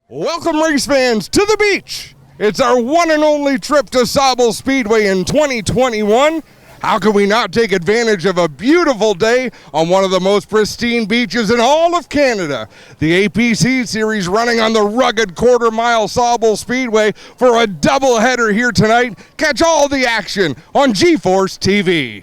Welcome, race fans, to the beach. It's our one and only trip to Sauble Speedway in 2021. How can we not take advantage of a beautiful day on one of the most pristine beaches in all of Canada? The APC series running on the rugged quarter-mile Sauble Speedway for a doubleheader here tonight. Catch all the action on GeForce TV.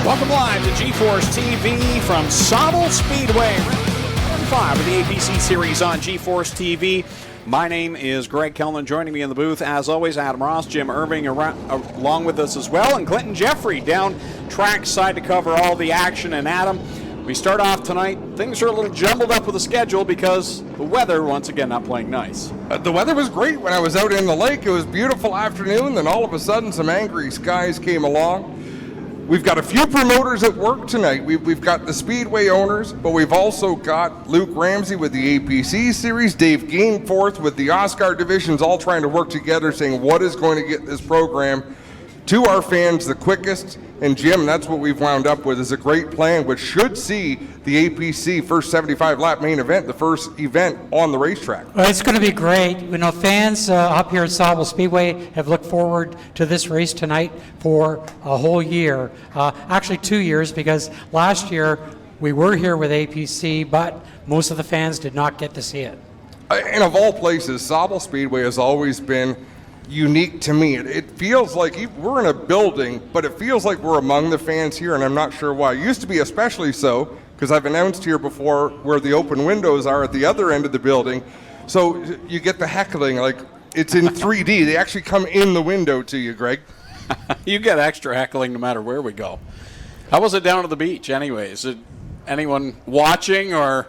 Welcome live to GeForce TV from Sauble Speedway, round 5 of the APC series on GeForce TV. My name is Greg Kellman. Joining me in the booth, as always, Adam Ross, Jim Irving along with us as well, and Clinton Jeffrey down track side to cover all the action. And Adam, we start off tonight. Things are a little jumbled up with the schedule because the weather, once again, not playing nice. The weather was great when I was out in the lake. It was a beautiful afternoon. Then all of a sudden, some angry skies came along. We've got a few promoters at work tonight. We've got the Speedway owners, but we've also got Luke Ramsey with the APC series, Dave Gainforth with the OSCAAR divisions, all trying to work together, saying what is going to get this program to our fans the quickest. And Jim, that's what we've wound up with, is a great plan, which should see the APC first 75-lap main event, the first event on the racetrack. Well, it's going to be great. You know, fans up here at Sauble Speedway have looked forward to this race tonight for a whole year. Actually 2 years, because last year we were here with APC, but most of the fans did not get to see it. And of all places, Sauble Speedway has always been unique to me. It feels like we're in a building, but it feels like we're among the fans here, and I'm not sure why. It used to be especially so, because I've announced here before where the open windows are at the other end of the building, so you get the heckling, like it's in 3D. They actually come in the window to you, Greg. You get extra heckling no matter where we go. How was it down at the beach anyway? Is it anyone watching or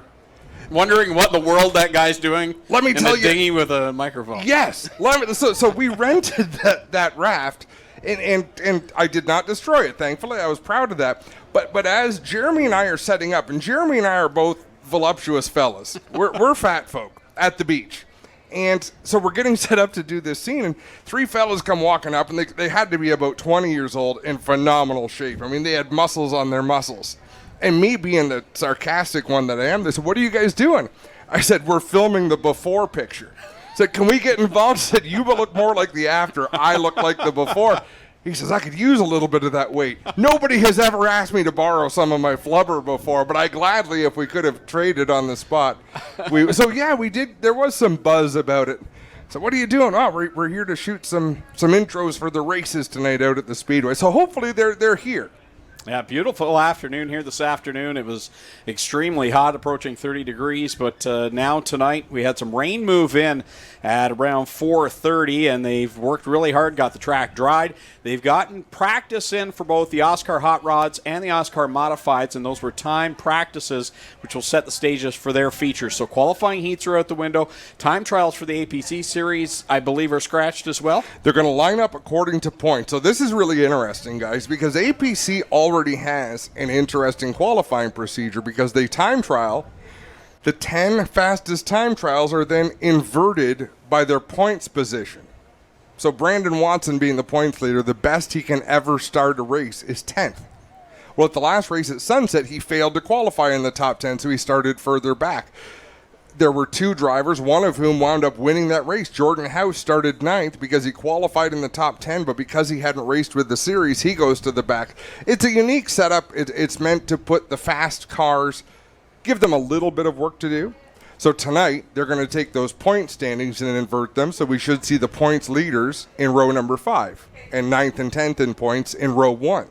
wondering what the world that guy's doing? Let me tell you, dinghy with a microphone. Yes. So we rented that raft, and I did not destroy it. Thankfully, I was proud of that. But as Jeremy and I are setting up, and Jeremy and I are both voluptuous fellas, we're fat folk at the beach, and so we're getting set up to do this scene, and three fellas come walking up, and they had to be about 20 years old, in phenomenal shape. I mean, they had muscles on their muscles. And me being the sarcastic one that I am, they said, "What are you guys doing?" I said, "We're filming the before picture." I said, "Can we get involved?" I said, "You will look more like the after. I look like the before." He says, "I could use a little bit of that weight." Nobody has ever asked me to borrow some of my flubber before, but I gladly, if we could have traded on the spot. We did. There was some buzz about it. So what are you doing? Oh, we're here to shoot some intros for the races tonight out at the Speedway. So hopefully they're here. Yeah, beautiful afternoon here this afternoon. It was extremely hot, approaching 30 degrees, but now tonight we had some rain move in at around 4:30, and they've worked really hard, got the track dried. They've gotten practice in for both the OSCAAR Hot Rods and the OSCAAR Modifieds, and those were timed practices, which will set the stages for their features. So qualifying heats are out the window. Time trials for the APC series, I believe, are scratched as well. They're going to line up according to points. So this is really interesting, guys, because APC already has an interesting qualifying procedure, because they time trial. The 10 fastest time trials are then inverted by their points position. So Brandon Watson, being the points leader, the best he can ever start a race is 10th. Well, at the last race at Sunset, he failed to qualify in the top 10, so he started further back. There were two drivers, one of whom wound up winning that race. Jordan House started 9th because he qualified in the top 10, but because he hadn't raced with the series, he goes to the back. It's a unique setup. It's meant to put the fast cars, give them a little bit of work to do. So tonight, they're going to take those point standings and invert them, so we should see the points leaders in row number 5, and 9th and 10th in points in row 1.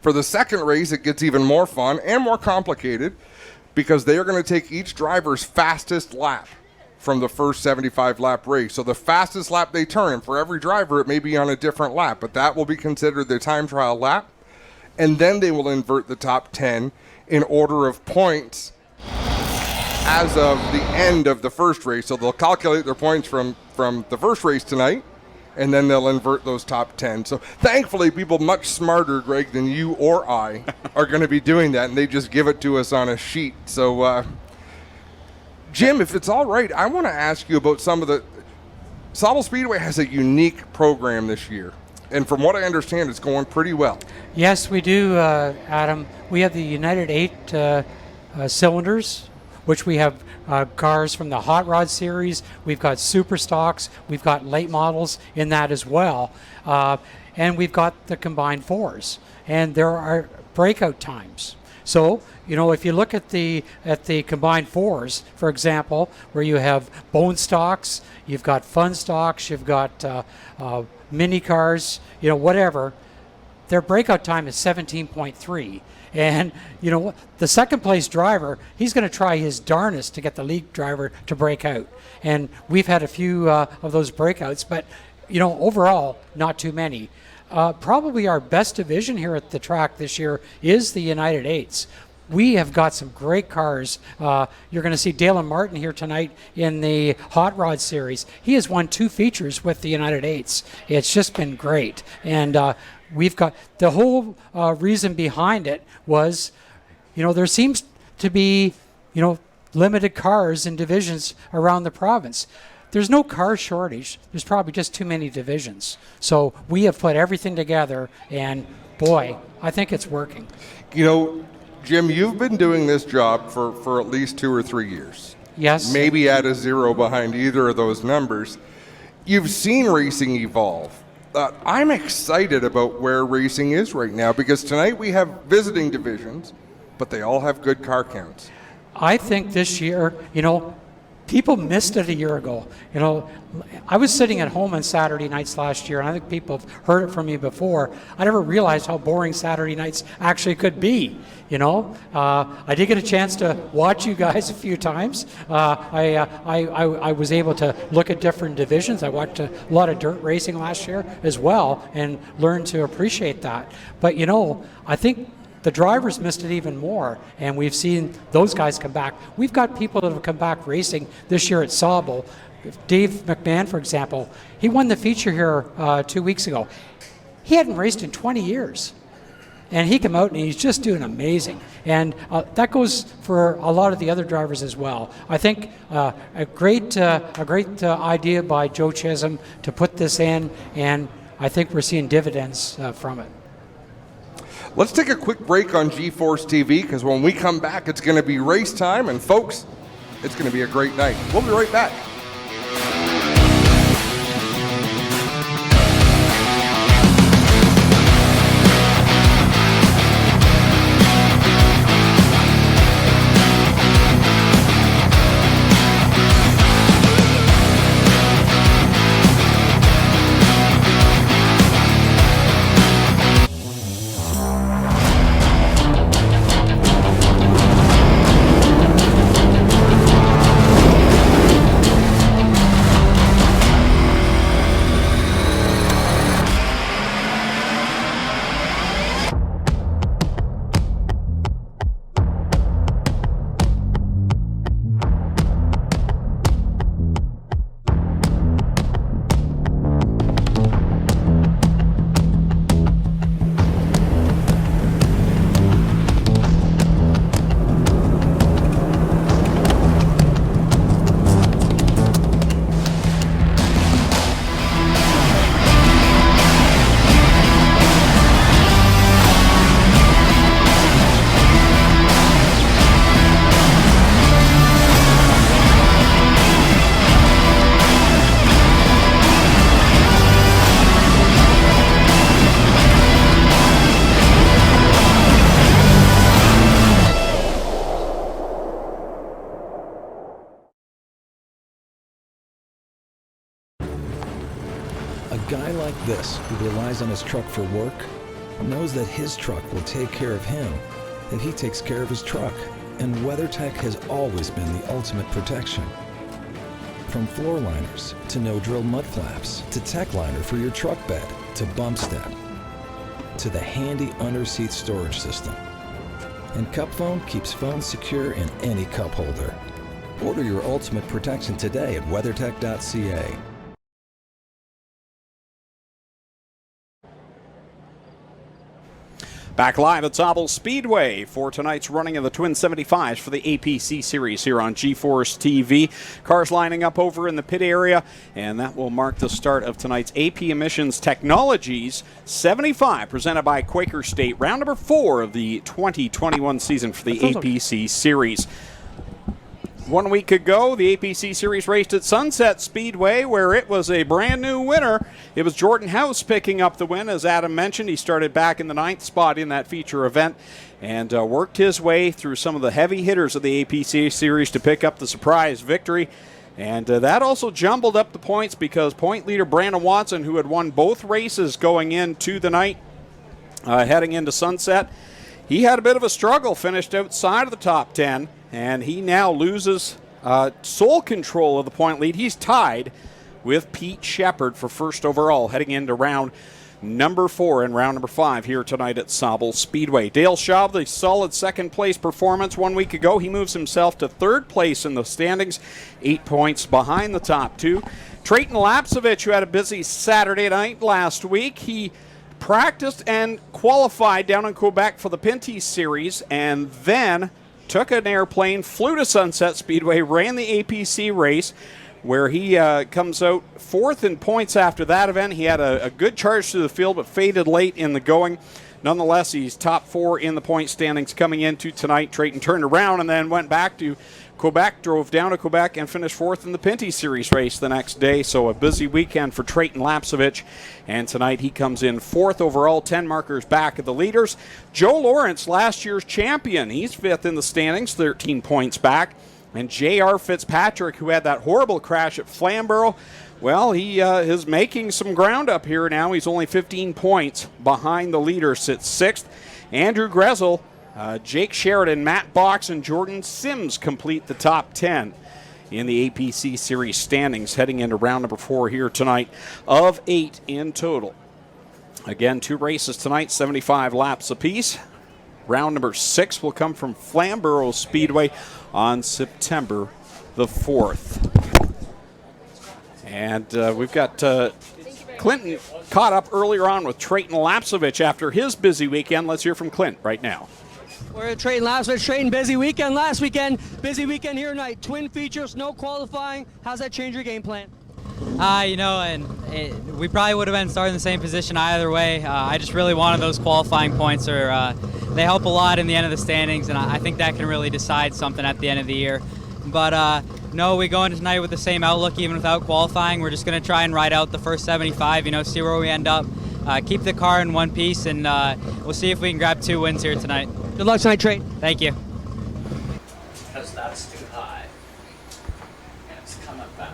For the second race, it gets even more fun and more complicated. because they are going to take each driver's fastest lap from the first 75-lap race. So the fastest lap they turn, and for every driver it may be on a different lap, but that will be considered their time trial lap. And then they will invert the top 10 in order of points as of the end of the first race. So they'll calculate their points from the first race tonight, and then they'll invert those top 10. So thankfully, people much smarter, Greg, than you or I are going to be doing that, and they just give it to us on a sheet. So, Jim, if it's all right, I want to ask you about some of the... Sauble Speedway has a unique program this year, and from what I understand, it's going pretty well. Yes, we do, Adam. We have the United 8 cylinders, which we have cars from the Hot Rod series. We've got super stocks. We've got late models in that as well. And we've got the combined fours. And there are breakout times. So, if you look at the combined fours, for example, where you have bone stocks, you've got fun stocks, you've got mini cars, whatever, their breakout time is 17.3. And the second place driver, he's going to try his darnest to get the lead driver to break out. And we've had a few of those breakouts, but overall, not too many. Probably our best division here at the track this year is the United 8s. We have got some great cars. You're going to see Dalen Martin here tonight in the Hot Rod Series. He has won 2 features with the United 8s. It's just been great. And we've got the whole reason behind it was, there seems to be, limited cars and divisions around the province. There's no car shortage. There's probably just too many divisions. So we have put everything together, and boy, I think it's working. Jim, you've been doing this job for at least 2 or 3 years. Yes. Maybe add a 0 behind either of those numbers. You've seen racing evolve. I'm excited about where racing is right now because tonight we have visiting divisions, but they all have good car counts. I think this year, people missed it a year ago. I was sitting at home on Saturday nights last year, and I think people have heard it from me before. I never realized how boring Saturday nights actually could be. I did get a chance to watch you guys a few times. I was able to look at different divisions. I watched a lot of dirt racing last year as well, and learned to appreciate that. But I think the drivers missed it even more, and we've seen those guys come back. We've got people that have come back racing this year at Sauble. Dave McMahon, for example, he won the feature here 2 weeks ago. He hadn't raced in 20 years. And he came out and he's just doing amazing. And that goes for a lot of the other drivers as well. I think a great idea by Joe Chisholm to put this in, and I think we're seeing dividends from it. Let's take a quick break on G-Force TV because when we come back, it's going to be race time. And folks, it's going to be a great night. We'll be right back. A guy like this, who relies on his truck for work, knows that his truck will take care of him if he takes care of his truck. and WeatherTech has always been the ultimate protection. From floor liners to no-drill mud flaps to tech liner for your truck bed to bump step to the handy under-seat storage system. And Cup Foam keeps phones secure in any cup holder. Order your ultimate protection today at WeatherTech.ca. Back live at Sauble Speedway for tonight's running of the Twin 75s for the APC Series here on G-Force TV. Cars lining up over in the pit area, and that will mark the start of tonight's AP Emissions Technologies 75, presented by Quaker State, round number 4 of the 2021 season for the APC Series. 1 week ago, the APC Series raced at Sunset Speedway, where it was a brand new winner. It was Jordan House picking up the win. As Adam mentioned, he started back in the 9th spot in that feature event and worked his way through some of the heavy hitters of the APC Series to pick up the surprise victory. And that also jumbled up the points because point leader Brandon Watson, who had won both races going into the night, heading into Sunset, he had a bit of a struggle, finished outside of the top 10. And he now loses sole control of the point lead. He's tied with Pete Shepard for first overall, heading into round number 4 and round number 5 here tonight at Sauble Speedway. Dale Shaw, the solid second place performance 1 week ago. He moves himself to 3rd place in the standings, 8 points behind the top 2. Trayton Lapsevich, who had a busy Saturday night last week, he practiced and qualified down in Quebec for the Pinty Series, and then took an airplane, flew to Sunset Speedway, ran the APC race, where he comes out 4th in points after that event. He had a good charge to the field, but faded late in the going. Nonetheless, he's top 4 in the point standings coming into tonight. Trayton turned around and then went back to Quebec, drove down to Quebec, and finished 4th in the Pinty Series race the next day. So a busy weekend for Trayton Lapsevich. And tonight he comes in 4th overall, 10 markers back of the leaders. Joe Lawrence, last year's champion, he's 5th in the standings, 13 points back. And J.R. Fitzpatrick, who had that horrible crash at Flamborough, well, he is making some ground up here now. He's only 15 points behind the leader, sits 6th. Andrew Gressel, Jake Sheridan, Matt Box, and Jordan Sims complete the top 10 in the APC Series standings, heading into round number 4 here tonight of 8 in total. Again, 2 races tonight, 75 laps apiece. Round number 6 will come from Flamborough Speedway on September the 4th. And we've got Clinton caught up earlier on with Trayton Lapsevich after his busy weekend. Let's hear from Clint right now. We're at Trayton Lapsevich. Trayton, busy weekend last weekend, busy weekend here tonight. Twin features, no qualifying. How's that change your game plan? We probably would have been starting in the same position either way. I just really wanted those qualifying points, or they help a lot in the end of the standings, and I think that can really decide something at the end of the year. But no, we go into tonight with the same outlook even without qualifying. We're just going to try and ride out the first 75, see where we end up, keep the car in one piece, and we'll see if we can grab 2 wins here tonight. Good luck tonight, Trayton. Thank you. Because that's too high. And it's coming back.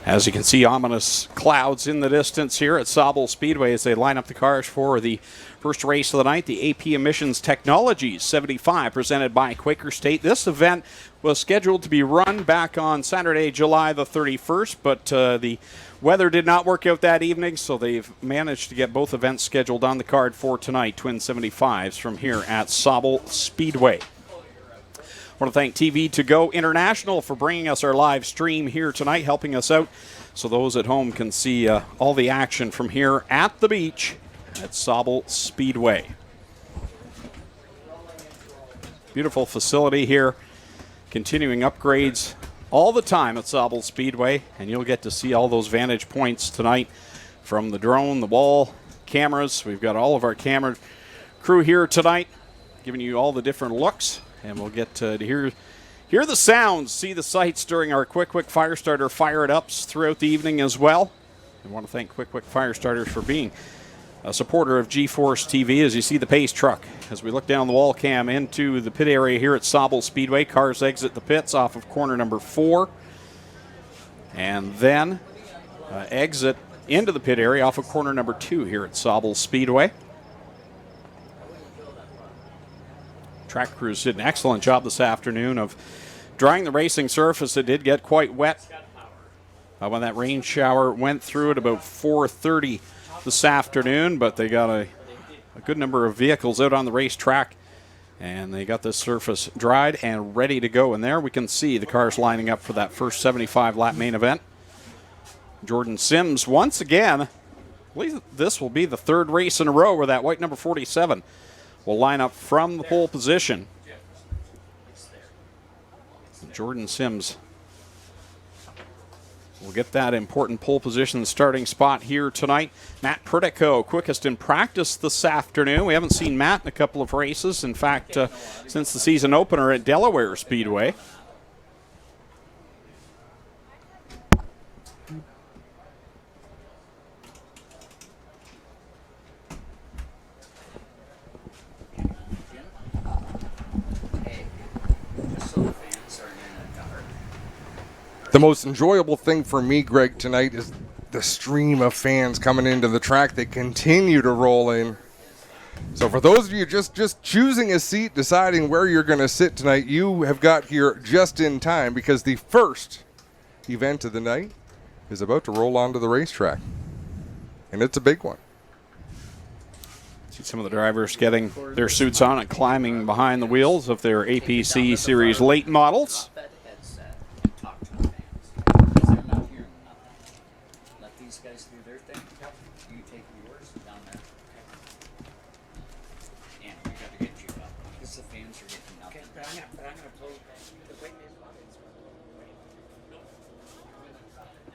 As you can see, ominous clouds in the distance here at Sauble Speedway as they line up the cars for the first race of the night, the AP Emissions Technologies 75, presented by Quaker State. This event was scheduled to be run back on Saturday, July the 31st, but the weather did not work out that evening, so they've managed to get both events scheduled on the card for tonight, Twin 75s from here at Sauble Speedway. I want to thank TV To Go International for bringing us our live stream here tonight, helping us out so those at home can see all the action from here at the beach at Sauble Speedway. Beautiful facility here, continuing upgrades all the time at Sauble Speedway, and you'll get to see all those vantage points tonight from the drone, the wall, cameras. We've got all of our camera crew here tonight, giving you all the different looks. And we'll get to hear the sounds, see the sights during our Quick Fire Starter Fire It Ups throughout the evening as well. I want to thank Quick Fire Starters for being a supporter of G-Force TV. As you see the pace truck, as we look down the wall cam into the pit area here at Sauble Speedway, cars exit the pits off of corner number 4, and then exit into the pit area off of corner number 2 here at Sauble Speedway. track crews did an excellent job this afternoon of drying the racing surface. It did get quite wet when that rain shower went through at about 4:30 this afternoon, but they got a good number of vehicles out on the racetrack, and they got this surface dried and ready to go. And there we can see the cars lining up for that first 75-lap main event. Jordan Sims, once again, I believe this will be the third race in a row where that white number 47 will line up from the pole position. Jordan Sims will get that important pole position starting spot here tonight. Matt Pritico, quickest in practice this afternoon. We haven't seen Matt in a couple of races. In fact, since the season opener at Delaware Speedway. The most enjoyable thing for me, Greg, tonight is the stream of fans coming into the track. They continue to roll in. So for those of you just choosing a seat, deciding where you're going to sit tonight, you have got here just in time because the first event of the night is about to roll onto the racetrack. And it's a big one. See some of the drivers getting their suits on and climbing behind the wheels of their APC Series late models.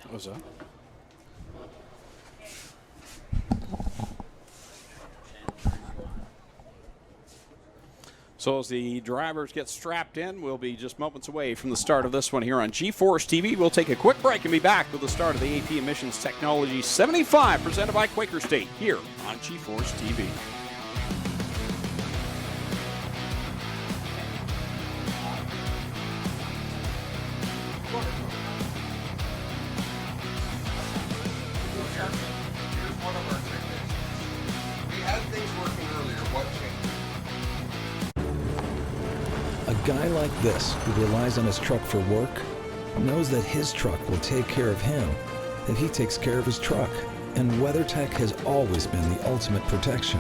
What was that? So as the drivers get strapped in, we'll be just moments away from the start of this one here on G-Force TV. We'll take a quick break and be back with the start of the AP Emissions Technology 75 presented by Quaker State here on G-Force TV. A guy like this, who relies on his truck for work, knows that his truck will take care of him if he takes care of his truck. And WeatherTech has always been the ultimate protection.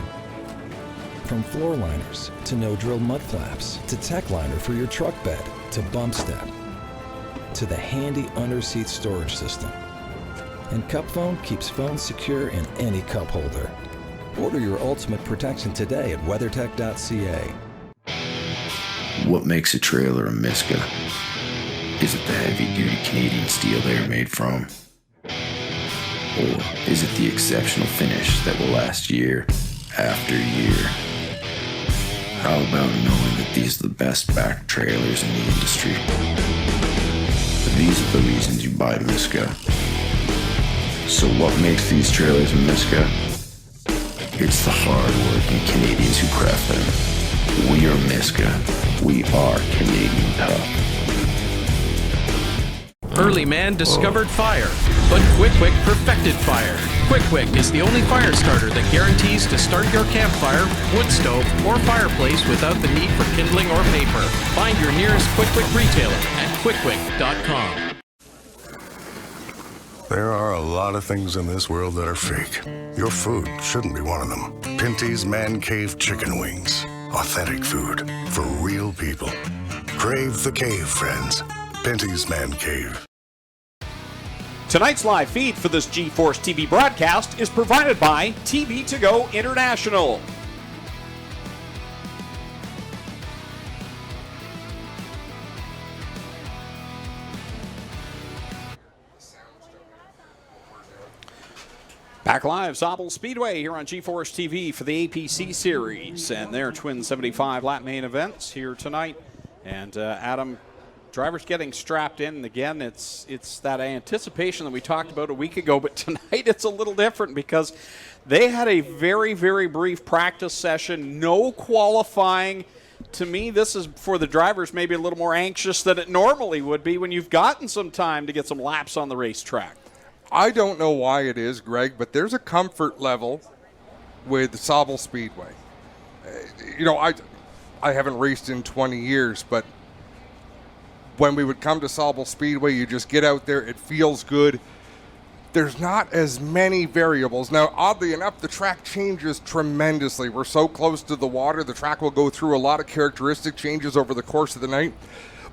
From floor liners to no-drill mud flaps to TechLiner for your truck bed to bump step to the handy under-seat storage system. And Cup Phone keeps phones secure in any cup holder. Order your ultimate protection today at weathertech.ca. What makes a trailer a Miska? Is it the heavy-duty Canadian steel they are made from? Or is it the exceptional finish that will last year after year? How about knowing that these are the best backed trailers in the industry? These are the reasons you buy Miska. So what makes these trailers a Miska? It's the hard-working Canadians who craft them. We are Miska. We are Canadian tough. Early man discovered fire, but Quick Wick perfected fire. Quick Wick is the only fire starter that guarantees to start your campfire, wood stove, or fireplace without the need for kindling or paper. Find your nearest Quick Wick retailer at quickwick.com. There are a lot of things in this world that are fake. Your food shouldn't be one of them. Pinty's Man Cave Chicken Wings. Authentic food for real people. Crave the cave, friends. Pinty's Man Cave. Tonight's live feed for this G-Force TV broadcast is provided by TV To Go International. Back live, Sauble Speedway here on G-Force TV for the APC Series and their Twin 75-lap main events here tonight. And Adam, drivers getting strapped in, and again, it's that anticipation that we talked about a week ago, but tonight it's a little different because they had a very, very brief practice session, no qualifying. To me, this is for the drivers maybe a little more anxious than it normally would be when you've gotten some time to get some laps on the racetrack. I don't know why it is, Greg, but there's a comfort level with Sauble Speedway. I haven't raced in 20 years, but when we would come to Sauble Speedway, you just get out there, it feels good. There's not as many variables. Now, oddly enough, the track changes tremendously. We're so close to the water, the track will go through a lot of characteristic changes over the course of the night.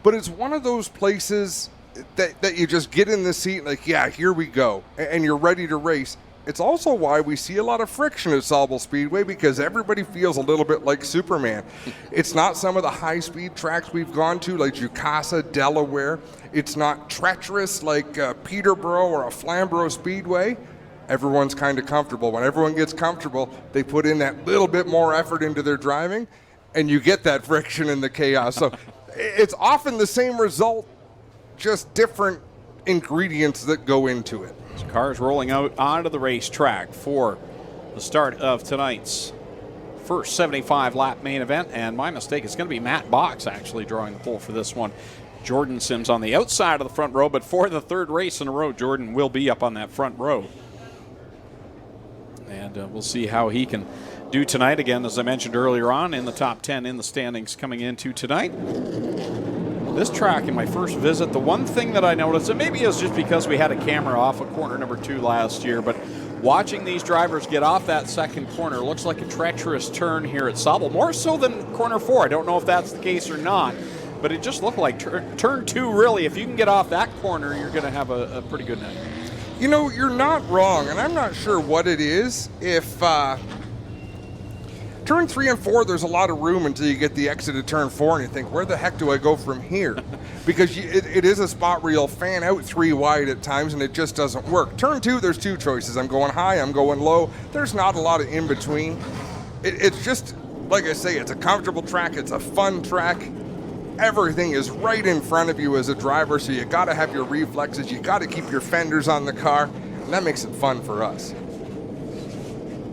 But it's one of those places that you just get in the seat like, yeah, here we go, and you're ready to race. It's also why we see a lot of friction at Sauble Speedway, because everybody feels a little bit like Superman. It's not some of the high-speed tracks we've gone to, like Jukasa, Delaware. It's not treacherous like Peterborough or a Flamborough Speedway. Everyone's kind of comfortable. When everyone gets comfortable, they put in that little bit more effort into their driving, and you get that friction and the chaos. So it's often the same result, just different ingredients that go into it. Cars rolling out onto the racetrack for the start of tonight's first 75-lap main event. And my mistake, it's going to be Matt Box actually drawing the pole for this one. Jordan Sims on the outside of the front row, but for the third race in a row, Jordan will be up on that front row. And we'll see how he can do tonight. Again, as I mentioned earlier on, in the top 10 in the standings coming into tonight. This track, in my first visit, the one thing that I noticed, and maybe it's just because we had a camera off of corner number 2 last year, but watching these drivers get off that second corner looks like a treacherous turn here at Sauble, more so than corner 4. I don't know if that's the case or not, but it just looked like turn 2, really. If you can get off that corner, you're going to have a pretty good night. You know, you're not wrong, and I'm not sure what it is. If turn 3 and 4, there's a lot of room until you get the exit of turn 4, and you think, where the heck do I go from here? Because it is a spot where you'll fan out 3 wide at times, and it just doesn't work. Turn 2, there's 2 choices. I'm going high, I'm going low. There's not a lot of in between. It's just, like I say, it's a comfortable track. It's a fun track. Everything is right in front of you as a driver, so you got to have your reflexes. You got to keep your fenders on the car, and that makes it fun for us.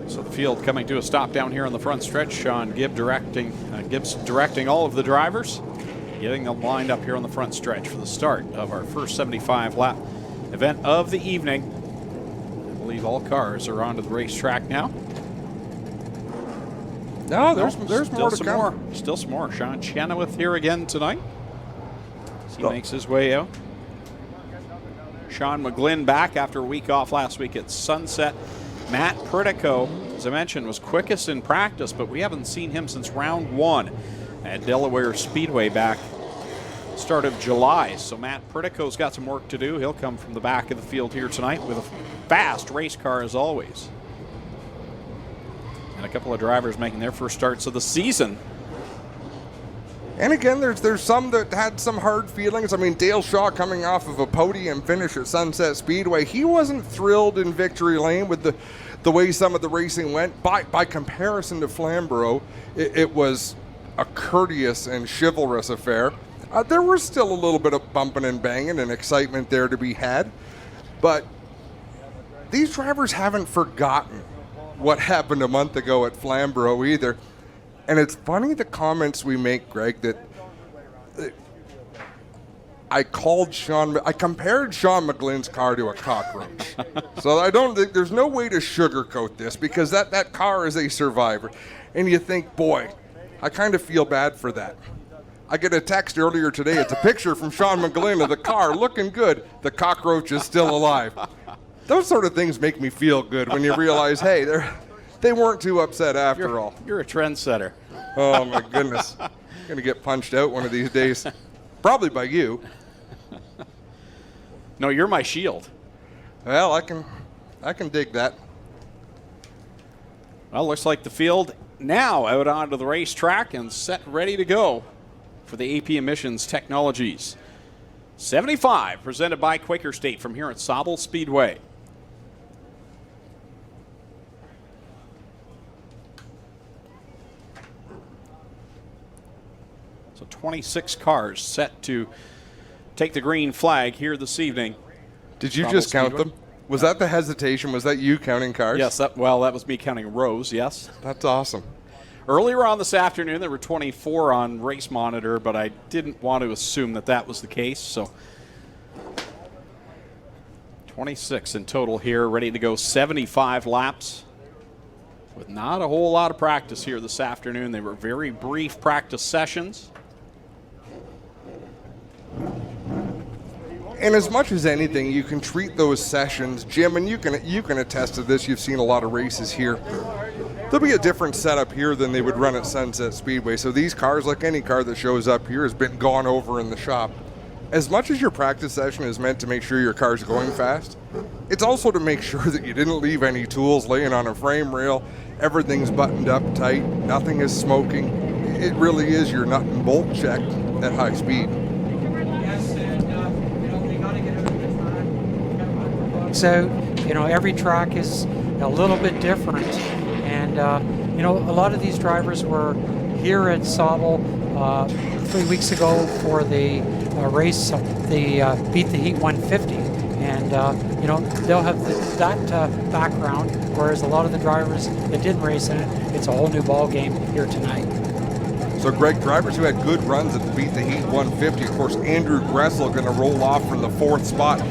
So the field coming to a stop down here on the front stretch. Sean Gibbs directing all of the drivers, getting them lined up here on the front stretch for the start of our first 75-lap event of the evening. I believe all cars are onto the racetrack now. No, there's more to come. Still some more. Sean Chenoweth here again tonight. As he makes his way out. Sean McGlynn back after a week off last week at Sunset. Matt Pritico, as I mentioned, was quickest in practice, but we haven't seen him since round 1 at Delaware Speedway back start of July. So Matt Pritico's got some work to do. He'll come from the back of the field here tonight with a fast race car as always. And a couple of drivers making their first starts of the season. And again, there's some that had some hard feelings. I mean, Dale Shaw coming off of a podium finish at Sunset Speedway, he wasn't thrilled in victory lane with the way some of the racing went. By comparison to Flamborough, it was a courteous and chivalrous affair. There was still a little bit of bumping and banging and excitement there to be had, but these drivers haven't forgotten what happened a month ago at Flamborough either. And it's funny the comments we make, Greg, that I compared Sean McGlynn's car to a cockroach. So I don't think there's no way to sugarcoat this, because that car is a survivor. And you think, boy, I kind of feel bad for that. I get a text earlier today. It's a picture from Sean McGlynn of the car looking good. The cockroach is still alive. Those sort of things make me feel good when you realize, hey, they weren't too upset after all. You're a trendsetter. Oh, my goodness. I'm going to get punched out one of these days. Probably by you. No, you're my shield. Well, I can dig that. Well, looks like the field now out onto the racetrack and set ready to go for the AP Emissions Technologies 75, presented by Quaker State from here at Sauble Speedway. So 26 cars set to take the green flag here this evening. Did you just count them? Was that the hesitation? Was that you counting cars? Yes, that was me counting rows, yes. That's awesome. Earlier on this afternoon, there were 24 on Race Monitor, but I didn't want to assume that was the case, so 26 in total here, ready to go 75 laps. with not a whole lot of practice here this afternoon. They were very brief practice sessions. And as much as anything, you can treat those sessions, Jim, and you can attest to this. You've seen a lot of races here. There'll be a different setup here than they would run at Sunset Speedway. So these cars, like any car that shows up here, has been gone over in the shop. As much as your practice session is meant to make sure your car's going fast, it's also to make sure that you didn't leave any tools laying on a frame rail. Everything's buttoned up tight. Nothing is smoking. It really is your nut and bolt check at high speed. So, every track is a little bit different. And, a lot of these drivers were here at Sauble 3 weeks ago for the race, the Beat the Heat 150. And, they'll have that background, whereas a lot of the drivers that didn't race in it, it's a whole new ball game here tonight. So, Greg, drivers who had good runs at Beat the Heat 150, of course, Andrew Gressel going to roll off from the 4th spot.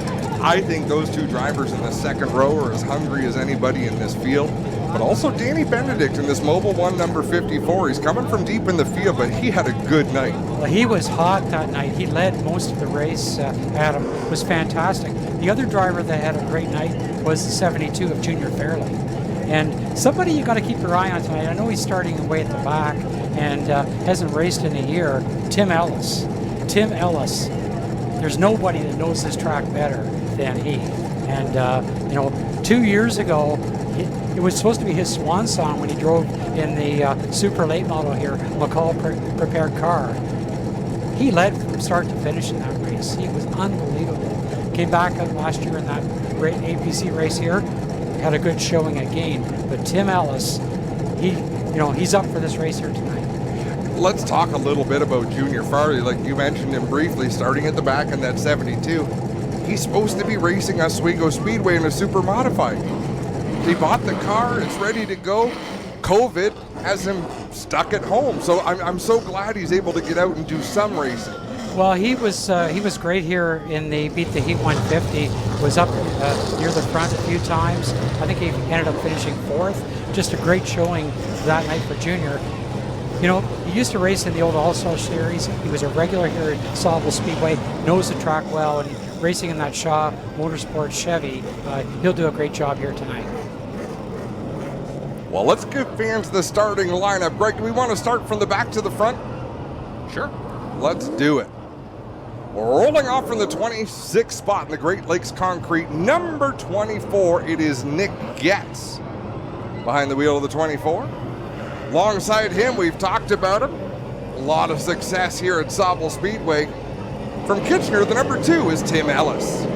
I think those two drivers in the second row are as hungry as anybody in this field. But also Danny Benedict in this Mobile 1 number 54. He's coming from deep in the field, but he had a good night. Well, he was hot that night. He led most of the race, Adam. It was fantastic. The other driver that had a great night was the 72 of Junior Fairley. And somebody you got to keep your eye on tonight. I know he's starting away at the back and hasn't raced in a year. Tim Ellis. Tim Ellis. There's nobody that knows this track better than he. And, 2 years ago, it was supposed to be his swan song when he drove in the super late model here, McCall prepared car. He led from start to finish in that race. He was unbelievable. Came back out last year in that great APC race here, had a good showing again. But Tim Ellis, he's up for this race here tonight. Let's talk a little bit about Junior Farley. Like you mentioned him briefly, starting at the back in that 72. He's supposed to be racing Oswego Speedway in a super modified. He bought the car, it's ready to go. COVID has him stuck at home. So I'm so glad he's able to get out and do some racing. Well, he was great here in the Beat the Heat 150. Was up near the front a few times. I think he ended up finishing 4th. Just a great showing that night for Junior. He used to race in the old All-Star Series. He was a regular here at Sauble Speedway, knows the track well, and racing in that Shaw Motorsports Chevy, he'll do a great job here tonight. Well, let's give fans the starting lineup. Greg, do we want to start from the back to the front? Sure. Let's do it. We're rolling off from the 26th spot in the Great Lakes Concrete, number 24. It is Nick Getz behind the wheel of the 24. Alongside him, we've talked about him. A lot of success here at Sauble Speedway. From Kitchener, the number 2 is Tim Ellis.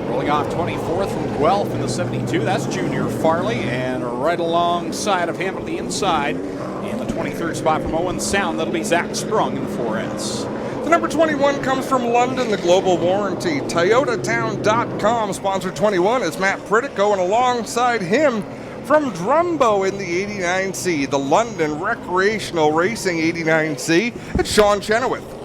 Rolling off 24th from Guelph in the 72, that's Junior Farley. And right alongside of him on the inside, in the 23rd spot from Owen Sound, that'll be Zach Sprung in the 4S. The number 21 comes from London, the Global Warranty. ToyotaTown.com, sponsor 21 is Matt Pritico, and alongside him from Drumbo in the 89C, the London Recreational Racing 89C, it's Sean Chenoweth.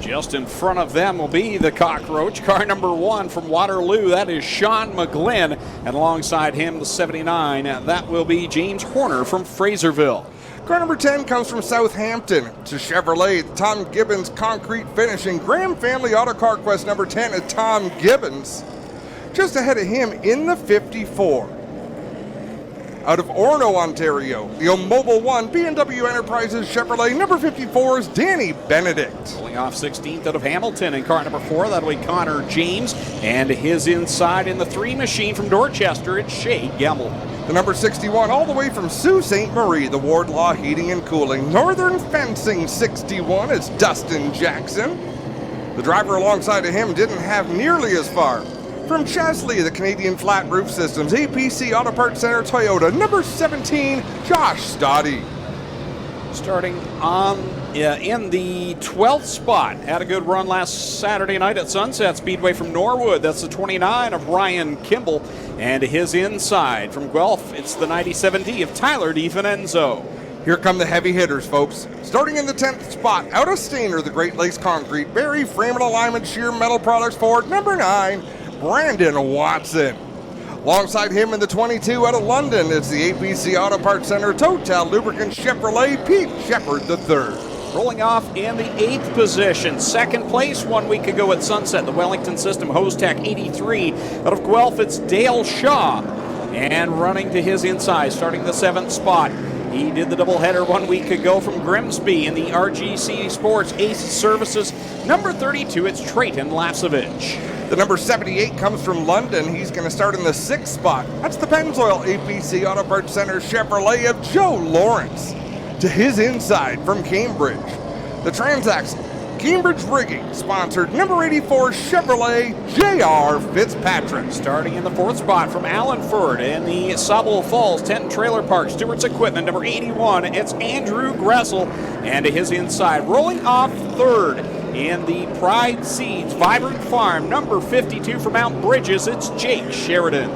Just in front of them will be the Cockroach, car number 1 from Waterloo. That is Sean McGlynn. And alongside him, the 79, that will be James Horner from Fraserville. Car number 10 comes from Southampton to Chevrolet, Tom Gibbons Concrete Finishing. Graham Family Auto Car Quest number 10 at Tom Gibbons. Just ahead of him in the 54. Out of Orono, Ontario, the Mobile 1 B&W Enterprises Chevrolet number 54 is Danny Benedict. Rolling off 16th out of Hamilton in car number 4, that'll be Connor James. And his inside in the 3 machine from Dorchester, it's Shay Gemmel. The number 61 all the way from Sault Ste. Marie, the Wardlaw Heating and Cooling. Northern Fencing 61 is Dustin Jackson. The driver alongside of him didn't have nearly as far. From Chesley, the Canadian Flat Roof Systems, APC Auto Parts Center, Toyota, number 17, Josh Stoddy. Starting on in the 12th spot. Had a good run last Saturday night at Sunset Speedway from Norwood. That's the 29 of Ryan Kimball. And his inside from Guelph, it's the 97D of Tyler DiFinenzo. Here come the heavy hitters, folks. Starting in the 10th spot, out of Stainer, the Great Lakes Concrete, Barry Frame and Alignment Shear Metal Products Ford, number 9, Brandon Watson. Alongside him in the 22 out of London, it's the APC Auto Parts Center Total Lubricant Chevrolet Pete Shepard III. Rolling off in the 8th position. Second place 1 week ago at Sunset, the Wellington System Hostech 83. Out of Guelph, it's Dale Shaw. And running to his inside, starting the 7th spot. He did the doubleheader 1 week ago from Grimsby in the RGC Sports Ace Services. Number 32, it's Trayton Lasovich. The number 78 comes from London. He's going to start in the 6th spot. That's the Pennzoil APC Auto Parts Center Chevrolet of Joe Lawrence. To his inside from Cambridge, the Transaxle Cambridge Rigging sponsored number 84 Chevrolet J.R. Fitzpatrick. Starting in the 4th spot from Allenford in the Sauble Falls Tent and Trailer Park, Stewart's Equipment, number 81, it's Andrew Gressel. And to his inside, rolling off 3rd in the Pride Seeds Vibrant Farm, number 52 from Mount Bridges, it's Jake Sheridan.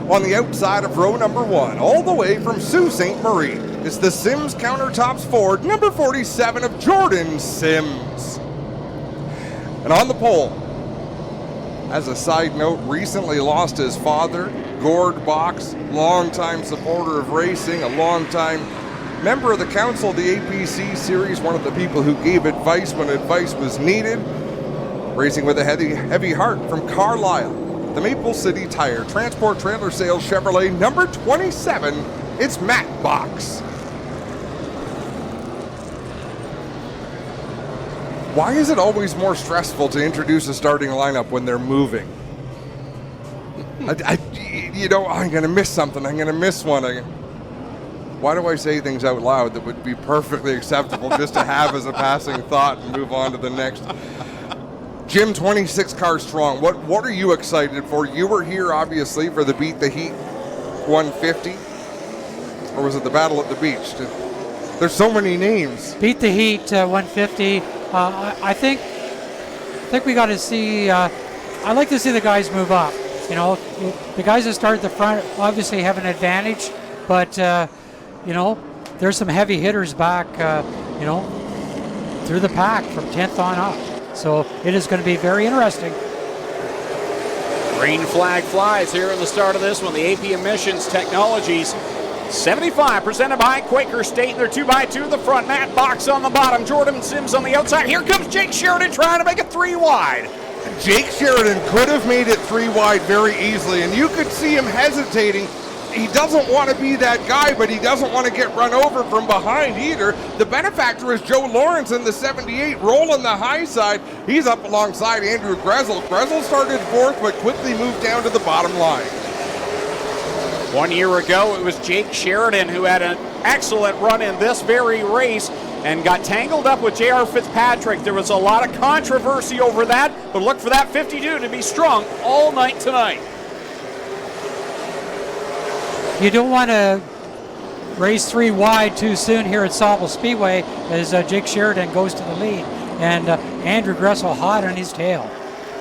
On the outside of row number 1, all the way from Sault Ste. Marie, it's the Sims Countertops Ford, number 47 of Jordan Sims. And on the pole, as a side note, recently lost his father, Gord Box, longtime supporter of racing, a longtime member of the council of the APC series, one of the people who gave advice when advice was needed. Racing with a heavy heart from Carlisle, the Maple City Tire Transport Trailer Sales Chevrolet, number 27, it's Matt Box. Why is it always more stressful to introduce a starting lineup when they're moving? I'm going to miss something. I'm going to miss one. Why do I say things out loud that would be perfectly acceptable just to have as a passing thought and move on to the next? Jim, 26 cars strong. What are you excited for? You were here, obviously, for the Beat the Heat 150. Or was it the Battle at the Beach? There's so many names. Beat the Heat 150. I think we got to see. I like to see the guys move up. You know, the guys that start at the front obviously have an advantage, but there's some heavy hitters back. Through the pack from 10th on up. So it is going to be very interesting. Green flag flies here in the start of this one. The AP Emissions Technologies 75 presented by Quaker State. And they're 2x2 in the front. Matt Box on the bottom. Jordan Sims on the outside. Here comes Jake Sheridan trying to make it 3 wide. Jake Sheridan could have made it 3 wide very easily, and you could see him hesitating. He doesn't want to be that guy, but he doesn't want to get run over from behind either. The benefactor is Joe Lawrence in the 78, rolling the high side. He's up alongside Andrew Gressel. Gressel started 4th, but quickly moved down to the bottom line. 1 year ago, it was Jake Sheridan who had an excellent run in this very race and got tangled up with J.R. Fitzpatrick. There was a lot of controversy over that, but look for that 52 to be strong all night tonight. You don't want to race 3 wide too soon here at Sauble Speedway as Jake Sheridan goes to the lead, and Andrew Gressel hot on his tail.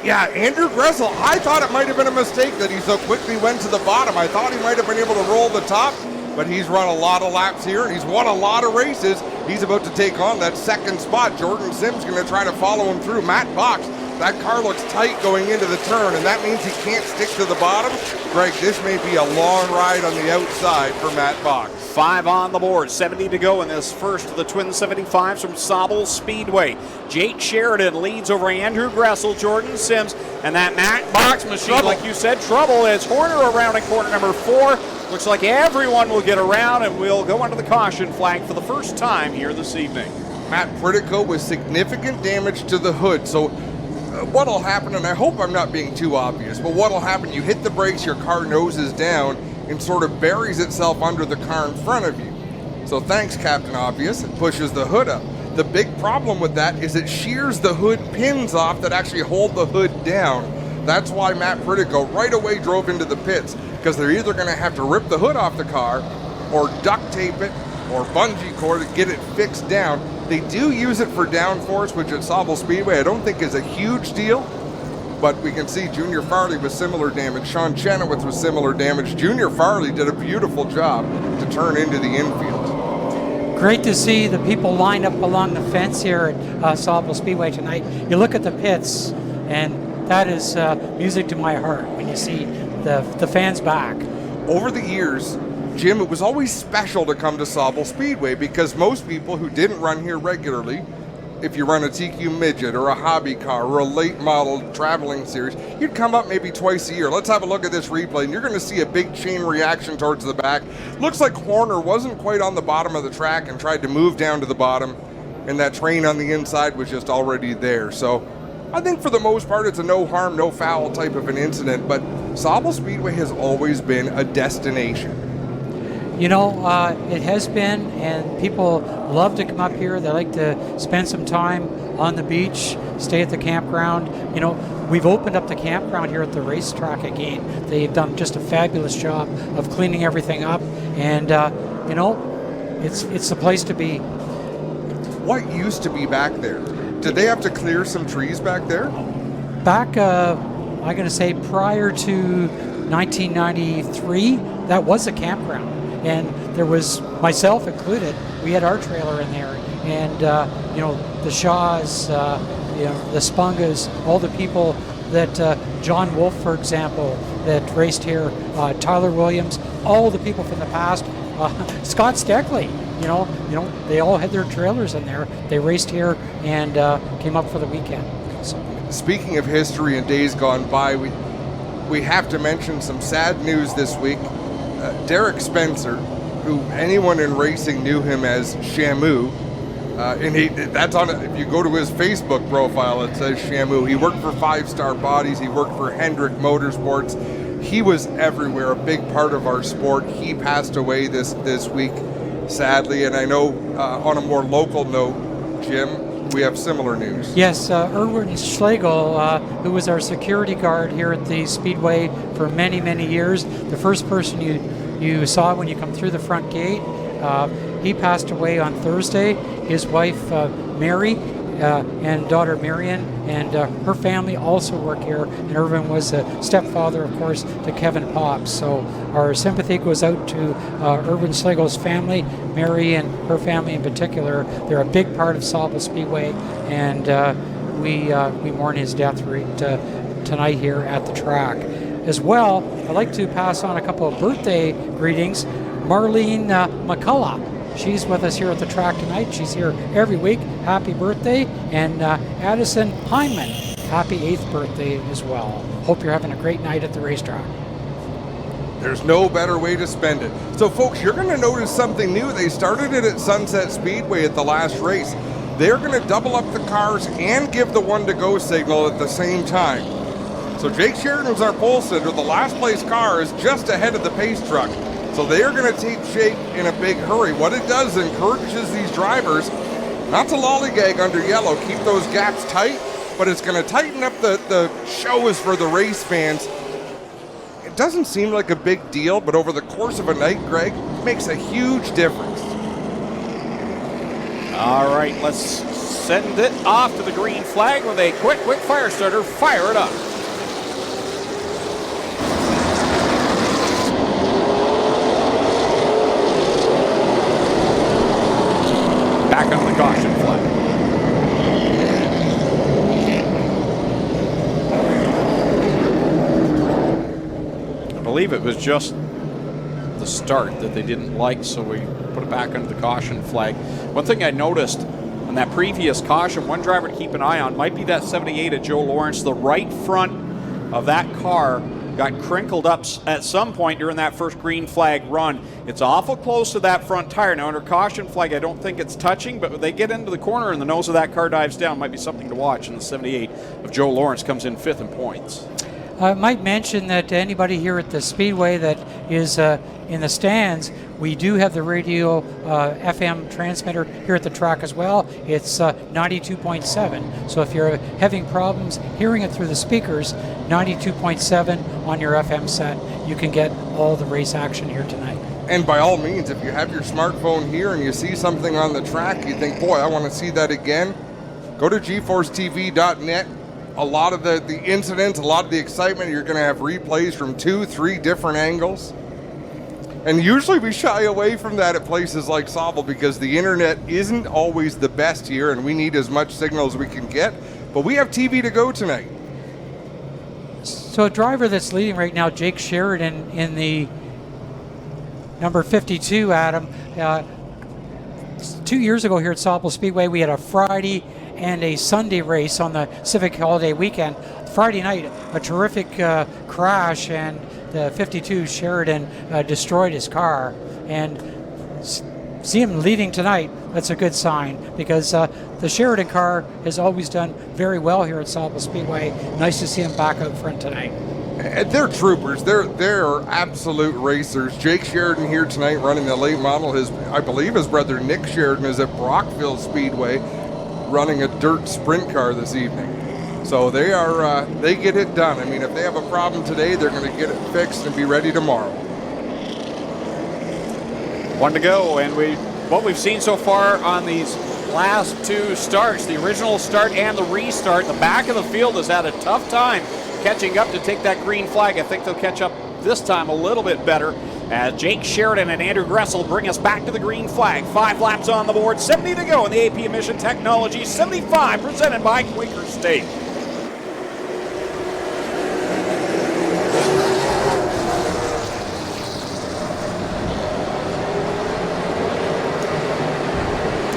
Yeah, Andrew Gressel, I thought it might have been a mistake that he so quickly went to the bottom. I thought he might have been able to roll the top, but he's run a lot of laps here, and he's won a lot of races. He's about to take on that 2nd spot. Jordan Sims going to try to follow him through. Matt Box, that car looks tight going into the turn, and that means he can't stick to the bottom. Greg, this may be a long ride on the outside for Matt Box. 5 on the board, 70 to go in this first of the Twin 75s from Sauble Speedway. Jake Sheridan leads over Andrew Gressel, Jordan Sims, and that Matt Box machine, like you said, trouble as Horner around in corner number 4. Looks like everyone will get around, and we'll go under the caution flag for the first time here this evening. Matt Pritico with significant damage to the hood, so what'll happen, and I hope I'm not being too obvious, but what'll happen, you hit the brakes, your car noses down, and sort of buries itself under the car in front of you. So thanks, Captain Obvious, it pushes the hood up. The big problem with that is it shears the hood pins off that actually hold the hood down. That's why Matt Pritico right away drove into the pits, because they're either going to have to rip the hood off the car or duct tape it or bungee cord to get it fixed down. They do use it for downforce, which at Sauble Speedway I don't think is a huge deal, but we can see Junior Farley with similar damage, Sean Chenoweth with similar damage. Junior Farley did a beautiful job to turn into the infield. Great to see the people lined up along the fence here at Sauble Speedway tonight. You look at the pits, and that is music to my heart when you see the fans back. Over the years, Jim, it was always special to come to Sauble Speedway because most people who didn't run here regularly, if you run a TQ midget or a hobby car or a late model traveling series, you'd come up maybe twice a year. Let's have a look at this replay, and you're going to see a big chain reaction towards the back. Looks like Horner wasn't quite on the bottom of the track and tried to move down to the bottom, and that train on the inside was just already there. So I think for the most part it's a no harm, no foul type of an incident, but Sauble Speedway has always been a destination. You know, it has been, and people love to come up here. They like to spend some time on the beach, stay at the campground. You know, we've opened up the campground here at the racetrack again. They've done just a fabulous job of cleaning everything up, and you know, it's the place to be. What used to be back there? Did they have to clear some trees back there? Back, I'm going to say prior to 1993, that was a campground. And there was, myself included, we had our trailer in there. And, you know, the Shaws, you know, the Spungas, all the people that, John Wolf, for example, that raced here, Tyler Williams, all the people from the past, Scott Steckley, you know, they all had their trailers in there. They raced here and came up for the weekend. So. Speaking of history and days gone by, we have to mention some sad news this week. Derek Spencer, who anyone in racing knew him as Shamu, and that's on. If you go to his Facebook profile, it says Shamu. He worked for 5 Star Bodies. He worked for Hendrick Motorsports. He was everywhere, a big part of our sport. He passed away this week, sadly. And I know on a more local note, Jim, we have similar news. Yes, Erwin Schlegel, who was our security guard here at the Speedway for many, many years, the first person you saw when you come through the front gate, he passed away on Thursday. His wife, Mary, and daughter Marion, and her family also work here, and Erwin was a stepfather, of course, to Kevin Pops. So our sympathy goes out to Erwin Schlegel's family, Mary and her family in particular. They're a big part of Sauble Speedway, and we mourn his death tonight here at the track. As well, I'd like to pass on a couple of birthday greetings. Marlene McCullough, she's with us here at the track tonight. She's here every week. Happy birthday. And Addison Hyman, happy 8th birthday as well. Hope you're having a great night at the racetrack. There's no better way to spend it. So folks, you're going to notice something new. They started it at Sunset Speedway at the last race. They're going to double up the cars and give the 1-to-go signal at the same time. So Jake Sheridan's our pole sitter. The last place car is just ahead of the pace truck. So they are going to take shape in a big hurry. What it does encourages these drivers not to lollygag under yellow, keep those gaps tight, but it's going to tighten up the shows for the race fans. It doesn't seem like a big deal, but over the course of a night, Greg, it makes a huge difference. All right, let's send it off to the green flag with a quick fire starter. Fire it up. Back on the caution flag. I believe it was just the start that they didn't like, so we put it back under the caution flag. One thing I noticed on that previous caution, one driver to keep an eye on might be that 78 of Joe Lawrence. The right front of that car got crinkled up at some point during that first green flag run. It's awful close to that front tire. Now under caution flag, I don't think it's touching, but when they get into the corner and the nose of that car dives down, might be something to watch. And the 78 of Joe Lawrence comes in 5th in points. I might mention that to anybody here at the Speedway that is in the stands, we do have the radio FM transmitter here at the track as well. It's 92.7. So if you're having problems hearing it through the speakers, 92.7 on your FM set, you can get all the race action here tonight. And by all means, if you have your smartphone here and you see something on the track, you think, boy, I want to see that again, go to GeForceTV.net. A lot of the incidents, a lot of the excitement, you're going to have replays from 2-3 different angles. And usually we shy away from that at places like Sauble because the internet isn't always the best here and we need as much signal as we can get. But we have TV to go tonight. So a driver that's leading right now, Jake Sheridan, in the number 52, Adam. 2 years ago here at Sauble Speedway, we had a Friday and a Sunday race on the Civic Holiday weekend. Friday night, a terrific crash, and the 52 Sheridan destroyed his car. And see him leading tonight, that's a good sign, because the Sheridan car has always done very well here at Sauble Speedway. Nice to see him back out front tonight. And they're troopers. They're absolute racers. Jake Sheridan here tonight running the late model. I believe his brother Nick Sheridan is at Brockville Speedway running a dirt sprint car this evening. So they get it done. I mean, if they have a problem today, they're going to get it fixed and be ready tomorrow. One to go, and what we've seen so far on these last two starts, the original start and the restart, the back of the field has had a tough time catching up to take that green flag. I think they'll catch up this time a little bit better as Jake Sheridan and Andrew Gressel bring us back to the green flag. 5 laps on the board, 70 to go in the AP Emission Technology 75 presented by Quaker State.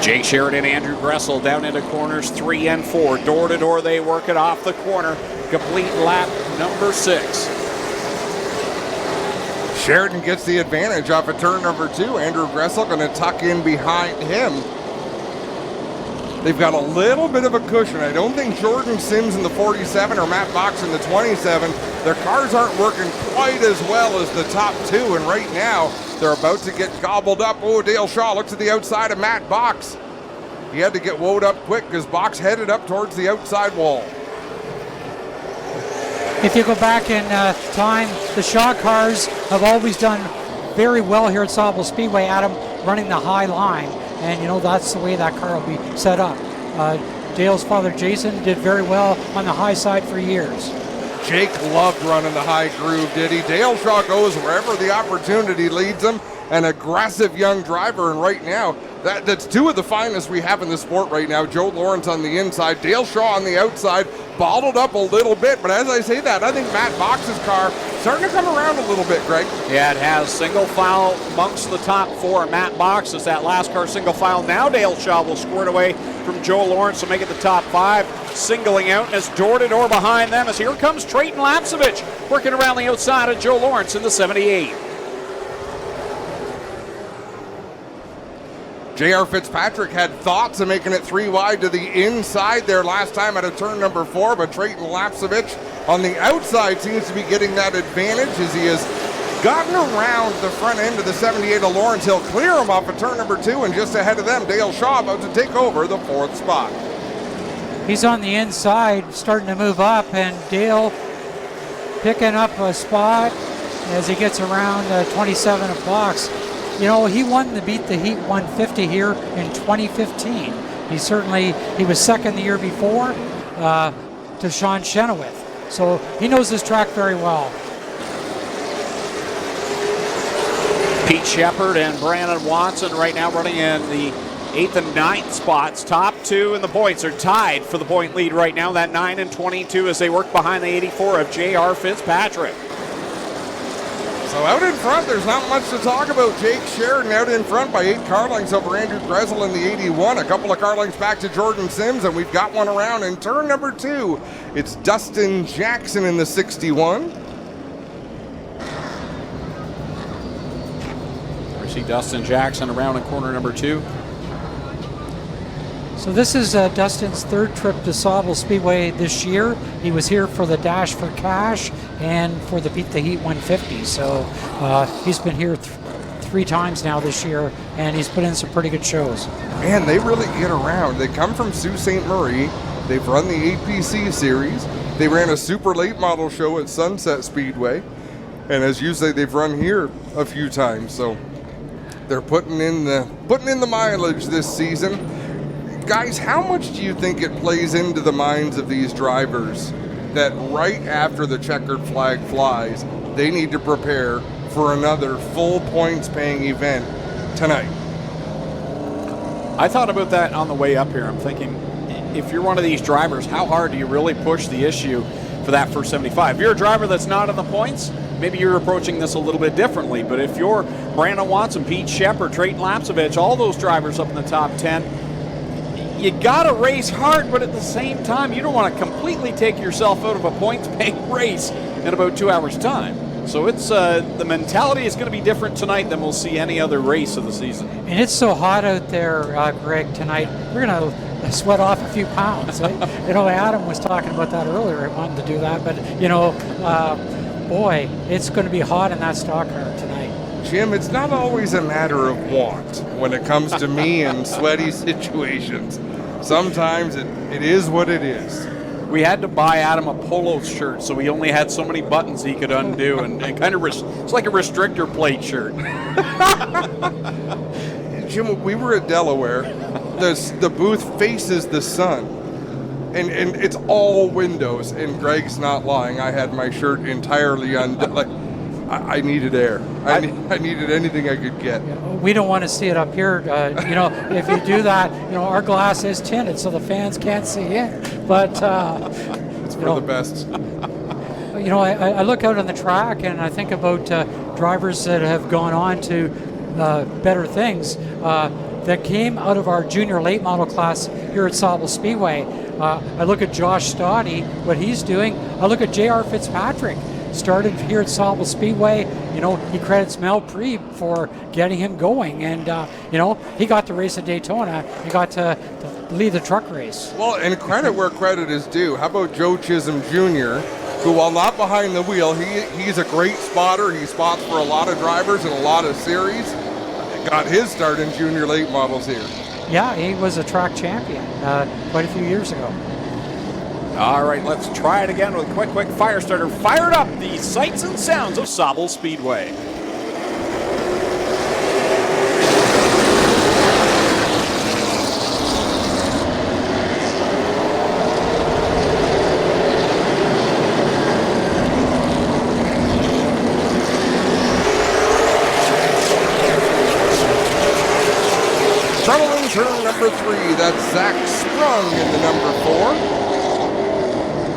Jake Sheridan, Andrew Gressel down into corners 3 and 4. Door to door, they work it off the corner. Complete lap number 6. Sheridan gets the advantage off of turn number 2. Andrew Gressel going to tuck in behind him. They've got a little bit of a cushion. I don't think Jordan Sims in the 47 or Matt Box in the 27. Their cars aren't working quite as well as the top 2, and right now they're about to get gobbled up. Oh, Dale Shaw looks at the outside of Matt Box. He had to get woed up quick because Box headed up towards the outside wall. If you go back in time, the Shaw cars have always done very well here at Sauble Speedway, Adam, running the high line. And, you know, that's the way that car will be set up. Dale's father, Jason, did very well on the high side for years. Jake loved running the high groove, did he? Dale Shaw goes wherever the opportunity leads him. An aggressive young driver, and right now, that's 2 of the finest we have in the sport right now. Joe Lawrence on the inside, Dale Shaw on the outside, bottled up a little bit, but as I say that, I think Matt Box's car starting to come around a little bit, Greg. Yeah, it has single file amongst the top 4. Matt Box is that last car single file. Now Dale Shaw will squirt it away from Joe Lawrence to make it the top 5, singling out, and it's door to door behind them as here comes Trayton Lapsevich working around the outside of Joe Lawrence in the 78. J.R. Fitzpatrick had thoughts of making it 3 wide to the inside there last time out of turn number 4, but Trayton Lapsevich on the outside seems to be getting that advantage as he has gotten around the front end of the 78 of Lawrence. He'll clear him off at turn number 2, and just ahead of them, Dale Shaw about to take over the 4th spot. He's on the inside, starting to move up, and Dale picking up a spot as he gets around 27 of Box. You know, he won the Beat the Heat 150 here in 2015. He was second the year before to Sean Chenoweth. So he knows this track very well. Pete Shepard and Brandon Watson right now running in the 8th and 9th spots. Top 2 in the points are tied for the point lead right now. That 9 and 22 as they work behind the 84 of J.R. Fitzpatrick. So out in front, there's not much to talk about. Jake Sheridan out in front by 8 car lengths over Andrew Gressel in the 81. A couple of car lengths back to Jordan Sims, and we've got one around in turn number 2. It's Dustin Jackson in the 61. We see Dustin Jackson around in corner number 2. So this is Dustin's 3rd trip to Sauble Speedway this year. He was here for the Dash for Cash and for the Beat the Heat 150. So he's been here 3 times now this year, and he's put in some pretty good shows. Man, they really get around. They come from Sault Ste. Marie. They've run the APC series. They ran a super late model show at Sunset Speedway. And as you say, they've run here a few times. So they're putting in the mileage this season. Guys, how much do you think it plays into the minds of these drivers that right after the checkered flag flies, they need to prepare for another full points-paying event tonight? I thought about that on the way up here. I'm thinking, if you're one of these drivers, how hard do you really push the issue for that first 75. If you're a driver that's not in the points, maybe you're approaching this a little bit differently. But if you're Brandon Watson, Pete Shepard, Trayton Lapsevich, all those drivers up in the top 10, you got to race hard, but at the same time, you don't want to completely take yourself out of a points-paying race in about 2 hours' time. So it's the mentality is going to be different tonight than we'll see any other race of the season. And it's so hot out there, Greg, tonight. We're going to sweat off a few pounds. Adam was talking about that earlier, wanting to do that. But, boy, it's going to be hot in that stock car tonight. Jim, it's not always a matter of want when it comes to me in sweaty situations. Sometimes it is what it is. We had to buy Adam a polo shirt, so he only had so many buttons he could undo, and kind of it's like a restrictor plate shirt. Jim, we were at Delaware. The booth faces the sun, and it's all windows. And Greg's not lying. I had my shirt entirely undone. I needed air. I needed anything I could get. We don't want to see it up here. If you do that, our glass is tinted so the fans can't see it. But it's for the best. I look out on the track and I think about drivers that have gone on to better things that came out of our junior late model class here at Sauble Speedway. I look at Josh Stoddy, what he's doing. I look at J.R. Fitzpatrick. Started here at Sauble Speedway. He credits Mel Preeb for getting him going, and he got to race at Daytona. He got to lead the truck race. Well, and credit where credit is due. How about Joe Chisholm Jr., who, while not behind the wheel, he's a great spotter. He spots for a lot of drivers in a lot of series. Got his start in junior late models here. Yeah, he was a track champion quite a few years ago. All right, let's try it again with Quick Fire Starter. Fired up the sights and sounds of Sauble Speedway. Trouble in turn number 3. That's Zach Sprung in the number 4.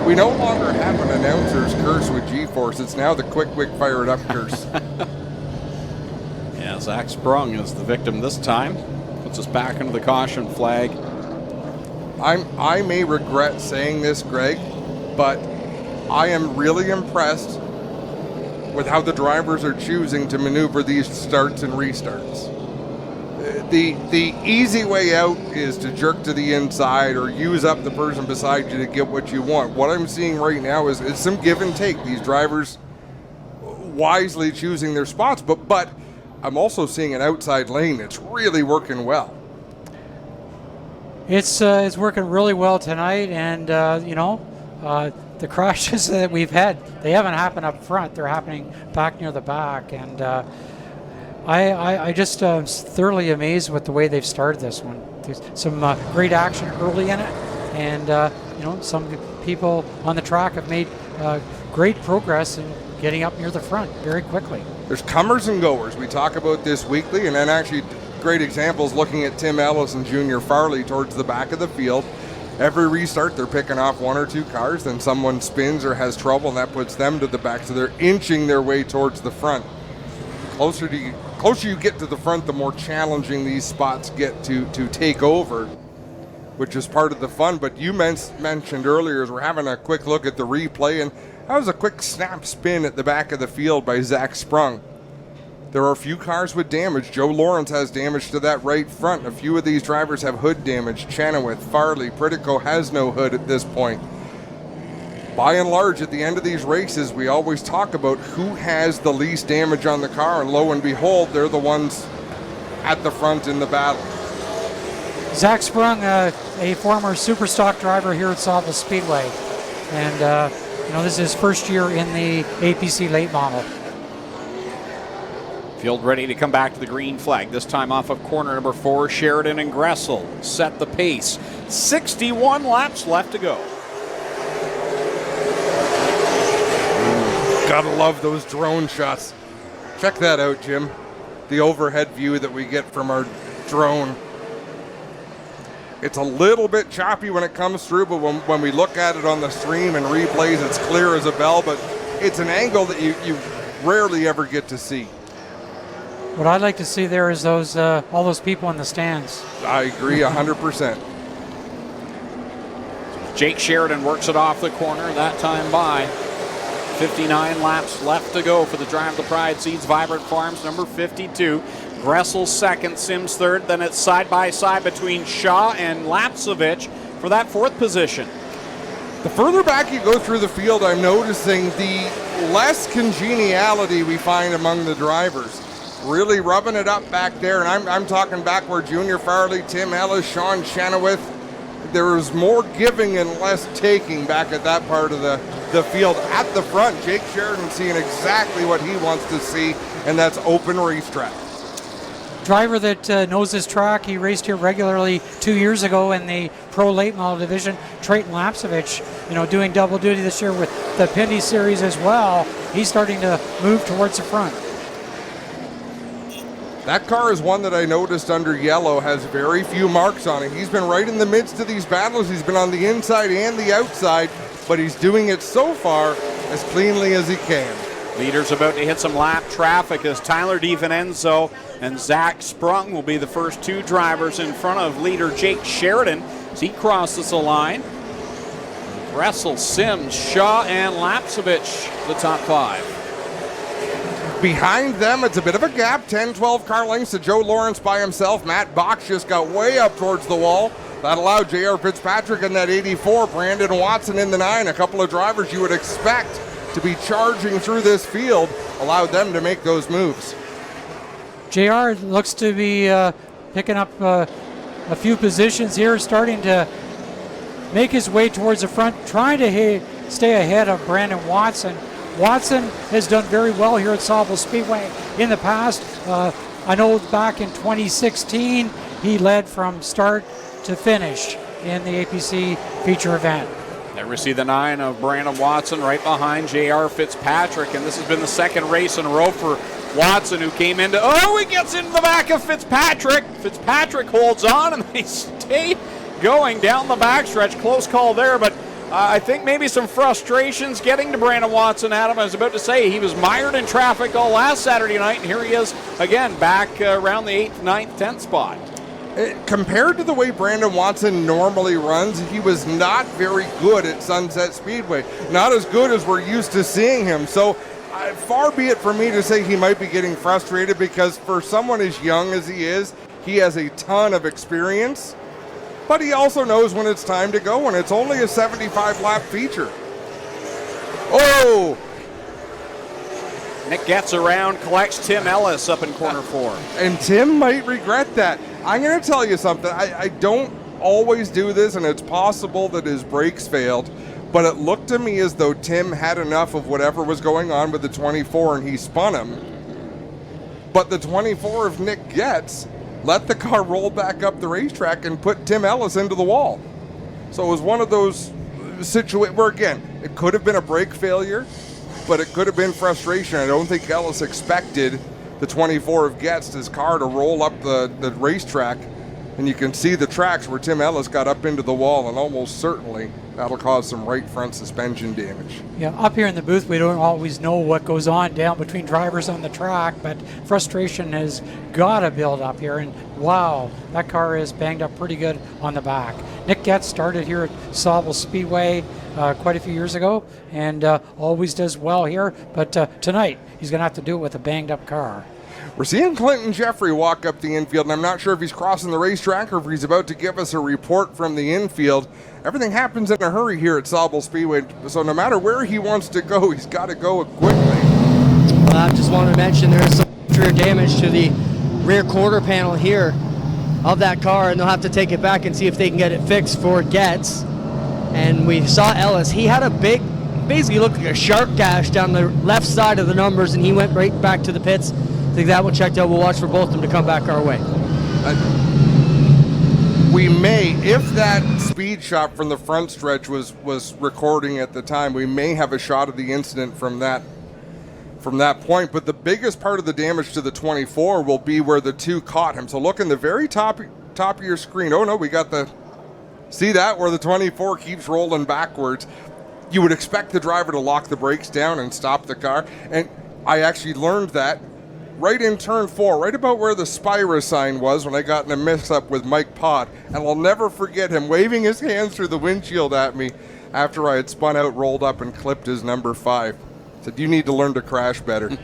We no longer have an announcer's curse with G-Force. It's now the quick fire it up curse. Yeah, Zach Sprung is the victim this time. Puts us back into the caution flag. I may regret saying this, Greg, but I am really impressed with how the drivers are choosing to maneuver these starts and restarts. The easy way out is to jerk to the inside or use up the person beside you to get what you want. What I'm seeing right now is some give and take. These drivers wisely choosing their spots, but I'm also seeing an outside lane that's really working well. It's working really well tonight, and the crashes that we've had, they haven't happened up front. They're happening back near the back, and I just thoroughly amazed with the way they've started this one. There's some great action early in it, and some people on the track have made great progress in getting up near the front very quickly. There's comers and goers. We talk about this weekly, and then actually great examples looking at Tim Ellis and Junior Farley towards the back of the field. Every restart, they're picking off one or two cars, then someone spins or has trouble, and that puts them to the back, so they're inching their way towards the front. Closer you get to the front, the more challenging these spots get to take over, which is part of the fun. But you mentioned earlier, as we're having a quick look at the replay, and that was a quick snap spin at the back of the field by Zach Sprung. There are a few cars with damage. Joe Lawrence has damage to that right front. A few of these drivers have hood damage. Chenoweth, Farley, Pritico has no hood at this point. By and large, at the end of these races, we always talk about who has the least damage on the car, and lo and behold, they're the ones at the front in the battle. Zach Sprung, a former super stock driver here at Sauble Speedway, and this is his first year in the APC late model. Field ready to come back to the green flag, this time off of corner number 4. Sheridan and Gressel set the pace. 61 laps left to go. Gotta love those drone shots. Check that out, Jim. The overhead view that we get from our drone. It's a little bit choppy when it comes through, but when we look at it on the stream and replays, it's clear as a bell, but it's an angle that you rarely ever get to see. What I'd like to see there is those all those people in the stands. I agree 100%. Jake Sheridan works it off the corner, that time by. 59 laps left to go for the Drive the Pride Seeds Vibrant Farms, number 52. Gressel second, Sims third. Then it's side by side between Shaw and Lapsevich for that fourth position. The further back you go through the field, I'm noticing the less congeniality we find among the drivers. Really rubbing it up back there, and I'm talking back where Junior Farley, Tim Ellis, Sean Chenoweth, there was more giving and less taking back at that part of the field. At the front, Jake Sheridan seeing exactly what he wants to see, and that's open racetrack. Driver that knows his track. He raced here regularly 2 years ago in the Pro Late Model Division. Trayton Lapsevich, doing double duty this year with the Pinty Series as well. He's starting to move towards the front. That car is one that I noticed under yellow has very few marks on it. He's been right in the midst of these battles. He's been on the inside and the outside, but he's doing it so far as cleanly as he can. Leader's about to hit some lap traffic as Tyler DiVincenzo and Zach Sprung will be the first two drivers in front of leader Jake Sheridan as he crosses the line. Gressel, Sims, Shaw, and Lapsevich, the top five. Behind them, it's a bit of a gap, 10-12 car lengths to Joe Lawrence by himself. Matt Bach just got way up towards the wall. That allowed J.R. Fitzpatrick in that 84, Brandon Watson in the 9. A couple of drivers you would expect to be charging through this field allowed them to make those moves. JR looks to be picking up a few positions here, starting to make his way towards the front, trying to stay ahead of Brandon Watson. Watson has done very well here at Sauble Speedway in the past. I know back in 2016, he led from start to finish in the APC feature event. There we see the 9 of Brandon Watson right behind J.R. Fitzpatrick, and this has been the second race in a row for Watson, who came into, he gets into the back of Fitzpatrick. Fitzpatrick holds on, and they stay going down the backstretch. Close call there, but I think maybe some frustrations getting to Brandon Watson. Adam, I was about to say, he was mired in traffic all last Saturday night, and here he is again back around the 8th, 9th, 10th spot. Compared to the way Brandon Watson normally runs, he was not very good at Sunset Speedway. Not as good as we're used to seeing him. So far be it for me to say he might be getting frustrated, because for someone as young as he is, he has a ton of experience. But he also knows when it's time to go, and it's only a 75-lap feature. Oh! Nick gets around, collects Tim Ellis up in corner 4. And Tim might regret that. I'm going to tell you something. I don't always do this, and it's possible that his brakes failed, but it looked to me as though Tim had enough of whatever was going on with the 24, and he spun him. But the 24 of Nick gets let the car roll back up the racetrack and put Tim Ellis into the wall. So it was one of those situations where, again, it could have been a brake failure, but it could have been frustration. I don't think Ellis expected the 24 of Getz's car to roll up the racetrack, and you can see the tracks where Tim Ellis got up into the wall, and almost certainly that'll cause some right front suspension damage. Yeah, up here in the booth, we don't always know what goes on down between drivers on the track, but frustration has got to build up here, and wow, that car is banged up pretty good on the back. Nick Getz started here at Sauble Speedway quite a few years ago, and always does well here, but tonight he's going to have to do it with a banged up car. We're seeing Clinton Jeffrey walk up the infield, and I'm not sure if he's crossing the racetrack or if he's about to give us a report from the infield. Everything happens in a hurry here at Sauble Speedway, so no matter where he wants to go, he's got to go quickly. Well, I just wanted to mention there is some rear damage to the rear quarter panel here of that car, and they'll have to take it back and see if they can get it fixed for Getz. And we saw Ellis. He had a big, basically looked like a shark gash down the left side of the numbers, and he went right back to the pits. I think that one checked out. We'll watch for both of them to come back our way. We may, if that speed shot from the front stretch was recording at the time, we may have a shot of the incident from that point. But the biggest part of the damage to the 24 will be where the two caught him. So look in the very top of your screen. Oh no, we got the See that, where the 24 keeps rolling backwards? You would expect the driver to lock the brakes down and stop the car. And I actually learned that right in turn 4, right about where the Spira sign was when I got in a mix-up with Mike Pott. And I'll never forget him waving his hands through the windshield at me after I had spun out, rolled up, and clipped his number 5. Said, you need to learn to crash better.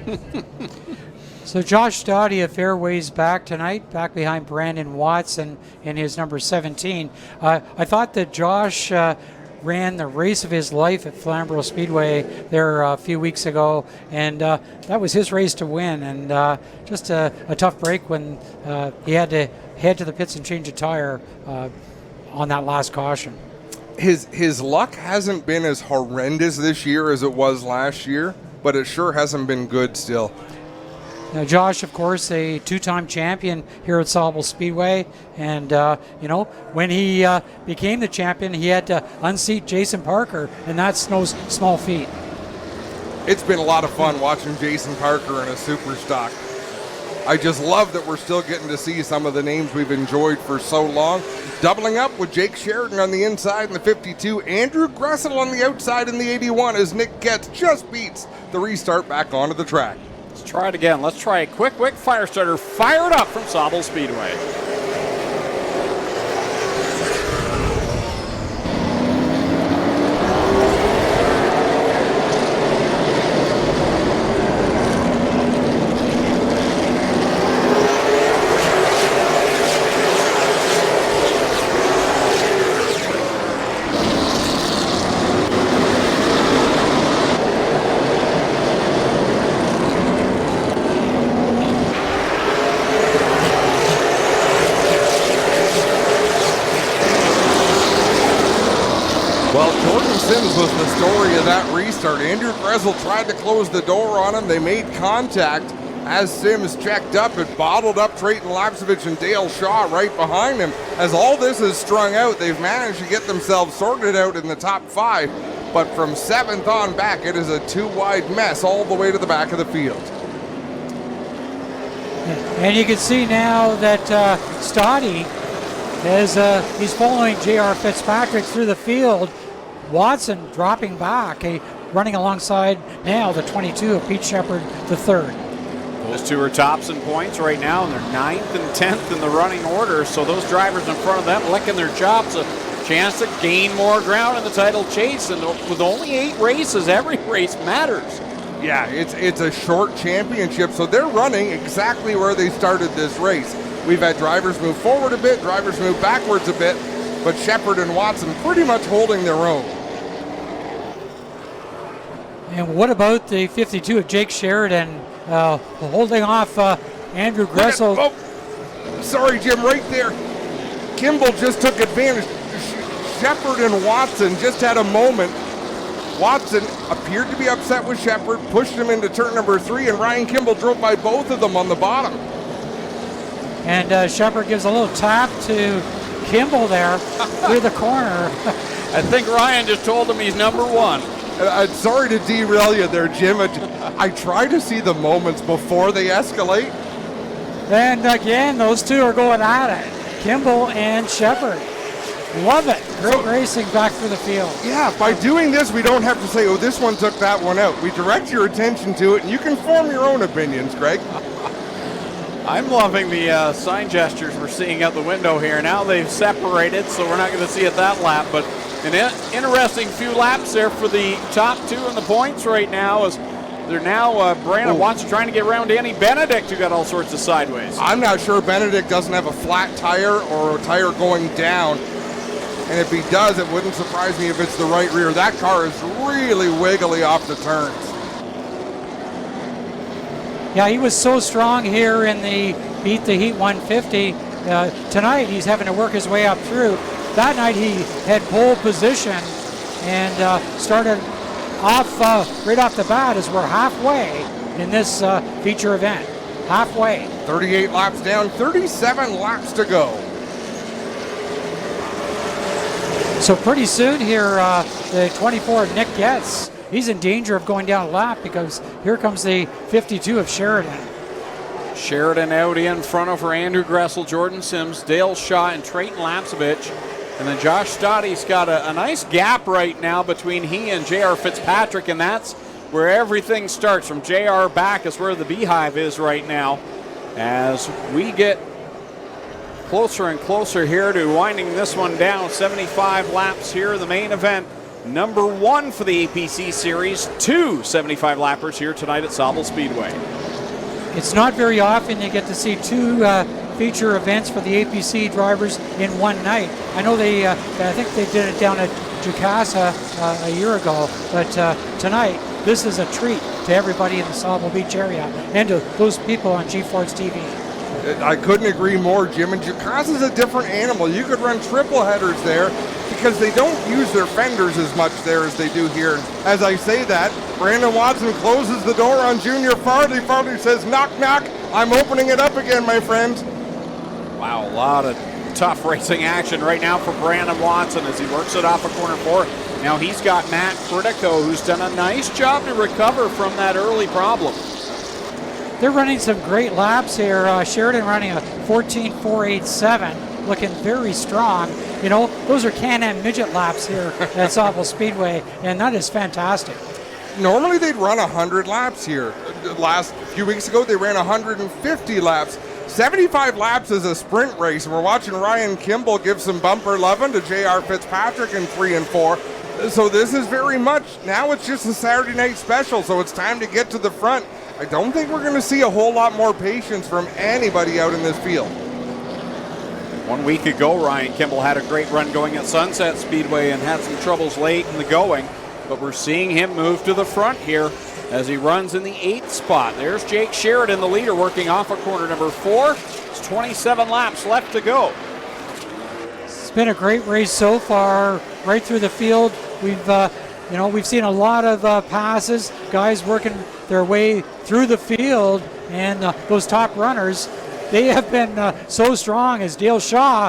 So Josh Stoddy a fair ways back tonight, back behind Brandon Watson in his number 17. I thought that Josh ran the race of his life at Sauble Speedway there a few weeks ago, and that was his race to win, and just a tough break when he had to head to the pits and change a tire on that last caution. His luck hasn't been as horrendous this year as it was last year, but it sure hasn't been good still. Now, Josh, of course, a two-time champion here at Sauble Speedway, and when he became the champion, he had to unseat Jason Parker, and that's no small feat. It's been a lot of fun watching Jason Parker in a super stock. I just love that we're still getting to see some of the names we've enjoyed for so long. Doubling up with Jake Sheridan on the inside in the 52, Andrew Gressel on the outside in the 81 as Nick Getz just beats the restart back onto the track. Let's try it again. Let's try a quick fire starter fired up from Sauble Speedway. Was the story of that restart. Andrew Gressel tried to close the door on him. They made contact as Sims checked up. It bottled up Trayton Lapsevich and Dale Shaw right behind him. As all this is strung out, they've managed to get themselves sorted out in the top 5. But from 7th on back, it is a 2-wide mess all the way to the back of the field. And you can see now that Stoddy he's following J.R. Fitzpatrick through the field. Watson dropping back, running alongside now the 22 of Pete Shepard III. Those two are tops in points right now, and they're 9th and 10th in the running order. So those drivers in front of them licking their chops, a chance to gain more ground in the title chase. And with only 8 races, every race matters. Yeah, it's a short championship, so they're running exactly where they started this race. We've had drivers move forward a bit, drivers move backwards a bit, but Shepard and Watson pretty much holding their own. And what about the 52 of Jake Sheridan holding off Andrew Gressel? Oh, sorry, Jim, right there. Kimball just took advantage. Shepard and Watson just had a moment. Watson appeared to be upset with Shepard, pushed him into turn number 3, and Ryan Kimball drove by both of them on the bottom. And Shepard gives a little tap to Kimball there through the corner. I think Ryan just told him he's number 1. I'm sorry to derail you there, Jim. I try to see the moments before they escalate. And again, those two are going at it. Kimball and Shepard. Love it. Great racing back through the field. Yeah, by doing this, we don't have to say, oh, this one took that one out. We direct your attention to it, and you can form your own opinions, Greg. I'm loving the sign gestures we're seeing out the window here. Now they've separated, so we're not going to see it that lap, but an interesting few laps there for the top 2 in the points right now as they're now Brandon Watson trying to get around Danny Benedict, who got all sorts of sideways. I'm not sure Benedict doesn't have a flat tire or a tire going down, and if he does, it wouldn't surprise me if it's the right rear. That car is really wiggly off the turns. Yeah, he was so strong here in the Beat the Heat 150. Tonight he's having to work his way up through. That night he had pole position and started off right off the bat as we're halfway in this feature event. Halfway. 38 laps down, 37 laps to go. So pretty soon here, the 24 of Nick Getz, he's in danger of going down a lap because here comes the 52 of Sheridan. Sheridan out in front of her, Andrew Gressel, Jordan Sims, Dale Shaw, and Trayton Lapsevich. And then Josh Stottie's got a nice gap right now between he and J.R. Fitzpatrick, and that's where everything starts. From J.R. back is where the beehive is right now. As we get closer and closer here to winding this one down. 75 laps here, the main event. Number 1 for the APC Series. 2 75 lappers here tonight at Sauble Speedway. It's not very often you get to see 2 feature events for the APC drivers in one night. I know I think they did it down at Jukasa a year ago, but tonight this is a treat to everybody in the Sauble Beach area and to those people on G-Force TV. I couldn't agree more, Jim. And Jukasa is a different animal. You could run triple headers there because they don't use their fenders as much there as they do here. As I say that, Brandon Watson closes the door on Junior Farley. Farley says, knock, knock. I'm opening it up again, my friend. Wow, a lot of tough racing action right now for Brandon Watson as he works it off a corner 4. Now he's got Matt Critico, who's done a nice job to recover from that early problem. They're running some great laps here. Sheridan running a 14.487, looking very strong. You know, those are Can-Am midget laps here at Sauble Speedway, and that is fantastic. Normally they'd run 100 laps here. Last few weeks ago they ran 150 laps. 75 laps is a sprint race, and we're watching Ryan Kimball give some bumper loving to J.R. Fitzpatrick in 3 and 4. So this is very much, now it's just a Saturday night special, so it's time to get to the front. I don't think we're going to see a whole lot more patience from anybody out in this field. 1 week ago, Ryan Kimball had a great run going at Sunset Speedway and had some troubles late in the going, but we're seeing him move to the front here as he runs in the 8th spot. There's Jake Sheridan, the leader, working off of corner number 4. It's 27 laps left to go. It's been a great race so far, right through the field. We've seen a lot of passes, guys working their way through the field, and those top runners, they have been so strong as Dale Shaw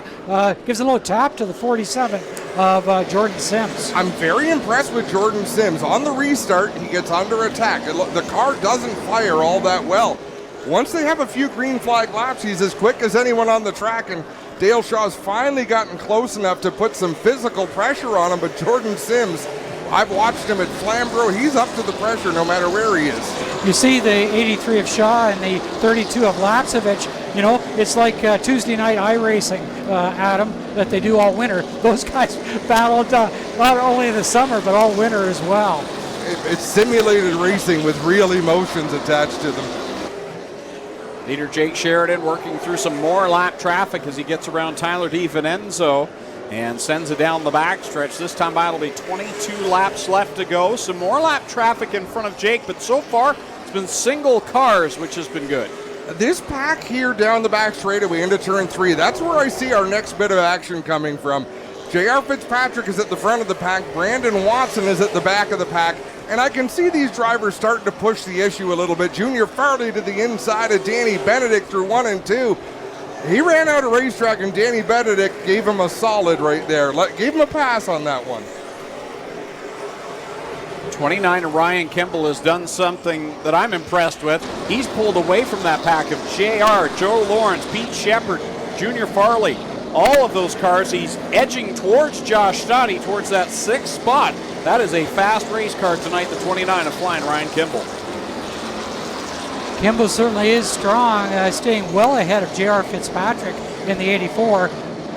gives a little tap to the 47 of Jordan Sims. I'm very impressed with Jordan Sims. On the restart, he gets under attack. The car doesn't fire all that well. Once they have a few green flag laps, he's as quick as anyone on the track, and Dale Shaw's finally gotten close enough to put some physical pressure on him, but Jordan Sims, I've watched him at Flamborough. He's up to the pressure no matter where he is. You see the 83 of Shaw and the 32 of Lapsevich. You know, it's like Tuesday night iRacing, Adam, that they do all winter. Those guys battled not only in the summer, but all winter as well. It's simulated racing with real emotions attached to them. Leader Jake Sheridan working through some more lap traffic as he gets around Tyler DiVincenzo and sends it down the backstretch. This time by, it'll be 22 laps left to go. Some more lap traffic in front of Jake, but so far it's been single cars, which has been good. This pack here down the back straightaway into turn 3, that's where I see our next bit of action coming from. J.R. Fitzpatrick is at the front of the pack. Brandon Watson is at the back of the pack. And I can see these drivers starting to push the issue a little bit. Junior Farley to the inside of Danny Benedict through 1 and 2. He ran out of racetrack, and Danny Benedict gave him a solid right there. Gave him a pass on that one. 29 Ryan Kimball has done something that I'm impressed with. He's pulled away from that pack of JR, Joe Lawrence, Pete Shepard, Junior Farley. All of those cars, he's edging towards Josh Stottie, towards that 6th spot. That is a fast race car tonight, the 29 of flying Ryan Kimball. Kimball certainly is strong, staying well ahead of J.R. Fitzpatrick in the 84.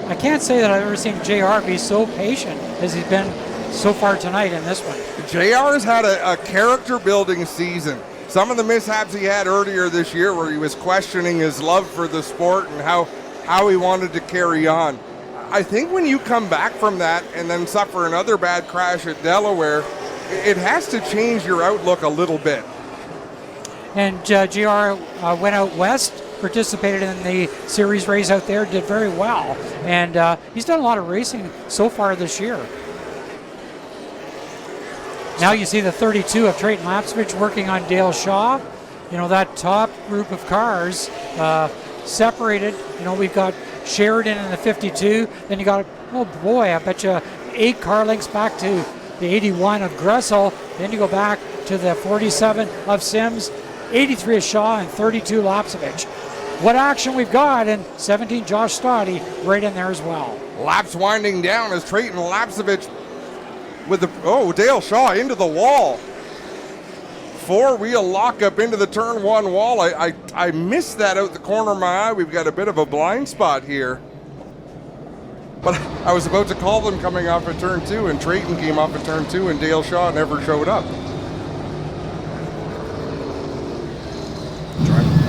I can't say that I've ever seen J.R. be so patient as he's been so far tonight in this one. J.R. has had a character-building season. Some of the mishaps he had earlier this year where he was questioning his love for the sport and how he wanted to carry on. I think when you come back from that and then suffer another bad crash at Delaware, it has to change your outlook a little bit. And JR went out west, participated in the series race out there, did very well. And he's done a lot of racing so far this year. Now you see the 32 of Trayton Lapsevich working on Dale Shaw. You know, that top group of cars separated. You know, we've got Sheridan in the 52. Then you got, oh boy, I bet you 8 car lengths back to the 81 of Gressel. Then you go back to the 47 of Sims, 83 of Shaw, and 32 Lapsevich. what action we've got, and 17 Josh Stoddy right in there as well. Laps winding down as Trayton Lapsevich with the, Dale Shaw into the wall. Four-wheel lockup into the turn one wall. I missed that out the corner of my eye. We've got a bit of a blind spot here. But I was about to call them coming off of turn two, and Trayton came off of turn two, and Dale Shaw never showed up.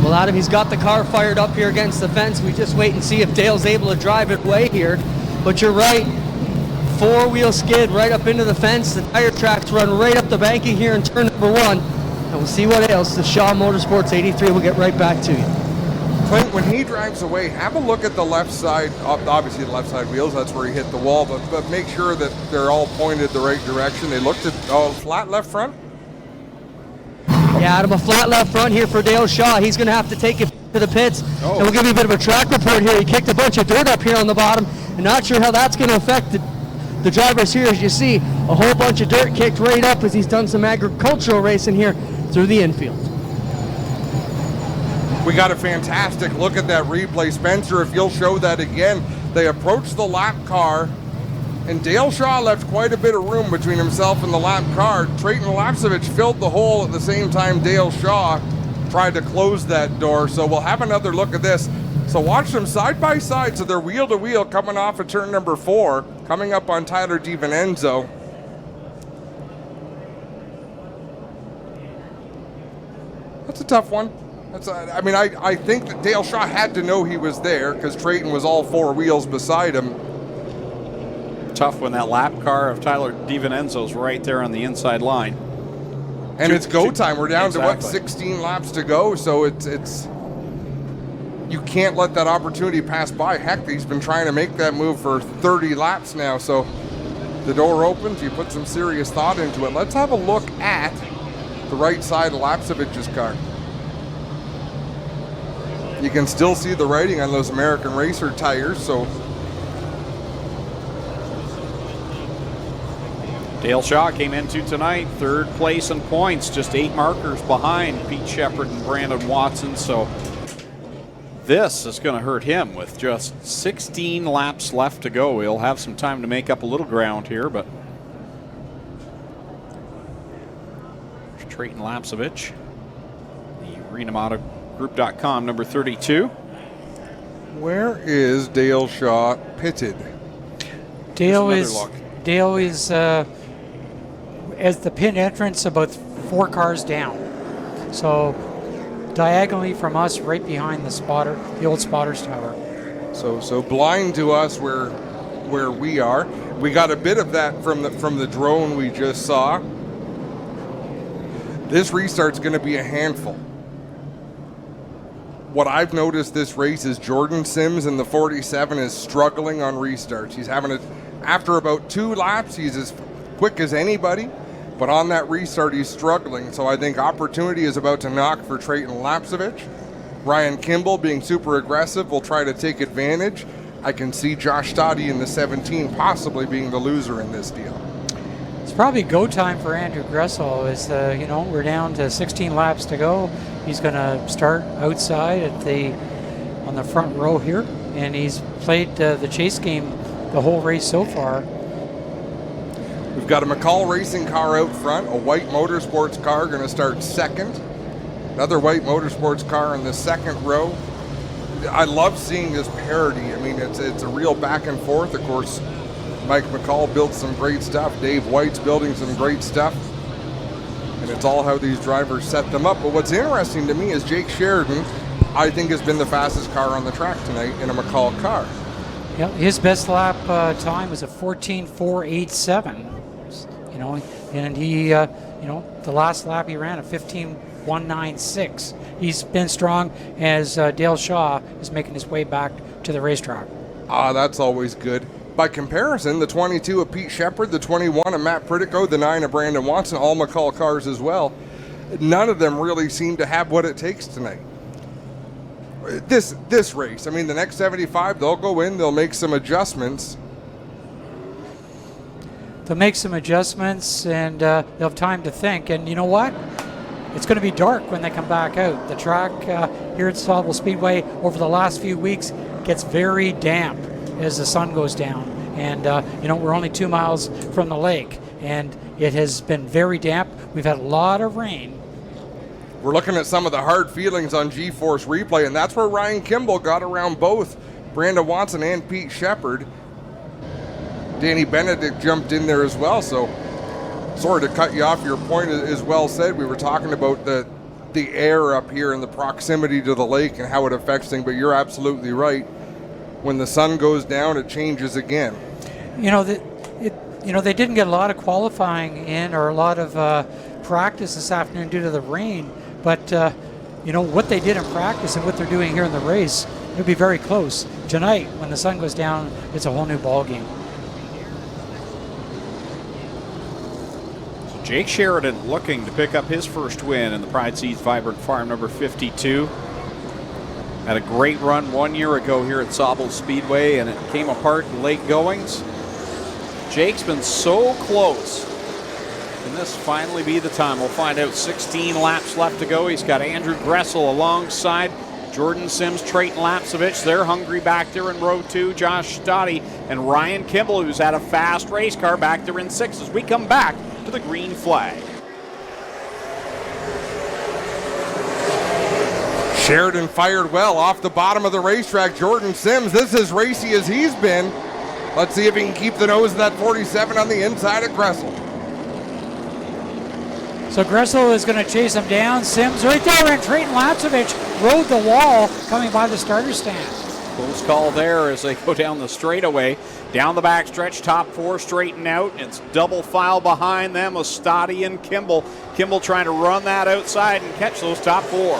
Well, Adam, he's got the car fired up here against the fence. We just wait and see if Dale's able to drive it away here. But you're right. Four-wheel skid right up into the fence. The tire tracks run right up the banking here in turn number one. And we'll see what else. The Shaw Motorsports 83 will get right back to you. Clint, when he drives away, have a look at the left side, obviously the left side wheels, that's where he hit the wall, but make sure that they're all pointed the right direction. They looked at, flat left front? Yeah, Adam, a flat left front here for Dale Shaw. He's going to have to take it to the pits. And we'll give you a bit of a track report here. He kicked a bunch of dirt up here on the bottom. I'm not sure how that's going to affect the drivers here. As you see, a whole bunch of dirt kicked right up as he's done some agricultural racing here through the infield. We got a fantastic look at that replay. Spencer, if you'll show that again, they approached the lap car, and Dale Shaw left quite a bit of room between himself and the lap car. Trayton Lapsevich filled the hole at the same time Dale Shaw tried to close that door. So we'll have another look at this. So watch them side by side. So they're wheel to wheel coming off of turn number 4, coming up on Tyler DiVincenzo. That's a tough one. I think that Dale Shaw had to know he was there because Trayton was all four wheels beside him. Tough when that lap car of Tyler DiVincenzo's right there on the inside line. And it's go time. We're down to 16 laps to go, so it's you can't let that opportunity pass by. Heck, he's been trying to make that move for 30 laps now, so the door opens, you put some serious thought into it. Let's have a look at the right side of Lapsevich's car. You can still see the writing on those American Racer tires, so. Dale Shaw came into tonight, third place in points, just 8 markers behind Pete Shepard and Brandon Watson, so this is going to hurt him with just 16 laps left to go. He'll have some time to make up a little ground here, but Trayton Lapsevich, the RenaMotoGroup.com number 32. Where is Dale Shaw pitted? Dale is as the pit entrance about 4 cars down. So diagonally from us, right behind the old spotters tower. So blind to us where we are. We got a bit of that from the drone we just saw. This restart's going to be a handful. What I've noticed this race is Jordan Sims in the 47 is struggling on restarts. He's having after about 2 laps, he's as quick as anybody, but on that restart, he's struggling. So I think opportunity is about to knock for Trayton Lapsevich. Ryan Kimball, being super aggressive, will try to take advantage. I can see Josh Stoddy in the 17 possibly being the loser in this deal. It's probably go time for Andrew Gressel. We're down to 16 laps to go. He's going to start outside on the front row here, and he's played the chase game the whole race so far. We've got a McCall Racing car out front, a white motorsports car going to start second. Another white motorsports car in the second row. I love seeing this parity. I mean, it's a real back and forth. Of course, Mike McCall built some great stuff. Dave White's building some great stuff. And it's all how these drivers set them up. But what's interesting to me is Jake Sheridan, I think, has been the fastest car on the track tonight in a McCall car. Yeah, his best lap time was a 14.487. And he, the last lap he ran a 15.196. He's been strong as Dale Shaw is making his way back to the racetrack. That's always good. By comparison, the 22 of Pete Shepard, the 21 of Matt Pritico, the 9 of Brandon Watson, all McCall cars as well. None of them really seem to have what it takes tonight. This race, I mean, the next 75, they'll go in, they'll make some adjustments. They'll make some adjustments, and they'll have time to think. And you know what? it's going to be dark when they come back out. The track here at Sauble Speedway over the last few weeks gets very damp as the sun goes down. And, we're only 2 miles from the lake, and it has been very damp. We've had a lot of rain. We're looking at some of the hard feelings on G-Force replay, and that's where Ryan Kimball got around both Brandon Watson and Pete Shepard. Danny Benedict jumped in there as well, so sorry to cut you off. Your point is well said. We were talking about the air up here and the proximity to the lake and how it affects things, but you're absolutely right. When the sun goes down, it changes again. They didn't get a lot of qualifying in or a lot of practice this afternoon due to the rain, but what they did in practice and what they're doing here in the race, it'll be very close. Tonight, when the sun goes down, it's a whole new ball game. So Jake Sheridan looking to pick up his first win in the Pride Seeds Vibrant Farm number 52. Had a great run 1 year ago here at Sauble Speedway, and it came apart in late goings. Jake's been so close. Can this finally be the time? We'll find out. 16 laps left to go. He's got Andrew Gressel alongside. Jordan Sims, Trayton Lapsevich. They're hungry back there in row 2. Josh Stoddy and Ryan Kimball, who's had a fast race car, back there in 6 as we come back to the green flag. Sheridan fired well off the bottom of the racetrack. Jordan Sims, this is as racy as he's been. Let's see if he can keep the nose of that 47 on the inside of Gressel. So Gressel is going to chase him down. Sims right there, and Trayton Lapsevich rode the wall coming by the starter stand. Close call there as they go down the straightaway. Down the backstretch, top 4 straighten out. It's double file behind them with Stoddy and Kimball. Kimball trying to run that outside and catch those top 4.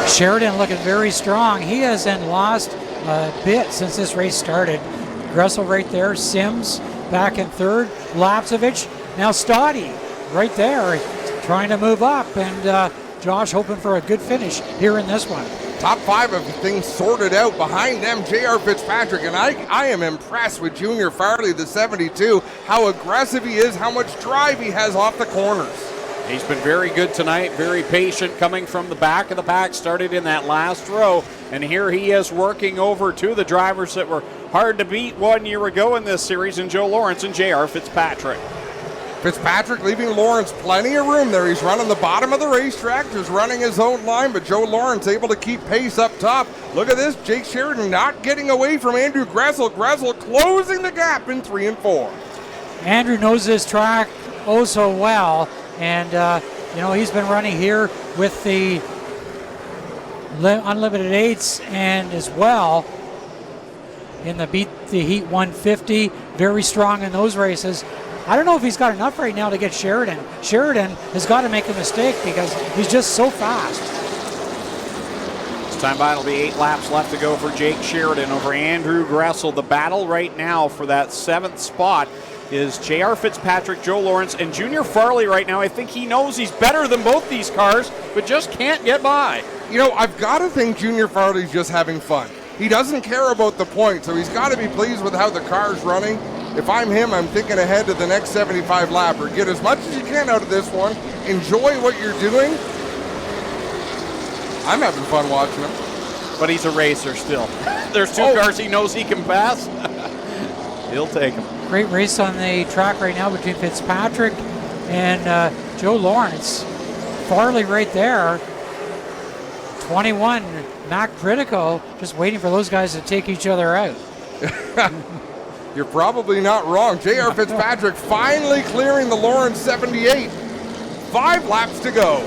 Sheridan looking very strong. He hasn't lost a bit since this race started. Gressel right there, Sims back in 3rd, Lapsevich, now Stoddy right there trying to move up, and Josh hoping for a good finish here in this one. Top 5 of things sorted out. Behind them, J.R. Fitzpatrick, and I am impressed with Junior Farley, the 72, how aggressive he is, how much drive he has off the corners. He's been very good tonight, very patient coming from the back of the pack, started in that last row, and here he is working over to the drivers that were hard to beat 1 year ago in this series, in Joe Lawrence and J.R. Fitzpatrick. Fitzpatrick leaving Lawrence plenty of room there. He's running the bottom of the racetrack, just running his own line, but Joe Lawrence able to keep pace up top. Look at this, Jake Sheridan not getting away from Andrew Gressel. Gressel closing the gap in 3 and 4. Andrew knows this track oh so well. And, he's been running here with the Unlimited 8s and as well in the Beat the Heat 150. Very strong in those races. I don't know if he's got enough right now to get Sheridan. Sheridan has got to make a mistake because he's just so fast. This time by, it'll be 8 laps left to go for Jake Sheridan over Andrew Gressel. The battle right now for that 7th spot is J.R. Fitzpatrick, Joe Lawrence, and Junior Farley right now. I think he knows he's better than both these cars, but just can't get by. I've got to think Junior Farley's just having fun. He doesn't care about the points, so he's got to be pleased with how the car's running. If I'm him, I'm thinking ahead to the next 75 lapper. Get as much as you can out of this one. Enjoy what you're doing. I'm having fun watching him. But he's a racer still. There's 2 cars he knows he can pass. He'll take them. Great race on the track right now between Fitzpatrick and Joe Lawrence. Farley right there. 21, Mac Pritico, just waiting for those guys to take each other out. You're probably not wrong. J.R. Fitzpatrick finally clearing the Lawrence 78. 5 laps to go.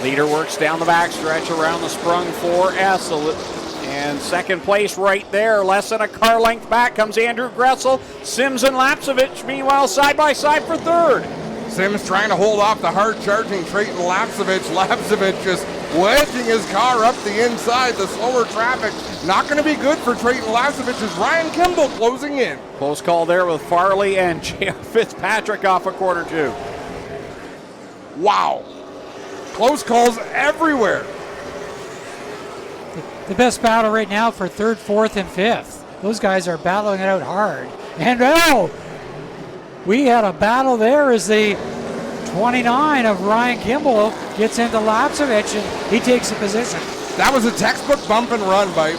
Leader works down the backstretch around the sprung 4S. And second place right there, less than a car length back comes Andrew Gressel. Sims and Lapsevich, meanwhile, side by side for 3rd. Sims trying to hold off the hard-charging Trayton Lapsevich. Lapsevich just wedging his car up the inside. The slower traffic not going to be good for Trayton Lapsevich as Ryan Kimball closing in. Close call there with Farley and J.R. Fitzpatrick off a quarter 2. Wow. Close calls everywhere. The best battle right now for 3rd, 4th, and 5th. Those guys are battling it out hard. And we had a battle there as the 29 of Ryan Kimball gets into Lapsevich, and he takes a position. That was a textbook bump and run by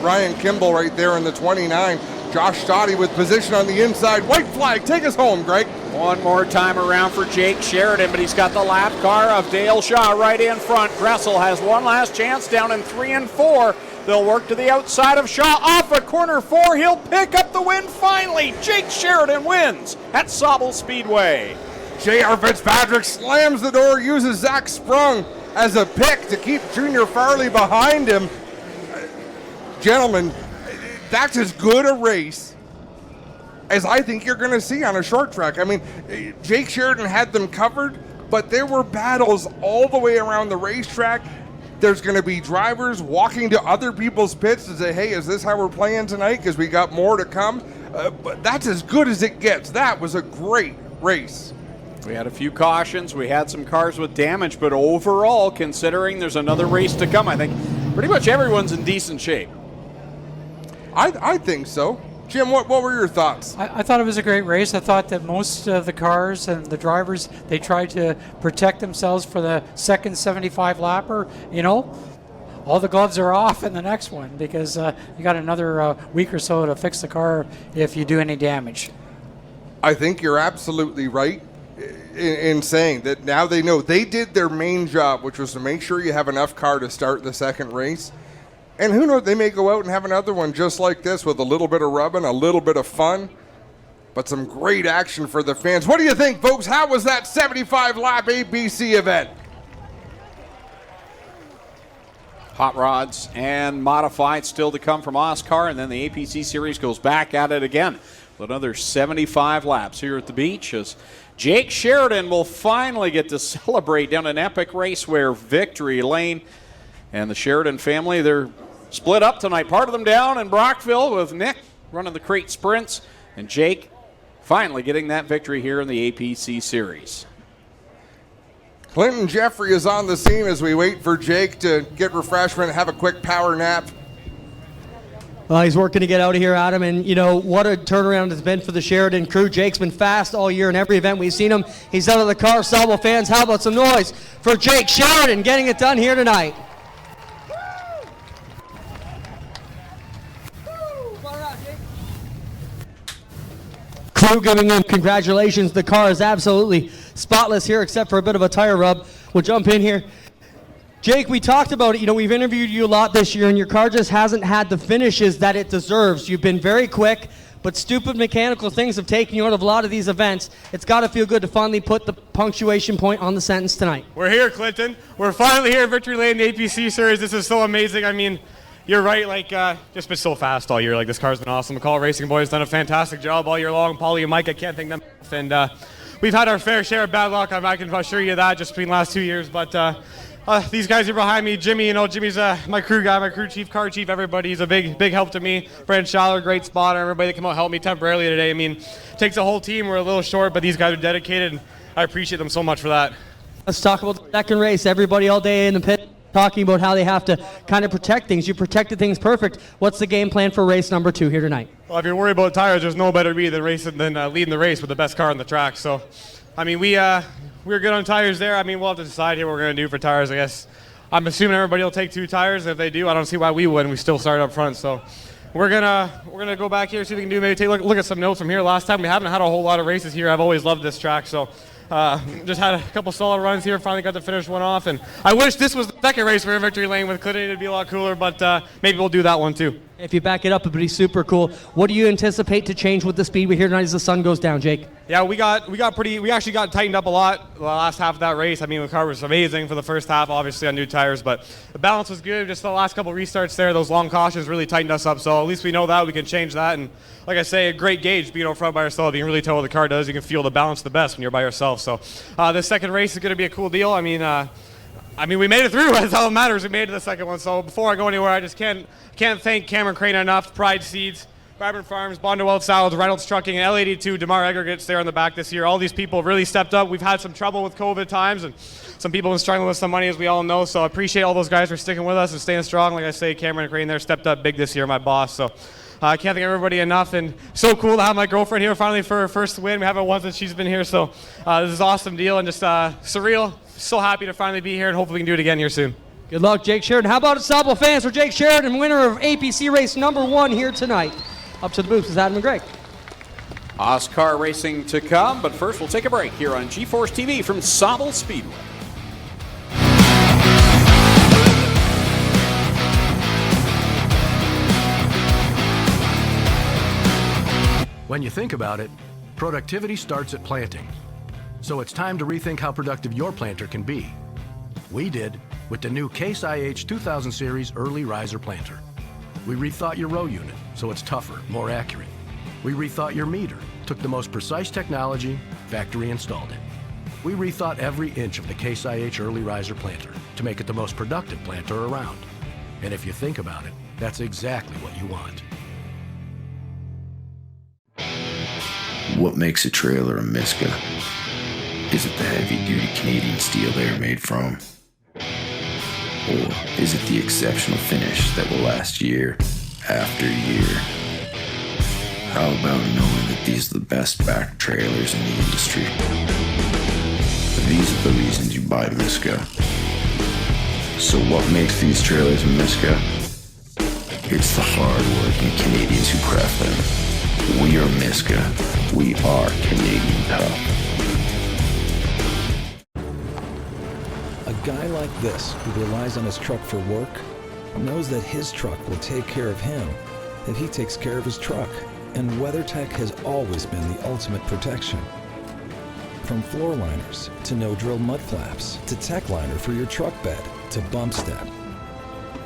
Ryan Kimball right there in the 29. Josh Stoddy with position on the inside. White flag, take us home, Greg. One more time around for Jake Sheridan, but he's got the lap car of Dale Shaw right in front. Gressel has one last chance down in 3 and 4. They'll work to the outside of Shaw off of corner 4. He'll pick up the win finally. Jake Sheridan wins at Sauble Speedway. J.R. Fitzpatrick slams the door, uses Zach Sprung as a pick to keep Junior Farley behind him. Gentlemen, that's as good a race as I think you're going to see on a short track. I mean, Jake Sheridan had them covered, but there were battles all the way around the racetrack. There's going to be drivers walking to other people's pits to say, hey, is this how we're playing tonight? Because we got more to come. But that's as good as it gets. That was a great race. We had a few cautions. We had some cars with damage, but overall, considering there's another race to come, I think pretty much everyone's in decent shape. I think so. Jim, what were your thoughts? I thought it was a great race. I thought that most of the cars and the drivers, they tried to protect themselves for the second 75 lapper. You know, all the gloves are off in the next one because you got another week or so to fix the car if you do any damage. I think you're absolutely right in saying that now they know they did their main job, which was to make sure you have enough car to start the second race. And who knows, they may go out and have another one just like this with a little bit of rubbing, a little bit of fun, but some great action for the fans. What do you think, folks? How was that 75-lap APC event? Hot rods and modified still to come from OSCAAR, and then the APC series goes back at it again with another 75 laps here at the beach as Jake Sheridan will finally get to celebrate down an epic race where Victory Lane and the Sheridan family, they're split up tonight. Part of them down in Brockville with Nick running the crate sprints and Jake finally getting that victory here in the APC series. Clinton Jeffrey is on the scene as we wait for Jake to get refreshment, have a quick power nap. Well, he's working to get out of here, Adam, and you know what a turnaround it's been for the Sheridan crew. Jake's been fast all year in every event we've seen him. He's out of the car. Sauble fans, how about some noise for Jake Sheridan getting it done here tonight? Crew giving him congratulations. The car is absolutely spotless here except for a bit of a tire rub. We'll jump in here. Jake, we talked about it. You know, we've interviewed you a lot this year, and your car just hasn't had the finishes that it deserves. You've been very quick, but stupid mechanical things have taken you out of a lot of these events. It's got to feel good to finally put the punctuation point on the sentence tonight. We're here, Clinton. We're finally here at Victory Lane, the APC series. This is so amazing. I mean, you're right, like, just been so fast all year. Like, this car's been awesome. McCall Racing Boys done a fantastic job all year long. Paulie and Mike, I can't thank them enough. And we've had our fair share of bad luck. I can assure you that just between the last 2 years. But these guys are behind me. Jimmy, you know, Jimmy's my crew guy, my crew chief, car chief, everybody. He's a big help to me. Brandon Schaller, great spotter. Everybody that came out and helped me temporarily today. I mean, it takes a whole team. We're a little short, but these guys are dedicated, and I appreciate them so much for that. Let's talk about the second race. Everybody all day in the pit talking about how they have to kind of protect things. You protected things perfect. What's the game plan for race number 2 here tonight? Well, if you're worried about tires, there's no better me than leading the race with the best car on the track. So, I mean, we're good on tires there. I mean, we'll have to decide here what we're going to do for tires, I guess. I'm assuming everybody will take 2 tires. If they do, I don't see why we wouldn't. We still start up front. So we're gonna go back here, see what we can do. Maybe take look at some notes from here. Last time we haven't had a whole lot of races here. I've always loved this track. So just had a couple solid runs here. Finally got to finish one off. And I wish this was the second race for Victory Lane with Clinton. It'd be a lot cooler. But maybe we'll do that one too. If you back it up, it'd be super cool. What do you anticipate to change with the Speedway here tonight as the sun goes down, Jake? Yeah, we actually got tightened up a lot the last half of that race. I mean, the car was amazing for the first half, obviously on new tires, but the balance was good. Just the last couple restarts there, those long cautions really tightened us up. So at least we know that we can change that. And like I say, a great gauge being out front by yourself. You can really tell what the car does. You can feel the balance the best when you're by yourself. So this second race is going to be a cool deal. I mean, we made it through. That's all that matters. We made it to the second one. So before I go anywhere, I just can't thank Cameron Crane enough. Pride Seeds, Vibrant Farms, Bondwell Salads, Reynolds Trucking, and L82, DeMar Aggregates there on the back this year. All these people really stepped up. We've had some trouble with COVID times, and some people have been struggling with some money, as we all know. So I appreciate all those guys for sticking with us and staying strong. Like I say, Cameron Crane there stepped up big this year, my boss. So I can't thank everybody enough, and so cool to have my girlfriend here finally for her first win. We haven't won since she's been here, so this is an awesome deal and just surreal. So happy to finally be here, and hopefully we can do it again here soon. Good luck, Jake Sheridan. How about Sauble fans for Jake Sheridan, winner of APC race number 1 here tonight? Up to the booth is Adam and Greg. OSCAAR racing to come, but first we'll take a break here on G-Force TV from Sauble Speedway. When you think about it, productivity starts at planting. So it's time to rethink how productive your planter can be. We did with the new Case IH 2000 Series Early Riser Planter. We rethought your row unit so it's tougher, more accurate. We rethought your meter, took the most precise technology, factory installed it. We rethought every inch of the Case IH Early Riser Planter to make it the most productive planter around. And if you think about it, that's exactly what you want. What makes a trailer a Miska? Is it the heavy-duty Canadian steel they're made from? Or is it the exceptional finish that will last year after year? How about knowing that these are the best back trailers in the industry? These are the reasons you buy Miska. So what makes these trailers a Miska? It's the hard-working Canadians who craft them. We are Miska. We are Canadian tough. A guy like this, who relies on his truck for work, knows that his truck will take care of him if he takes care of his truck. And WeatherTech has always been the ultimate protection. From floor liners to no-drill mud flaps to tech liner for your truck bed to bump step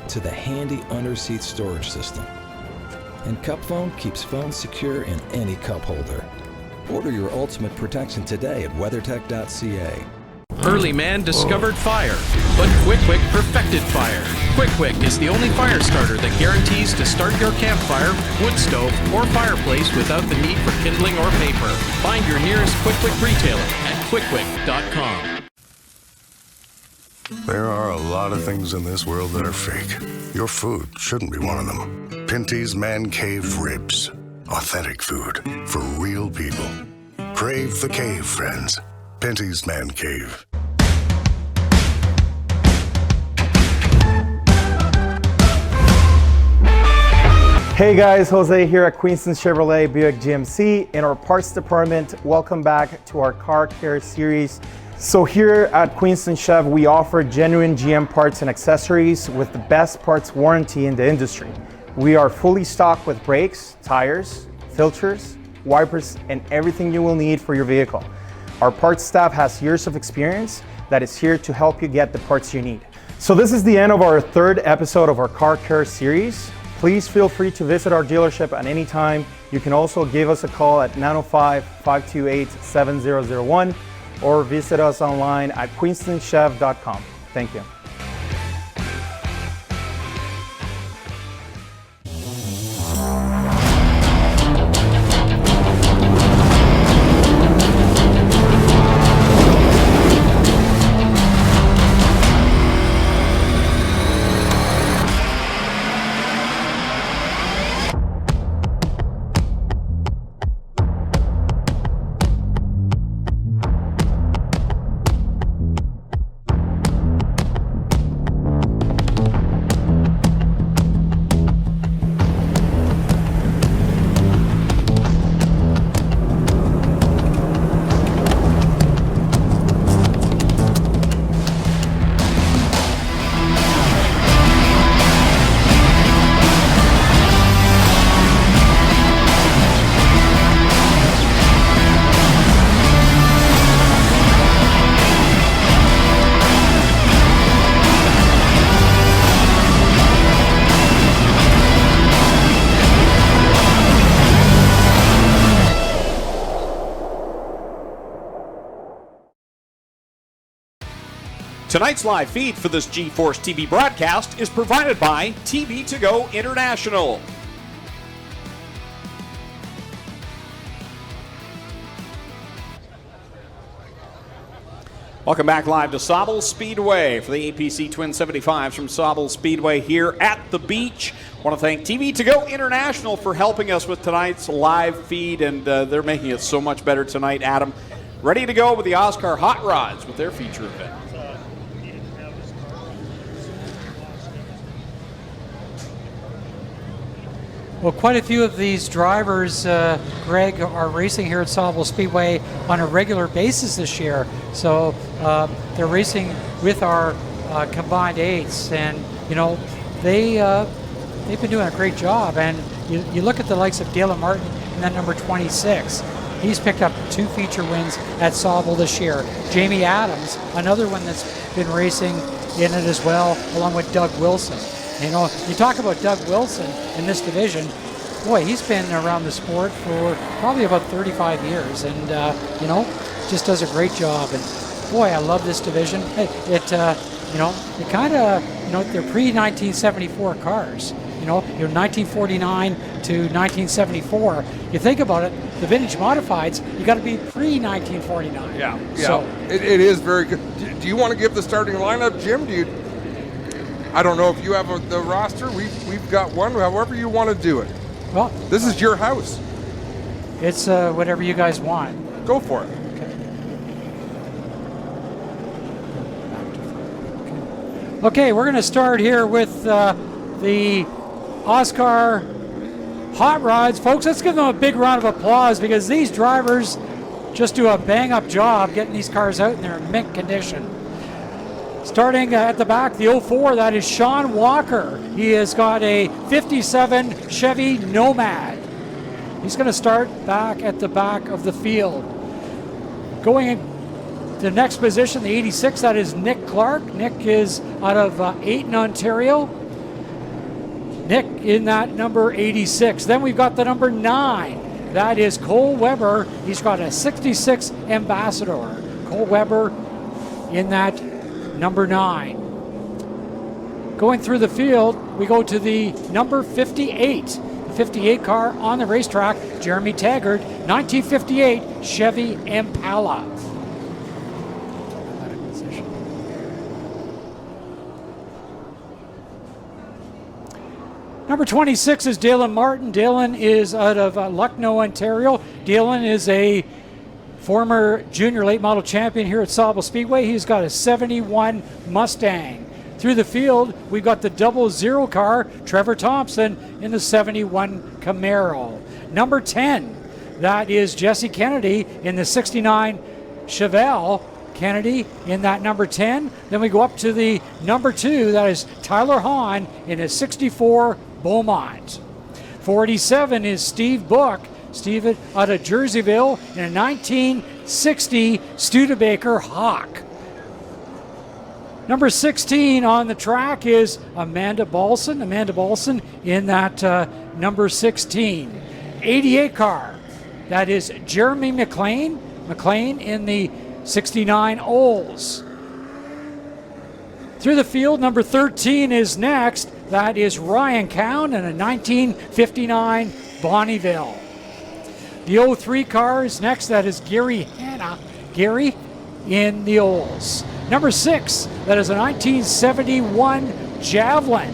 to the handy under-seat storage system. And Cup Phone keeps phones secure in any cup holder. Order your ultimate protection today at weathertech.ca. Early man discovered fire, but Quick perfected fire. Quick is the only fire starter that guarantees to start your campfire, wood stove, or fireplace without the need for kindling or paper. Find your nearest Quick retailer at quickquick.com. There are a lot of things in this world that are fake. Your food shouldn't be one of them. Pinty's Man Cave Ribs. Authentic food for real people. Crave the cave, friends. Pinty's Man Cave. Hey guys, Jose here at Queenston Chevrolet Buick GMC in our parts department. Welcome back to our car care series. So here at Queenston Chev, we offer genuine GM parts and accessories with the best parts warranty in the industry. We are fully stocked with brakes, tires, filters, wipers, and everything you will need for your vehicle. Our parts staff has years of experience that is here to help you get the parts you need. So this is the end of our 3rd episode of our car care series. Please feel free to visit our dealership at any time. You can also give us a call at 905-528-7001 or visit us online at queenstonchev.com. Thank you. Tonight's live feed for this G-Force TV broadcast is provided by TV2Go International. Welcome back live to Sauble Speedway for the APC Twin 75s from Sauble Speedway here at the beach. I want to thank TV To Go International for helping us with tonight's live feed, and they're making it so much better tonight. Adam, ready to go with the OSCAAR Hot Rods with their feature event. Well, quite a few of these drivers, Greg, are racing here at Sauble Speedway on a regular basis this year. So they're racing with our combined eights, and you know they've been doing a great job. And you look at the likes of Dale Martin and then number 26. He's picked up 2 feature wins at Sauble this year. Jamie Adams, another one that's been racing in it as well, along with Doug Wilson. You know, you talk about Doug Wilson in this division, boy, he's been around the sport for probably about 35 years, and you know, just does a great job. And boy, I love this division. It kind of, you know, they're pre-1974 cars. You know, you're 1949 to 1974. You think about it, the vintage modifieds, you got to be pre-1949. Yeah. So it is very good. Do you want to give the starting lineup, Jim? I don't know if you have the roster. We've got one. However you want to do it. Well, this is your house. It's whatever you guys want. Go for it. Okay, we're going to start here with the OSCAAR Hot Rods. Folks, let's give them a big round of applause because these drivers just do a bang-up job getting these cars out in their mint condition. Starting at the back, the 04, that is Sean Walker. He has got a 57 Chevy Nomad. He's going to start back at the back of the field. Going in the next position, the 86, that is Nick Clark. Nick is out of Ayton, Ontario. Nick in that number 86. Then we've got the number 9. That is Cole Weber. He's got a 66 Ambassador. Cole Weber in that number 9. Going through the field, we go to the number 58. The 58 car on the racetrack, Jeremy Taggart, 1958 Chevy Impala. Number 26 is Dalen Martin. Dalen is out of Lucknow, Ontario. Dalen is a former junior late model champion here at Sauble Speedway. He's got a 71 Mustang. Through the field, we've got the 00 car, Trevor Thompson, in the 71 Camaro. Number 10, that is Jesse Kennedy in the 69 Chevelle. Kennedy in that number 10. Then we go up to the number 2, that is Tyler Hahn in a 64 Beaumont. 47 is Steve Book. Steve out of Jerseyville in a 1960 Studebaker Hawk. Number 16 on the track is Amanda Balson. Amanda Balson in that number 16. 88 car, that is Jeremy McLean. McLean in the 69 Olds. Through the field, number 13 is next. That is Ryan Cowan in a 1959 Bonneville. The 03 car is next. That is Gary Hanna. Gary in the Olds. Number 6, that is a 1971 Javelin.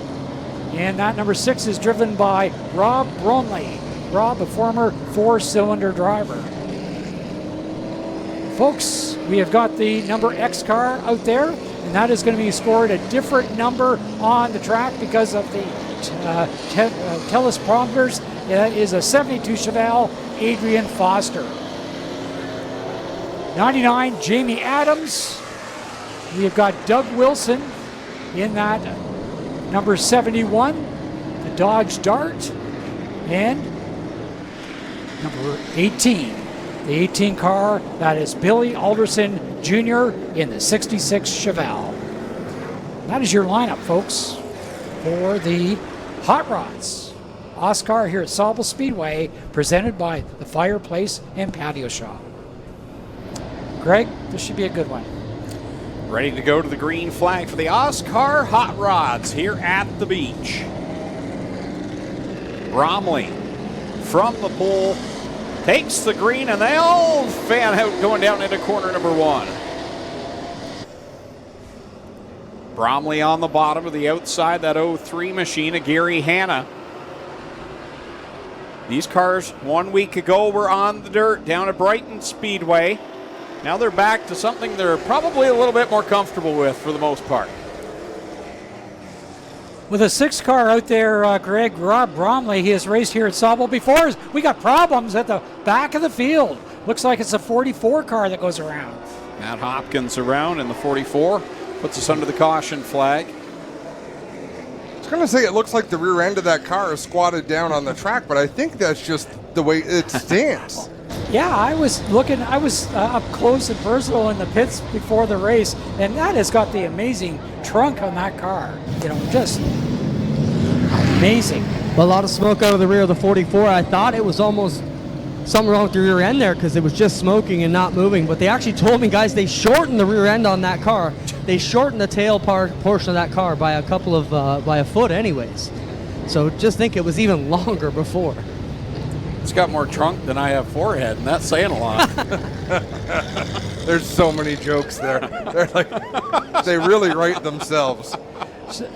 And that number 6 is driven by Rob Bromley. Rob, a former 4-cylinder driver. Folks, we have got the number X car out there, and that is going to be scored a different number on the track because of the teleprompters. That is a 72 Chevelle Adrian Foster. 99 Jamie Adams. We have got Doug Wilson in that number 71, the Dodge Dart, and number 18. The 18 car, that is Billy Alderson Jr. in the 66 Chevelle. That is your lineup, folks, for the Hot Rods. OSCAAR here at Sauble Speedway, presented by the Fireplace and Patio Shop. Greg, this should be a good one. Ready to go to the green flag for the OSCAAR Hot Rods here at the beach. Bromley from the pole takes the green, and they all fan out going down into corner number 1. Bromley on the bottom of the outside, that 03 machine of Gary Hanna. These cars 1 week ago were on the dirt down at Brighton Speedway. Now they're back to something they're probably a little bit more comfortable with for the most part. With a 6 car out there, Greg, Rob Bromley, he has raced here at Sauble before. We got problems at the back of the field. Looks like it's a 44 car that goes around. Matt Hopkins around in the 44, puts us under the caution flag. I was going to say it looks like the rear end of that car is squatted down on the track, but I think that's just the way it stands. Yeah, I was up close and personal in the pits before the race, and that has got the amazing trunk on that car. You know, just amazing. A lot of smoke out of the rear of the 44. I thought it was almost something wrong with the rear end there because it was just smoking and not moving. But they actually told me, guys, they shortened the rear end on that car. They shortened the tail portion of that car by a foot anyways. So just think it was even longer before. It's got more trunk than I have forehead, and that's saying a lot. There's so many jokes there. They're like, they really write themselves.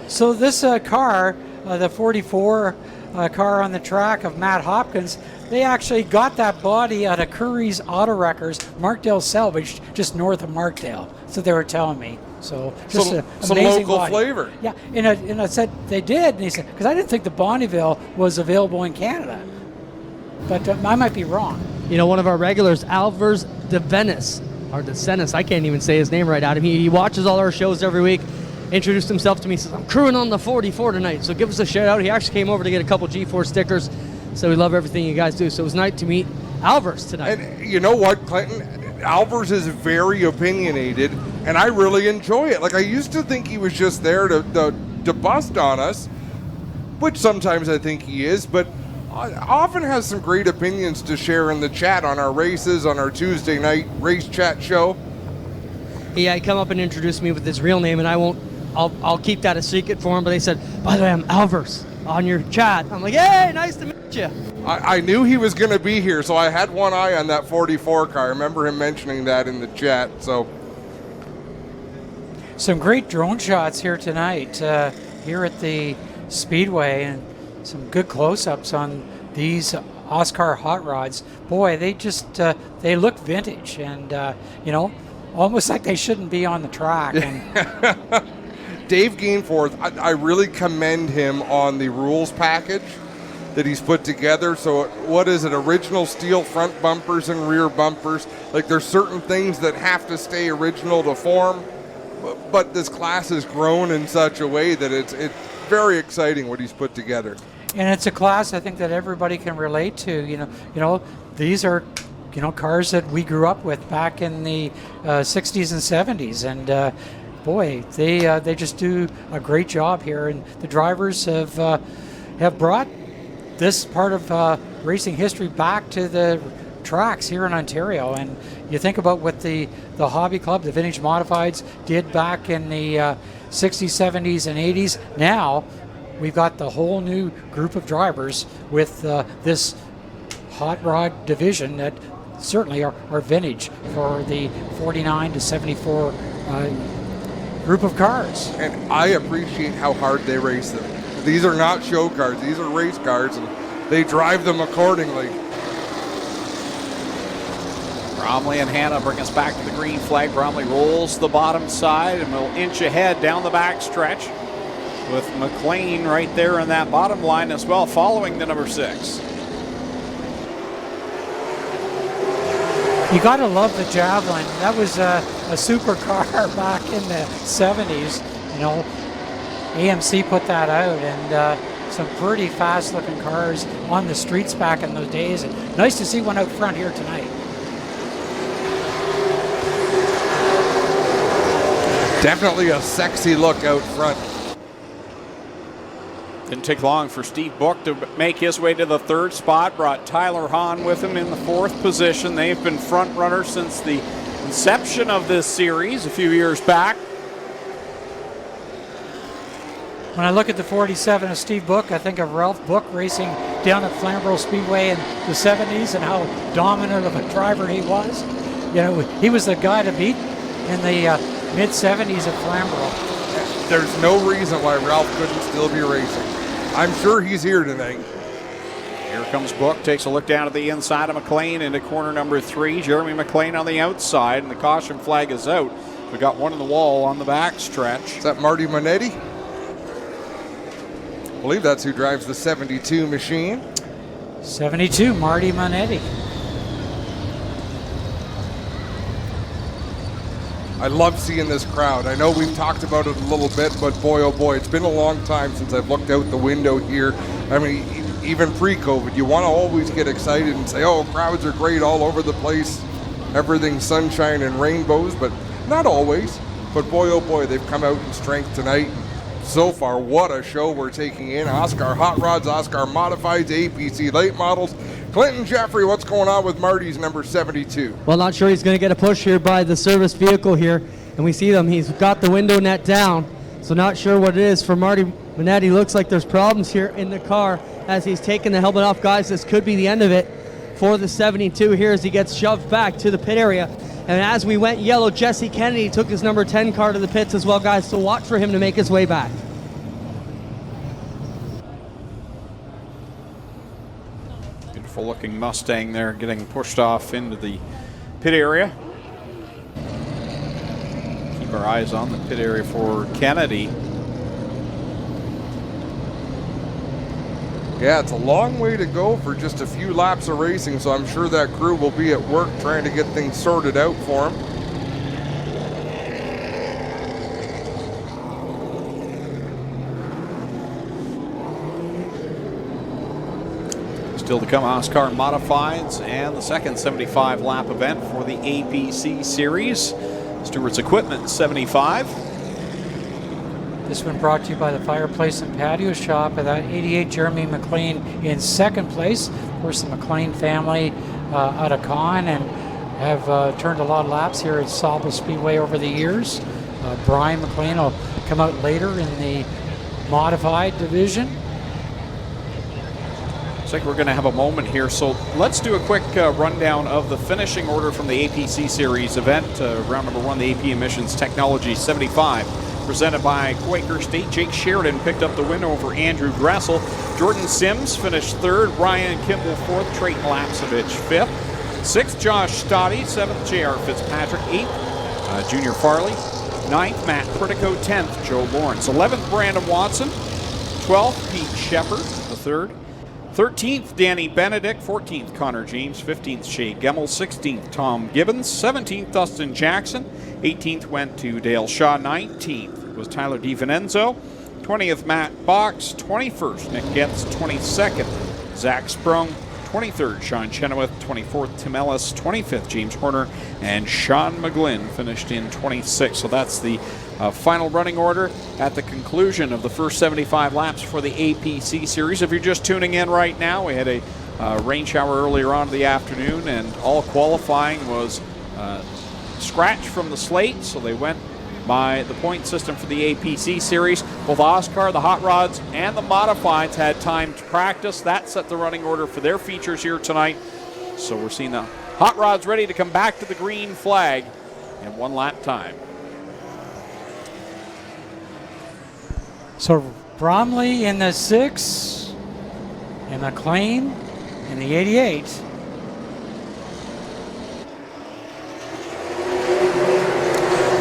So this car, the 44 car on the track of Matt Hopkins, they actually got that body out of Curry's Auto Wreckers, Markdale Salvage, just north of Markdale. So they were telling me. So just some amazing local body. flavor. Yeah, and I said they did, and he said, because I didn't think the Bonneville was available in Canada. But I might be wrong. You know, one of our regulars, Alvers de Venice, or de Senis, I can't even say his name right, Adam. He watches all our shows every week, introduced himself to me, says, I'm crewing on the 44 tonight, so give us a shout out. He actually came over to get a couple G4 stickers, so we love everything you guys do. So it was nice to meet Alvers tonight. And you know what, Clinton? Alvers is very opinionated, and I really enjoy it. Like, I used to think he was just there to bust on us, which sometimes I think he is, but often has some great opinions to share in the chat on our races, on our Tuesday night race chat show. Yeah, he come up and introduced me with his real name, and I'll keep that a secret for him, but they said, by the way, I'm Alvers on your chat. I'm like, hey, nice to meet you. I knew he was going to be here, so I had one eye on that 44 car. I remember him mentioning that in the chat. So, some great drone shots here tonight, here at the Speedway, and some good close-ups on these OSCAAR hot rods. Boy, they just they look vintage, and you know, almost like they shouldn't be on the track. And Dave Gainforth, I really commend him on the rules package that he's put together. So what is it? Original steel front bumpers and rear bumpers. Like, there's certain things that have to stay original to form, but this class has grown in such a way that it's very exciting what he's put together. And it's a class I think that everybody can relate to. You know, these are, you know, cars that we grew up with back in the 60s and 70s, and boy, they just do a great job here. And the drivers have brought this part of racing history back to the tracks here in Ontario. And you think about what the Hobby Club, the Vintage Modifieds, did back in the 60s, 70s, and 80s. Now we've got the whole new group of drivers with this hot rod division that certainly are vintage for the 49 to 74 group of cars. And I appreciate how hard they race them. These are not show cars, these are race cars, and they drive them accordingly. Bromley and Hanna bring us back to the green flag. Bromley rolls the bottom side and will inch ahead down the back stretch, with McLean right there in that bottom line as well, following the number 6. You got to love the Javelin. That was a super car back in the 70s. You know, AMC put that out, and some pretty fast-looking cars on the streets back in those days. And nice to see one out front here tonight. Definitely a sexy look out front. Didn't take long for Steve Book to make his way to the 3rd spot. Brought Tyler Hahn with him in the 4th position. They've been front runners since the inception of this series a few years back. When I look at the 47 of Steve Book, I think of Ralph Book racing down at Flamborough Speedway in the 70s and how dominant of a driver he was. You know, he was the guy to beat in the mid-70s at Flamborough. there's no reason why Ralph couldn't still be racing. I'm sure he's here tonight. Here comes Book, takes a look down at the inside of McLean into corner number 3. Jeremy McLean on the outside, and the caution flag is out. We got one in the wall on the back stretch. Is that Marty Monetti? I believe that's who drives the 72 machine. 72, Marty Monetti. I love seeing this crowd. I know we've talked about it a little bit, but boy, oh boy, it's been a long time since I've looked out the window here. I mean, even pre-COVID, you want to always get excited and say, oh, crowds are great all over the place. Everything's sunshine and rainbows, but not always. But boy, oh boy, they've come out in strength tonight. So far, what a show we're taking in. OSCAAR Hot Rods, OSCAAR Modifieds, APC Late Models. Clinton Jeffrey, what's going on with Marty's number 72? Well, not sure he's going to get a push here by the service vehicle here. And we see them. He's got the window net down. So not sure what it is for Marty Monetti. Looks like there's problems here in the car as he's taking the helmet off. Guys, this could be the end of it for the 72 here as he gets shoved back to the pit area. And as we went yellow, Jesse Kennedy took his number 10 car to the pits as well, guys. So watch for him to make his way back. Beautiful looking Mustang there getting pushed off into the pit area. Keep our eyes on the pit area for Kennedy. Yeah, it's a long way to go for just a few laps of racing, so I'm sure that crew will be at work trying to get things sorted out for him. Still to come, OSCAAR Modifieds and the second 75-lap event for the APC Series. Stewart's Equipment 75. This one brought to you by the Fireplace and Patio Shop. At that 88, Jeremy McLean in second place. Of course, the McLean family out of Con and have turned a lot of laps here at Sauble Speedway over the years. Brian McLean will come out later in the modified division. Looks like we're going to have a moment here, so let's do a quick rundown of the finishing order from the APC Series event. Round number 1, the AP Emissions Technology 75. Presented by Quaker State. Jake Sheridan picked up the win over Andrew Gressel. Jordan Sims finished 3rd. Ryan Kimball 4th. Trayton Lapsovich 5th. 6th, Josh Stoddy. 7th, J.R. Fitzpatrick. 8th, Junior Farley. 9th, Matt Pritico. 10th, Joe Lawrence. 11th, Brandon Watson. 12th, Pete Shepard, the 3rd. 13th, Danny Benedict. 14th, Connor James. 15th, Shay Gemmel. 16th, Tom Gibbons. 17th, Dustin Jackson. 18th went to Dale Shaw. 19th was Tyler DiVincenzo. 20th, Matt Box. 21st, Nick Getz. 22nd, Zach Sprung. 23rd, Sean Chenoweth. 24th, Tim Ellis. 25th, James Horner. And Sean McGlynn finished in 26th. So that's the final running order at the conclusion of the first 75 laps for the APC Series. If you're just tuning in right now, we had a rain shower earlier on in the afternoon, and all qualifying was scratched from the slate, so they went by the point system for the APC Series. Both OSCAAR, the Hot Rods, and the Modifieds had time to practice. That set the running order for their features here tonight. So we're seeing the Hot Rods ready to come back to the green flag in 1 lap time. So Bromley in the 6, and McLean in the 88.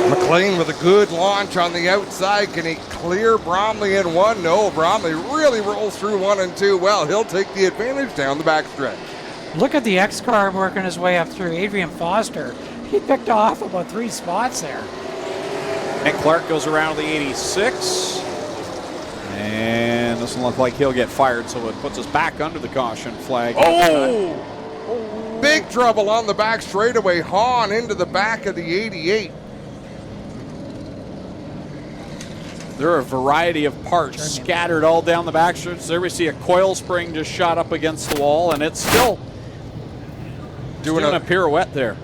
McLean with a good launch on the outside. Can he clear Bromley in 1? No, Bromley really rolls through 1 and 2. Well, he'll take the advantage down the backstretch. Look at the X-Car working his way up through. Adrian Foster, he picked off about 3 spots there. Nick Clark goes around the 86. And doesn't look like he'll get fired, so it puts us back under the caution flag. Oh! Big trouble on the back straightaway. Hahn into the back of the 88. There are a variety of parts scattered all down the backstretch. There we see a coil spring just shot up against the wall, and it's still doing a pirouette there.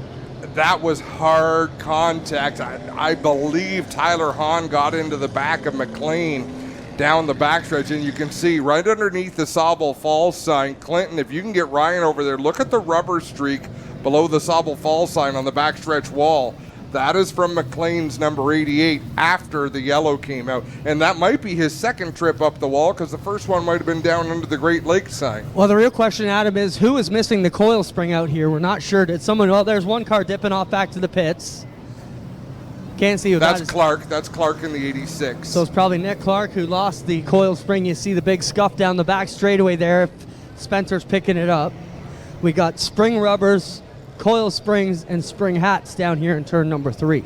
That was hard contact. I believe Tyler Hahn got into the back of McLean down the backstretch, and you can see right underneath the Sauble Falls sign. Clinton, if you can get Ryan over there, look at the rubber streak below the Sauble Falls sign on the backstretch wall. That is from McLean's number 88 after the yellow came out. And that might be his second trip up the wall because the first one might have been down under the Great Lakes sign. Well, the real question, Adam, is who is missing the coil spring out here? We're not sure. Did someone, well, there's one car dipping off back to the pits. Can't see who that is. That's Clark. That's Clark in the 86. So it's probably Nick Clark who lost the coil spring. You see the big scuff down the back straightaway there. Spencer's picking it up. We got spring rubbers, coil springs, and spring hats down here in turn number 3.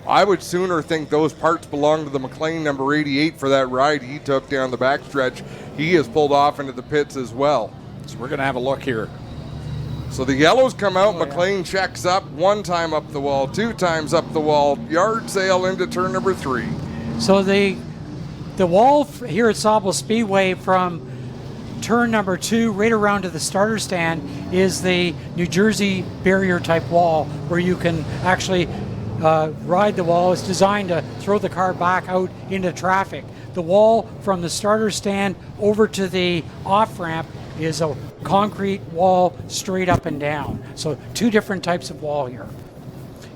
I would sooner think those parts belong to the McLean number 88 for that ride he took down the backstretch. He has pulled off into the pits as well. So we're going to have a look here. So the yellows come out, McLean checks up, 1 time up the wall, 2 times up the wall, yard sale into turn number 3. So the wall here at Sauble Speedway from turn number 2 right around to the starter stand is the New Jersey barrier type wall where you can actually ride the wall. It's designed to throw the car back out into traffic. The wall from the starter stand over to the off ramp is a concrete wall straight up and down. So 2 different types of wall here.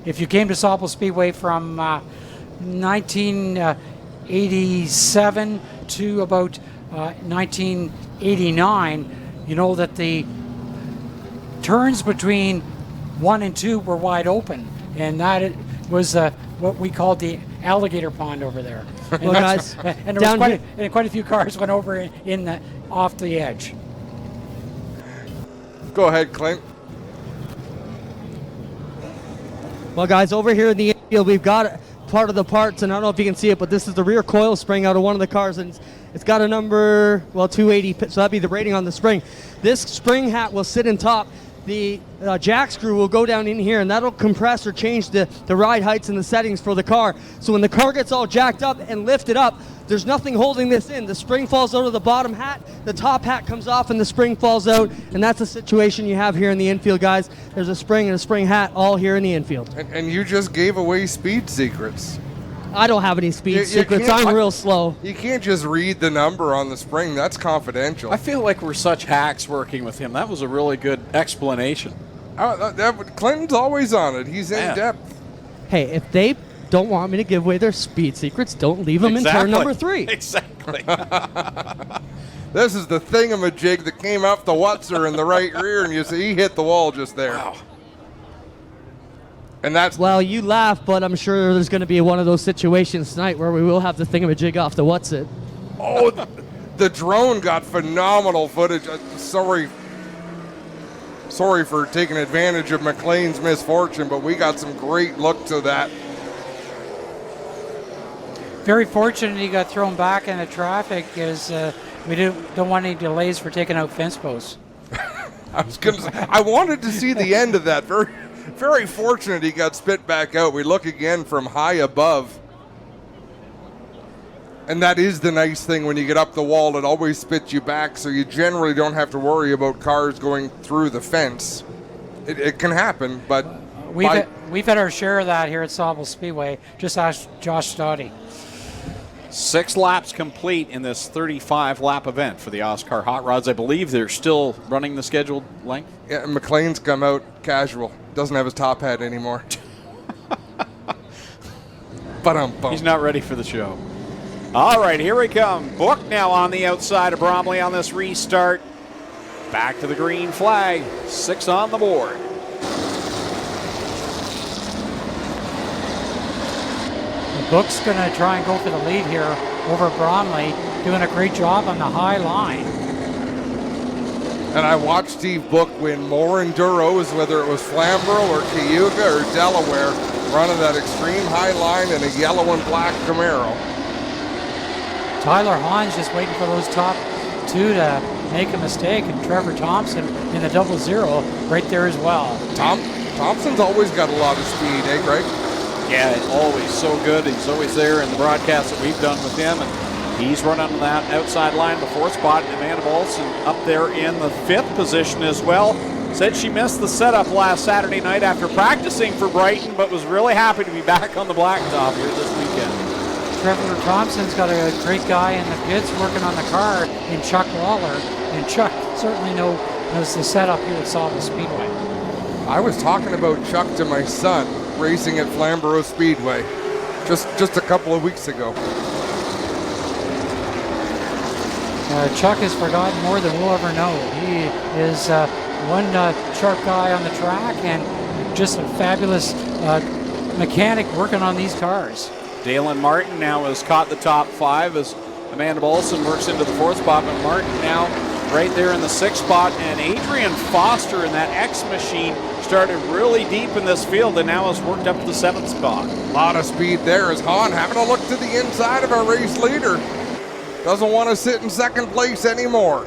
If you came to Sauble Speedway from 1987 to about 1989, you know that the turns between 1 and 2 were wide open, and that was what we called the alligator pond over there. And, well, guys, and there was quite a few cars went over off the edge. Go ahead, Clint. Well, guys, over here in the infield, we've got part of the parts, and I don't know if you can see it, but this is the rear coil spring out of one of the cars, and it's got a number, 280, so that'd be the rating on the spring. This spring hat will sit in top. The jack screw will go down in here, and that'll compress or change the ride heights and the settings for the car. So when the car gets all jacked up and lifted up, there's nothing holding this in. The spring falls out of the bottom hat, the top hat comes off, and the spring falls out, and that's the situation you have here in the infield, guys. There's a spring and a spring hat all here in the infield. And you just gave away speed secrets. I don't have any speed secrets. I'm real slow. You can't just read the number on the spring. That's confidential. I feel like we're such hacks working with him. That was a really good explanation. Clinton's always on it. He's in depth. Hey, if they don't want me to give away their speed secrets, don't leave them in turn number 3. Exactly. This is the thingamajig that came off the Wutzer in the right rear, and you see he hit the wall just there. Wow. And that's well, you laugh, but I'm sure there's going to be one of those situations tonight where we will have the thingamajig off the Wutzer. Oh, the drone got phenomenal footage. Sorry for taking advantage of McLean's misfortune, but we got some great looks of that. Very fortunate he got thrown back into traffic, as we don't want any delays for taking out fence posts. I was going to say, I wanted to see the end of that. Very fortunate he got spit back out. We look again from high above. And that is the nice thing when you get up the wall, it always spits you back, so you generally don't have to worry about cars going through the fence. It can happen, but... We've had our share of that here at Sauble Speedway. Just ask Josh Stoddy. 6 laps complete in this 35-lap event for the OSCAAR Hot Rods. I believe they're still running the scheduled length. Yeah, and McLean's come out casual. Doesn't have his top hat anymore. He's not ready for the show. All right, here we come. Book now on the outside of Bromley on this restart. Back to the green flag. 6 on the board. Book's going to try and go for the lead here over Bromley, doing a great job on the high line. And I watched Steve Book win more enduros, whether it was Flamborough or Cayuga or Delaware, running that extreme high line in a yellow and black Camaro. Tyler Hahn's just waiting for those top 2 to make a mistake, and Trevor Thompson in the 00 right there as well. Thompson's always got a lot of speed, eh, Greg? Yeah, always so good. He's always there in the broadcast that we've done with him. And he's run on that outside line before, spotting Amanda Bolson up there in the 5th position as well. Said she missed the setup last Saturday night after practicing for Brighton, but was really happy to be back on the blacktop here this weekend. Trevor Thompson's got a great guy in the pits working on the car in Chuck Waller, and Chuck certainly knows the setup here at Sauble Speedway. I was talking about Chuck to my son. racing at Sauble Speedway just a couple of weeks ago. Chuck has forgotten more than we'll ever know. He is one sharp guy on the track and just a fabulous mechanic working on these cars. Dalen Martin now has caught the top 5 as Amanda Bolson works into the 4th spot, but Martin now right there in the 6th spot, and Adrian Foster in that X machine started really deep in this field and now has worked up to the 7th spot. A lot of speed there as Hahn having a look to the inside of our race leader. Doesn't want to sit in 2nd place anymore.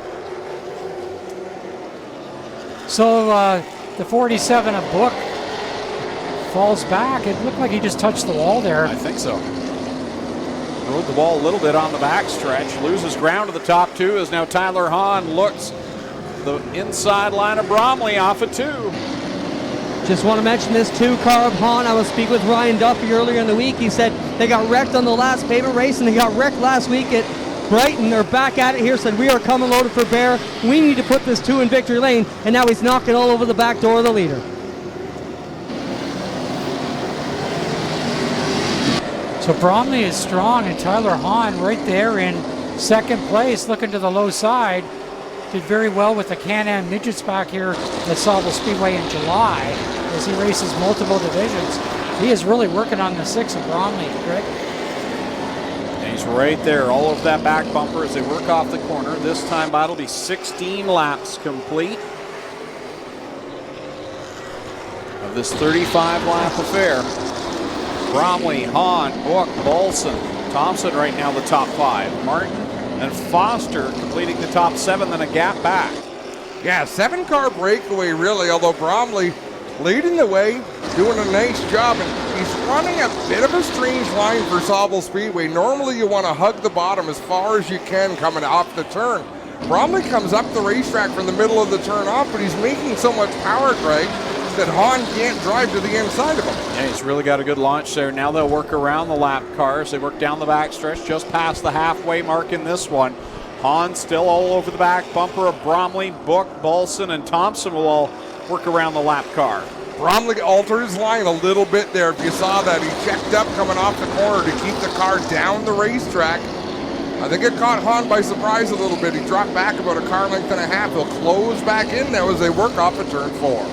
So the 47 of Book falls back. It looked like he just touched the wall there. I think so. Rode the wall a little bit on the backstretch. Loses ground to the top 2 as now Tyler Hahn looks the inside line of Bromley off of 2. Just want to mention this 2-car of Hahn. I was speaking with Ryan Duffy earlier in the week. He said they got wrecked on the last pavement race and they got wrecked last week at Brighton. They're back at it here, said we are coming loaded for bear. We need to put this 2 in victory lane, and now he's knocking all over the back door of the leader. So Bromley is strong, and Tyler Hahn right there in 2nd place, looking to the low side. Did very well with the Can-Am midgets back here at Sauble Speedway in July as he races multiple divisions. He is really working on the 6 of Bromley, Greg. He's right there, all of that back bumper as they work off the corner. This time that'll be 16 laps complete of this 35-lap affair. Bromley, Hahn, Book, Bolson, Thompson right now the top 5. Martin and Foster completing the top 7, then a gap back. Yeah, 7-car breakaway really, although Bromley leading the way, doing a nice job, and he's running a bit of a strange line for Sauble Speedway. Normally you want to hug the bottom as far as you can coming off the turn. Bromley comes up the racetrack from the middle of the turn off, but he's making so much power, Greg, that Hahn can't drive to the inside of him. Yeah, he's really got a good launch there. Now they'll work around the lap cars. They work down the backstretch just past the halfway mark in this one. Hahn still all over the back bumper of Bromley, Book, Bolson, and Thompson will all work around the lap car. Bromley altered his line a little bit there. If you saw that, he checked up coming off the corner to keep the car down the racetrack. I think it caught Hahn by surprise a little bit. He dropped back about a car length and a half. He'll close back in now as they work off of turn 4.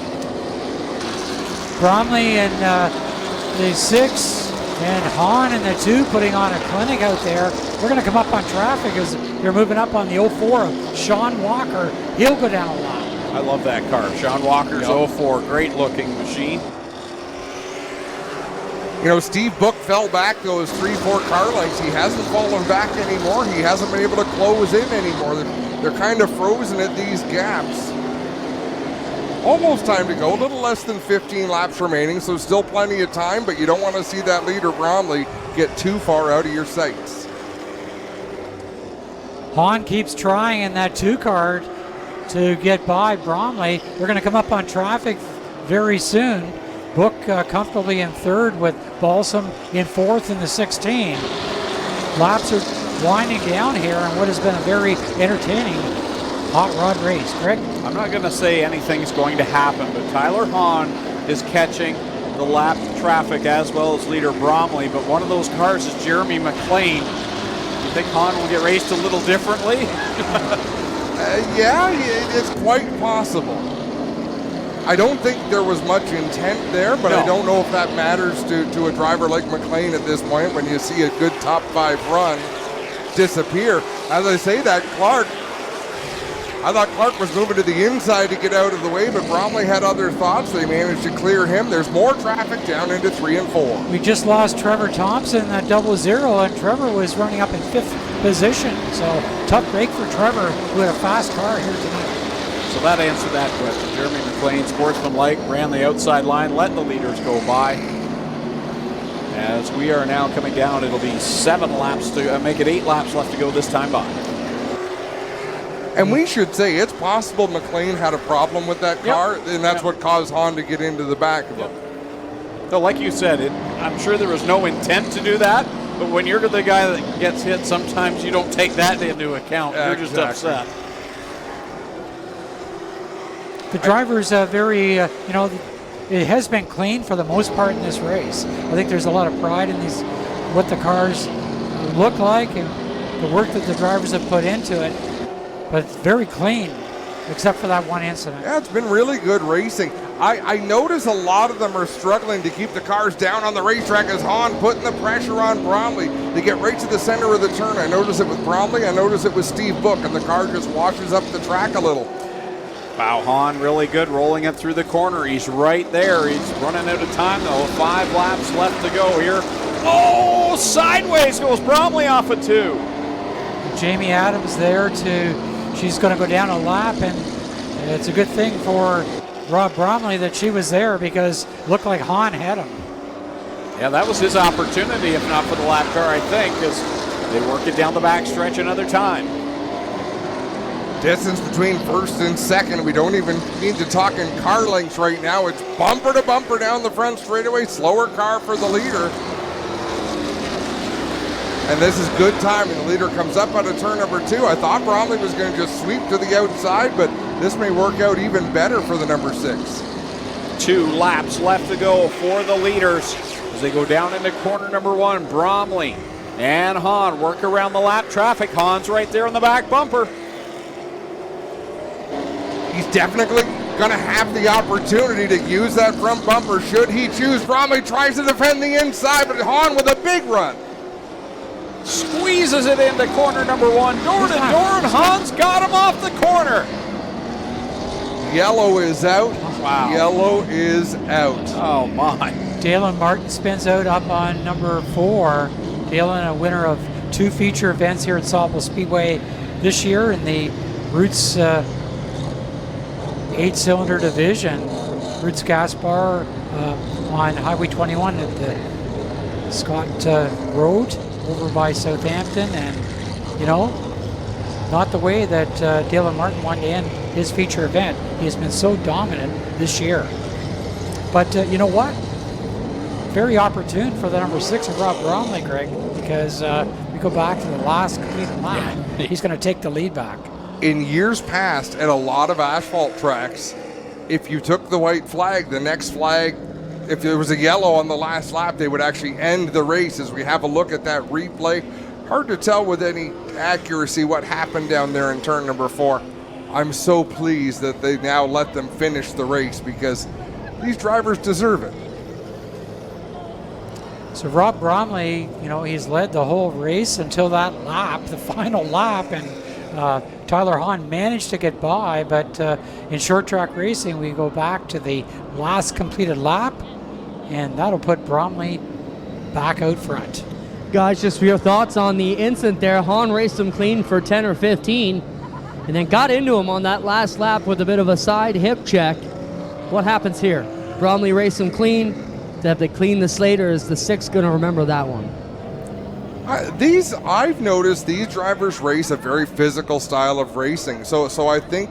Bromley in the 6 and Hahn in the 2 putting on a clinic out there. We're going to come up on traffic as they're moving up on the 04 of Sean Walker. He'll go down a lot. I love that car. Sean Walker's 04, great looking machine. You know, Steve Book fell back those 3-4 car lengths. He hasn't fallen back anymore. He hasn't been able to close in anymore. They're kind of frozen at these gaps. Almost time to go, a little less than 15 laps remaining, so still plenty of time, but you don't want to see that leader Bromley get too far out of your sights. Hahn keeps trying in that 2-car to get by Bromley. They're going to come up on traffic very soon. Book comfortably in 3rd with Balsam in 4th in the 16. Laps are winding down here in what has been a very entertaining hot rod race. Greg? I'm not going to say anything's going to happen, but Tyler Hahn is catching the lap traffic as well as leader Bromley, but one of those cars is Jeremy McLean. You think Hahn will get raced a little differently? Yeah, it's quite possible. I don't think there was much intent there, but I don't know if that matters to a driver like McLean at this point when you see a good top 5 run disappear. As I say that, I thought Clark was moving to the inside to get out of the way, but Bromley had other thoughts. They managed to clear him. There's more traffic down into 3 and 4. We just lost Trevor Thompson, that 00, and Trevor was running up in 5th position. So tough break for Trevor, who had a fast car here tonight. So that answered that question. Jeremy McLean, sportsmanlike, ran the outside line, let the leaders go by. As we are now coming down, it'll be 7 laps to make it 8 laps left to go this time by. And we should say it's possible McLean had a problem with that car, and that's what caused Hahn to get into the back of him. So like you said, I'm sure there was no intent to do that, but when you're the guy that gets hit, sometimes you don't take that into account. You're just upset. The driver's very, it has been clean for the most part in this race. I think there's a lot of pride in these, what the cars look like and the work that the drivers have put into it. But it's very clean, except for that one incident. Yeah, it's been really good racing. I notice a lot of them are struggling to keep the cars down on the racetrack as Hahn putting the pressure on Bromley to get right to the center of the turn. I notice it with Bromley, I notice it with Steve Book, and the car just washes up the track a little. Wow, Hahn really good rolling it through the corner. He's right there. He's running out of time though. 5 laps left to go here. Oh, sideways goes Bromley off of 2. Jamie Adams there she's going to go down a lap, and it's a good thing for Rob Bromley that she was there because it looked like Hahn had him. Yeah, that was his opportunity, if not for the lap car, I think, because they work it down the back stretch another time. Distance between first and second. We don't even need to talk in car lengths right now. It's bumper to bumper down the front straightaway. Slower car for the leader. And this is good timing. The leader comes up out of turn number 2. I thought Bromley was going to just sweep to the outside, but this may work out even better for the number 6. 2 laps left to go for the leaders as they go down into corner number 1. Bromley and Hahn work around the lap traffic. Hahn's right there in the back bumper. He's definitely going to have the opportunity to use that front bumper should he choose. Bromley tries to defend the inside, but Hahn with a big run. Squeezes it into corner number 1. Door to door, and Hahn's got him off the corner. Yellow is out. Wow. Yellow is out. Oh, my. Dalen Martin spins out up on number 4. Dalen, a winner of 2 feature events here at Sauble Speedway this year in the Roots 8-cylinder division. Roots Gaspar on Highway 21 at the Scott Road over by Southampton, and not the way that Dalen Martin wanted to end his feature event. He has been so dominant this year. But you know what? Very opportune for the number 6 of Rob Bromley, Greg, because we go back to the last completed lap. Yeah. He's going to take the lead back. In years past, at a lot of asphalt tracks, if you took the white flag, the next flag, if there was a yellow on the last lap, they would actually end the race. As we have a look at that replay, hard to tell with any accuracy what happened down there in turn number 4. I'm so pleased that they now let them finish the race because these drivers deserve it. So Rob Bromley, he's led the whole race until that lap, the final lap, and Tyler Hahn managed to get by, but in short track racing, we go back to the last completed lap, and that'll put Bromley back out front. Guys, just your thoughts on the incident there. Hahn raced him clean for 10 or 15, and then got into him on that last lap with a bit of a side hip check. What happens here? Bromley raced him clean. To have to clean the slate, or is the 6 going to remember that one? I've noticed these drivers race a very physical style of racing. So I think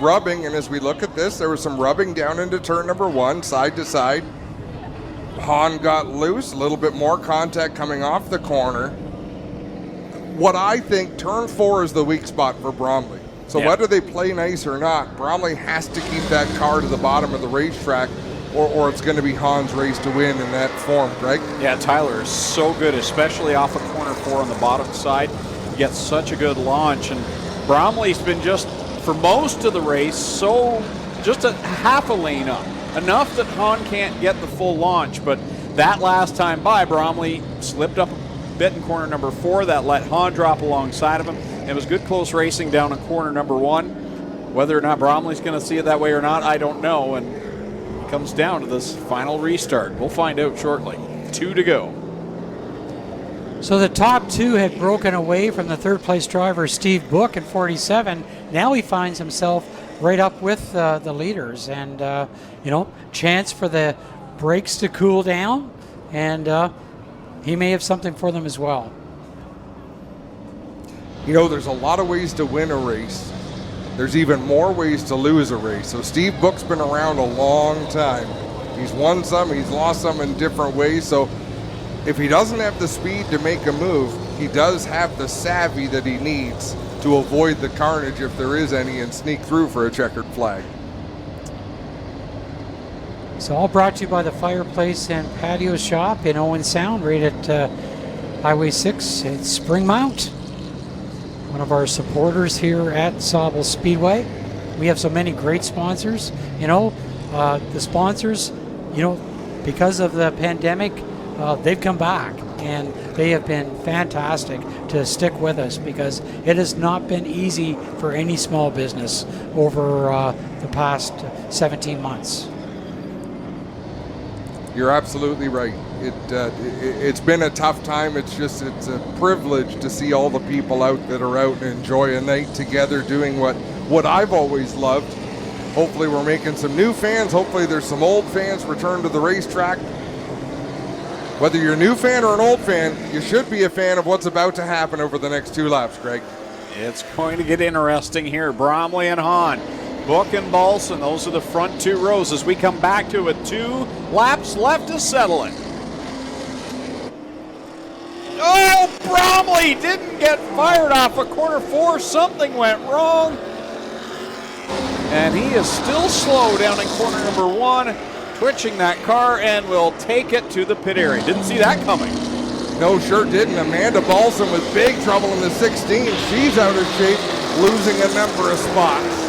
rubbing, and as we look at this, there was some rubbing down into turn number 1, side to side. Hahn got loose, a little bit more contact coming off the corner. What I think, turn 4 is the weak spot for Bromley. So whether they play nice or not, Bromley has to keep that car to the bottom of the racetrack, or it's going to be Hahn's race to win in that form, Greg. Yeah, Tyler is so good, especially off of corner 4 on the bottom side. He gets such a good launch, and Bromley's been just, for most of the race, just a half a lane up. Enough that Hahn can't get the full launch, but that last time by, Bromley slipped up a bit in corner number 4. That let Hahn drop alongside of him. It was good close racing down in corner number 1. Whether or not Bromley's going to see it that way or not, I don't know, and comes down to this final restart. We'll find out shortly. 2 to go. So the top 2 had broken away from the third place driver Steve Book in 47. Now he finds himself right up with the leaders, and chance for the brakes to cool down, and he may have something for them as well. There's a lot of ways to win a race. There's even more ways to lose a race. So Steve Book's been around a long time. He's won some, he's lost some in different ways. So if he doesn't have the speed to make a move, he does have the savvy that he needs to avoid the carnage, if there is any, and sneak through for a checkered flag. So all brought to you by the Fireplace and Patio Shop in Owen Sound, right at Highway 6 at Spring Mount. One of our supporters here at Sauble Speedway. We have so many great sponsors. You know, the sponsors, you know, because of the pandemic, they've come back and they have been fantastic to stick with us because it has not been easy for any small business over the past 17 months. You're absolutely right. It's been a tough time. It's a privilege to see all the people out that are out and enjoy a night together doing what I've always loved. Hopefully we're making some new fans. Hopefully there's some old fans return to the racetrack. Whether you're a new fan or an old fan, you should be a fan of what's about to happen over the next 2 laps, Greg. It's going to get interesting here. Bromley and Hahn, Book and Balson, those are the front 2 rows as we come back to it. 2 laps left to settle it. Oh, Bromley didn't get fired off of quarter 4. Something went wrong. And he is still slow down in corner number 1, twitching that car, and will take it to the pit area. Didn't see that coming. No, sure didn't. Amanda Balson with big trouble in the 16. She's out of shape, losing a number of spots.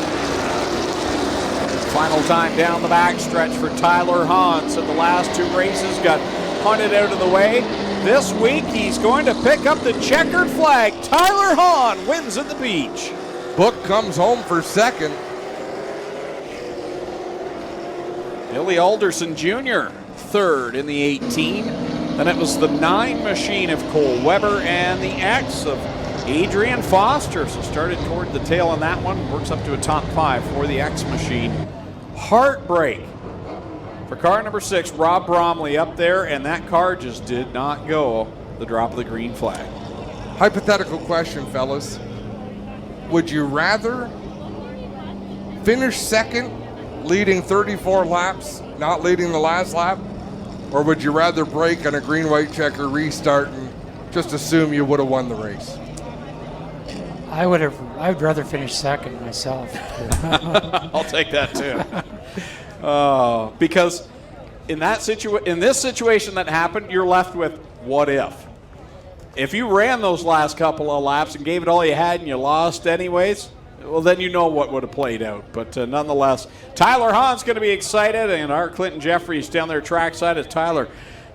Final time down the backstretch for Tyler Hahn. So the last 2 races got punted out of the way. This week he's going to pick up the checkered flag. Tyler Hahn wins at the beach. Book comes home for second. Billy Alderson Jr. third in the 18. Then it was the 9 machine of Cole Weber and the X of Adrian Foster. So started toward the tail on that one. Works up to a top 5 for the X machine. Heartbreak for car number 6, Rob Bromley up there, and that car just did not go the drop of the green flag. Hypothetical question, fellas. Would you rather finish second, leading 34 laps, not leading the last lap? Or would you rather break on a green-white checker restart and just assume you would have won the race? I would rather finish second myself. I'll take that too. Because in this situation that happened, you're left with what if. If you ran those last couple of laps and gave it all you had and you lost anyways, well, then you know what would have played out. But nonetheless, Tyler Hahn's going to be excited, and our Clinton Jeffries down there trackside as Tyler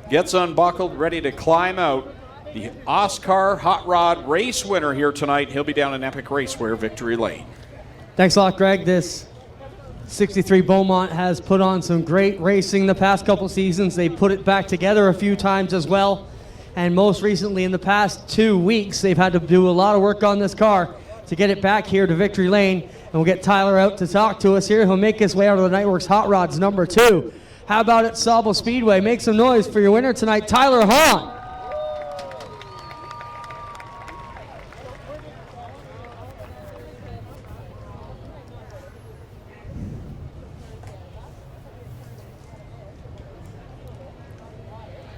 gets unbuckled, ready to climb out. The OSCAAR Hot Rod race winner here tonight. He'll be down in Epic Raceware, Victory Lane. Thanks a lot, Greg. This 63 Beaumont has put on some great racing the past couple seasons. They put it back together a few times as well. And most recently, in the past 2 weeks, they've had to do a lot of work on this car to get it back here to Victory Lane. And we'll get Tyler out to talk to us here. He'll make his way out of the Nightworks Hot Rods number 2. How about at Sauble Speedway? Make some noise for your winner tonight, Tyler Hahn.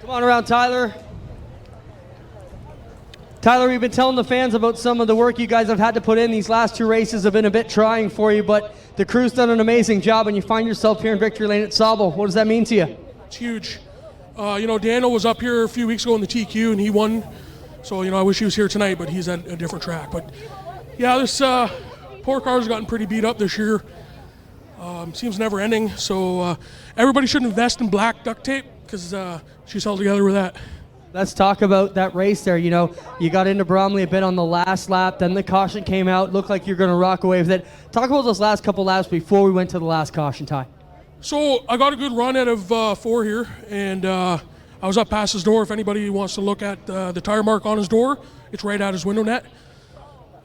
Come on around, Tyler. Tyler, we've been telling the fans about some of the work you guys have had to put in. These last 2 races have been a bit trying for you, but the crew's done an amazing job, and you find yourself here in Victory Lane at Sauble. What does that mean to you? It's huge. Daniel was up here a few weeks ago in the TQ, and he won. So, I wish he was here tonight, but he's at a different track. But, yeah, this poor car's gotten pretty beat up this year. Seems never ending. So everybody should invest in black duct tape because she's held together with that. Let's talk about that race there. You got into Bromley a bit on the last lap, then the caution came out. Looked like you're going to rock away with it. Talk about those last couple laps before we went to the last caution tie. So I got a good run out of 4 here, and I was up past his door. If anybody wants to look at the tire mark on his door, it's right at his window net.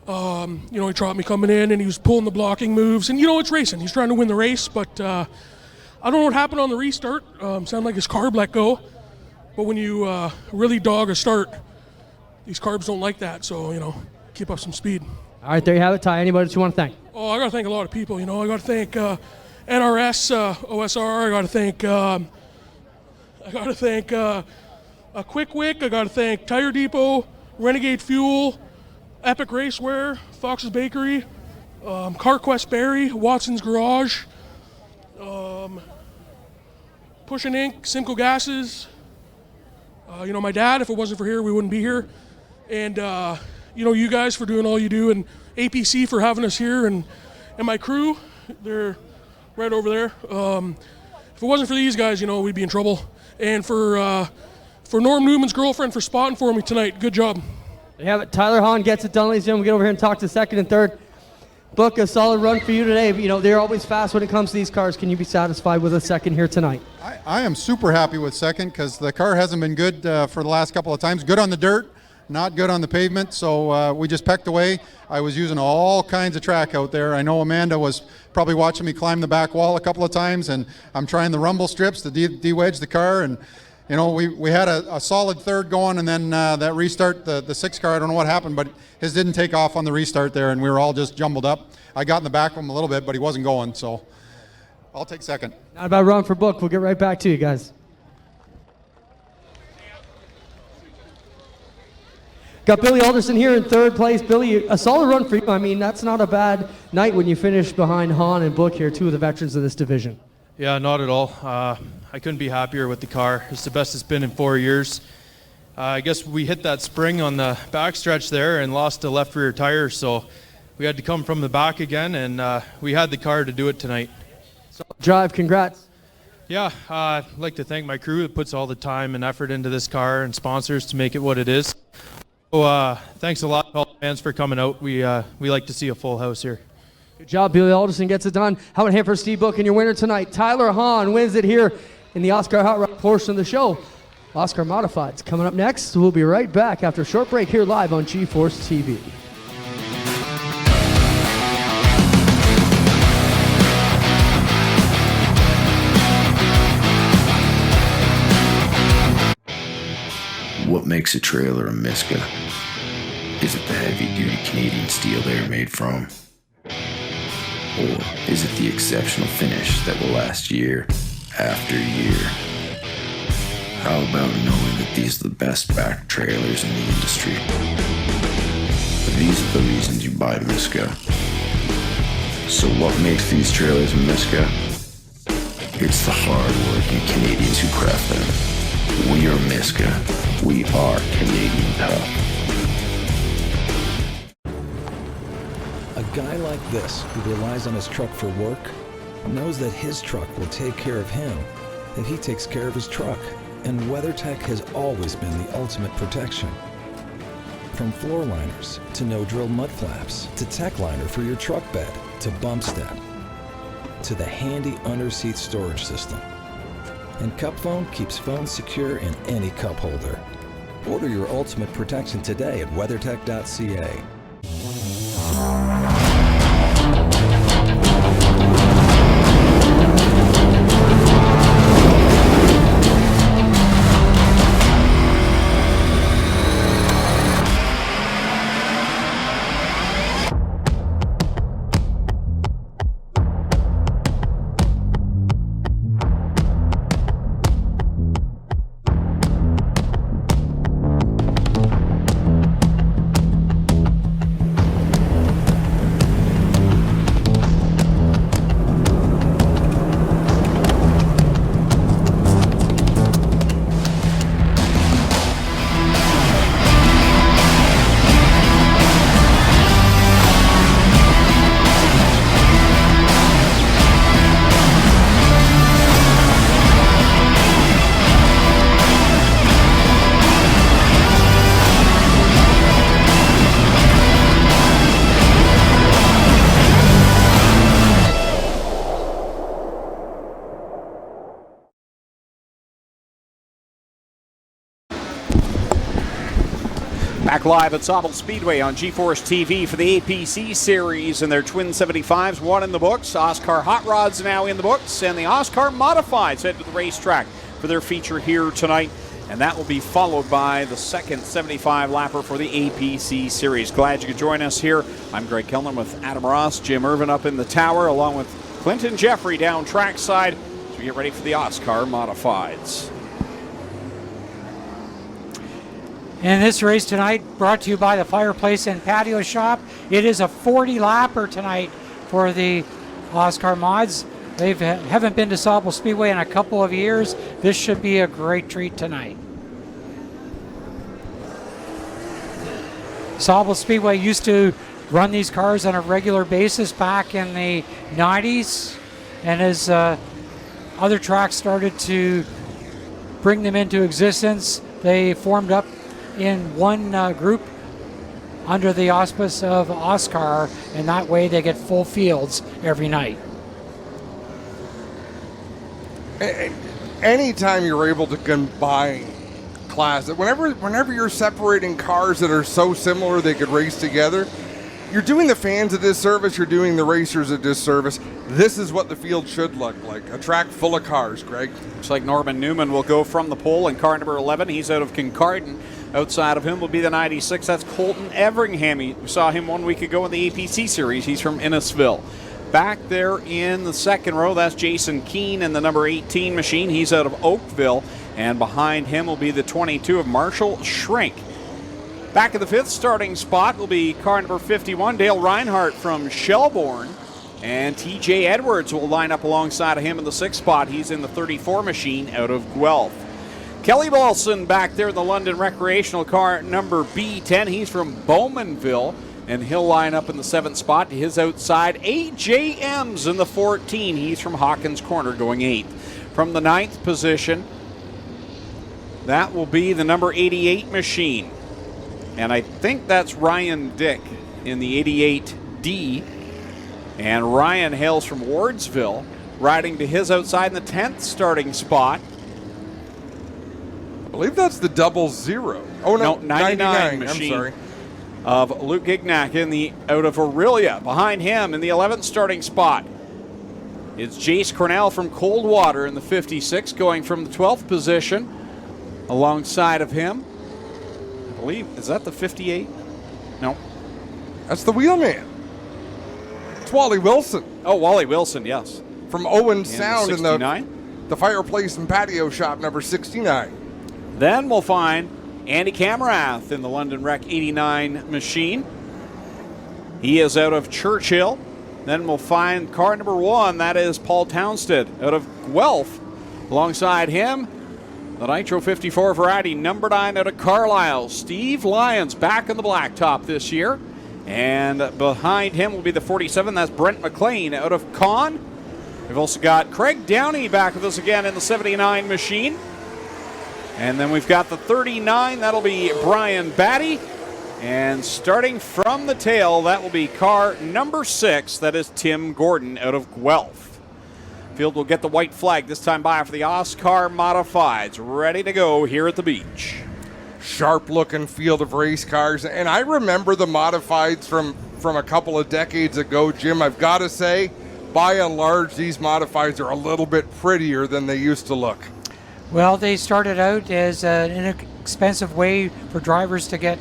He trotted me coming in, and he was pulling the blocking moves. And, it's racing. He's trying to win the race, but I don't know what happened on the restart. Sounded like his carb let go. But when you really dog a start, these carbs don't like that. So, keep up some speed. All right, there you have it, Ty. Anybody that you want to thank? Oh, I got to thank a lot of people. I got to thank NRS, OSCAAR. I got to thank Quick Wick. I got to thank Tire Depot, Renegade Fuel, Epic Raceware, Fox's Bakery, CarQuest Barrie, Watson's Garage. Pushing Inc., Simcoe Gases, my dad. If it wasn't for here, we wouldn't be here. And, you guys for doing all you do, and APC for having us here, and my crew, they're right over there. If it wasn't for these guys, we'd be in trouble. And for Norm Newman's girlfriend for spotting for me tonight, good job. Yeah, but Tyler Hahn gets it done, ladies and gentlemen. We get over here and talk to second and third. Book, a solid run for you today. They're always fast when it comes to these cars. Can you be satisfied with a second here tonight? I am super happy with second because the car hasn't been good for the last couple of times. Good on the dirt, not good on the pavement, so we just pecked away. I was using all kinds of track out there. I know Amanda was probably watching me climb the back wall a couple of times, and I'm trying the rumble strips to de-wedge the car, and we had a solid third going, and then that restart, the sixth car, I don't know what happened, but his didn't take off on the restart there, and we were all just jumbled up. I got in the back of him a little bit, but he wasn't going, so I'll take second. Not a bad run for Book. We'll get right back to you guys. Got Billy Alderson here in third place. Billy, a solid run for you. I mean, that's not a bad night when you finish behind Hahn and Book here, two of the veterans of this division. Yeah, not at all. I couldn't be happier with the car. It's the best it's been in 4 years. I guess we hit that spring on the backstretch there and lost the left rear tire, so we had to come from the back again, and we had the car to do it tonight. Drive, congrats. Yeah, I'd like to thank my crew that puts all the time and effort into this car and sponsors to make it what it is. So thanks a lot to all the fans for coming out. We like to see a full house here. Good job, Billy Alderson gets it done. How about a hand for Steve Book and your winner tonight? Tyler Hahn wins it here in the OSCAAR Hot Rod portion of the show. OSCAAR Modifieds coming up next. We'll be right back after a short break here live on G-Force TV. What makes a trailer a Miska? Is it the heavy-duty Canadian steel they're made from? Or is it the exceptional finish that will last year after year? How about knowing that these are the best back trailers in the industry? These are the reasons you buy Miska. So what makes these trailers a Miska? It's the hard-working Canadians who craft them. We are Miska. We are Canadian tough. A guy like this, who relies on his truck for work, knows that his truck will take care of him if he takes care of his truck. And WeatherTech has always been the ultimate protection. From floor liners to no-drill mud flaps to tech liner for your truck bed to bump step to the handy under-seat storage system. And Cup Phone keeps phones secure in any cup holder. Order your ultimate protection today at WeatherTech.ca. Back live at Sauble Speedway on G-Force TV for the APC series and their Twin 75s, one in the books. OSCAAR Hot Rods now in the books, and the OSCAAR Modifieds head to the racetrack for their feature here tonight. And that will be followed by the second 75-lapper for the APC series. Glad you could join us here. I'm Greg Kellner with Adam Ross, Jim Irvin up in the tower, along with Clinton Jeffrey down trackside as we get ready for the OSCAAR Modifieds. And this race tonight brought to you by the Fireplace and Patio Shop. It is a 40-lapper tonight for the OSCAAR Mods. They haven't been to Sauble Speedway in a couple of years. This should be a great treat tonight. Sauble Speedway used to run these cars on a regular basis back in the 90s, and as other tracks started to bring them into existence, they formed up in one group under the auspice of OSCAAR, and that way they get full fields every night. Anytime you're able to combine classes, whenever you're separating cars that are so similar they could race together, you're doing the fans a disservice, you're doing the racers a disservice. This is what the field should look like, a track full of cars, Greg. Looks like Norman Newman will go from the pole in car number 11. He's out of Kincardine. Outside of him will be the 96. That's Colton Everingham. We saw him 1 week ago in the APC series. He's from Innisfil. Back there in the second row, that's Jason Keene in the number 18 machine. He's out of Oakville. And behind him will be the 22 of Marshall Shrink. Back in the fifth starting spot will be car number 51, Dale Reinhardt from Shelbourne. And TJ Edwards will line up alongside of him in the sixth spot. He's in the 34 machine out of Guelph. Kelly Balson back there in the London Recreational car number B10. He's from Bowmanville, and he'll line up in the seventh spot. To his outside, AJ Ems in the 14. He's from Hawkins Corner going eighth. From the ninth position, that will be the number 88 machine. And I think that's Ryan Dick in the 88D. And Ryan hails from Wardsville, riding to his outside in the 10th starting spot. I believe that's the 00. Oh, no, 99 machine. I'm sorry. Of Luke Gignac in the out of Aurelia. Behind him in the 11th starting spot, it's Jace Cornell from Coldwater in the 56, going from the 12th position. Alongside of him, I believe, is that the 58? No. That's the wheelman. It's Wally Wilson. Oh, Wally Wilson, yes. From Owen Sound in the fireplace and patio shop number 69. Then we'll find Andy Camerath in the London Rec 89 machine. He is out of Churchill. Then we'll find car number 1, that is Paul Townstead out of Guelph. Alongside him, the Nitro 54 variety number 9 out of Carlisle, Steve Lyons back on the blacktop this year. And behind him will be the 47, that's Brent McLean out of Con. We've also got Craig Downey back with us again in the 79 machine. And then we've got the 39, that'll be Brian Batty. And starting from the tail, that will be car number 6, that is Tim Gordon out of Guelph. Field will get the white flag this time by for the OSCAAR Modifieds, ready to go here at the beach. Sharp-looking field of race cars, and I remember the Modifieds from a couple of decades ago, Jim. I've got to say, by and large, these Modifieds are a little bit prettier than they used to look. Well, they started out as an inexpensive way for drivers to get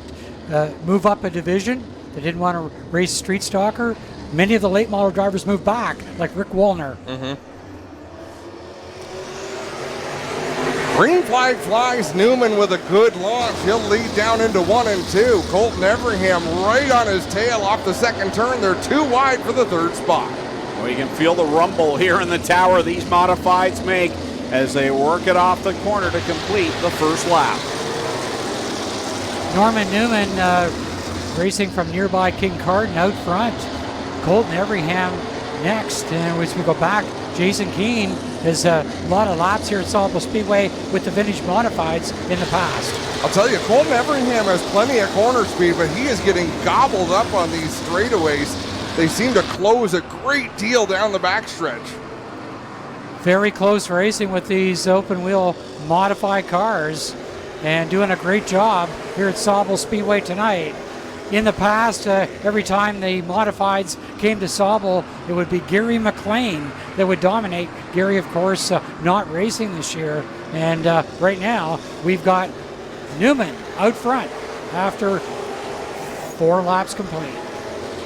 move up a division. They didn't want to race street stocker. Many of the late model drivers moved back, like Rick Woolner. Green flag flies. Newman with a good launch. He'll lead down into 1 and 2. Colton Everingham right on his tail off the second turn. They're too wide for the third spot. Well, you can feel the rumble here in the tower these Modifieds make as they work it off the corner to complete the first lap. Norman Newman racing from nearby Kincardine out front. Colton Everingham next. And as we go back, Jason Keene has a lot of laps here at Sauble Speedway with the vintage Modifieds in the past. I'll tell you, Colton Everingham has plenty of corner speed, but he is getting gobbled up on these straightaways. They seem to close a great deal down the backstretch. Very close racing with these open wheel modified cars and doing a great job here at Sauble Speedway tonight. In the past, every time the Modifieds came to Sauble, it would be Gary McLean that would dominate. Gary, of course, not racing this year. And right now, we've got Newman out front after 4 laps complete.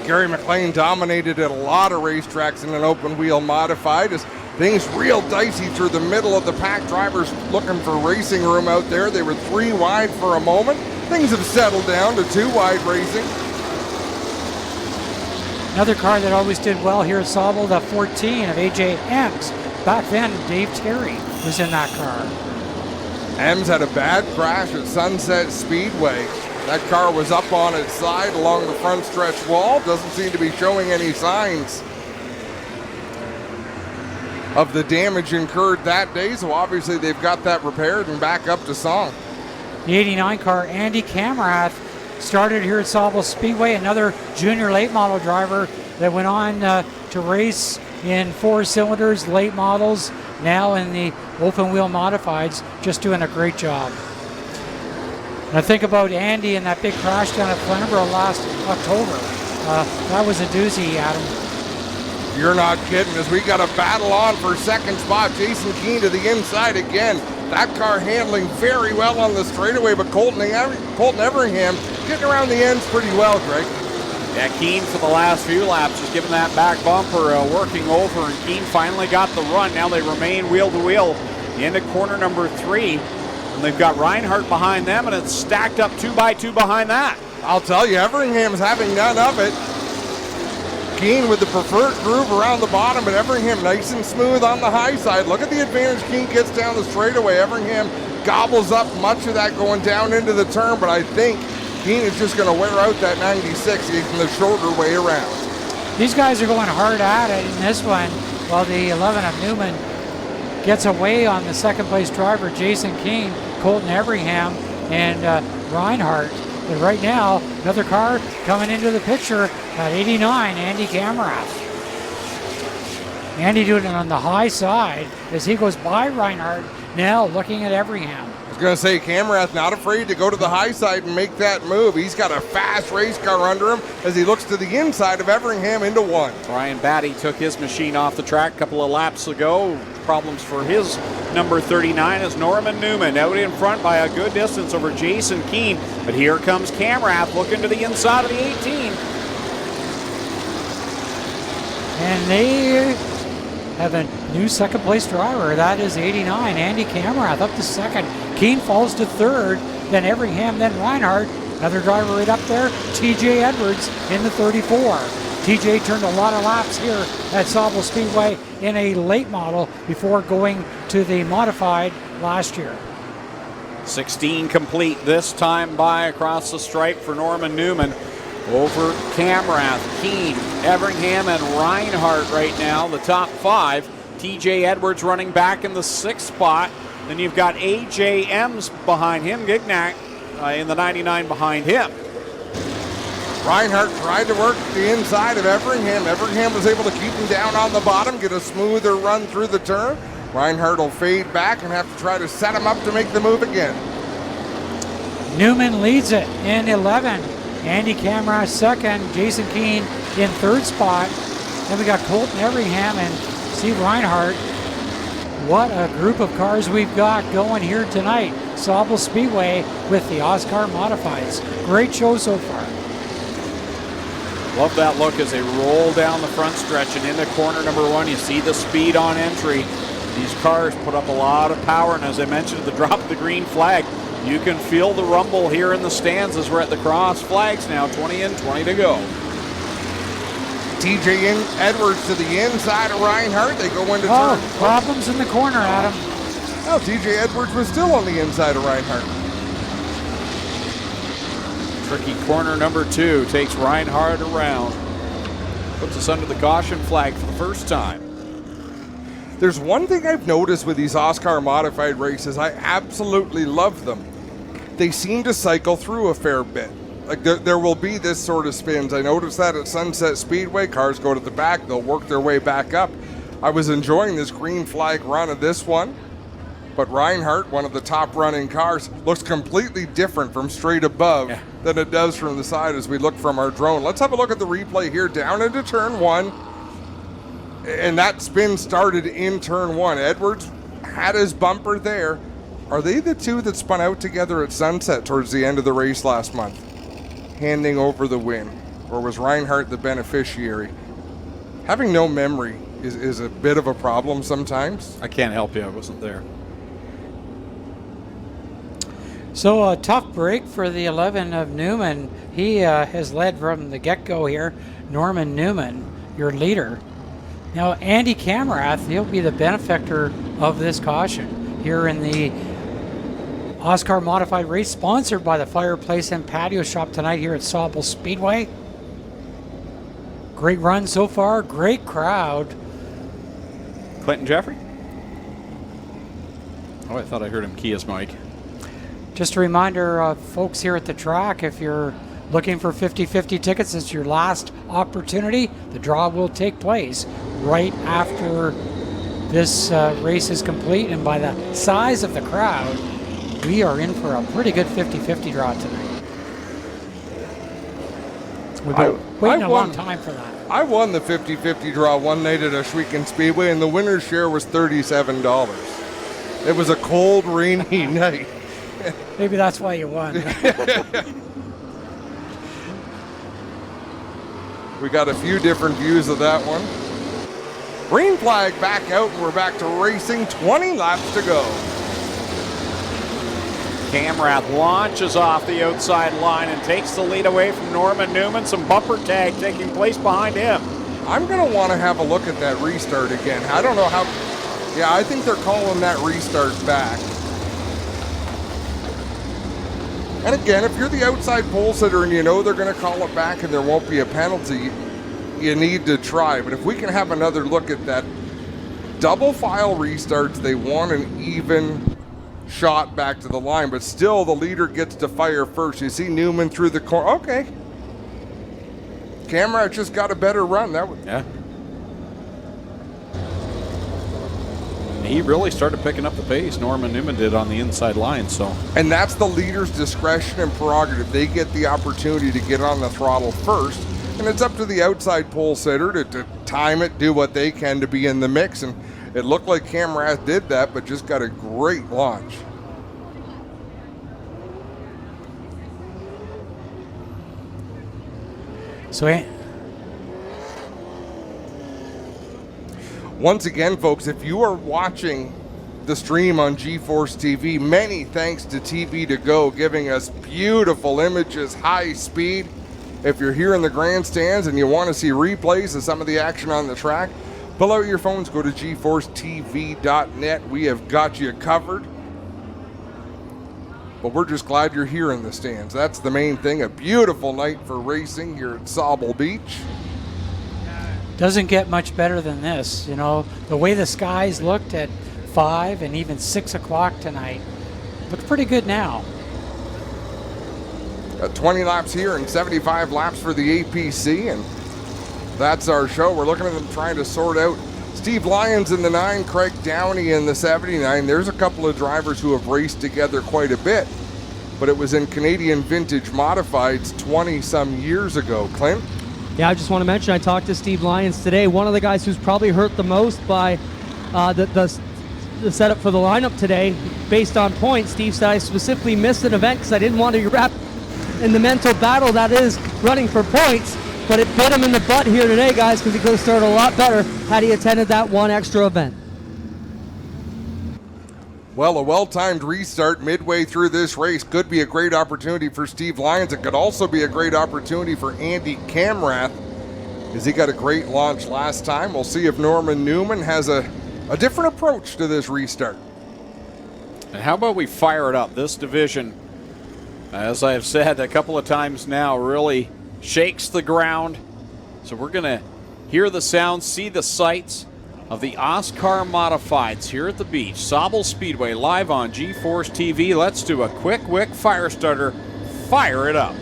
Gary McLean dominated at a lot of racetracks in an open wheel modified as things real dicey through the middle of the pack. Drivers looking for racing room out there. They were 3 wide for a moment. Things have settled down to 2 wide racing. Another car that always did well here at Sauble, the 14 of AJ Ems. Back then, Dave Terry was in that car. Ems had a bad crash at Sunset Speedway. That car was up on its side along the front stretch wall. Doesn't seem to be showing any signs of the damage incurred that day, so obviously they've got that repaired and back up to song. The 89 car, Andy Kamrath, started here at Sauble Speedway, another junior late model driver that went on to race in 4 cylinders, late models, now in the open wheel modifieds, just doing a great job. And I think about Andy and that big crash down at Flamborough last October. That was a doozy, Adam. You're not kidding, as we got a battle on for second spot. Jason Keane to the inside again. That car handling very well on the straightaway, but Colton Everingham getting around the ends pretty well, Greg. Yeah, Keane for the last few laps just giving that back bumper working over, and Keane finally got the run. Now they remain wheel to wheel into corner number 3, and they've got Reinhardt behind them, and it's stacked up 2 by 2 behind that. I'll tell you, Everingham's having none of it. Keane with the preferred groove around the bottom, but Everingham nice and smooth on the high side. Look at the advantage Keane gets down the straightaway. Everingham gobbles up much of that going down into the turn, but I think Keane is just going to wear out that 96 in the shorter way around. These guys are going hard at it in this one, while the 11 of Newman gets away on the second place driver, Jason Keane, Colton Everingham, and Reinhardt. But right now, another car coming into the picture at 89, Andy Kamrath. Andy doing it on the high side as he goes by Reinhardt, now looking at Everingham. I was going to say, Kamrath not afraid to go to the high side and make that move. He's got a fast race car under him as he looks to the inside of Everingham into 1. Brian Batty took his machine off the track a couple of laps ago. Problems for his number 39 is Norman Newman out in front by a good distance over Jason Keane. But here comes Kamrath looking to the inside of the 18. And they have a new second place driver. That is 89, Andy Kamrath up to second. Keane falls to third, then Everingham, then Reinhardt. Another driver right up there, TJ Edwards in the 34. TJ turned a lot of laps here at Sauble Speedway in a late model before going to the modified last year. 16 complete this time by across the stripe for Norman Newman. Over Kamrath, Keane, Everingham, and Reinhardt right now, the top 5. TJ Edwards running back in the 6th spot. Then you've got AJ Ems behind him, Gignac in the 99 behind him. Reinhardt tried to work the inside of Everingham. Everingham was able to keep him down on the bottom, get a smoother run through the turn. Reinhardt will fade back and have to try to set him up to make the move again. Newman leads it in 11. Andy Kamrath second, Jason Keane in 3rd spot. Then we got Colton Everingham and Steve Reinhardt. What a group of cars we've got going here tonight. Sauble Speedway with the OSCAAR Modifieds. Great show so far. Love that look as they roll down the front stretch and into corner number 1. You see the speed on entry. These cars put up a lot of power, and as I mentioned at the drop of the green flag, you can feel the rumble here in the stands as we're at the cross flags now, 20 and 20 to go. TJ Edwards to the inside of Reinhardt. They go into turn. Problems in the corner, Adam. No, TJ Edwards was still on the inside of Reinhardt. Tricky corner number 2 takes Reinhardt around. Puts us under the caution flag for the first time. There's one thing I've noticed with these OSCAAR modified races. I absolutely love them. They seem to cycle through a fair bit. Like there will be this sort of spins. I noticed that at Sunset Speedway. Cars go to the back. They'll work their way back up. I was enjoying this green flag run of this one. But Reinhardt, one of the top running cars, looks completely different from straight above than it does from the side as we look from our drone. Let's have a look at the replay here down into turn 1. And that spin started in turn 1. Edwards had his bumper there. Are they the two that spun out together at Sunset towards the end of the race last month, handing over the win? Or was Reinhardt the beneficiary? Having no memory is a bit of a problem sometimes. I can't help you. I wasn't there. So a tough break for the 11 of Newman. He has led from the get-go here. Norman Newman, your leader. Now, Andy Camerath, he'll be the benefactor of this caution here in the OSCAAR Modified Race, sponsored by the Fireplace and Patio Shop tonight here at Sauble Speedway. Great run so far, great crowd. Clinton Jeffrey? Oh, I thought I heard him key his mic. Just a reminder, folks here at the track, if you're looking for 50-50 tickets, it's your last opportunity. The draw will take place right after this race is complete, and by the size of the crowd, we are in for a pretty good 50-50 draw tonight. We've been waiting a long time for that. I won the 50-50 draw one night at Ashwegan Speedway, and the winner's share was $37. It was a cold, rainy night. Maybe that's why you won. We got a few different views of that one. Green flag back out, and we're back to racing. 20 laps to go. Camerath launches off the outside line and takes the lead away from Norman Newman. Some bumper tag taking place behind him. I'm going to want to have a look at that restart again. I don't know how. Yeah, I think they're calling that restart back. And again, if you're the outside pole sitter and you know they're going to call it back and there won't be a penalty, you need to try. But if we can have another look at that double file restarts, they want an even shot back to the line, but still the leader gets to fire first. You see Newman through the corner. Okay. Camera just got a better run. That was, yeah. He really started picking up the pace. Norman Newman did on the inside line. So, and that's the leader's discretion and prerogative. They get the opportunity to get on the throttle first, and it's up to the outside pole sitter to time it, do what they can to be in the mix. And it looked like Camerath did that, but just got a great launch. So, once again, folks, if you are watching the stream on GeForce TV, many thanks to TV to Go, giving us beautiful images, high speed. If you're here in the grandstands and you want to see replays of some of the action on the track, pull out your phones, go to GeForceTV.net. We have got you covered. But we're just glad you're here in the stands. That's the main thing. A beautiful night for racing here at Sauble Beach. Doesn't get much better than this. You know, the way the skies looked at 5 and even 6 o'clock tonight look pretty good now. 20 laps here and 75 laps for the APC, and that's our show. We're looking at them trying to sort out Steve Lyons in the 9, Craig Downey in the 79. There's a couple of drivers who have raced together quite a bit, but it was in Canadian Vintage Modifieds 20-some years ago. Clint? Yeah, I just want to mention I talked to Steve Lyons today. One of the guys who's probably hurt the most by the setup for the lineup today, based on points. Steve said I specifically missed an event because I didn't want to wrap in the mental battle that is running for points. But it bit him in the butt here today, guys, because he could have started a lot better had he attended that one extra event. Well, a well-timed restart midway through this race could be a great opportunity for Steve Lyons. It could also be a great opportunity for Andy Camerath, as he got a great launch last time. We'll see if Norman Newman has a different approach to this restart. And how about we fire it up? This division, as I've said a couple of times now, really shakes the ground. So we're going to hear the sounds, see the sights of the OSCAAR Modifieds here at the beach. Sauble Speedway live on GeForce TV. Let's do a quick fire starter. Fire it up.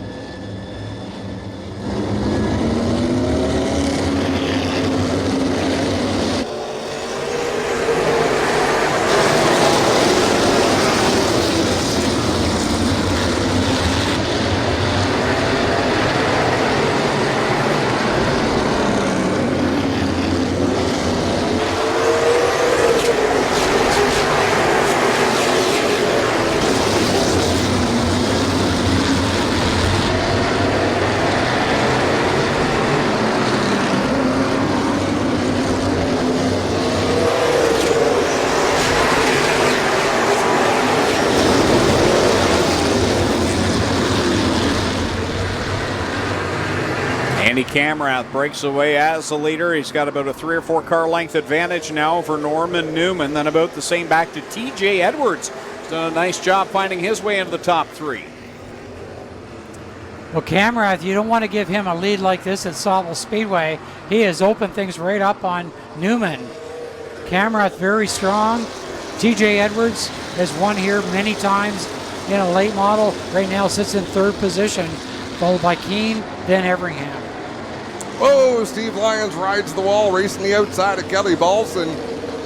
Andy Camrath breaks away as the leader. He's got about a 3 or 4 car length advantage now over Norman Newman. Then about the same back to TJ Edwards. He's done a nice job finding his way into the top 3. Well, Camrath, you don't want to give him a lead like this at Sauble Speedway. He has opened things right up on Newman. Camrath very strong. TJ Edwards has won here many times in a late model. Right now sits in 3rd position, followed by Keene, then Everingham. Oh, Steve Lyons rides the wall, racing the outside of Kelly Balson.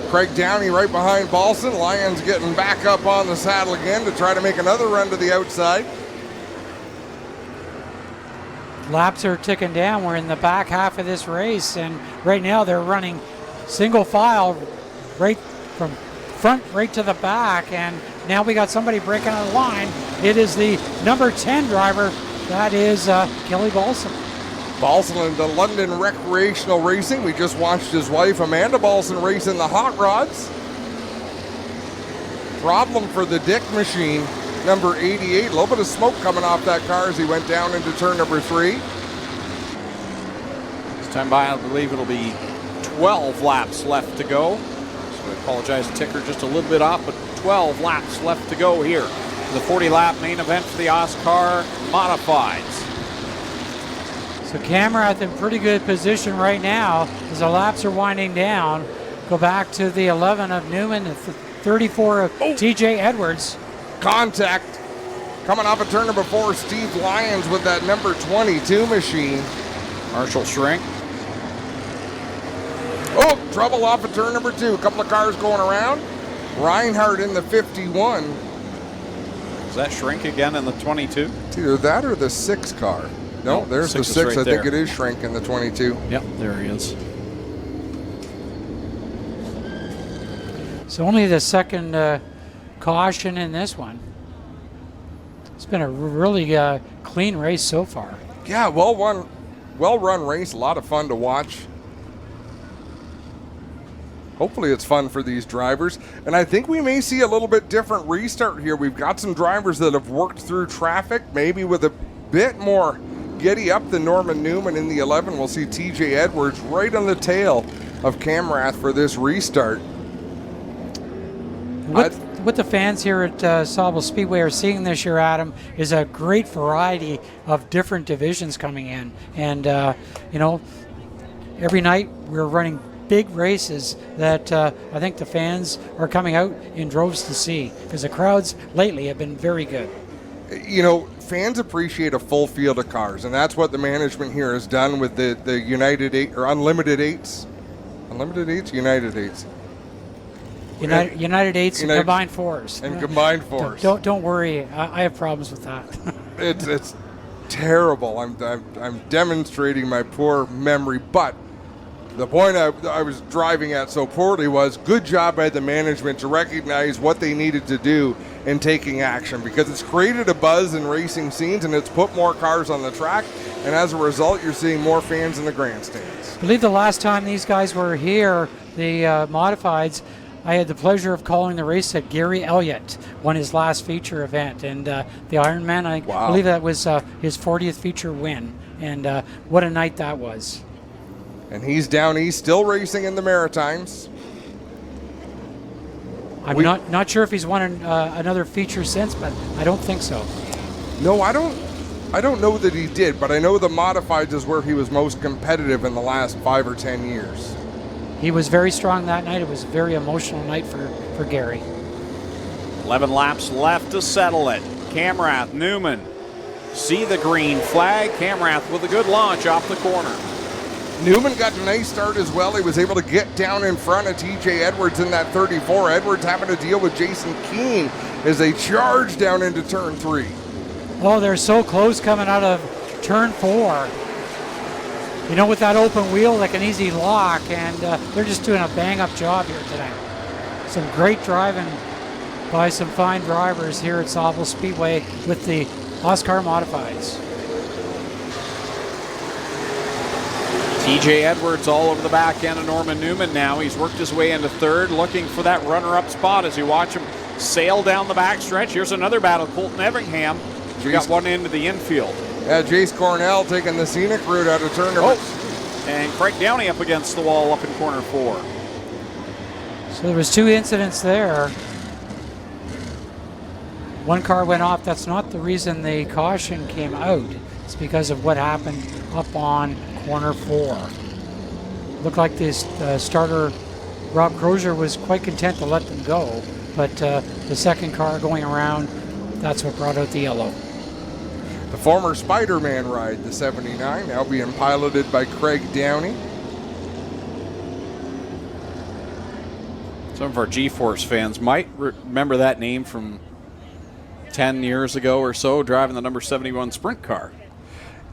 Craig Downey right behind Balson. Lyons getting back up on the saddle again to try to make another run to the outside. Laps are ticking down. We're in the back half of this race, and right now they're running single file right from front right to the back, and now we got somebody breaking on the line. It is the number 10 driver. That is Kelly Balson. Balson in the London Recreational Racing. We just watched his wife Amanda Balson race in the hot rods. Problem for the Dick machine, number 88. A little bit of smoke coming off that car as he went down into turn number 3. This time by, I believe it'll be 12 laps left to go. So I apologize, ticker just a little bit off, but 12 laps left to go here. The 40-lap main event for the OSCAAR Modifieds. So Camrath in pretty good position right now as the laps are winding down. Go back to the 11 of Newman, the 34 of TJ Edwards. Contact coming off of turn number 4. Steve Lyons with that number 22 machine. Marshall Shrink. Oh, trouble off of turn number 2. A couple of cars going around. Reinhardt in the 51. Is that Shrink again in the 22? It's either that or the 6 car. No, there's the 6. Right I there. think it is Shrink in the 22. Yep, there he is. So only the second caution in this one. It's been a really clean race so far. Yeah, well-run race. A lot of fun to watch. Hopefully it's fun for these drivers. And I think we may see a little bit different restart here. We've got some drivers that have worked through traffic, maybe with a bit more giddy up than Norman Newman in the 11. We'll see TJ Edwards right on the tail of Camrath for this restart. What the fans here at Sauble Speedway are seeing this year, Adam, is a great variety of different divisions coming in. And, every night we're running big races that I think the fans are coming out in droves to see, because the crowds lately have been very good. Fans appreciate a full field of cars, and that's what the management here has done with the United 8 or Unlimited 8s. Unlimited 8s? United 8s. United 8s and combined 4s. And combined 4s. Don't worry, I have problems with that. It's terrible. I'm demonstrating my poor memory, but the point I was driving at so poorly was good job by the management to recognize what they needed to do in taking action, because it's created a buzz in racing scenes and it's put more cars on the track, and as a result you're seeing more fans in the grandstands. I believe the last time these guys were here, the Modifieds, I had the pleasure of calling the race that Gary Elliott won his last feature event, and the Ironman, I believe that was his 40th feature win, and what a night that was. And he's down east, still racing in the Maritimes. I'm not sure if he's won another feature since, but I don't think so. No, I don't know that he did, but I know the Modifieds is where he was most competitive in the last 5 or 10 years. He was very strong that night. It was a very emotional night for Gary. 11 laps left to settle it. Camrath, Newman, see the green flag. Camrath with a good launch off the corner. Newman got a nice start as well. He was able to get down in front of TJ Edwards in that 34. Edwards having to deal with Jason Keene as they charge down into turn 3. Oh, they're so close coming out of turn 4. With that open wheel, like an easy lock, and they're just doing a bang-up job here tonight. Some great driving by some fine drivers here at Sauble Speedway with the OSCAAR Modifieds. TJ Edwards all over the back end of Norman Newman now. He's worked his way into 3rd, looking for that runner-up spot as you watch him sail down the backstretch. Here's another battle. Colton Everingham We got one into the infield. Yeah, Jace Cornell taking the scenic route out of turn number. And Craig Downey up against the wall up in corner 4. So there was 2 incidents there. One car went off. That's not the reason the caution came out. It's because of what happened up on corner 4. Looked like this starter, Rob Crozier, was quite content to let them go, but the second car going around, that's what brought out the yellow. The former Spider-Man ride, the 79, now being piloted by Craig Downey. Some of our G-Force fans might remember that name from 10 years ago or so, driving the number 71 sprint car.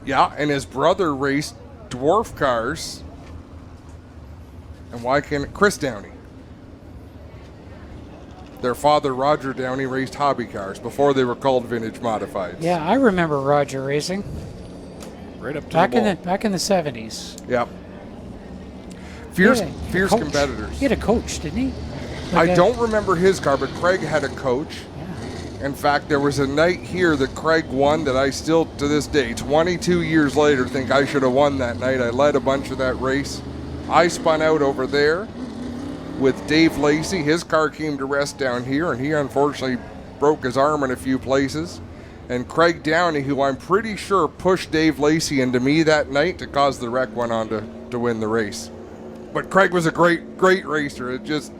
Yeah, and his brother raced dwarf cars. And why can't Chris Downey? Their father, Roger Downey, raced hobby cars before they were called vintage modifieds. Yeah, I remember Roger racing. Right up to back the ball. Back in the 70s. Yep. Fierce coach. competitors. He had a coach, didn't he? I don't remember his car, but Craig had a coach. Yeah. In fact, there was a night here that Craig won that I still, to this day, 22 years later, think I should have won that night. I led a bunch of that race. I spun out over there with Dave Lacey. His car came to rest down here, and he unfortunately broke his arm in a few places. And Craig Downey, who I'm pretty sure pushed Dave Lacey into me that night to cause the wreck, went on to win the race. But Craig was a great racer. It just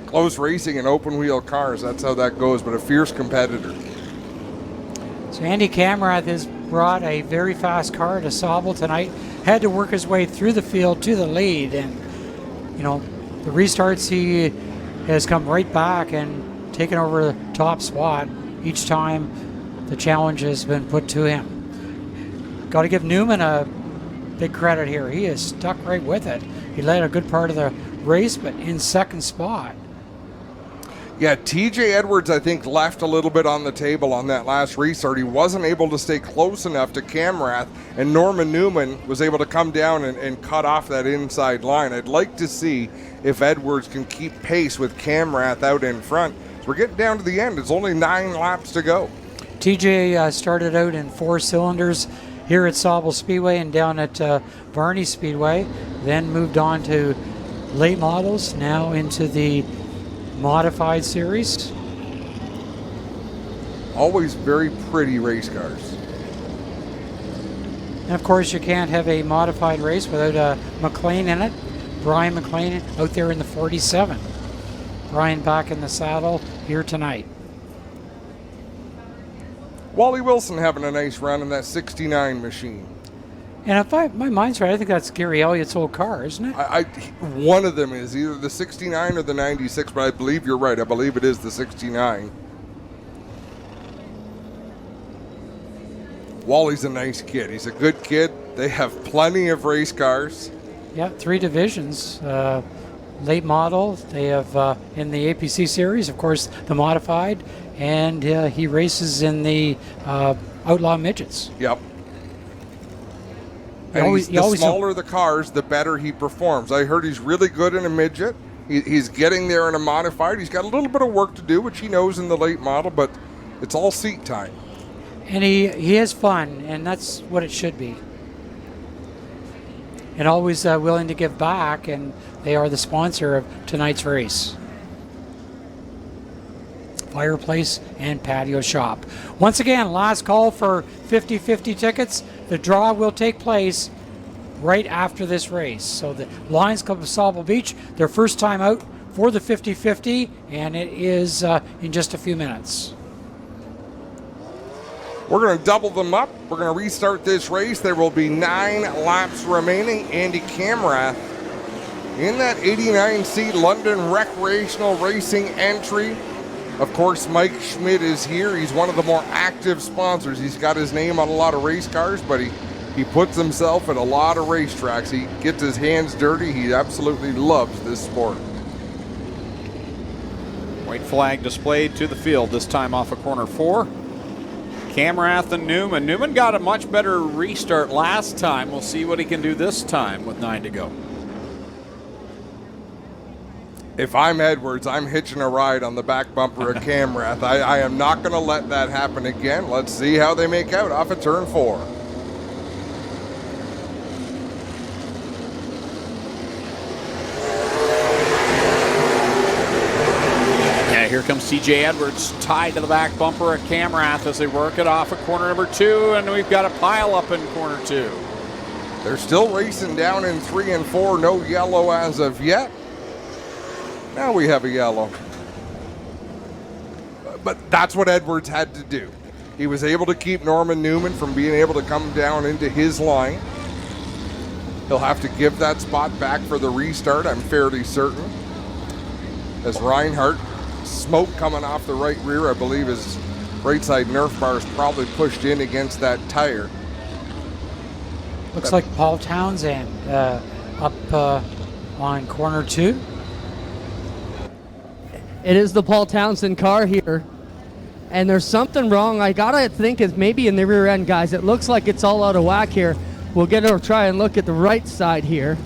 close racing and open wheel cars. That's how that goes, but a fierce competitor. So Andy Camrath has brought a very fast car to Sauble tonight. Had to work his way through the field to the lead, and you know, the restarts he has come right back and taken over the top spot each time the challenge has been put to him. Got to give Newman a big credit here. He is stuck right with it. He led a good part of the race, but in second spot. Yeah, TJ Edwards, I think, left a little bit on the table on that last restart. He wasn't able to stay close enough to Camrath, and Norman Newman was able to come down and cut off that inside line. I'd like to see if Edwards can keep pace with Camrath out in front. So we're getting down to the end. It's only 9 laps to go. TJ started out in 4 cylinders here at Sauble Speedway and down at Varney Speedway, then moved on to late models, now into the modified series. Always very pretty race cars. And of course, you can't have a modified race without a McLean in it. Brian McLean out there in the 47. Brian back in the saddle here tonight. Wally Wilson having a nice run in that 69 machine. And if my mind's right, I think that's Gary Elliott's old car, isn't it? One of them is either the 69 or the 96, but I believe you're right. I believe it is the 69. Wally's a nice kid. He's a good kid. They have plenty of race cars. Yeah, 3 divisions. Late model. They have in the APC series, of course, the modified, and he races in the Outlaw Midgets. Yep. And the smaller the cars, the better he performs. I heard he's really good in a midget. He's getting there in a modified. He's got a little bit of work to do, which he knows in the late model, but it's all seat time. And he has fun, and that's what it should be. And always willing to give back, and they are the sponsor of tonight's race. Fireplace and Patio Shop. Once again, last call for 50-50 tickets. The draw will take place right after this race. So the Lions Club of Sauble Beach, their first time out for the 50-50, and it is in just a few minutes. We're going to double them up. We're going to restart this race. There will be 9 laps remaining. Andy Camrath in that 89C London Recreational Racing entry. Of course, Mike Schmidt is here. He's one of the more active sponsors. He's got his name on a lot of race cars, but he puts himself at a lot of racetracks. He gets his hands dirty. He absolutely loves this sport. White flag displayed to the field, this time off of corner 4. Camrath and Newman. Newman got a much better restart last time. We'll see what he can do this time with 9 to go. If I'm Edwards, I'm hitching a ride on the back bumper of Camrath. I am not going to let that happen again. Let's see how they make out off of turn 4. Yeah, here comes CJ Edwards tied to the back bumper of Camrath as they work it off at corner number 2, and we've got a pile up in corner 2. They're still racing down in 3 and 4. No yellow as of yet. Now we have a yellow. But that's what Edwards had to do. He was able to keep Norman Newman from being able to come down into his line. He'll have to give that spot back for the restart, I'm fairly certain. As Reinhardt, smoke coming off the right rear, I believe his right side Nerf bar is probably pushed in against that tire. Looks like Paul Townsend up on corner 2. It is the Paul Townsend car here. And there's something wrong. I gotta think it's maybe in the rear end, guys. It looks like it's all out of whack here. We'll try and look at the right side here.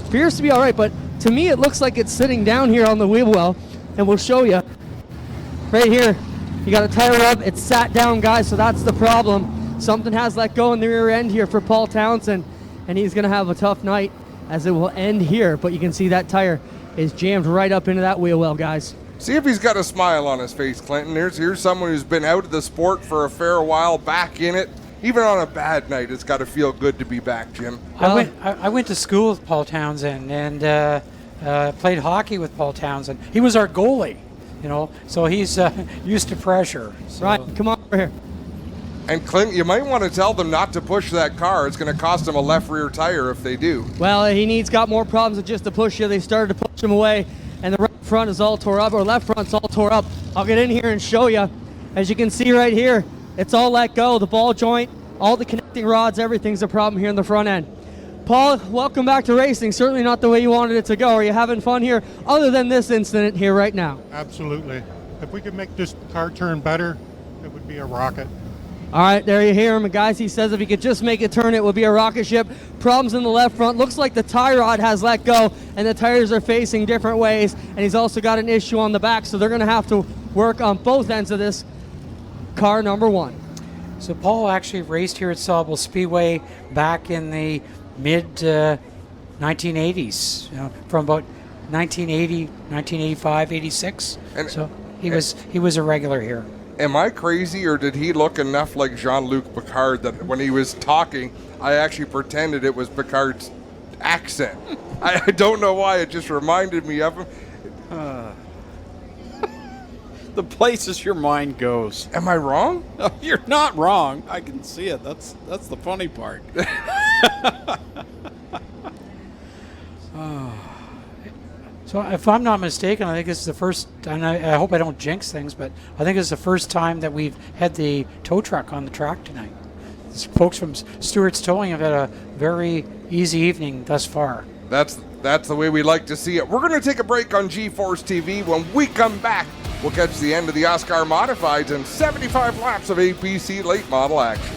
Appears to be all right, but to me it looks like it's sitting down here on the wheel well. And we'll show you. Right here, you got a tire rub. It's sat down, guys, so that's the problem. Something has let go in the rear end here for Paul Townsend, and he's gonna have a tough night as it will end here. But you can see that tire is jammed right up into that wheel well, guys. See if he's got a smile on his face, Clinton. Here's someone who's been out of the sport for a fair while, back in it. Even on a bad night, it's got to feel good to be back, Jim. I went to school with Paul Townsend and played hockey with Paul Townsend. He was our goalie, so he's used to pressure. So. Right, come on over here. And Clint, you might want to tell them not to push that car. It's going to cost them a left rear tire if they do. Well, he's got more problems than just to push you. They started to push him away, and the right front is all tore up, or left front's all tore up. I'll get in here and show you. As you can see right here, it's all let go. The ball joint, all the connecting rods, everything's a problem here in the front end. Paul, welcome back to racing. Certainly not the way you wanted it to go. Are you having fun here, other than this incident here right now? Absolutely. If we could make this car turn better, it would be a rocket. All right, there you hear him, guys. He says if he could just make it turn, it would be a rocket ship. Problems in the left front. Looks like the tie rod has let go, and the tires are facing different ways. And he's also got an issue on the back, so they're going to have to work on both ends of this car number 1. So Paul actually raced here at Sauble Speedway back in the mid 1980s, from about 1980, 1985, 86. And so he was a regular here. Am I crazy, or did he look enough like Jean-Luc Picard that when he was talking, I actually pretended it was Picard's accent? I don't know why, it just reminded me of him. The places your mind goes. Am I wrong? No, you're not wrong. I can see it. That's the funny part. So if I'm not mistaken, I think this is the first, and I hope I don't jinx things, but I think it's the first time that we've had the tow truck on the track tonight. These folks from Stewart's Towing have had a very easy evening thus far. That's the way we like to see it. We're going to take a break on G-Force TV. When we come back, we'll catch the end of the OSCAAR Modifieds and 75 laps of APC late model action.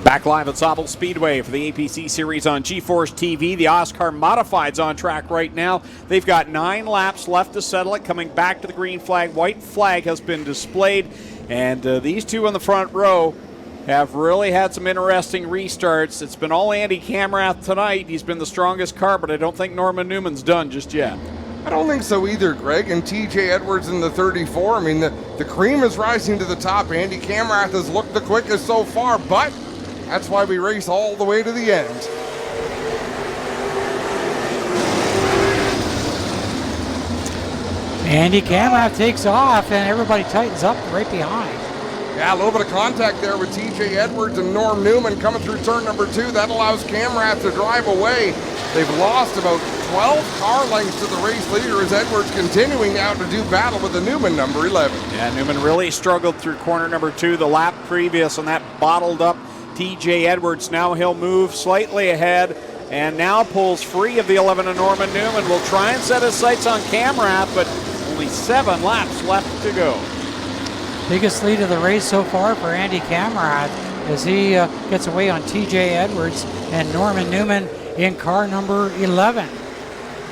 Back live at Sauble Speedway for the APC Series on GeForce TV. The OSCAAR Modified's on track right now. They've got 9 laps left to settle it. Coming back to the green flag. White flag has been displayed. And these two in the front row have really had some interesting restarts. It's been all Andy Camrath tonight. He's been the strongest car, but I don't think Norman Newman's done just yet. I don't think so either, Greg. And TJ Edwards in the 34. I mean, the cream is rising to the top. Andy Camrath has looked the quickest so far, but that's why we race all the way to the end. Andy Camrath takes off, and everybody tightens up right behind. Yeah, a little bit of contact there with TJ Edwards and Norm Newman coming through turn number 2. That allows Camrath to drive away. They've lost about 12 car lengths to the race leader as Edwards continuing now to do battle with the Newman number 11. Yeah, Newman really struggled through corner number 2 the lap previous, and that bottled up TJ Edwards. Now he'll move slightly ahead and now pulls free of the 11 of Norman Newman. Will try and set his sights on Camrath, but only 7 laps left to go. Biggest lead of the race so far for Andy Camrath as he gets away on TJ Edwards and Norman Newman in car number 11.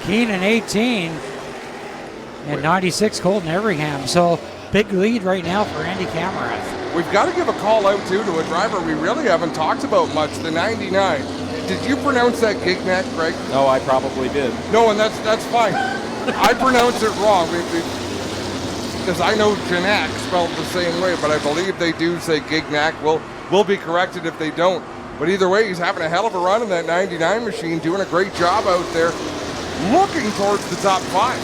Keenan 18 and 96 Colton Everingham. So big lead right now for Andy Camrath. We've got to give a call out too to a driver we really haven't talked about much, the 99. Did you pronounce that Gignac, Greg? No, I probably did. No, and that's fine. I pronounced it wrong because I know Janak spelled the same way, but I believe they do say Gignac. We'll be corrected if they don't. But either way, he's having a hell of a run in that 99 machine, doing a great job out there, looking towards the top 5.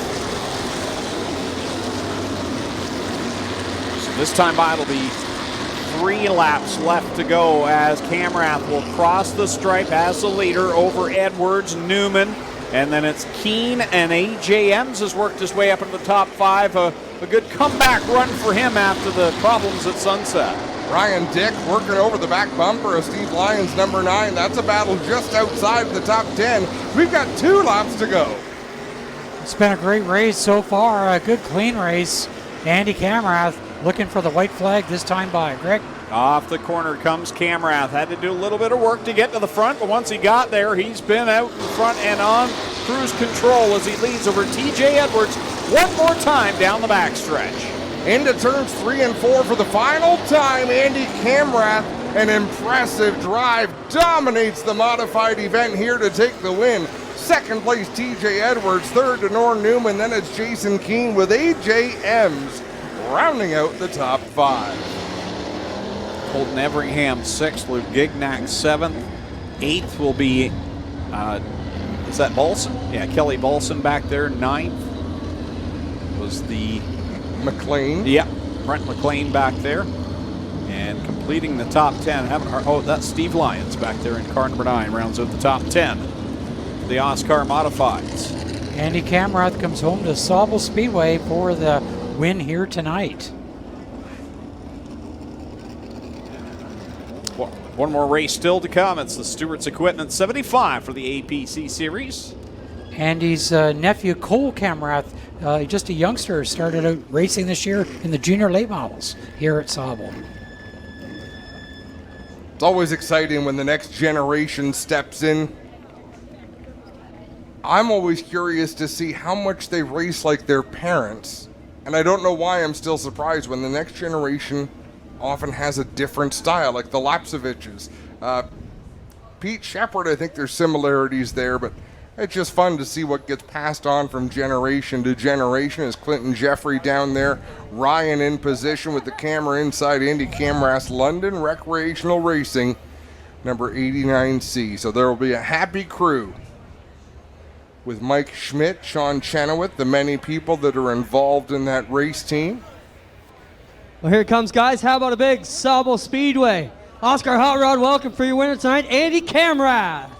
So this time by it'll be 3 laps left to go as Camrath will cross the stripe as the leader over Edwards, Newman, and then it's Keene and AJ Ems has worked his way up into the top 5. A good comeback run for him after the problems at Sunset. Ryan Dick working over the back bumper of Steve Lyons, number 9. That's a battle just outside the top 10. We've got 2 laps to go. It's been a great race so far, a good clean race. Andy Camrath looking for the white flag this time by. Greg? Off the corner comes Camrath. Had to do a little bit of work to get to the front, but once he got there, he's been out in front and on cruise control as he leads over TJ Edwards one more time down the backstretch. Into turns 3 and 4 for the final time. Andy Camrath, an impressive drive, dominates the modified event here to take the win. Second place, TJ Edwards. Third to Norm Newman. Then it's Jason Keene with AJ Ems rounding out the top 5. Colton Everingham 6th, Luke Gignac 7th. 8th will be, is that Bolson? Yeah, Kelly Bolson back there. 9th was the McLean. Yep, Brent McLean back there. And completing the top 10. That's Steve Lyons back there in car number 9. Rounds out the top 10. The OSCAAR Modifieds. Andy Camrath comes home to Sauble Speedway for the win here tonight. One more race still to come. It's the Stewart's Equipment 75 for the APC Series. Andy's nephew Cole Camrath, just a youngster, started out racing this year in the junior late models here at Sauble. It's always exciting when the next generation steps in. I'm always curious to see how much they race like their parents. And I don't know why I'm still surprised when the next generation often has a different style, like the Lapsoviches. Pete Shepard, I think there's similarities there, but it's just fun to see what gets passed on from generation to generation. As Clinton Jeffrey down there, Ryan in position with the camera inside Andy Camrath's London Recreational Racing, number 89C. So there will be a happy crew with Mike Schmidt, Sean Chenoweth, the many people that are involved in that race team. Well, here it comes, guys. How about a big Sauble Speedway OSCAAR Hot Rod welcome for your winner tonight, Andy Camrath.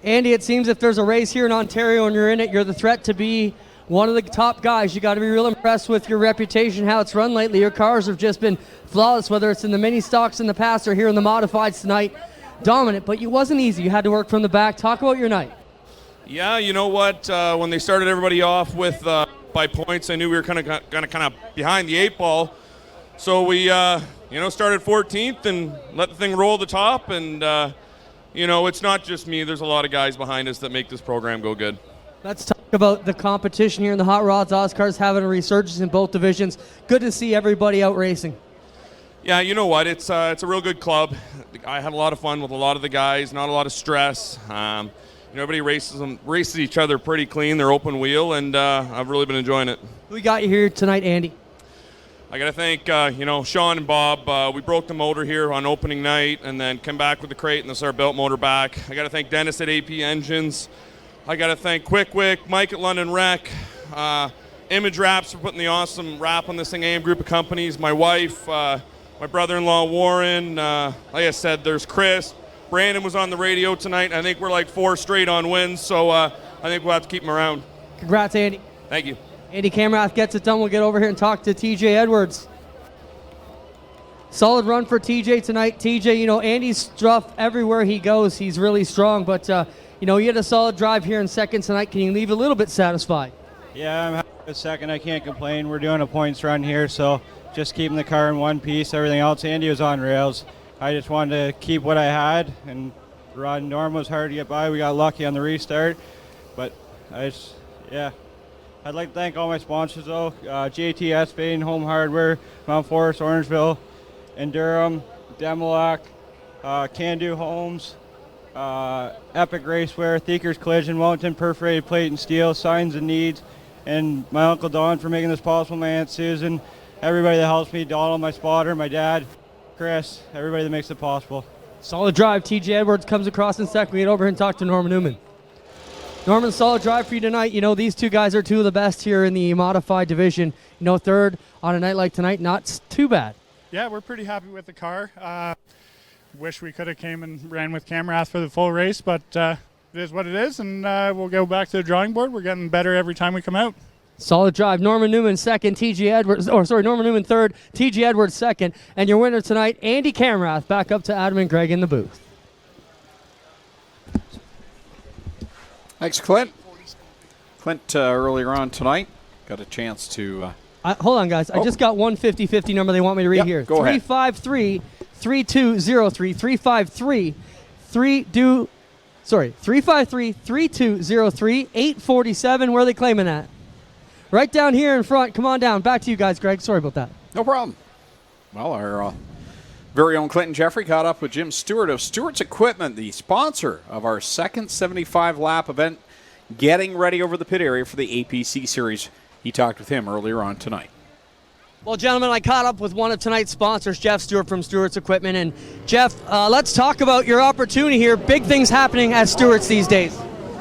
Andy, it seems if there's a race here in Ontario and you're in it, you're the threat to be one of the top guys. You got to be real impressed with your reputation, how it's run lately. Your cars have just been flawless, whether it's in the mini stocks in the past or here in the modifieds tonight. dominant, but it wasn't easy. You had to work from the back. Talk about your night. Yeah, you know what? When they started everybody off with by points, I knew we were kind of behind the 8 ball. So we, started 14th and let the thing roll the top. And, it's not just me. There's a lot of guys behind us that make this program go good. Let's talk about the competition here in the Hot Rods. OSCAAR's having a resurgence in both divisions. Good to see everybody out racing. Yeah, you know what? It's a real good club. I had a lot of fun with a lot of the guys, not a lot of stress. Everybody races each other pretty clean. They're open wheel, and I've really been enjoying it. Who we got you here tonight, Andy? I got to thank, Sean and Bob. We broke the motor here on opening night and then came back with the crate and this our belt motor back. I got to thank Dennis at AP Engines. I got to thank Quick Wick, Mike at London Rec, Image Wraps for putting the awesome wrap on this thing, AM Group of Companies, my wife, my brother-in-law Warren. Like I said, there's Chris. Brandon was on the radio tonight. I think we're like 4 straight on wins, so I think we'll have to keep him around. Congrats, Andy. Thank you. Andy Camerath gets it done. We'll get over here and talk to TJ Edwards. Solid run for TJ tonight. TJ, Andy's struff everywhere he goes. He's really strong, but, you had a solid drive here in second tonight. Can you leave a little bit satisfied? Yeah, I'm happy with second. I can't complain. We're doing a points run here, so just keeping the car in one piece. Everything else, Andy was on rails. I just wanted to keep what I had and run. Norm was hard to get by. We got lucky on the restart, but I'd like to thank all my sponsors though. JTS, Spain, Home Hardware, Mount Forest, Orangeville, Endurum, Demolac, Can Do Homes, Epic Raceware, Thieker's Collision, Wellington Perforated Plate and Steel, Signs and Needs, and my Uncle Don for making this possible, my Aunt Susan, everybody that helps me, Donald, my spotter, my dad, Chris, everybody that makes it possible. Solid drive. TJ Edwards comes across in second. We get over here and talk to Norman Newman. Norman, solid drive for you tonight. These two guys are two of the best here in the modified division. Third on a night like tonight, not too bad. Yeah, we're pretty happy with the car. Wish we could have came and ran with Camerath for the full race, but it is what it is, and we'll go back to the drawing board. We're getting better every time we come out. Solid drive. Norman Newman second, Norman Newman third, TJ Edwards second, and your winner tonight, Andy Camerath. Back up to Adam and Greg in the booth. Thanks, Clint. Clint, earlier on tonight, got a chance to... hold on, guys. I just got one 50-50 number they want me to read here. Go ahead. 353-3203. 353-3203. 847. Where are they claiming that? Right down here in front. Come on down. Back to you guys, Greg. Sorry about that. No problem. Well, our very own Clinton Jeffrey caught up with Jim Stewart of Stewart's Equipment, the sponsor of our second 75-lap event, getting ready over the pit area for the APC series. He talked with him earlier on tonight. Well, gentlemen, I caught up with one of tonight's sponsors, Jeff Stewart from Stewart's Equipment. And, Jeff, let's talk about your opportunity here. Big things happening at Stewart's these days.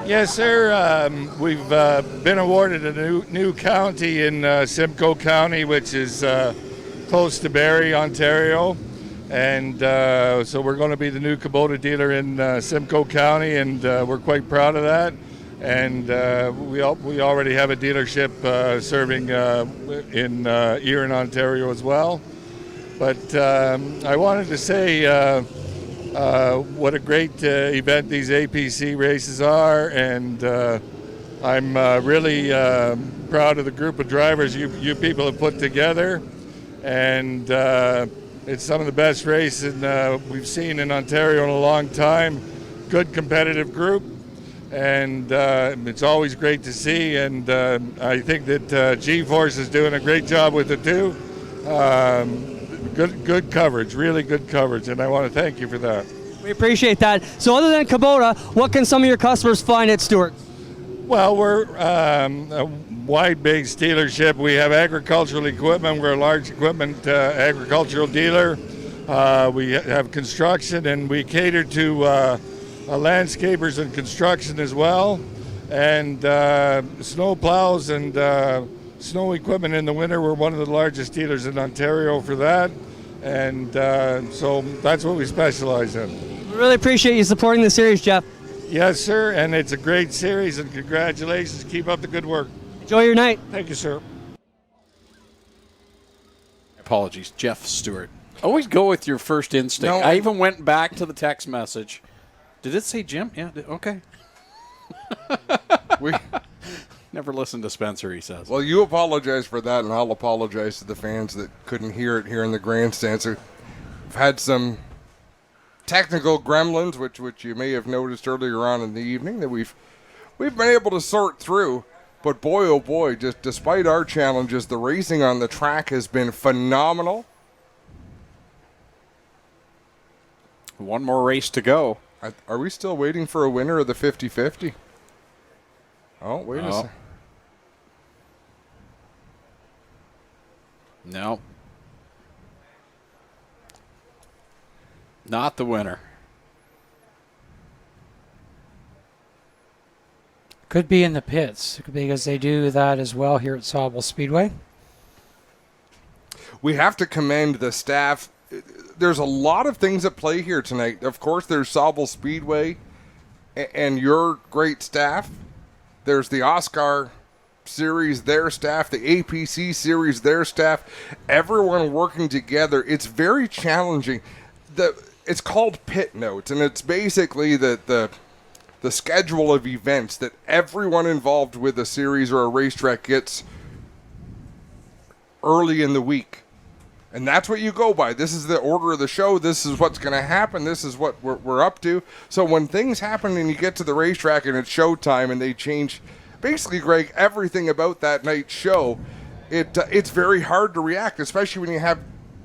Yes, sir. We've been awarded a new county in Simcoe County, which is close to Barrie, Ontario. And so we're going to be the new Kubota dealer in Simcoe County, and we're quite proud of that. And we already have a dealership serving in Erin, Ontario as well. But I wanted to say what a great event these APC races are, and I'm really proud of the group of drivers you people have put together. And it's some of the best racing we've seen in Ontario in a long time. Good competitive group. And it's always great to see, and I think that G-Force is doing a great job with it too. Good coverage, really good coverage, and I want to thank you for that. We appreciate that. So other than Kubota, what can some of your customers find at Stewart's? Well, we're a wide-based dealership. We have agricultural equipment. We're a large equipment agricultural dealer. We have construction, and we cater to landscapers and construction as well, and snow plows and snow equipment in the winter. We're one of the largest dealers in Ontario for that, and so that's what we specialize in. We really appreciate you supporting the series, Jeff. Yes, sir, and it's a great series, and congratulations. Keep up the good work. Enjoy your night. Thank you, sir. Apologies, Jeff Stewart. Always go with your first instinct. No, I even went back to the text message. Did it say Jim? Yeah, okay. We never listened to Spencer, he says. Well, you apologize for that, and I'll apologize to the fans that couldn't hear it here in the grandstand. So we've had some technical gremlins, which you may have noticed earlier on in the evening, that we've been able to sort through. But boy, oh boy, just despite our challenges, the racing on the track has been phenomenal. One more race to go. Are we still waiting for a winner of the 50-50? Oh, wait a second. No. Not the winner. Could be in the pits because they do that as well here at Sauble Speedway. We have to commend the staff. There's a lot of things at play here tonight. Of course, there's Sauble Speedway and your great staff. There's the OSCAAR series, their staff, the APC series, their staff, everyone working together. It's very challenging. It's called pit notes, and it's basically the schedule of events that everyone involved with a series or a racetrack gets early in the week. And that's what you go by. This is the order of the show. This is what's going to happen. This is what we're up to. So when things happen and you get to the racetrack and it's showtime and they change, basically, Greg, everything about that night's show, it's very hard to react, especially when you have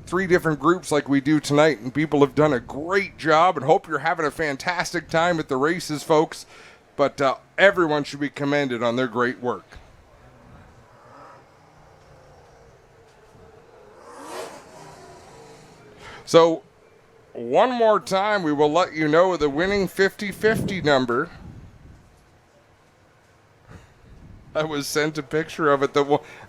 3 different groups like we do tonight. And people have done a great job, and hope you're having a fantastic time at the races, folks. But everyone should be commended on their great work. So, one more time, we will let you know the winning 50-50 number. I was sent a picture of it.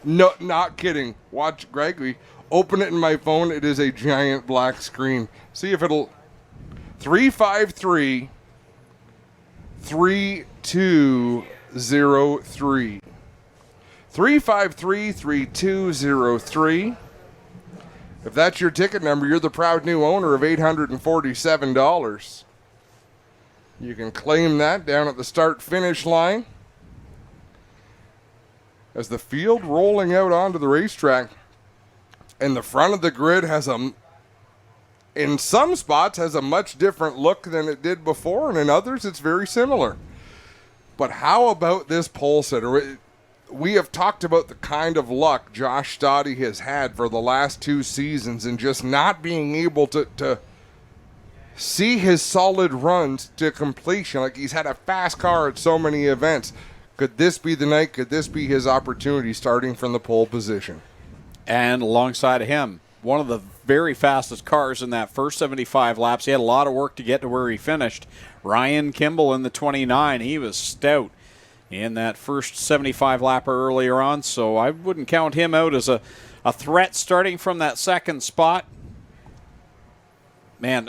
No, not kidding. Watch, Greg. Open it in my phone. It is a giant black screen. See if it'll... 353 3203. 353 3203. If that's your ticket number, you're the proud new owner of $847. You can claim that down at the start-finish line. As the field rolling out onto the racetrack, and the front of the grid in some spots, has a much different look than it did before, and in others, it's very similar. But how about this pole sitter? We have talked about the kind of luck Josh Stoddy has had for the last 2 seasons and just not being able to see his solid runs to completion. Like, he's had a fast car at so many events. Could this be the night? Could this be his opportunity starting from the pole position? And alongside of him, one of the very fastest cars in that first 75 laps. He had a lot of work to get to where he finished. Ryan Kimball in the 29. He was stout in that first 75 lapper earlier on, so I wouldn't count him out as a threat starting from that second spot. Man,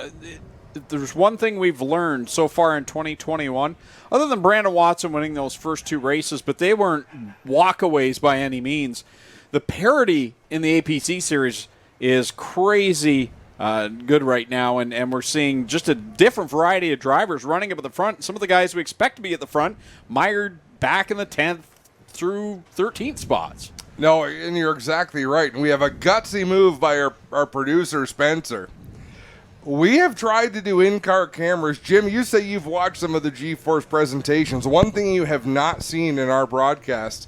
there's one thing we've learned so far in 2021, other than Brandon Watson winning those first 2 races, but they weren't walkaways by any means. The parity in the APC series is crazy good right now, and we're seeing just a different variety of drivers running up at the front. Some of the guys we expect to be at the front mired back in the 10th through 13th spots. No, and you're exactly right. And we have a gutsy move by our producer, Spencer. We have tried to do in-car cameras. Jim, you say you've watched some of the G-Force presentations. One thing you have not seen in our broadcast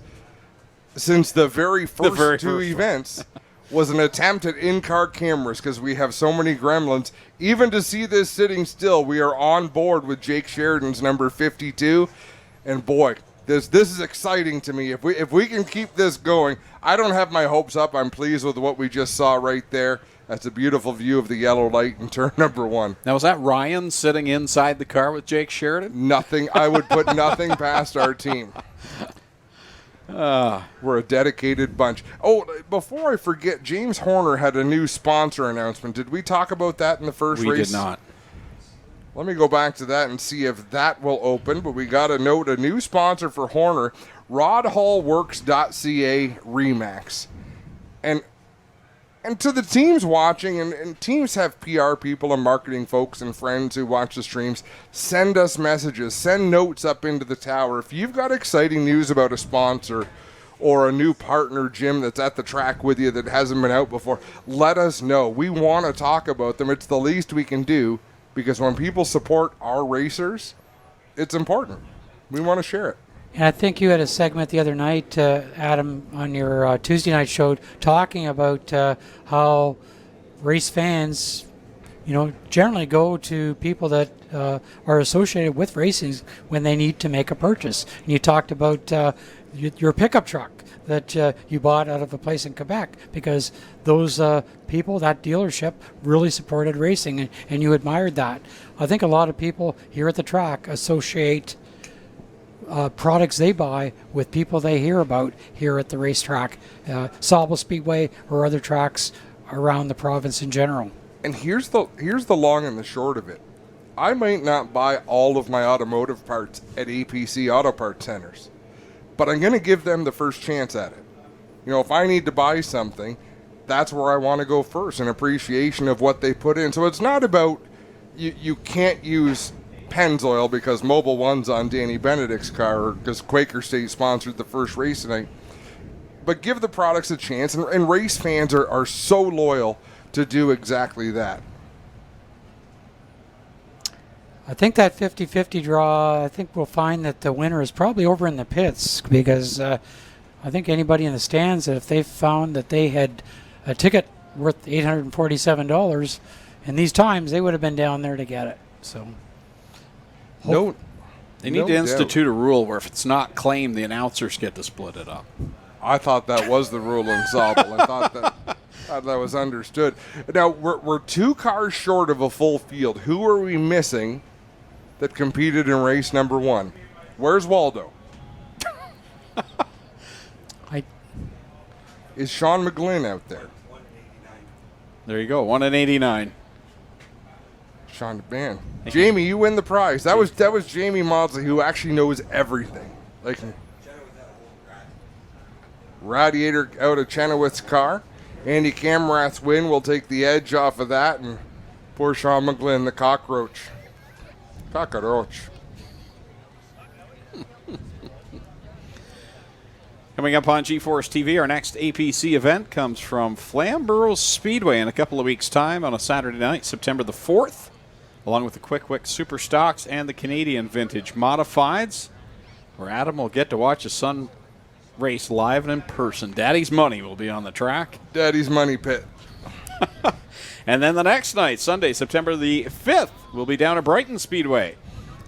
since the very first 2 events was an attempt at in-car cameras, because we have so many gremlins. Even to see this sitting still, we are on board with Jake Sheridan's number 52. And boy, this is exciting to me. If we can keep this going, I don't have my hopes up. I'm pleased with what we just saw right there. That's a beautiful view of the yellow light in turn number 1. Now, was that Ryan sitting inside the car with Jake Sheridan? Nothing. I would put nothing past our team. We're a dedicated bunch. Oh, before I forget, James Horner had a new sponsor announcement. Did we talk about that in the first race? We did not. Let me go back to that and see if that will open. But we got a note, a new sponsor for Horner, RodHallWorks.ca Remax. And And to the teams watching, and teams have PR people and marketing folks and friends who watch the streams, send us messages, send notes up into the tower. If you've got exciting news about a sponsor or a new partner gym that's at the track with you that hasn't been out before, let us know. We want to talk about them. It's the least we can do, because when people support our racers, it's important. We want to share it. And I think you had a segment the other night, Adam, on your Tuesday night show, talking about how race fans, generally go to people that are associated with racing when they need to make a purchase. And you talked about your pickup truck that you bought out of a place in Quebec, because those people, that dealership, really supported racing, and you admired that. I think a lot of people here at the track associate products they buy with people they hear about here at the racetrack, Sauble Speedway or other tracks around the province in general. And here's the long and the short of it. I might not buy all of my automotive parts at APC Auto Parts Centers, but I'm going to give them the first chance at it. If I need to buy something, that's where I want to go first, in appreciation of what they put in. So it's not about you can't use Pennzoil because Mobil 1's on Danny Benedict's car, or because Quaker State sponsored the first race tonight. But give the products a chance, and race fans are so loyal to do exactly that. I think that 50-50 draw, I think we'll find that the winner is probably over in the pits, because I think anybody in the stands, if they found that they had a ticket worth $847 in these times, they would have been down there to get it. So they need to institute a rule where if it's not claimed, the announcers get to split it up. I thought that was the rule in Sauble. I thought that was understood. Now, we're 2 cars short of a full field. Who are we missing that competed in race number 1? Where's Waldo? Is Sean McGlynn out there? There you go, 1:89. Sean, man, Jamie, you win the prize. That was Jamie Maudsley, who actually knows everything. Like, radiator out of Chenoweth's car. Andy Camrath's win will take the edge off of that, and poor Sean McGlynn, the cockroach. Coming up on GeForce TV, our next APC event comes from Flamborough Speedway in a couple of weeks' time on a Saturday night, September the 4th, along with the Quick Wick Super Stocks and the Canadian Vintage Modifieds, where Adam will get to watch his son race live and in person. Daddy's Money will be on the track. Daddy's Money Pit. And then the next night, Sunday, September the 5th, we'll be down at Brighton Speedway,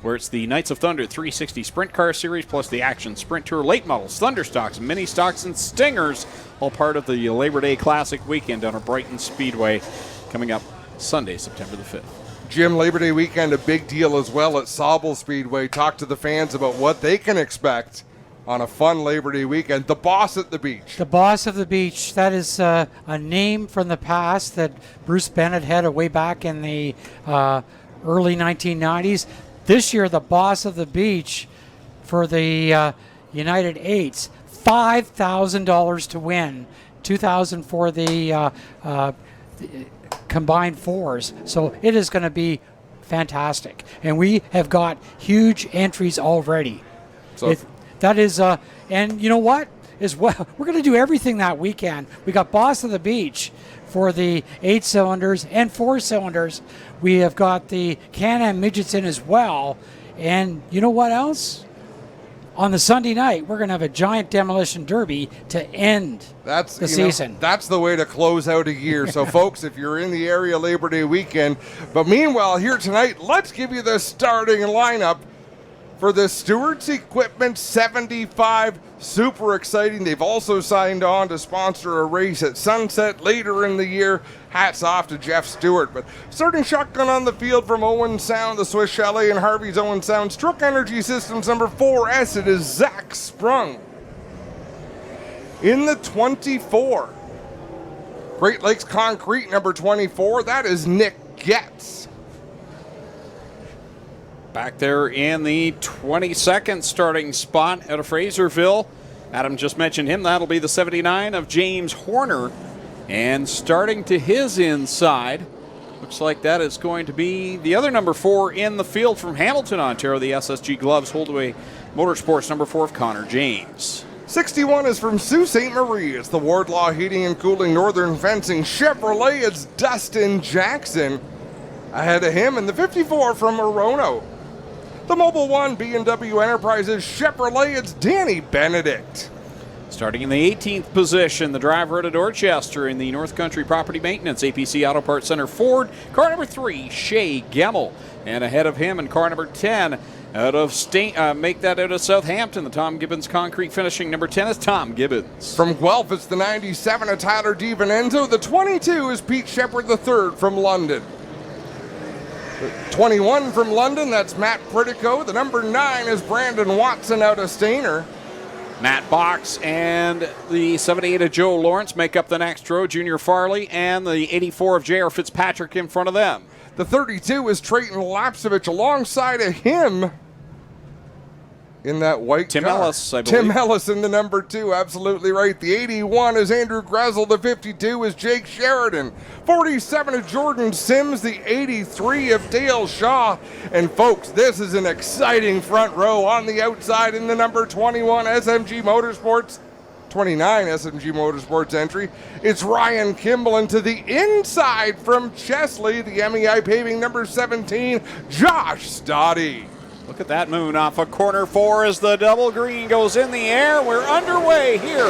where it's the Knights of Thunder 360 Sprint Car Series plus the Action Sprint Tour Late Models, Thunder Stocks, Mini Stocks, and Stingers, all part of the Labor Day Classic weekend down at Brighton Speedway, coming up Sunday, September the 5th. Jim, Labor Day weekend, a big deal as well at Sauble Speedway. Talk to the fans about what they can expect on a fun Labor Day weekend. The Boss at the Beach. The Boss of the Beach. That is a name from the past that Bruce Bennett had way back in the early 1990s. This year, the Boss of the Beach for the United Eights, $5,000 to win, $2,000 for the combined fours. So it is going to be fantastic, and we have got huge entries already. So that is, and you know what? As well, we're going to do everything that weekend. We got Boss of the Beach for the 8 cylinders and 4 cylinders. We have got the Can-Am midgets in as well. And you know what else? On the Sunday night, we're going to have a giant demolition derby to end the season. That's the way to close out a year. So, folks, if you're in the area Labor Day weekend, but meanwhile, here tonight, let's give you the starting lineup for the Stewart's Equipment 75. Super exciting. They've also signed on to sponsor a race at Sunset later in the year. Hats off to Jeff Stewart. But starting shotgun on the field from Owen Sound, the Swiss Chalet and Harvey's Owen Sound. Strook Energy Systems number 4S, it is Zach Sprung. In the 24, Great Lakes Concrete number 24, that is Nick Getz. Back there in the 22nd starting spot out of Fraserville. Adam just mentioned him. That'll be the 79 of James Horner And starting to his inside, looks like that is going to be the other number 4 in the field from Hamilton, Ontario. The SSG Gloves Holdaway Motorsports number 4 of Connor James. 61 is from Sault Ste. Marie. It's the Wardlaw Heating and Cooling Northern Fencing Chevrolet. It's Dustin Jackson. Ahead of him in the 54 from Orono. The Mobile One B&W Enterprises Chevrolet. It's Danny Benedict. Starting in the 18th position, the driver out of Dorchester in the North Country Property Maintenance APC Auto Parts Center Ford. Car number 3, Shea Gemmel. And ahead of him in car number 10, out of Southampton, the Tom Gibbons Concrete Finishing. Number 10 is Tom Gibbons. From Guelph, it's the 97 of Tyler DiVincenzo. The 22 is Pete Shepard III from London. The 21 from London, that's Matt Pritico. The number 9 is Brandon Watson out of Stainer. Matt Box and the 78 of Joe Lawrence make up the next row. Junior Farley and the 84 of J.R. Fitzpatrick in front of them. The 32 is Trayton Lapsevich alongside of him in that white Tim car. Ellis, I believe. Tim Ellis in the number 2, absolutely right. The 81 is Andrew Gressel. The 52 is Jake Sheridan. 47 of Jordan Sims. The 83 of Dale Shaw. And folks, this is an exciting front row. On the outside in the number 21 SMG Motorsports. 29 SMG Motorsports entry. It's Ryan Kimball, and to the inside from Chesley, the MEI Paving number 17, Josh Stoddy. Look at that moon off of corner 4 as the double green goes in the air. We're underway here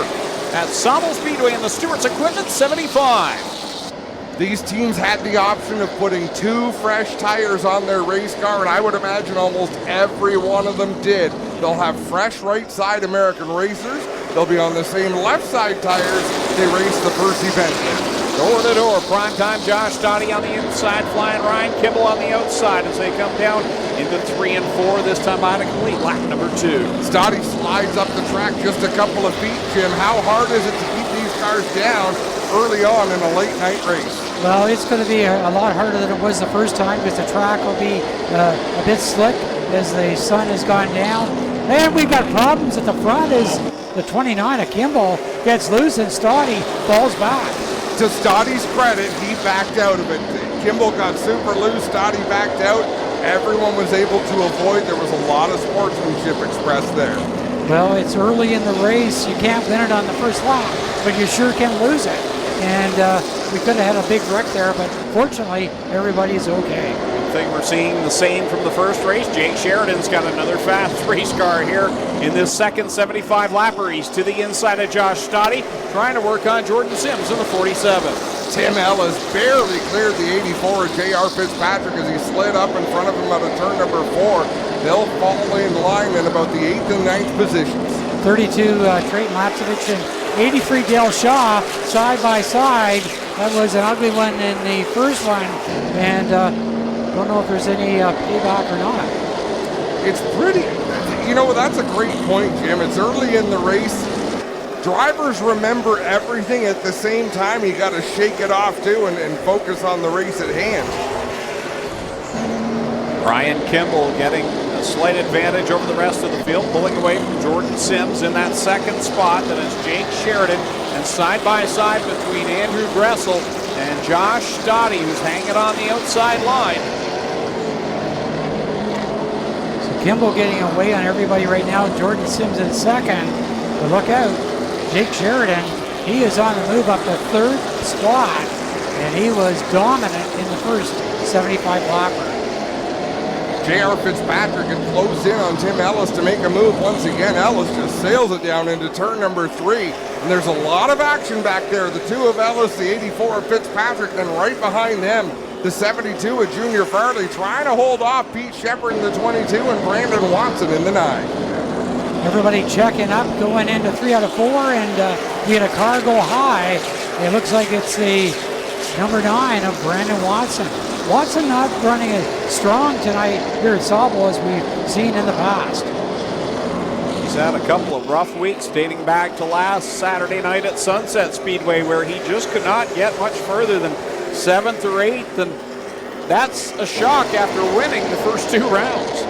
at Sauble Speedway in the Stewart's Equipment 75. These teams had the option of putting 2 fresh tires on their race car, and I would imagine almost every one of them did. They'll have fresh right side American racers. They'll be on the same left side tires they raced the first event in. Door to door, primetime Josh Stoddy on the inside, flying Ryan Kimball on the outside as they come down into 3 and 4, this time on a complete lap number 2. Stoddy slides up the track just a couple of feet, Jim. How hard is it to keep these cars down early on in a late night race? Well, it's going to be a lot harder than it was the first time because the track will be a bit slick as the sun has gone down. And we've got problems at the front as the 29 of Kimball gets loose and Stoddy falls back. To Stoddy's credit, he backed out of it. Kimball got super loose, Stoddy backed out. Everyone was able to avoid. There was a lot of sportsmanship expressed there. Well, it's early in the race. You can't win it on the first lap, but you sure can lose it. And we could have had a big wreck there, but fortunately, everybody's okay. Good thing we're seeing the same from the first race. Jake Sheridan's got another fast race car here in this second 75 lapper. He's to the inside of Josh Stoddy, trying to work on Jordan Sims in the 47. Tim Ellis barely cleared the 84 of J.R. Fitzpatrick as he slid up in front of him out of turn number 4. They'll fall in line in about the 8th and 9th positions. 32 Trayton Lapsevich and 83 Dale Shaw side by side. That was an ugly one in the first one, and don't know if there's any payback or not. It's pretty, that's a great point, Jim. It's early in the race. Drivers remember everything at the same time. You got to shake it off too and focus on the race at hand. Ryan Kimball getting a slight advantage over the rest of the field, pulling away from Jordan Sims in that second spot. That is Jake Sheridan, and side by side between Andrew Gressel and Josh Stoddy, who's hanging on the outside line. So Kimball getting away on everybody right now. Jordan Sims in second. But look out, Jake Sheridan, he is on the move up to 3rd spot, and he was dominant in the first 75 lapper. J.R. Fitzpatrick can close in on Tim Ellis to make a move once again. Ellis just sails it down into turn number 3. And there's a lot of action back there. The 2 of Ellis, the 84 of Fitzpatrick, then right behind them, the 72 of Junior Farley, trying to hold off Pete Shepard in the 22 and Brandon Watson in the 9. Everybody checking up, going into 3 out of 4, and we had a car go high. It looks like it's the number 9 of Brandon Watson. Watson not running as strong tonight here at Sauble as we've seen in the past. He's had a couple of rough weeks dating back to last Saturday night at Sunset Speedway, where he just could not get much further than 7th or 8th, and that's a shock after winning the first 2 rounds.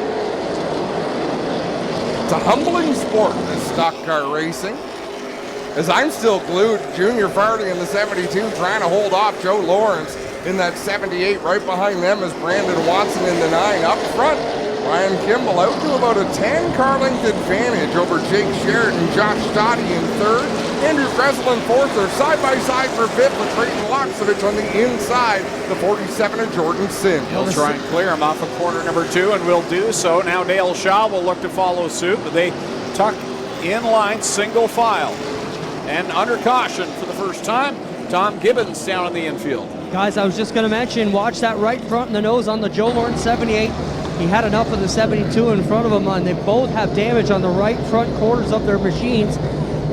It's a humbling sport, this stock car racing. as I'm still glued. Junior Vardy in the 72 trying to hold off Joe Lawrence in that 78. Right behind them is Brandon Watson in the 9. Up front, Ryan Kimball out to about a 10-car length advantage over Jake Sheridan. Josh Stoddy in 3rd. Andrew Gressel in 4th. They're side by side for 5th with Creighton Loxovich on the inside. The 47 of Jordan Sims. He'll try and clear him off of corner number 2 and will do so. Now Dale Shaw will look to follow suit, but they tuck in line single file. And under caution for the first time, Tom Gibbons down in the infield. Guys, I was just going to mention, watch that right front and the nose on the Joe Lawrence 78. He had enough of the 72 in front of him, and they both have damage on the right front quarters of their machines.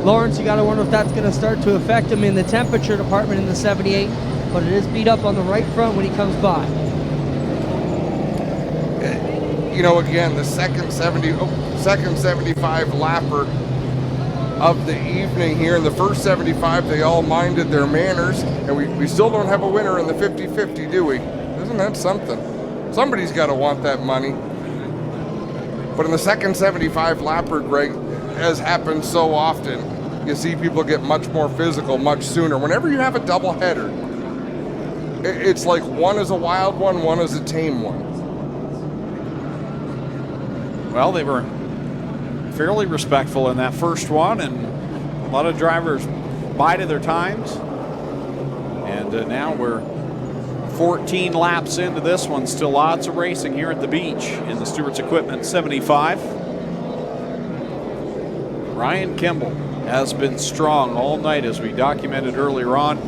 Lawrence, you got to wonder if that's going to start to affect him in the temperature department in the 78, but it is beat up on the right front when he comes by. You know, again, the second 75 lapper of the evening here. In the first 75, they all minded their manners, and we still don't have a winner in the 50-50, do we? Isn't that something? Somebody's got to want that money. But in the second 75 lapper, Greg, as happens so often, you see people get much more physical much sooner. Whenever you have a doubleheader, it's like one is a wild one is a tame one. Well, they were fairly respectful in that first one, and a lot of drivers bided their times. And now we're 14 laps into this one. Still lots of racing here at the beach in the Stewart's Equipment 75. Ryan Kimball has been strong all night, as we documented earlier on,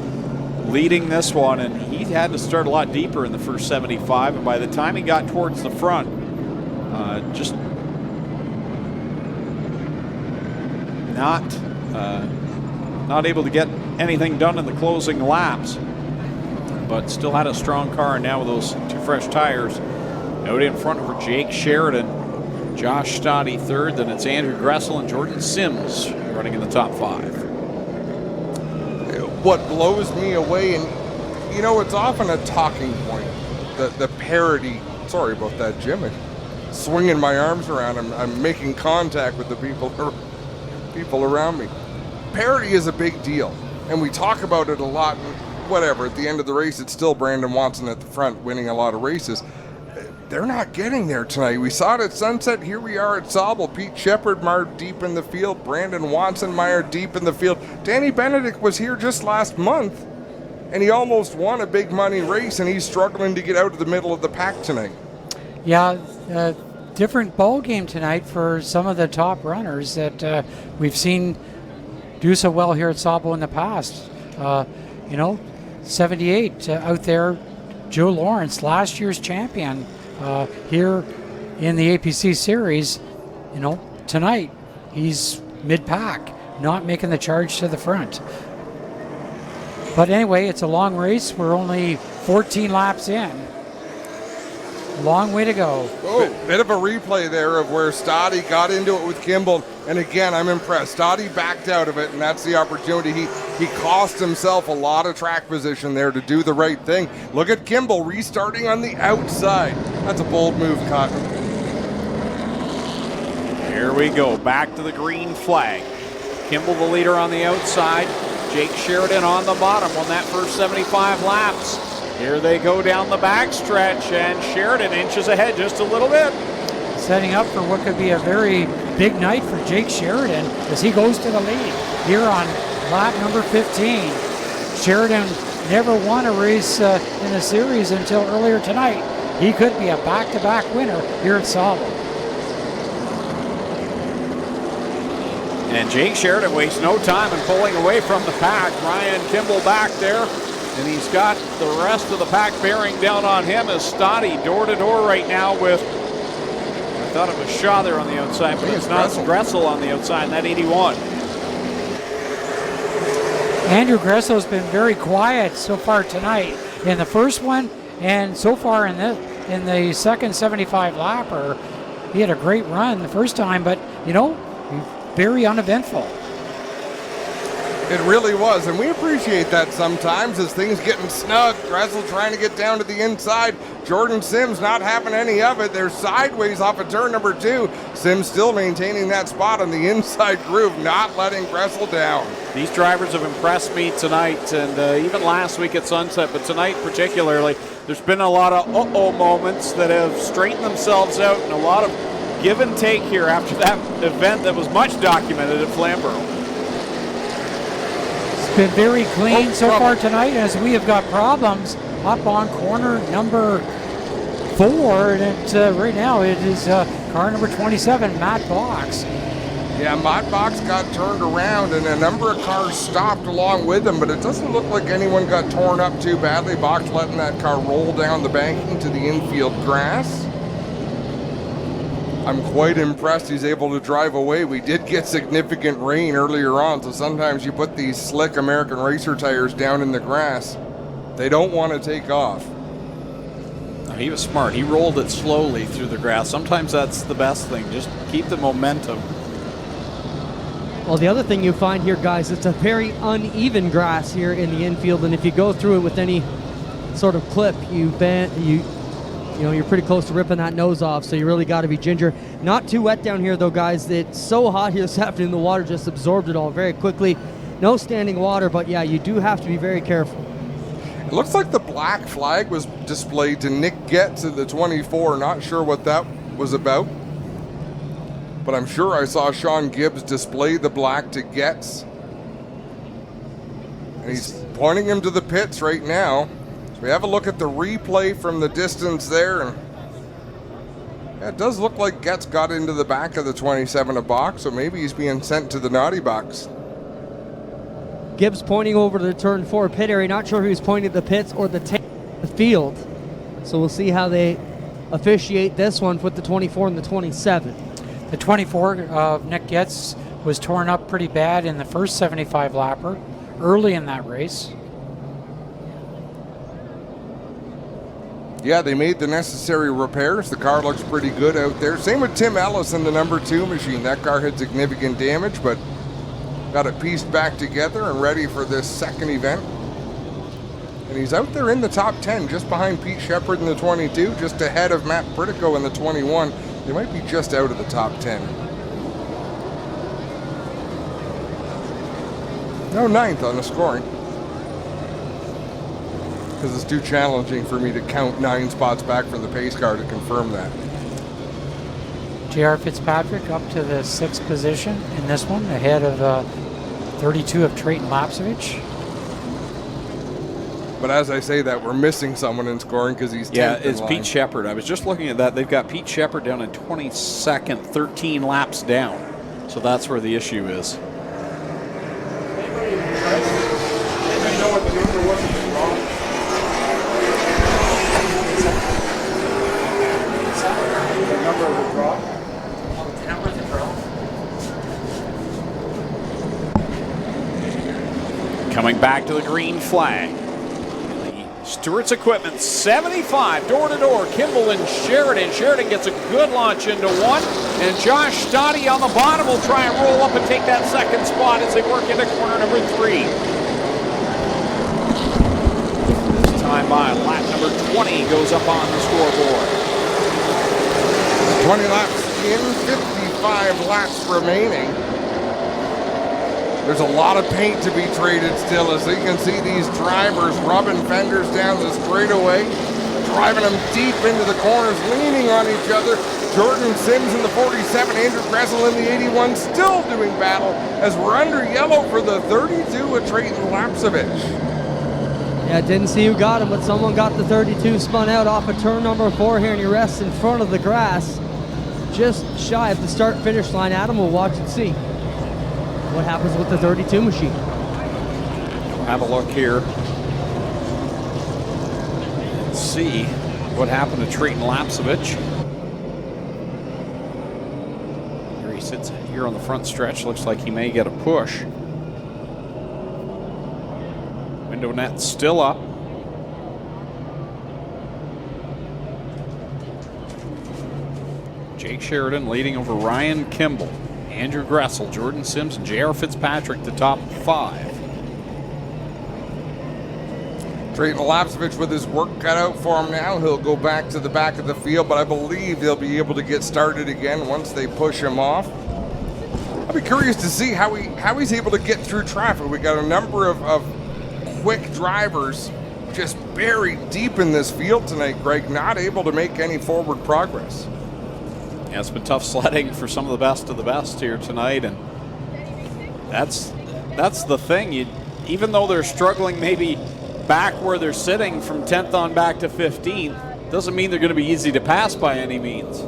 leading this one, and he had to start a lot deeper in the first 75, and by the time he got towards the front, just not able to get anything done in the closing laps, but still had a strong car. And now with those 2 fresh tires, out in front for Jake Sheridan, Josh Stoddy 3rd, then it's Andrew Gressel and Jordan Sims running in the top 5. What blows me away, and you know, it's often a talking point, the parody. Sorry about that, Jim. I'm swinging my arms around. I'm making contact with the people around me. Parity is a big deal, and we talk about it a lot. Whatever, at the end of the race, it's still Brandon Watson at the front winning a lot of races. They're not getting there tonight. We saw it at Sunset. Here we are at Sauble. Pete Shepard mired deep in the field. Brandon Watson mired deep in the field. Danny Benedict was here just last month, and he almost won a big money race, and he's struggling to get out of the middle of the pack tonight. Yeah, different ball game tonight for some of the top runners that we've seen do so well here at Sauble in the past. 78 out there, Joe Lawrence, last year's champion here in the APC series. Tonight he's mid-pack, not making the charge to the front. But anyway, it's a long race. We're only 14 laps in. Long way to go. Oh, bit of a replay there of where Stoddy got into it with Kimball. And again, I'm impressed. Stoddy backed out of it, and that's the opportunity. He cost himself a lot of track position there to do the right thing. Look at Kimball restarting on the outside. That's a bold move, Cotton. Here we go, back to the green flag. Kimball the leader on the outside. Jake Sheridan on the bottom on that first 75 laps. Here they go down the backstretch, and Sheridan inches ahead just a little bit. Setting up for what could be a very big night for Jake Sheridan as he goes to the lead here on lap number 15. Sheridan never won a race in the series until earlier tonight. He could be a back-to-back winner here at Sauble. And Jake Sheridan wastes no time in pulling away from the pack. Ryan Kimball back there. And he's got the rest of the pack bearing down on him as Stoddy door-to-door right now with, I thought it was Shaw there on the outside, but it's not. Gressel on the outside in that 81. Andrew Gressel's been very quiet so far tonight in the first one, and so far in the second 75 lapper. He had a great run the first time, but very uneventful. It really was, and we appreciate that sometimes as things getting snug. Gressel trying to get down to the inside. Jordan Sims not having any of it. They're sideways off of turn number 2. Sims still maintaining that spot on the inside groove, not letting Gressel down. These drivers have impressed me tonight, and even last week at Sunset, but tonight particularly, there's been a lot of uh-oh moments that have straightened themselves out, and a lot of give and take here after that event that was much documented at Flamborough. It's been very clean so far tonight, as we have got problems up on corner number 4, and right now it is car number 27, Matt Box. Yeah, Matt Box got turned around and a number of cars stopped along with him, but it doesn't look like anyone got torn up too badly. Box letting that car roll down the bank into the infield grass. I'm quite impressed he's able to drive away. We did get significant rain earlier on, so sometimes you put these slick American Racer tires down in the grass. They don't want to take off. He was smart. He rolled it slowly through the grass. Sometimes that's the best thing. Just keep the momentum. Well, the other thing you find here, guys, it's a very uneven grass here in the infield, and if you go through it with any sort of clip, you're pretty close to ripping that nose off, so you really got to be ginger. Not too wet down here, though, guys. It's so hot here this afternoon, the water just absorbed it all very quickly. No standing water, but yeah, you do have to be very careful. It looks like the black flag was displayed to Nick Getz in the 24. Not sure what that was about, but I'm sure I saw Sean Gibbs display the black to Getz. And he's pointing him to the pits right now. So we have a look at the replay from the distance there. And yeah, it does look like Getz got into the back of the 27 a box, so maybe he's being sent to the naughty box. Gibbs pointing over to the turn 4 pit area. Not sure if he was pointing at the pits or the field. So we'll see how they officiate this one with the 24 and the 27. The 24 of Nick Getz was torn up pretty bad in the first 75 lapper early in that race. Yeah, they made the necessary repairs. The car looks pretty good out there. Same with Tim Ellis in the number 2 machine. That car had significant damage, but got it pieced back together and ready for this second event. And he's out there in the top 10, just behind Pete Shepard in the 22, just ahead of Matt Pritico in the 21. They might be just out of the top 10. No, 9th on the scoring. Because it's too challenging for me to count 9 spots back from the pace car to confirm that. J.R. Fitzpatrick up to the 6th position in this one, ahead of 32 of Trayton Lapsevich. But as I say that, we're missing someone in scoring because he's 10th Yeah, in it's line. Pete Shepard. I was just looking at that. They've got Pete Shepard down in 22nd, 13 laps down. So that's where the issue is. Anybody know what the number was in the wrong? The number of the draw? The number of the draw. Coming back to the green flag. Stewart's Equipment, 75 door-to-door. Kimball and Sheridan. Sheridan gets a good launch into one. And Josh Stoddy on the bottom will try and roll up and take that second spot as they work into corner number 3. This time by lap number 20 goes up on the scoreboard. 20 laps in, 55 laps remaining. There's a lot of paint to be traded still, as you can see these drivers rubbing fenders down the straightaway, driving them deep into the corners, leaning on each other. Jordan Sims in the 47, Andrew Gressel in the 81, still doing battle as we're under yellow for the 32 of Trayton Lapsevich. Yeah, didn't see who got him, but someone got the 32 spun out off of turn number 4 here, and he rests in front of the grass, just shy of the start-finish line. Adam will watch and see what happens with the 32 machine. We'll have a look here and see what happened to Trayton Lapsevich. Here he sits here on the front stretch. Looks like he may get a push. Window net still up. Jake Sheridan leading over Ryan Kimball. Andrew Gressel, Jordan Sims, and J.R. Fitzpatrick, the top 5. Trayton Lapsevich with his work cut out for him now. He'll go back to the back of the field, but I believe they'll be able to get started again once they push him off. I'll be curious to see how he's able to get through traffic. We got a number of quick drivers just buried deep in this field tonight, Greg, not able to make any forward progress. Yeah, it's been tough sledding for some of the best here tonight, and that's the thing. Even though they're struggling maybe back where they're sitting from 10th on back to 15th, doesn't mean they're going to be easy to pass by any means.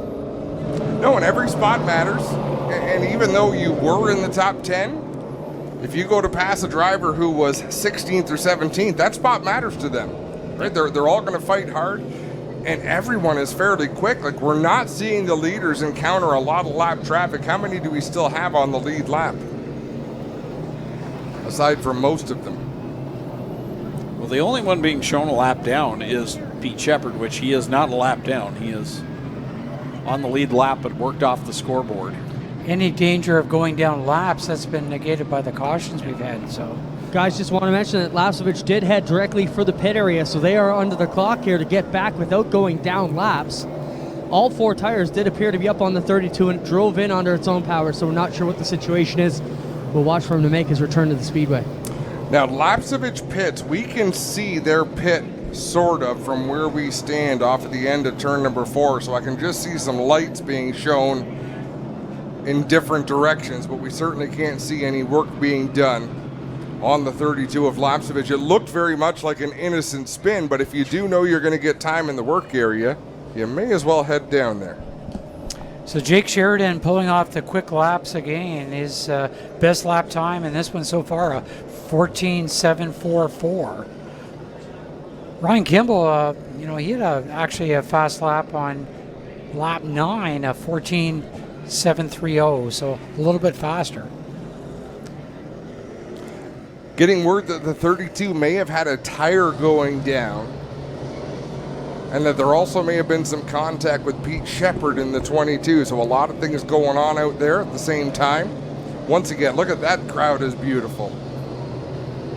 No, and every spot matters. And even though you were in the top 10, if you go to pass a driver who was 16th or 17th, that spot matters to them. Right? They're all going to fight hard, and everyone is fairly quick. Like, we're not seeing the leaders encounter a lot of lap traffic. How many do we still have on the lead lap? Aside from most of them. Well, the only one being shown a lap down is Pete Shepard, which he is not a lap down. He is on the lead lap but worked off the scoreboard. Any danger of going down laps, that's been negated by the cautions we've had. So, guys, just want to mention that Lapsevich did head directly for the pit area, so they are under the clock here to get back without going down laps. All 4 tires did appear to be up on the 32 and it drove in under its own power, so we're not sure what the situation is. We'll watch for him to make his return to the speedway. Now, Lapsevich pits, we can see their pit sort of from where we stand off at the end of turn number 4, so I can just see some lights being shown in different directions, but we certainly can't see any work being done on the 32 of Lapsevich. It looked very much like an innocent spin, but if you do know you're going to get time in the work area, you may as well head down there. So Jake Sheridan pulling off the quick laps again. His best lap time in this one so far, a 14.744. Ryan Kimball, he had actually a fast lap on lap 9, a 14.730, so a little bit faster. Getting word that the 32 may have had a tire going down, and that there also may have been some contact with Pete Shepard in the 22, so a lot of things going on out there at the same time. Once again, look at that crowd, is beautiful.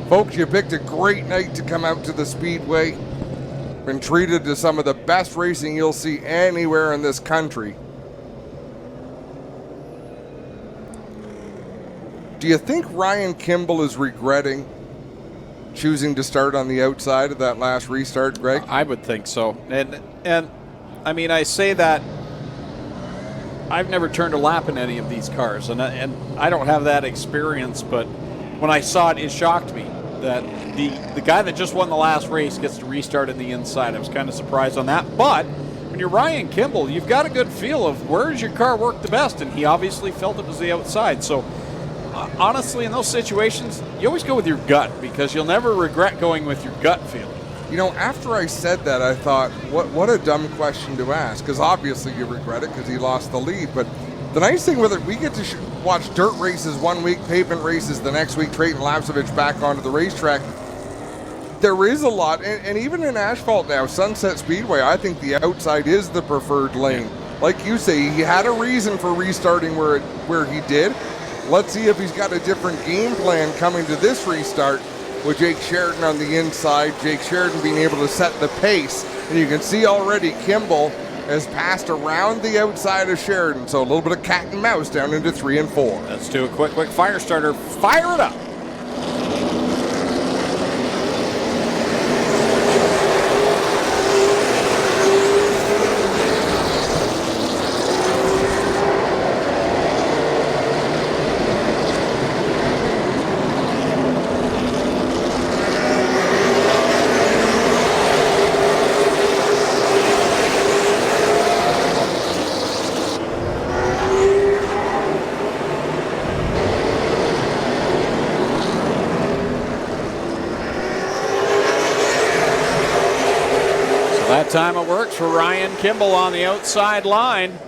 Folks, you picked a great night to come out to the Speedway. Been treated to some of the best racing you'll see anywhere in this country. Do you think Ryan Kimball is regretting choosing to start on the outside of that last restart, Greg? I would think so. And I mean, I say that I've never turned a lap in any of these cars, and I don't have that experience, but when I saw it, it shocked me that the guy that just won the last race gets to restart in the inside. I was kind of surprised on that, but when you're Ryan Kimball, you've got a good feel of where does your car work the best, and he obviously felt it was the outside. So honestly, in those situations, you always go with your gut, because you'll never regret going with your gut feeling. You know, after I said that, I thought, what a dumb question to ask, because obviously you regret it because he lost the lead. But the nice thing with it, we get to watch dirt races one week, pavement races the next week, Trayton Lapsevich back onto the racetrack. There is a lot, and even in asphalt now, Sunset Speedway, I think the outside is the preferred lane. Like you say, he had a reason for restarting where he did. Let's see if he's got a different game plan coming to this restart with Jake Sheridan on the inside. Jake Sheridan being able to set the pace. And you can see already Kimball has passed around the outside of Sheridan. So a little bit of cat and mouse down into 3 and 4. Let's do a quick fire starter. Fire it up. That time it works for Ryan Kimball on the outside line.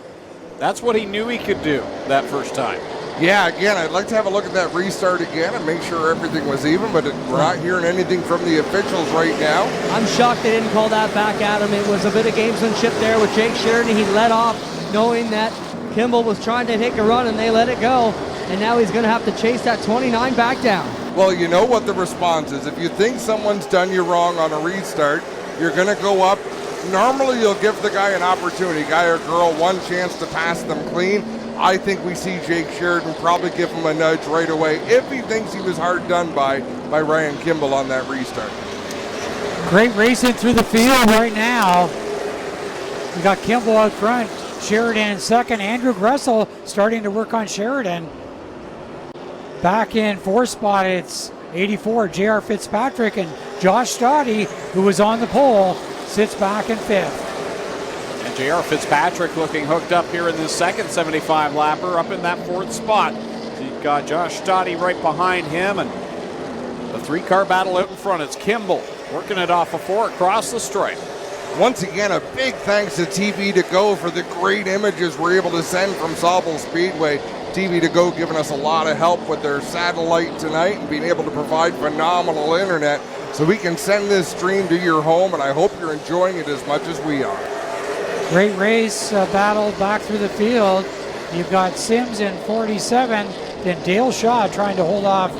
That's what he knew he could do that first time. Yeah, again, I'd like to have a look at that restart again and make sure everything was even, but we're not hearing anything from the officials right now. I'm shocked they didn't call that back at him. It was a bit of gamesmanship there with Jake Sheridan. He let off knowing that Kimball was trying to take a run, and they let it go. And now he's going to have to chase that 29 back down. Well, you know what the response is. If you think someone's done you wrong on a restart, you're going to go up. Normally, you'll give the guy an opportunity, guy or girl, one chance to pass them clean. I think we see Jake Sheridan probably give him a nudge right away if he thinks he was hard done by Ryan Kimball on that restart. Great racing through the field right now. We got Kimball out front, Sheridan in second, Andrew Gressel starting to work on Sheridan. Back in fourth spot, it's 84, J.R. Fitzpatrick, and Josh Stoddy, who was on the pole, sits back in fifth. And J.R. Fitzpatrick looking hooked up here in the second 75 lapper, up in that fourth spot. You've got Josh Stoddy right behind him, and the three-car battle out in front. It's Kimball working it off a four across the stripe. Once again, a big thanks to TV to Go for the great images we're able to send from Sauble Speedway. TV to Go giving us a lot of help with their satellite tonight and being able to provide phenomenal internet so we can send this stream to your home, and I hope you're enjoying it as much as we are. Great race battle back through the field. You've got Sims in 47, then Dale Shaw trying to hold off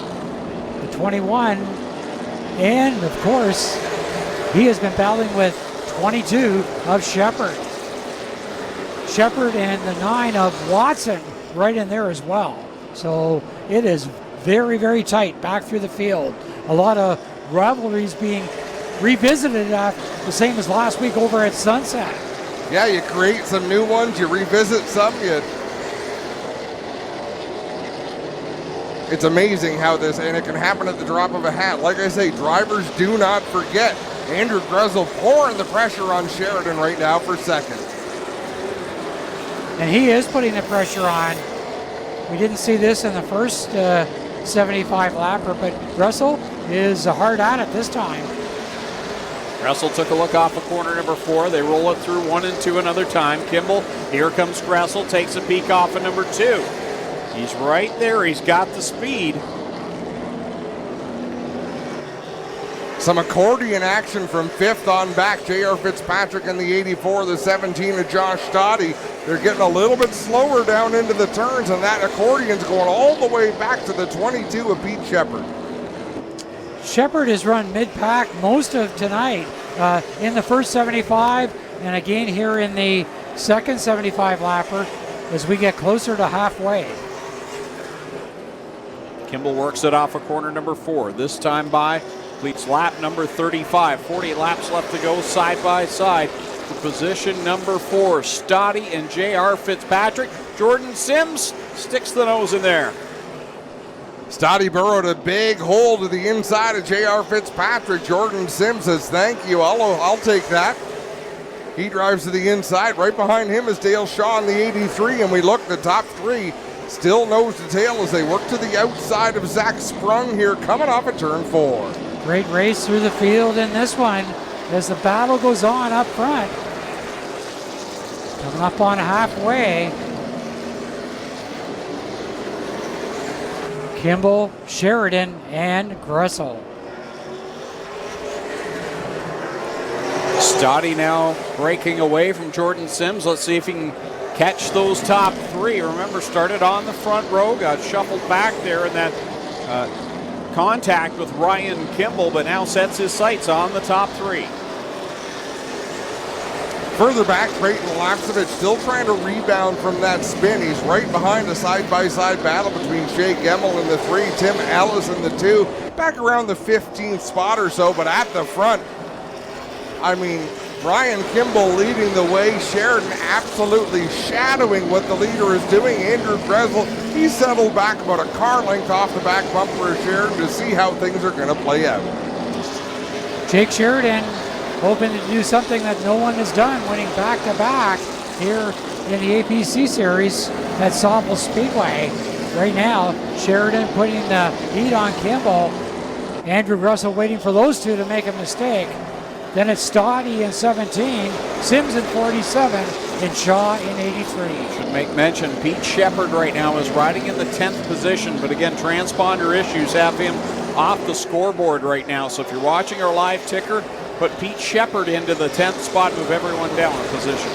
the 21, and of course he has been battling with 22 of Shepard. Shepard and the 9 of Watson right in there as well. So it is very, very tight back through the field. A lot of rivalries being revisited, the same as last week over at Sunset. Yeah, you create some new ones, you revisit some. It's amazing how this, and it can happen at the drop of a hat. Like I say, drivers do not forget. Andrew Gressel pouring the pressure on Sheridan right now for second. And he is putting the pressure on. We didn't see this in the first 75 lapper, but Gressel is hard at it this time. Gressel took a look off of corner number 4. They roll it through 1 and 2 another time. Kimball, here comes Gressel, takes a peek off of number 2. He's right there, he's got the speed. Some accordion action from 5th on back. J.R. Fitzpatrick in the 84, the 17 of Josh Stoddy. They're getting a little bit slower down into the turns, and that accordion's going all the way back to the 22 of Pete Shepard. Shepard has run mid-pack most of tonight in the first 75, and again here in the second 75 lapper as we get closer to halfway. Kimball works it off of corner number 4. This time by completes lap number 35. 40 laps left to go side by side. To position number 4, Stoddy and J.R. Fitzpatrick. Jordan Sims sticks the nose in there. Stoddy burrowed a big hole to the inside of J.R. Fitzpatrick. Jordan Sims says, thank you, I'll take that. He drives to the inside. Right behind him is Dale Shaw in the 83, and we look, the top 3 still nose to tail as they work to the outside of Zach Sprung here, coming off of turn 4. Great race through the field in this one as the battle goes on up front. Coming up on halfway. Kimball, Sheridan, and Gressel. Stoddy now breaking away from Jordan Sims. Let's see if he can catch those top 3. Remember, started on the front row, got shuffled back there in that contact with Ryan Kimball, but now sets his sights on the top 3. Further back, Creighton Lapsevich still trying to rebound from that spin. He's right behind the side-by-side battle between Shea Gemmel in the 3, Tim Ellis in the 2. Back around the 15th spot or so, but at the front, I mean, Ryan Kimball leading the way. Sheridan absolutely shadowing what the leader is doing. Andrew Gressel, he settled back about a car length off the back bumper of Sheridan to see how things are going to play out. Jake Sheridan hoping to do something that no one has done, winning back-to-back here in the APC series at Sauble Speedway. Right now, Sheridan putting the heat on Kimball. Andrew Gressel waiting for those two to make a mistake. Then it's Stoddy in 17, Sims in 47, and Shaw in 83. Should make mention, Pete Shepard right now is riding in the 10th position, but again, transponder issues have him off the scoreboard right now. So if you're watching our live ticker, put Pete Shepard into the 10th spot, move everyone down a position.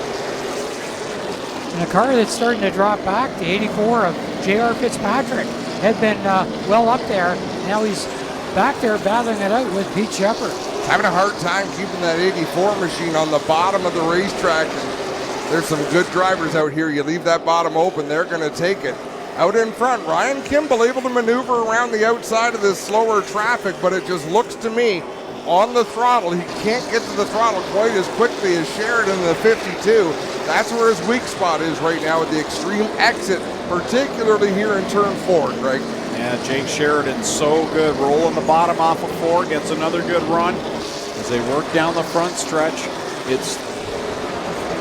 And a car that's starting to drop back, the 84 of J.R. Fitzpatrick, had been well up there Now he's back there battling it out with Pete Shepard. Having a hard time keeping that 84 machine on the bottom of the racetrack. There's some good drivers out here. You leave that bottom open, they're going to take it. Out in front, Ryan Kimball able to maneuver around the outside of this slower traffic, but it just looks to me on the throttle, he can't get to the throttle quite as quickly as Sheridan in the 52. That's where his weak spot is right now with the extreme exit, particularly here in turn 4, Greg. Yeah, Jake Sheridan's so good. Rolling the bottom off of 4, gets another good run. As they work down the front stretch, it's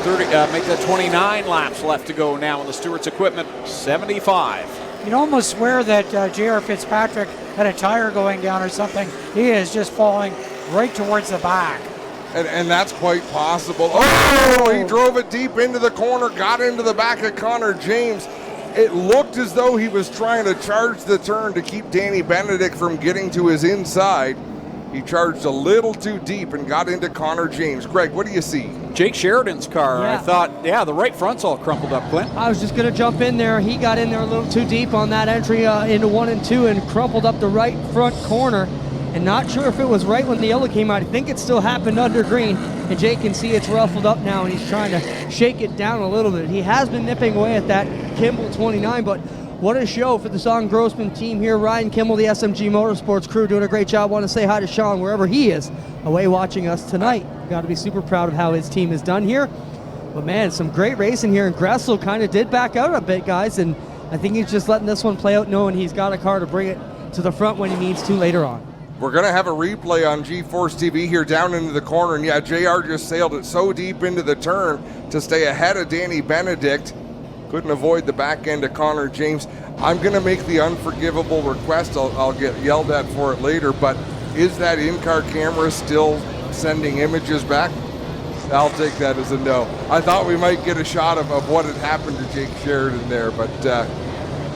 30, make that 29 laps left to go now in the Stewart's equipment, 75. You'd almost swear that J.R. Fitzpatrick had a tire going down or something. He is just falling right towards the back. And that's quite possible. Oh, he drove it deep into the corner, got into the back of Connor James. It looked as though he was trying to charge the turn to keep Danny Benedict from getting to his inside. He charged a little too deep and got into Connor James. Greg, what do you see? Jake Sheridan's car. Yeah. I thought, the right front's all crumpled up, Clint. I was just going to jump in there. He got in there a little too deep on that entry into 1 and 2 and crumpled up the right front corner. And not sure if it was right when the yellow came out. I think it still happened under green. And Jake can see it's ruffled up now, and he's trying to shake it down a little bit. He has been nipping away at that Kimball 29, but what a show for the Sean Grossman team here. Ryan Kimball, the SMG Motorsports crew, doing a great job. Want to say hi to Sean wherever he is away watching us tonight. Got to be super proud of how his team has done here. But man, some great racing here, and Gressel kind of did back out a bit, guys, and I think he's just letting this one play out, knowing he's got a car to bring it to the front when he needs to later on. We're going to have a replay on GeForce TV here down into the corner, and yeah, JR just sailed it so deep into the turn to stay ahead of Danny Benedict. Couldn't avoid the back end of Connor James. I'm going to make the unforgivable request. I'll get yelled at for it later, but is that in-car camera still sending images back? I'll take that as a no. I thought we might get a shot of what had happened to Jake Sheridan there, but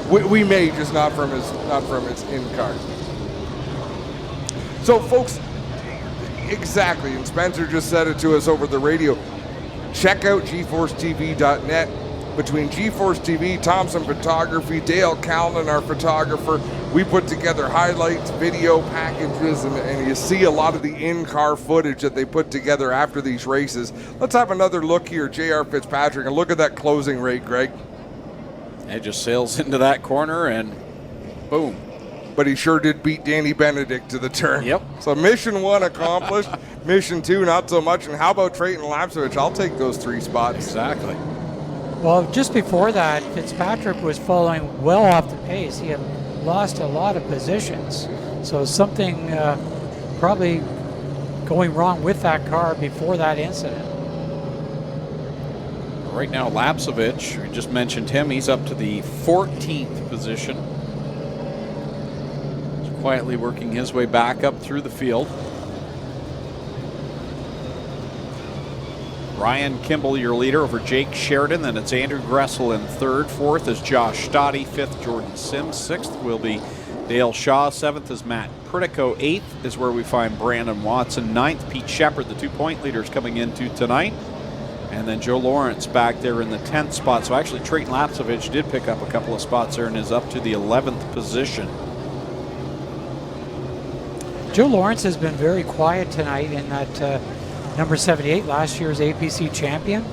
we may, just not from his in-car. So, folks, exactly, and Spencer just said it to us over the radio. Check out GeForceTV.net. Between GeForce TV, Thompson Photography, Dale Callan, our photographer, we put together highlights, video packages, and you see a lot of the in-car footage that they put together after these races. Let's have another look here, J.R. Fitzpatrick, and look at that closing rate, Greg. It just sails into that corner, and boom. But he sure did beat Danny Benedict to the turn. Yep. So mission 1 accomplished, mission 2 not so much, and how about Trayton Lapsovich? I'll take those 3 spots. Exactly. Well, just before that, Fitzpatrick was falling well off the pace. He had lost a lot of positions. So something probably going wrong with that car before that incident. Right now, Lapsovich, we just mentioned him, he's up to the 14th position. He's quietly working his way back up through the field. Ryan Kimball, your leader, over Jake Sheridan. Then it's Andrew Gressel in 3rd. 4th is Josh Stoddy. 5th, Jordan Sims. 6th will be Dale Shaw. 7th is Matt Pritico. 8th is where we find Brandon Watson. 9th, Pete Shepard, the 2-point leaders coming into tonight. And then Joe Lawrence back there in the 10th spot. So actually, Trayton Lapsovich did pick up a couple of spots there and is up to the 11th position. Joe Lawrence has been very quiet tonight in that number 78, last year's APC champion.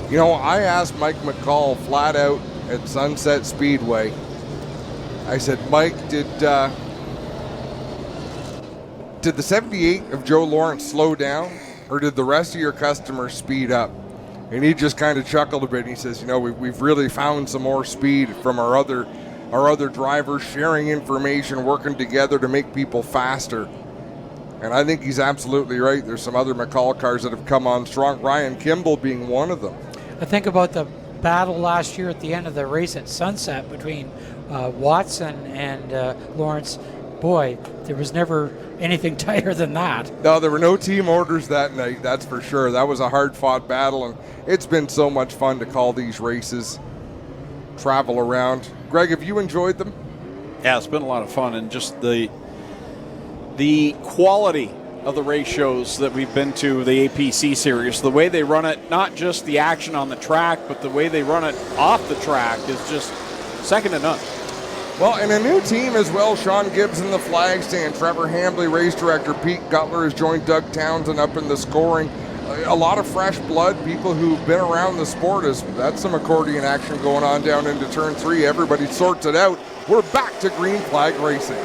You know, I asked Mike McCall flat out at Sunset Speedway. I said, Mike, did the 78 of Joe Lawrence slow down, or did the rest of your customers speed up? And he just kind of chuckled a bit. And he says, you know, we've really found some more speed from our other drivers, sharing information, working together to make people faster. And I think he's absolutely right. There's some other McCall cars that have come on strong, Ryan Kimball being one of them. I think about the battle last year at the end of the race at Sunset between Watson and Lawrence. Boy, there was never anything tighter than that. No, there were no team orders that night, that's for sure. That was a hard-fought battle, and it's been so much fun to call these races, travel around. Greg, have you enjoyed them? Yeah, it's been a lot of fun, and just the quality of the race shows that we've been to, the APC series, the way they run it, not just the action on the track, but the way they run it off the track is just second to none. Well, and a new team as well. Sean Gibbs in the flag stand. Trevor Hambley, race director. Pete Gutler has joined Doug Townsend up in the scoring. A lot of fresh blood, people who've been around the sport. That's some accordion action going on down into turn 3. Everybody sorts it out. We're back to green flag racing.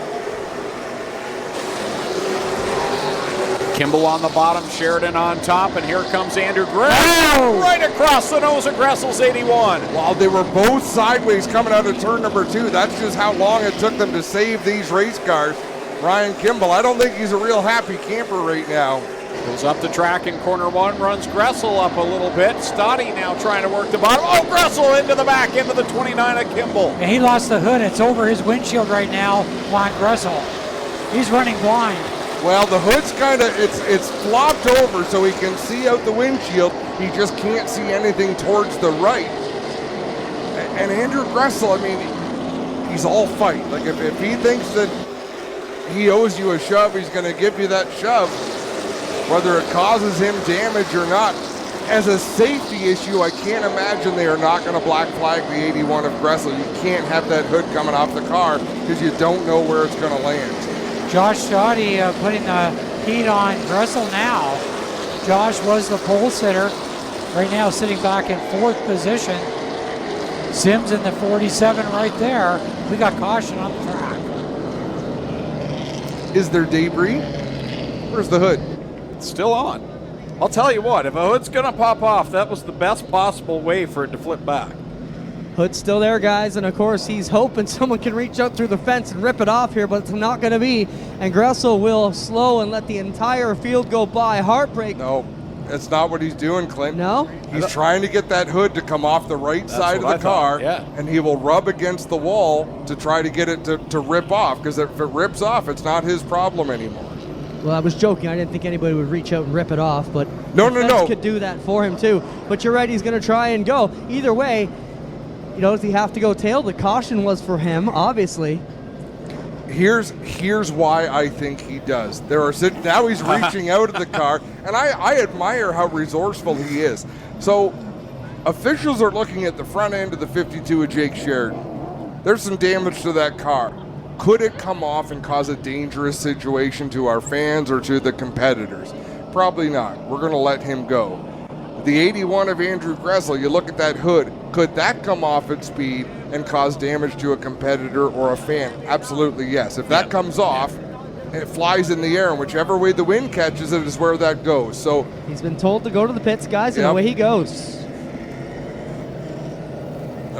Kimball on the bottom, Sheridan on top, and here comes Andrew Gressel right across the nose of Gressel's 81. While they were both sideways coming out of turn number 2, that's just how long it took them to save these race cars. Ryan Kimball, I don't think he's a real happy camper right now. Goes up the track in corner 1, runs Gressel up a little bit. Stoddy now trying to work the bottom. Oh, Gressel into the back, into the 29 of Kimball. And he lost the hood. It's over his windshield right now on Gressel. He's running blind. Well, the hood's kind of, it's flopped over so he can see out the windshield. He just can't see anything towards the right. And Andrew Gressel, I mean, he's all fight. Like if he thinks that he owes you a shove, he's going to give you that shove, whether it causes him damage or not. As a safety issue, I can't imagine they are not going to black flag the 81 of Gressel. You can't have that hood coming off the car because you don't know where it's going to land. Josh Stoddy putting the heat on Gressel now. Josh was the pole sitter. Right now sitting back in 4th position. Sims in the 47 right there. We got caution on the track. Is there debris? Where's the hood? It's still on. I'll tell you what, if a hood's going to pop off, that was the best possible way for it to flip back. Hood's still there, guys, and of course he's hoping someone can reach out through the fence and rip it off here, but it's not going to be. And Gressel will slow and let the entire field go by. Heartbreak. No, that's not what he's doing, Clint. No? He's trying to get that hood to come off the right side of the car, and he will rub against the wall to try to get it to rip off, because if it rips off, it's not his problem anymore. Well, I was joking. I didn't think anybody would reach out and rip it off, but no, could do that for him too. But you're right, he's going to try and go. Either way, you know, does he have to go tail? The caution was for him, obviously. Here's why I think he does. Now he's reaching out of the car, and I admire how resourceful he is. So officials are looking at the front end of the 52 of Jake Sheridan. There's some damage to that car. Could it come off and cause a dangerous situation to our fans or to the competitors? Probably not. We're going to let him go. The 81 of Andrew Gressel, you look at that hood, could that come off at speed and cause damage to a competitor or a fan? Absolutely, yes. If that comes off, it flies in the air, and whichever way the wind catches it is where that goes. So he's been told to go to the pits, guys, and away he goes.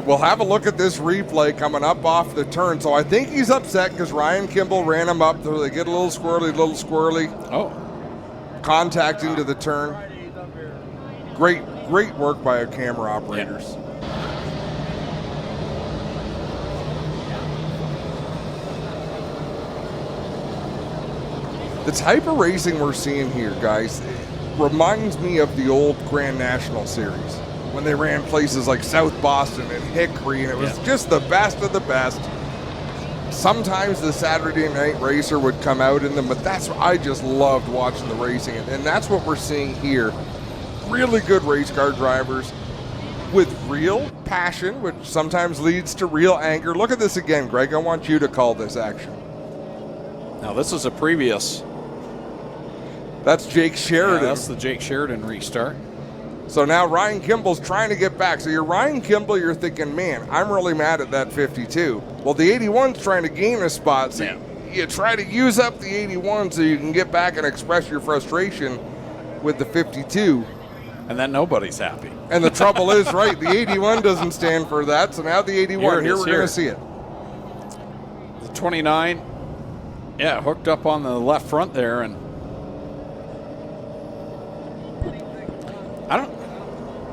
We'll have a look at this replay coming up off the turn. So I think he's upset because Ryan Kimball ran him up. So they get a little squirrely. Oh. Contact into the turn. Great work by our camera operators. The type of racing we're seeing here, guys, reminds me of the old Grand National Series when they ran places like South Boston and Hickory, and it was just the best of the best. Sometimes the Saturday night racer would come out in them, but I just loved watching the racing, and that's what we're seeing here. Really good race car drivers with real passion, which sometimes leads to real anger. Look at this again, Greg. I want you to call this action. Now this is a previous. That's Jake Sheridan. Yeah, that's the Jake Sheridan restart. So now Ryan Kimball's trying to get back. So you're Ryan Kimball, you're thinking, man, I'm really mad at that 52. Well, the 81's trying to gain a spot. So you try to use up the 81 so you can get back and express your frustration with the 52. And then nobody's happy. And the trouble is, right, the 81 doesn't stand for that. So now the 81, here we're going to see it. The 29, hooked up on the left front there, and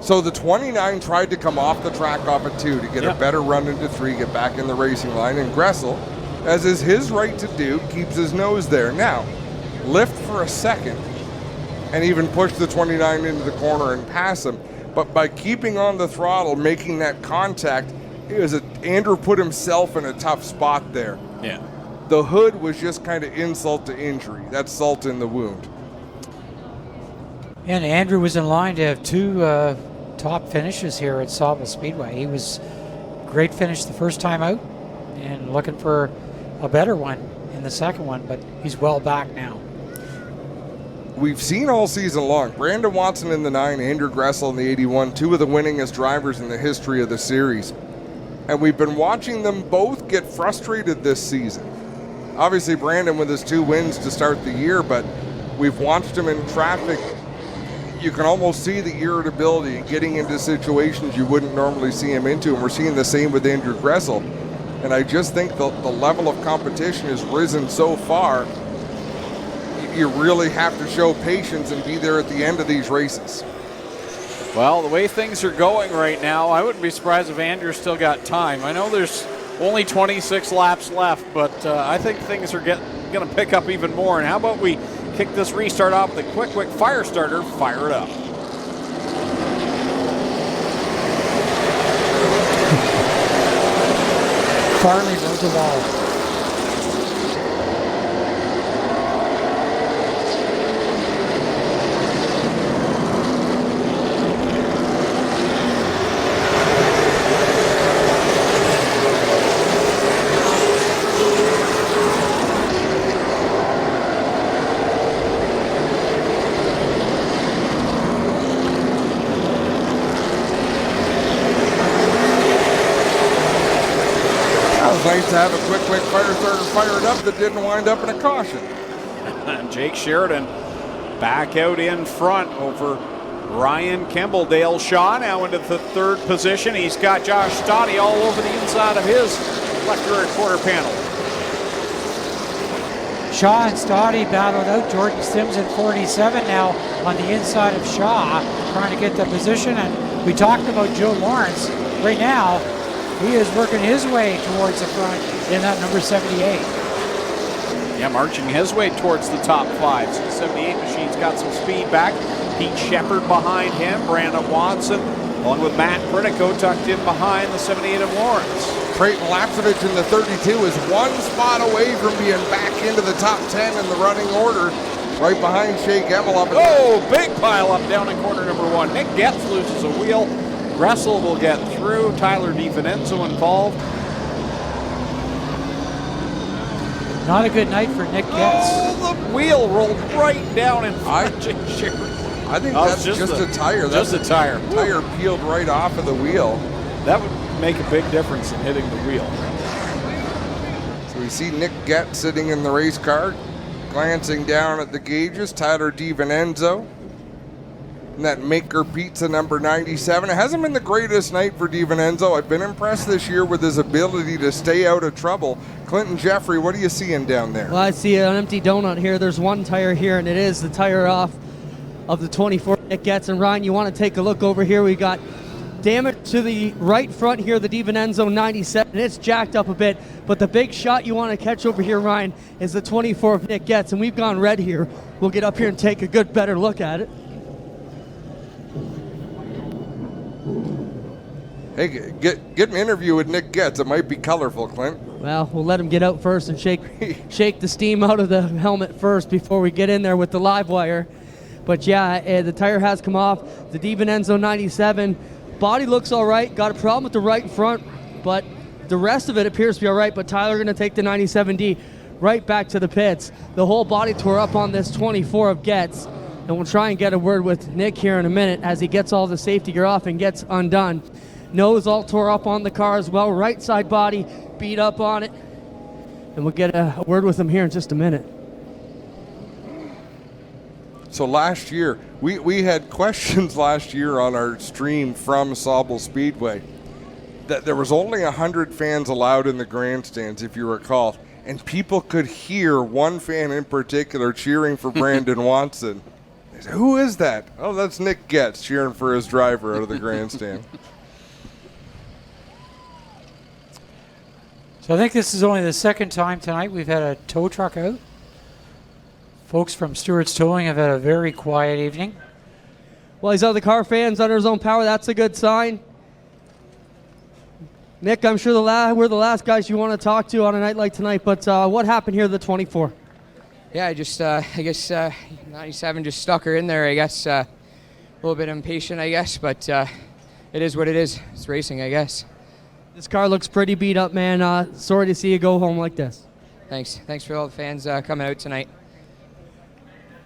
So the 29 tried to come off the track off at 2 to get a better run into 3, get back in the racing line. And Gressel, as is his right to do, keeps his nose there. Now, lift for a second and even push the 29 into the corner and pass him. But by keeping on the throttle, making that contact, Andrew put himself in a tough spot there. Yeah. The hood was just kind of insult to injury. That's salt in the wound. And Andrew was in line to have 2 top finishes here at Sauble Speedway. He was great finish the first time out, and looking for a better one in the second one, but he's well back now. We've seen all season long, Brandon Watson in the 9, Andrew Gressel in the 81, two of the winningest drivers in the history of the series. And we've been watching them both get frustrated this season. Obviously, Brandon with his 2 wins to start the year, but we've watched him in traffic. You can almost see the irritability getting into situations you wouldn't normally see him into, and we're seeing the same with Andrew Gressel. And I just think the level of competition has risen so far. You really have to show patience and be there at the end of these races. Well, the way things are going right now, I wouldn't be surprised if Andrew's still got time. I know there's only 26 laps left, but I think things are going to pick up even more. And how about we kick this restart off with a quick fire starter, fire it up. Farley rode the wall. Nice to have a quick fire starter fired up that didn't wind up in a caution. And Jake Sheridan back out in front over Ryan Kimbledale. Shaw now into the 3rd position. He's got Josh Stoddy all over the inside of his left rear quarter panel. Shaw and Stoddy battled out. Jordan Sims in 47 now on the inside of Shaw, trying to get the position. And we talked about Joe Lawrence. Right now, he is working his way towards the front in that number 78. Yeah, marching his way towards the top 5. So the 78 machine's got some speed back. Pete Shepard behind him. Brandon Watson, along with Matt Critico, tucked in behind the 78 of Lawrence. Creighton Lapsevich in the 32 is 1 spot away from being back into the top 10 in the running order, right behind Shea Gemelop. Oh, big pile up down in corner number 1. Nick Getz loses a wheel. Gressel will get through. Tyler DiVincenzo involved. Not a good night for Nick Getz. Oh, the wheel rolled right down in front of Jake Sheridan. I think that's just a tire. Just a tire. Tire peeled right off of the wheel. That would make a big difference in hitting the wheel. So we see Nick Getz sitting in the race car, glancing down at the gauges. Tyler DiVincenzo. And that Maker Pizza number 97. It hasn't been the greatest night for DiVincenzo. I've been impressed this year with his ability to stay out of trouble. Clinton Jeffrey, what are you seeing down there? Well, I see an empty donut here. There's one tire here, and it is the tire off of the 24 Nick Getz. And Ryan, you want to take a look over here. We got damage to the right front here, the DiVincenzo 97. It's jacked up a bit, but the big shot you want to catch over here, Ryan, is the 24 of Nick Getz. And we've gone red here. We'll get up here and take a good, better look at it. Hey, get an interview with Nick Getz. It might be colorful, Clint. Well, we'll let him get out first and shake the steam out of the helmet first before we get in there with the live wire. But yeah, the tire has come off. The DiVincenzo 97 body looks all right. Got a problem with the right front, but the rest of it appears to be all right. But Tyler going to take the 97D right back to the pits. The whole body tore up on this 24 of Getz. And we'll try and get a word with Nick here in a minute as he gets all the safety gear off and gets undone. Nose all tore up on the car as well. Right side body beat up on it. And we'll get a word with him here in just a minute. So last year, we had questions last year on our stream from Sauble Speedway that there was only 100 fans allowed in the grandstands, if you recall. And people could hear one fan in particular cheering for Brandon Watson. They said, who is that? Oh, that's Nick Getz cheering for his driver out of the grandstand. So I think this is only the second time tonight we've had a tow truck out. Folks from Stewart's Towing have had a very quiet evening. Well, these other car fans under his own power, that's a good sign. Nick, I'm sure we're the last guys you want to talk to on a night like tonight, but what happened here to the 24? Yeah, I guess 97 just stuck her in there, I guess. A little bit impatient, I guess, but it is what it is. It's racing, I guess. This car looks pretty beat up, man. Sorry to see you go home like this. Thanks for all the fans coming out tonight.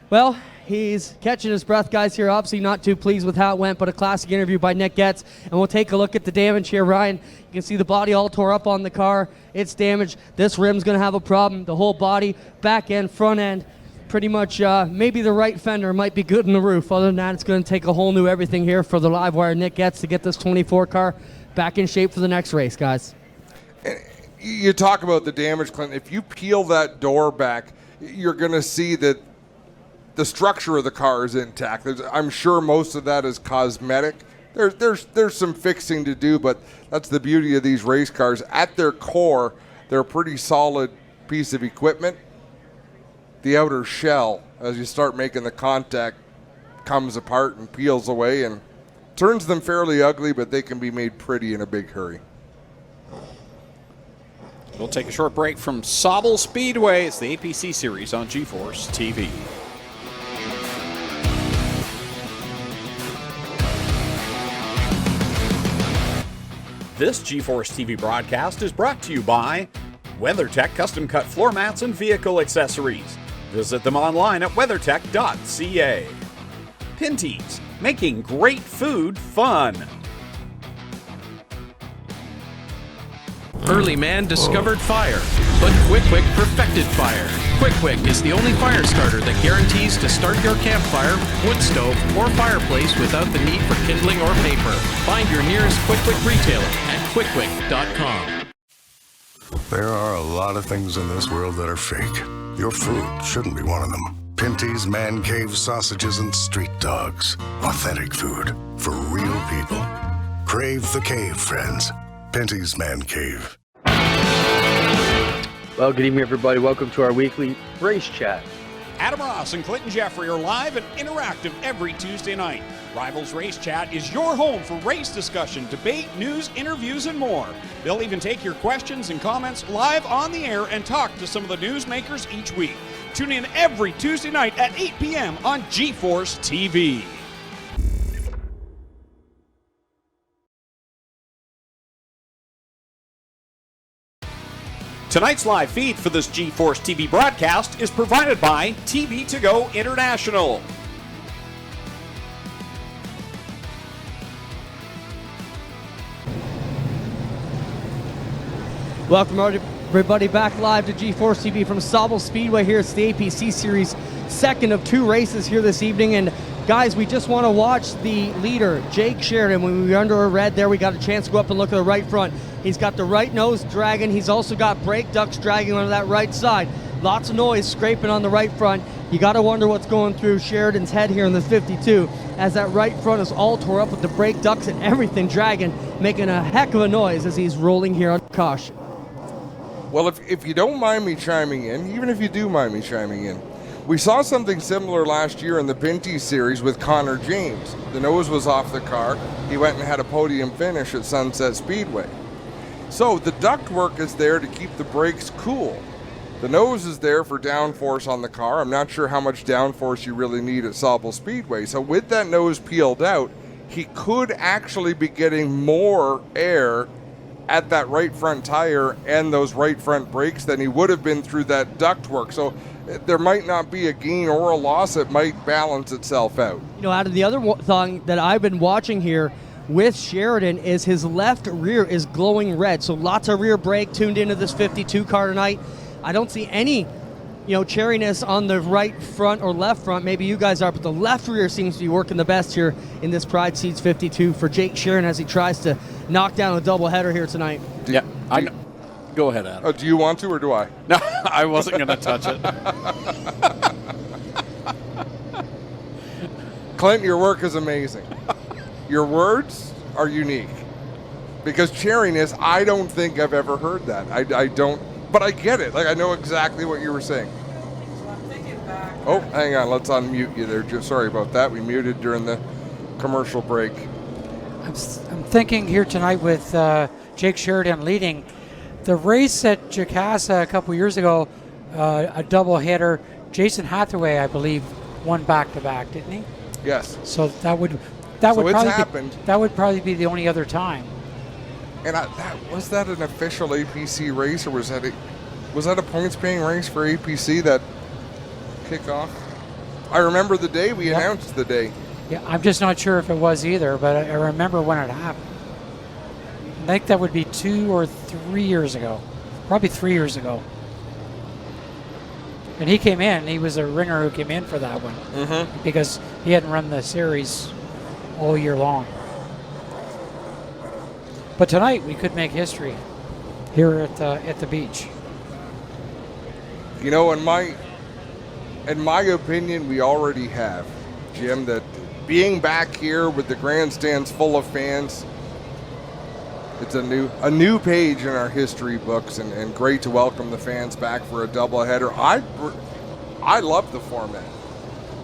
Well, he's catching his breath, guys, here. Obviously not too pleased with how it went, but a classic interview by Nick Getz. And we'll take a look at the damage here, Ryan. You can see the body all tore up on the car. It's damaged. This rim's going to have a problem. The whole body, back end, front end, pretty much maybe the right fender might be good in the roof. Other than that, it's going to take a whole new everything here for the live wire Nick Getz to get this 24 car back in shape for the next race, guys. You talk about the damage, Clint. If you peel that door back, you're going to see that the structure of the car is intact. I'm sure most of that is cosmetic. There's some fixing to do, but that's the beauty of these race cars. At their core, they're a pretty solid piece of equipment. The outer shell, as you start making the contact, comes apart and peels away and turns them fairly ugly, but they can be made pretty in a big hurry. We'll take a short break from Sauble Speedway. It's the APC series on GeForce TV. This GeForce TV broadcast is brought to you by WeatherTech Custom Cut Floor Mats and Vehicle Accessories. Visit them online at weathertech.ca. Pinty's, making great food fun. Early man discovered fire, but Quick Quick perfected fire. Quick Quick is the only fire starter that guarantees to start your campfire, wood stove, or fireplace without the need for kindling or paper. Find your nearest Quick Quick retailer at quickquick.com. There are a lot of things in this world that are fake. Your food shouldn't be one of them. Pinty's Man Cave sausages and street dogs. Authentic food for real people. Crave the cave, friends. Pinty's Man Cave. Well, good evening, everybody. Welcome to our weekly race chat. Adam Ross and Clinton Jeffrey are live and interactive every Tuesday night. Rivals Race Chat is your home for race discussion, debate, news, interviews, and more. They'll even take your questions and comments live on the air and talk to some of the newsmakers each week. Tune in every Tuesday night at 8 p.m. on GeForce TV. Tonight's live feed for this GeForce TV broadcast is provided by TV To Go International. Welcome everybody back live to GeForce TV from Sauble Speedway here. It's the APC Series, second of two races here this evening. And guys, we just want to watch the leader, Jake Sheridan. When we were under a red there, we got a chance to go up and look at the right front. He's got the right nose dragging. He's also got brake ducts dragging on that right side. Lots of noise scraping on the right front. You got to wonder what's going through Sheridan's head here in the 52, as that right front is all tore up with the brake ducts and everything dragging, making a heck of a noise as he's rolling here on caution. Well, if you don't mind me chiming in, even if you do mind me chiming in, we saw something similar last year in the Pinty Series with Connor James. The nose was off the car. He went and had a podium finish at Sunset Speedway. So the ductwork is there to keep the brakes cool. The nose is there for downforce on the car. I'm not sure how much downforce you really need at Sauble Speedway. So with that nose peeled out, he could actually be getting more air at that right front tire and those right front brakes than he would have been through that ductwork. So there might not be a gain or a loss. It might balance itself out. You know, out of the other thing that I've been watching here with Sheridan is his left rear is glowing red. So lots of rear brake tuned into this 52 car tonight. I don't see any, cherryness on the right front or left front. Maybe you guys are, but the left rear seems to be working the best here in this Pride Seats 52 for Jake Sheridan as he tries to knock down a doubleheader here tonight. Yeah, go ahead, Adam. Do you want to or do I? No, I wasn't going to touch it. Clint, your work is amazing. Your words are unique. Because cherryness, I don't think I've ever heard that. I don't, but I get it. Like, I know exactly what you were saying. Oh, hang on. Let's unmute you there. Sorry about that. We muted during the commercial break. I'm thinking here tonight with Jake Sheridan leading. The race at Jacassa a couple years ago, a double hitter, Jason Hathaway, I believe, won back-to-back, didn't he? Yes. So that would probably probably be the only other time. And was that an official APC race, or was that a points-paying race for APC, that kickoff? I remember the day we announced the day. Yeah, I'm just not sure if it was either, but I remember when it happened. I think that would be 2 or 3 years ago. Probably 3 years ago. And he came in. He was a ringer who came in for that one. Mm-hmm. Because he hadn't run the series all year long. But tonight we could make history here at the beach. You know, in my opinion, we already have, Jim, that being back here with the grandstands full of fans, it's a new page in our history books, and great to welcome the fans back for a doubleheader. I love the format.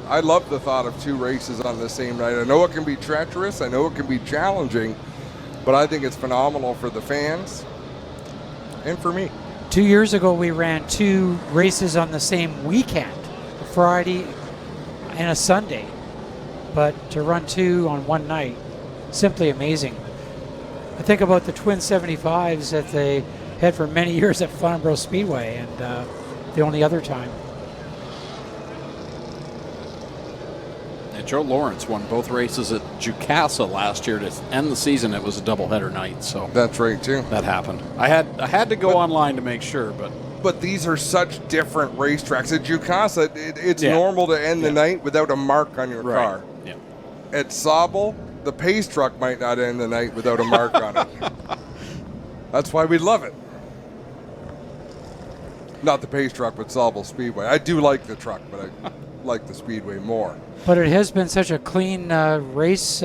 I love the thought of 2 races on the same night. I know it can be treacherous. I know it can be challenging, but I think it's phenomenal for the fans and for me. 2 years ago, we ran 2 races on the same weekend, a Friday and a Sunday. But to run 2 on one night, simply amazing. I think about the twin 75s that they had for many years at Sauble Speedway, and the only other time. And Joe Lawrence won both races at Jukasa last year to end the season. It was a doubleheader night, so that's right too. That happened. I had to go online to make sure, but these are such different racetracks. At Jukasa, it's normal to end the night without a mark on your car. Yeah. At Sauble, the pace truck might not end the night without a mark on it. That's why we love it. Not the pace truck, but Sauble Speedway. I do like the truck, but I like the Speedway more. But it has been such a clean race,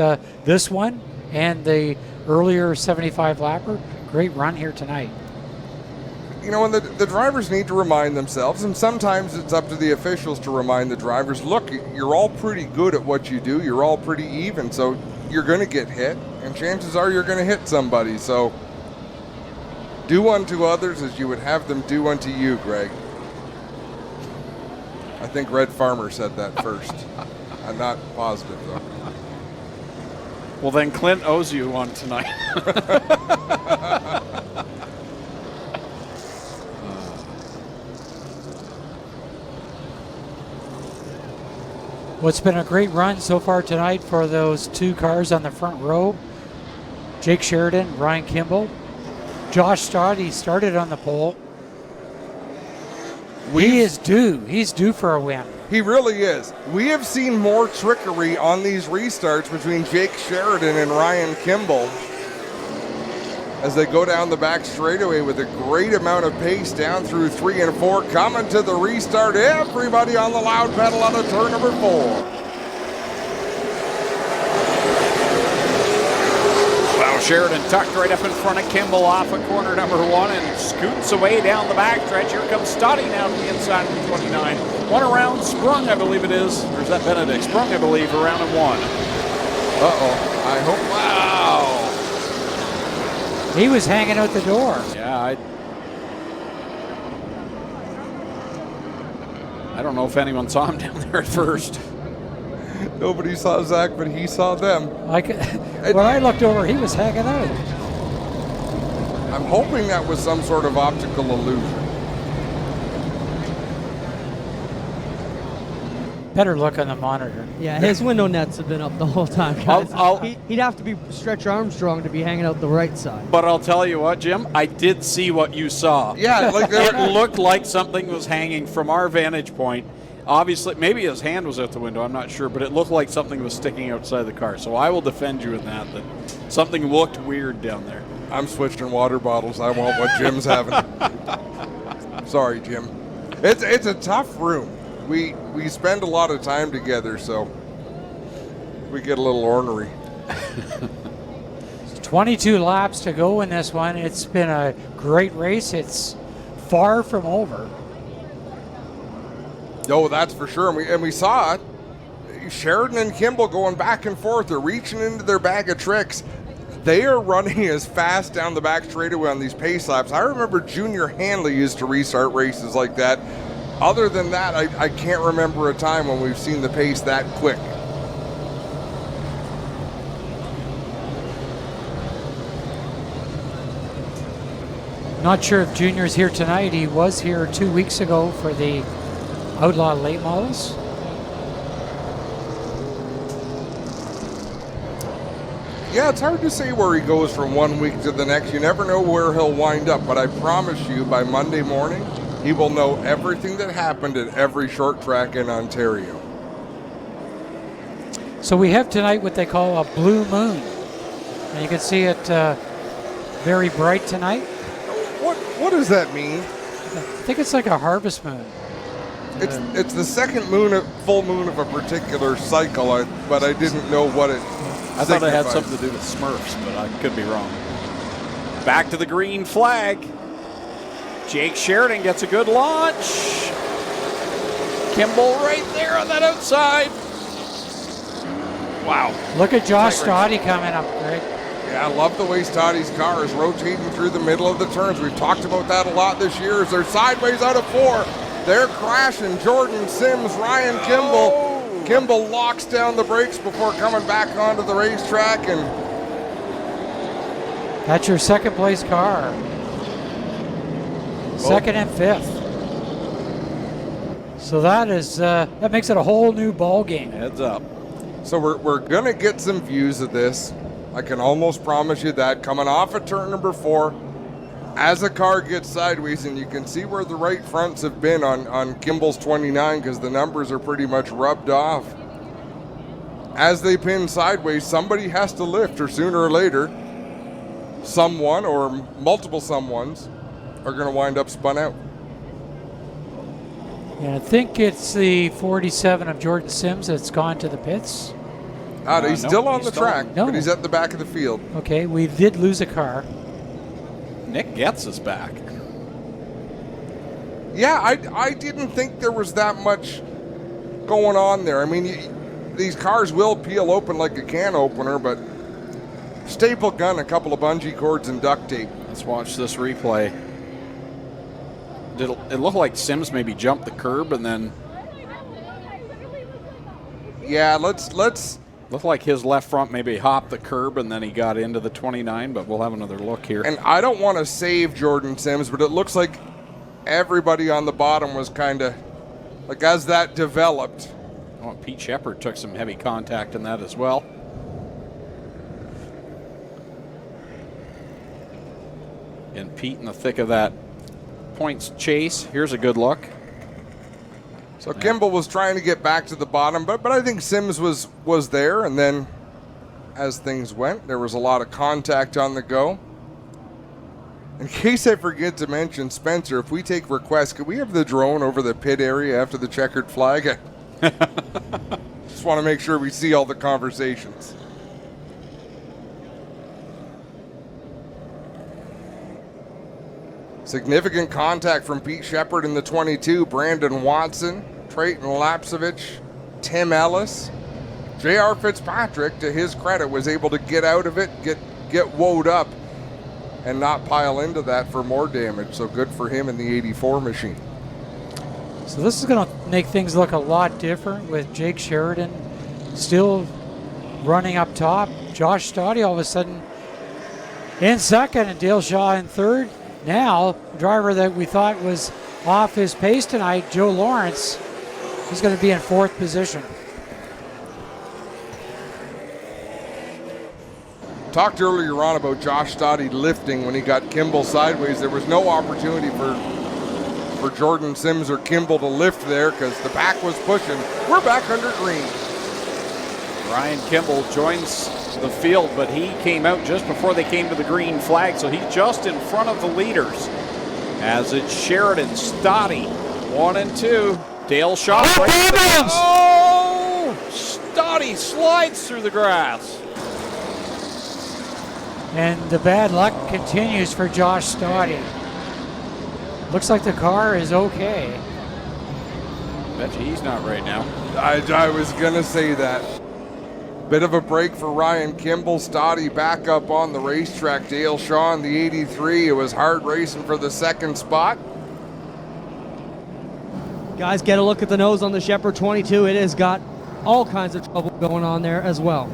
this one and the earlier 75 lapper. Great run here tonight. You know, and the drivers need to remind themselves, and sometimes it's up to the officials to remind the drivers, look, you're all pretty good at what you do. You're all pretty even, so you're going to get hit, and chances are you're going to hit somebody. So do unto others as you would have them do unto you, Greg. I think Red Farmer said that first. I'm not positive, though. Well, then Clint owes you one tonight. Well, it's been a great run so far tonight for those 2 cars on the front row. Jake Sheridan, Ryan Kimball. Josh Stott, he started on the pole. He is due. He's due for a win. He really is. We have seen more trickery on these restarts between Jake Sheridan and Ryan Kimball as they go down the back straightaway with a great amount of pace down through 3 and 4. Coming to the restart, everybody on the loud pedal out of turn number 4. Sheridan tucked right up in front of Kimball off of corner number 1 and scoots away down the backstretch. Here comes Stotty now to the inside of the 29. One around sprung, I believe it is. Or is that Benedict? Sprung, I believe, around in 1. Uh-oh. I hope. Wow. He was hanging out the door. Yeah, I don't know if anyone saw him down there at first. Nobody saw Zach, but he saw them. When I looked over, he was hanging out. I'm hoping that was some sort of optical illusion. Better look on the monitor. Yeah, his window nets have been up the whole time, guys. He'd have to be Stretch Armstrong to be hanging out the right side. But I'll tell you what, Jim, I did see what you saw. Yeah, like it looked like something was hanging from our vantage point. Obviously, maybe his hand was out the window, I'm not sure, but it looked like something was sticking outside the car. So I will defend you in that something looked weird down there. I'm switching water bottles. I want what Jim's having. Sorry, Jim. It's a tough room. We spend a lot of time together, so we get a little ornery. 22 laps to go in this one. It's been a great race. It's far from over. Oh, that's for sure. And we saw it. Sheridan and Kimball going back and forth. They're reaching into their bag of tricks. They are running as fast down the back straightaway on these pace laps. I remember Junior Hanley used to restart races like that. Other than that, I can't remember a time when we've seen the pace that quick. Not sure if Junior's here tonight. He was here 2 weeks ago for the Outlaw Late Models. Yeah, it's hard to say where he goes from 1 week to the next. You never know where he'll wind up, but I promise you by Monday morning, he will know everything that happened at every short track in Ontario. So we have tonight what they call a blue moon. And you can see it very bright tonight. What does that mean? I think it's like a harvest moon. It's the second full moon of a particular cycle, but I didn't know what it I thought it had signifies. something to do with Smurfs, but I could be wrong. Back to the green flag. Jake Sheridan gets a good launch. Kimball right there on that outside. Wow. Look at Josh Stoddy coming up, Greg. Yeah, I love the way Stoddy's car is rotating through the middle of the turns. We've talked about that a lot this year as they're sideways out of 4. They're crashing. Jordan Sims, Ryan Kimball. Oh. Kimball locks down the brakes before coming back onto the racetrack, and That's your second place car. Second and fifth. So that makes it a whole new ball game. Heads up. so we're gonna get some views of this. I can almost promise you that. Coming off of turn number 4, as the car gets sideways, and you can see where the right fronts have been on Kimball's 29 because the numbers are pretty much rubbed off. As they pin sideways, somebody has to lift, or sooner or later, someone or multiple someones are going to wind up spun out. Yeah, I think it's the 47 of Jordan Sims that's gone to the pits. He's still on the track, No. but he's at the back of the field. Okay, we did lose a car. Nick Getz is back. Yeah, I didn't think there was that much going on there. I mean, these cars will peel open like a can opener, but staple gun, a couple of bungee cords, and duct tape. Let's watch this replay. It looked like Sims maybe jumped the curb and then. Yeah, let's. Looked like his left front maybe hopped the curb and then he got into the 29, but we'll have another look here. And I don't want to save Jordan Sims, but it looks like everybody on the bottom was kind of like as that developed. Oh, Pete Shepard took some heavy contact in that as well. And Pete in the thick of that points chase. Here's a good look. So Kimball was trying to get back to the bottom, but I think Sims was there, and then as things went, there was a lot of contact on the go. In case I forget to mention, Spencer, if we take requests, could we have the drone over the pit area after the checkered flag? Just want to make sure we see all the conversations. Significant contact from Pete Shepard in the 22, Brandon Watson, Trayton Lapsevich, Tim Ellis. J.R. Fitzpatrick, to his credit, was able to get out of it, get woed up, and not pile into that for more damage. So good for him in the 84 machine. So this is going to make things look a lot different with Jake Sheridan still running up top. Josh Stoddy all of a sudden in second and Dale Shaw in third. Now, driver that we thought was off his pace tonight, Joe Lawrence, is going to be in fourth position. Talked earlier on about Josh Stoddy lifting when he got Kimball sideways. There was no opportunity for Jordan Sims or Kimball to lift there because the back was pushing. We're back under green. Ryan Kimball joins the field, but he came out just before they came to the green flag, so he's just in front of the leaders. As it's Sheridan, Stoddy, 1 and 2. Dale Shaw. Oh! Stoddy slides through the grass. And the bad luck continues for Josh Stoddy. Looks like the car is okay. Bet you he's not right now. I was going to say that. Bit of a break for Ryan Kimball. Stoddy back up on the racetrack. Dale Shaw in the 83. It was hard racing for the second spot. Guys, get a look at the nose on the Shepherd 22. It has got all kinds of trouble going on there as well.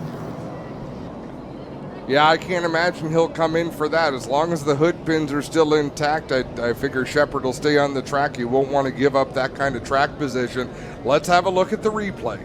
Yeah, I can't imagine he'll come in for that. As long as the hood pins are still intact, I figure Shepard will stay on the track. He won't want to give up that kind of track position. Let's have a look at the replay.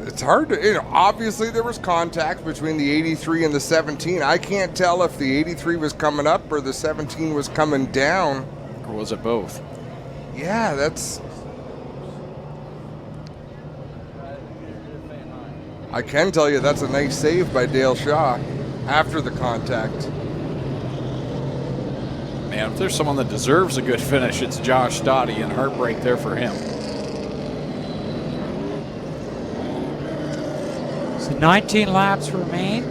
It's hard to, obviously there was contact between the 83 and the 17. I can't tell if the 83 was coming up or the 17 was coming down. Or was it both? Yeah, that's... I can tell you that's a nice save by Dale Shaw after the contact. Man, if there's someone that deserves a good finish, it's Josh Stoddy, and heartbreak there for him. So 19 laps remain.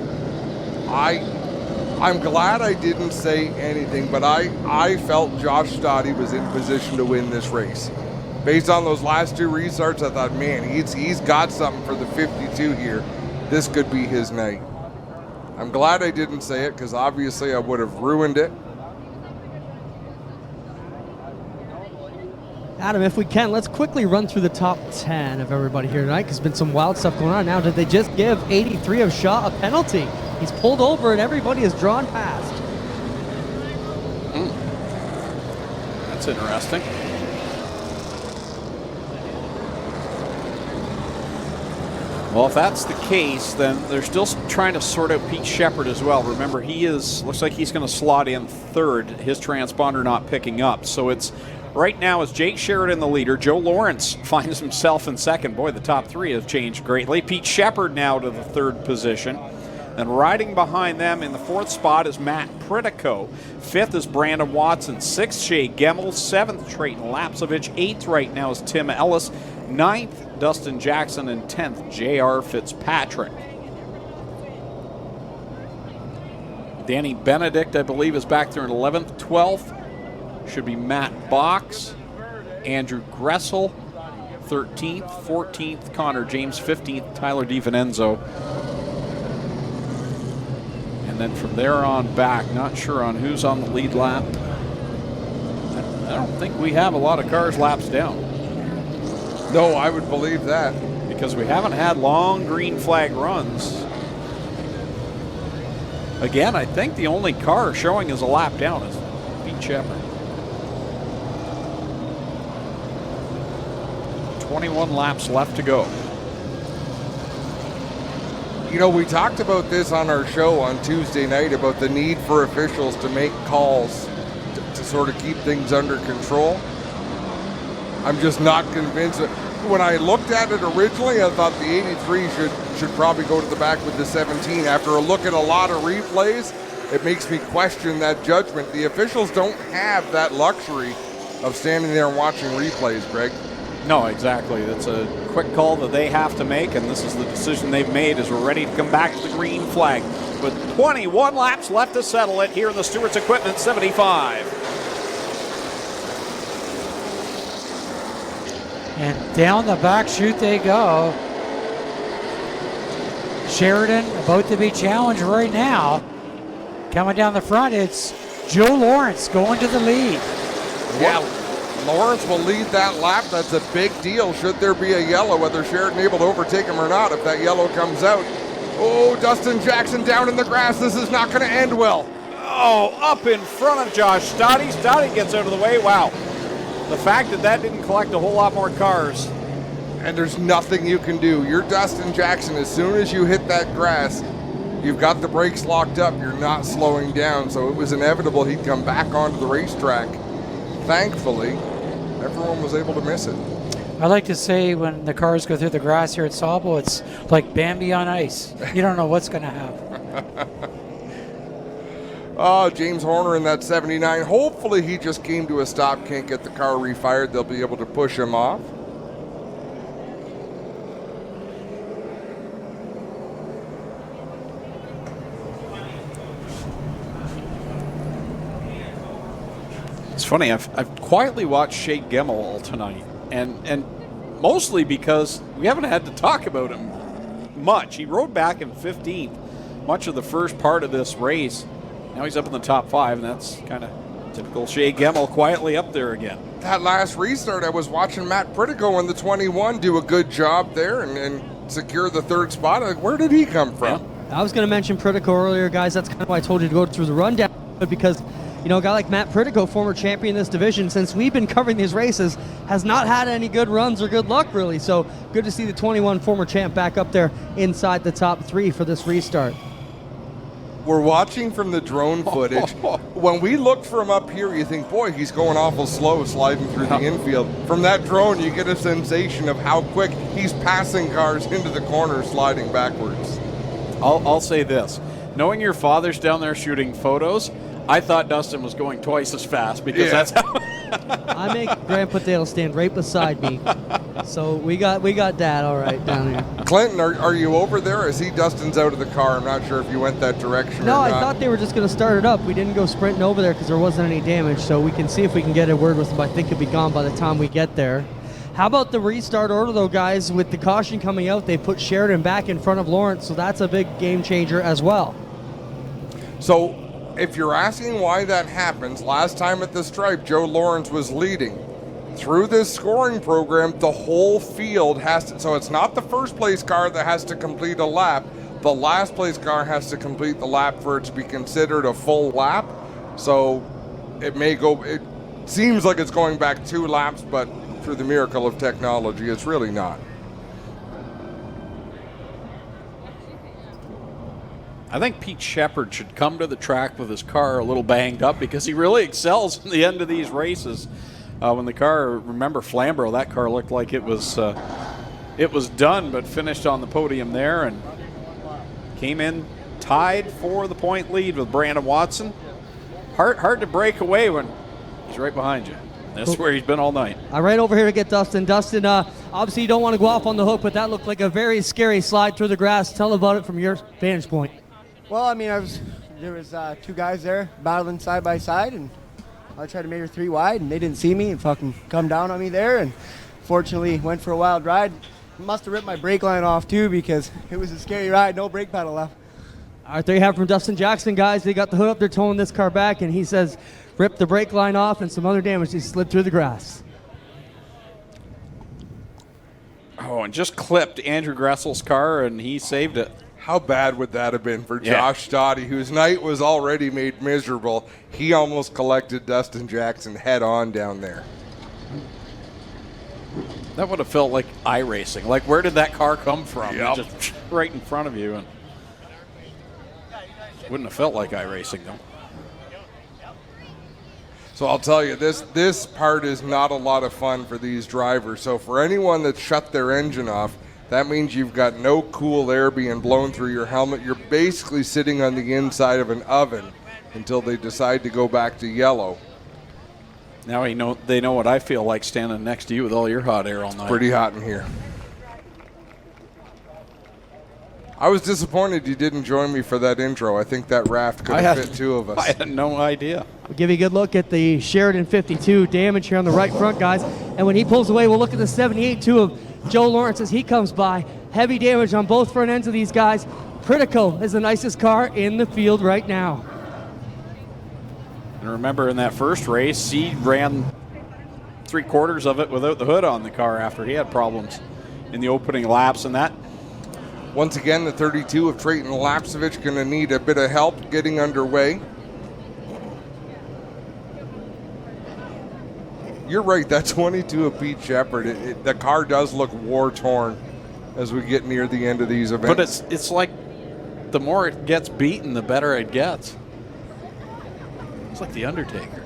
I'm glad I didn't say anything, but I felt Josh Stoddy was in position to win this race. Based on those last two restarts, I thought, man, he's got something for the 52 here. This could be his night. I'm glad I didn't say it because obviously I would have ruined it. Adam, if we can, let's quickly run through the top 10 of everybody here tonight because there's been some wild stuff going on. Now, did they just give 83 of Shaw a penalty? He's pulled over and everybody is drawn past. That's interesting. Well, if that's the case, then they're still trying to sort out Pete Shepard as well. Remember, looks like he's going to slot in third, his transponder not picking up. So it's right now is Jake Sheridan the leader. Joe Lawrence finds himself in second. Boy, the top three have changed greatly. Pete Shepard now to the third position. And riding behind them in the fourth spot is Matt Pritico. Fifth is Brandon Watson. Sixth, Shea Gemmel. Seventh, Trayton Lapsovich. Eighth right now is Tim Ellis. Ninth, Dustin Jackson. And 10th, J.R. Fitzpatrick. Danny Benedict, I believe, is back there in 11th. 12th should be Matt Box. Andrew Gressel, 13th. 14th, Connor James. 15th, Tyler DiVincenzo. And then from there on back, not sure on who's on the lead lap. I don't think we have a lot of cars laps down. No, I would believe that. Because we haven't had long green flag runs. Again, I think the only car showing as a lap down is Pete Shepard. 21 laps left to go. You know, we talked about this on our show on Tuesday night about the need for officials to make calls to sort of keep things under control. I'm just not convinced. When I looked at it originally, I thought the 83 should probably go to the back with the 17. After a look at a lot of replays, it makes me question that judgment. The officials don't have that luxury of standing there and watching replays, Greg. No, exactly. That's a quick call that they have to make, and this is the decision they've made as we're ready to come back to the green flag. With 21 laps left to settle it here in the Stewart's Equipment 75. And down the back chute they go. Sheridan about to be challenged right now. Coming down the front, it's Joe Lawrence going to the lead. Yeah, Lawrence will lead that lap. That's a big deal. Should there be a yellow, whether Sheridan able to overtake him or not, if that yellow comes out. Oh, Dustin Jackson down in the grass. This is not going to end well. Oh, up in front of Josh Stoddy. Stoddy gets out of the way. Wow. The fact that didn't collect a whole lot more cars. And there's nothing you can do. You're Dustin Jackson. As soon as you hit that grass, you've got the brakes locked up. You're not slowing down. So it was inevitable he'd come back onto the racetrack. Thankfully, everyone was able to miss it. I like to say when the cars go through the grass here at Sauble, it's like Bambi on ice. You don't know what's going to happen. Oh, James Horner in that 79. Hopefully he just came to a stop, can't get the car refired. They'll be able to push him off. It's funny, I've quietly watched Shea Gemmel all tonight, and mostly because we haven't had to talk about him much. He rode back in 15th much of the first part of this race, Now he's up in the top 5, and that's kind of typical Shea Gemmel, quietly up there again. That last restart, I was watching Matt Pritico in the 21 do a good job there and secure the 3rd spot. Like, where did he come from? I was going to mention Pritico earlier, guys. That's kind of why I told you to go through the rundown, because you know, a guy like Matt Pritico, former champion in this division, since we've been covering these races, has not had any good runs or good luck, really. So good to see the 21 former champ back up there inside the top 3 for this restart. We're watching from the drone footage. When we look from up here, you think, boy, he's going awful slow sliding through the infield. From that drone, you get a sensation of how quick he's passing cars into the corner, sliding backwards. I'll say this. Knowing your father's down there shooting photos, I thought Dustin was going twice as fast because that's how... I make Grandpa Dale stand right beside me. So we got Dad all right down here. Clinton, are you over there? I see Dustin's out of the car. I'm not sure if you went that direction No, or not. I thought they were just going to start it up. We didn't go sprinting over there because there wasn't any damage. So we can see if we can get a word with them. I think it'll be gone by the time we get there. How about the restart order, though, guys? With the caution coming out, they put Sheridan back in front of Lawrence, so that's a big game changer as well. So if you're asking why that happens, last time at the stripe, Joe Lawrence was leading. Through this scoring program, the whole field has to, so it's not the first place car that has to complete a lap. The last place car has to complete the lap for it to be considered a full lap. So it seems like it's going back 2 laps, but through the miracle of technology, it's really not. I think Pete Shepard should come to the track with his car a little banged up because he really excels in the end of these races. When the car, remember Flamborough, that car looked like it was done, but finished on the podium there and came in tied for the point lead with Brandon Watson. Hard to break away when he's right behind you. That's where he's been all night. Right over here to get Dustin. Dustin, obviously you don't want to go off on the hook, but that looked like a very scary slide through the grass. Tell about it from your vantage point. Well, I mean, there was 2 guys there battling side by side, and I tried to make her 3 wide, and they didn't see me and fucking come down on me there, and fortunately went for a wild ride. Must have ripped my brake line off too because it was a scary ride, no brake pedal left. All right, there you have it from Dustin Jackson, guys. They got the hood up, they're towing this car back, and he says ripped the brake line off and some other damage. He slid through the grass. Oh, and just clipped Andrew Gressel's car, and he saved it. How bad would that have been for Josh Stoddy, whose night was already made miserable? He almost collected Dustin Jackson head on down there. That would have felt like iRacing. Like, where did that car come from? Yep. Just right in front of you. And wouldn't have felt like iRacing, though. So I'll tell you, this part is not a lot of fun for these drivers. So for anyone that shut their engine off, that means you've got no cool air being blown through your helmet. You're basically sitting on the inside of an oven until they decide to go back to yellow. Now they know what I feel like standing next to you with all your hot air all night. Pretty hot in here. I was disappointed you didn't join me for that intro. I think that raft could have fit 2 of us. I had no idea. We'll give you a good look at the Sheridan 52 damage here on the right front, guys. And when he pulls away, we'll look at the 78 too of Joe Lawrence as he comes by. Heavy damage on both front ends of these guys. Pritico is the nicest car in the field right now. And remember, in that first race, he ran 3/4 of it without the hood on the car after he had problems in the opening laps. And that, once again, the 32 of Trayton Lapsevich going to need a bit of help getting underway. You're right, that 22 of Pete Shepard, the car does look war-torn as we get near the end of these events. but it's like the more it gets beaten, the better it gets. It's like The Undertaker.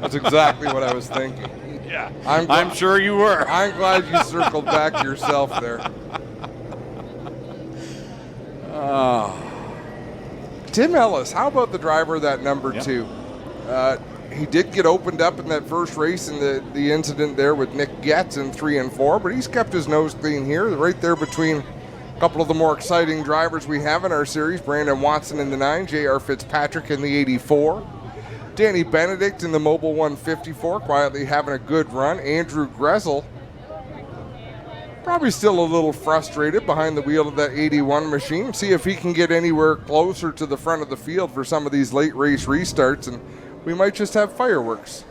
That's exactly what I was thinking. Yeah, I'm sure you were. I'm glad you circled back yourself there. Tim Ellis, how about the driver of that number 2? He did get opened up in that first race in the incident there with Nick Getz in 3 and 4, but he's kept his nose clean here, right there between a couple of the more exciting drivers we have in our series. Brandon Watson in the 9, J.R. Fitzpatrick in the 84. Danny Benedict in the Mobile 154, quietly having a good run. Andrew Gressel Probably still a little frustrated behind the wheel of that 81 machine. See if he can get anywhere closer to the front of the field for some of these late race restarts, and we might just have fireworks.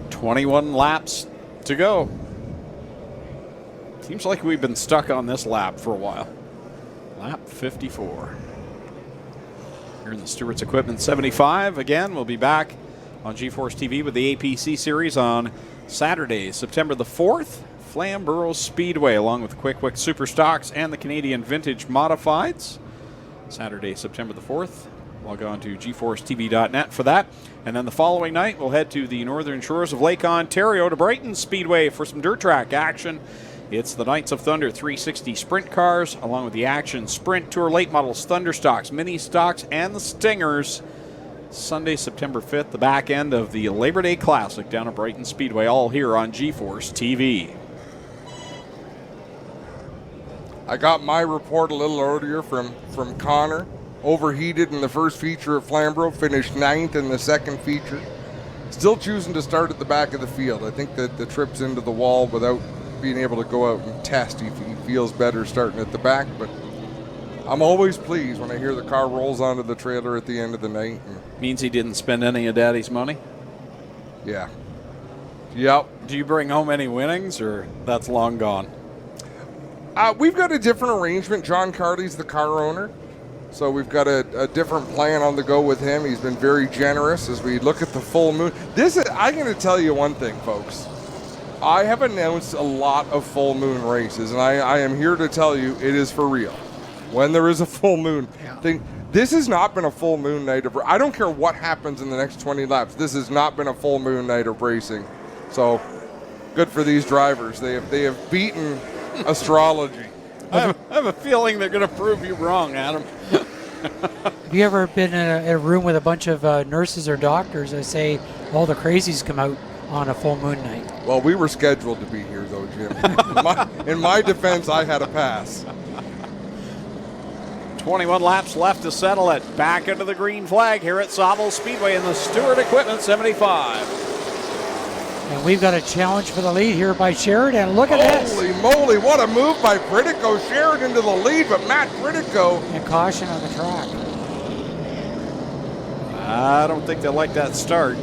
"21 laps to go." Seems like we've been stuck on this lap for a while. Lap 54. Here in the Stewart's Equipment 75. Again, we'll be back on GeForce TV with the APC series on Saturday, September the 4th. Sauble Speedway, along with Quick Wick Super Stocks and the Canadian Vintage Modifieds. Saturday, September the 4th. Log on to GeForceTV.net for that. And then the following night, we'll head to the northern shores of Lake Ontario to Brighton Speedway for some dirt track action. It's the Knights of Thunder 360 Sprint cars, along with the Action Sprint Tour Late Models, Thunder Stocks, Mini Stocks, and the Stingers. Sunday, September 5th, the back end of the Labor Day Classic down at Brighton Speedway, all here on GeForce TV. I got my report a little earlier from Connor. Overheated in the first feature at Flamborough, finished 9th in the second feature. Still choosing to start at the back of the field. I think that the trip's into the wall without being able to go out and test. He feels better starting at the back, but I'm always pleased when I hear the car rolls onto the trailer at the end of the night. Means he didn't spend any of Daddy's money? Yeah. Yep. Do you bring home any winnings, or that's long gone? We've got a different arrangement. John Carley's the car owner, so we've got a different plan on the go with him. He's been very generous as we look at the full moon. I'm going to tell you one thing, folks. I have announced a lot of full moon races, and I am here to tell you it is for real. When there is a full moon thing, this has not been a full moon night of. I don't care what happens in the next 20 laps. This has not been a full moon night of racing. So good for these drivers. They have beaten astrology. I have a feeling they're going to prove you wrong, Adam. Have you ever been in a room with a bunch of nurses or doctors that say all the crazies come out on a full moon night? Well, we were scheduled to be here, though, Jim. In my defense, I had a pass. 21 laps left to settle it. Back into the green flag here at Sauble Speedway in the Stewart Equipment 75. And we've got a challenge for the lead here by Sheridan. Look at this. Holy moly, what a move by Pritico. Sheridan to the lead, but Matt Pritico. And caution on the track. I don't think they like that start.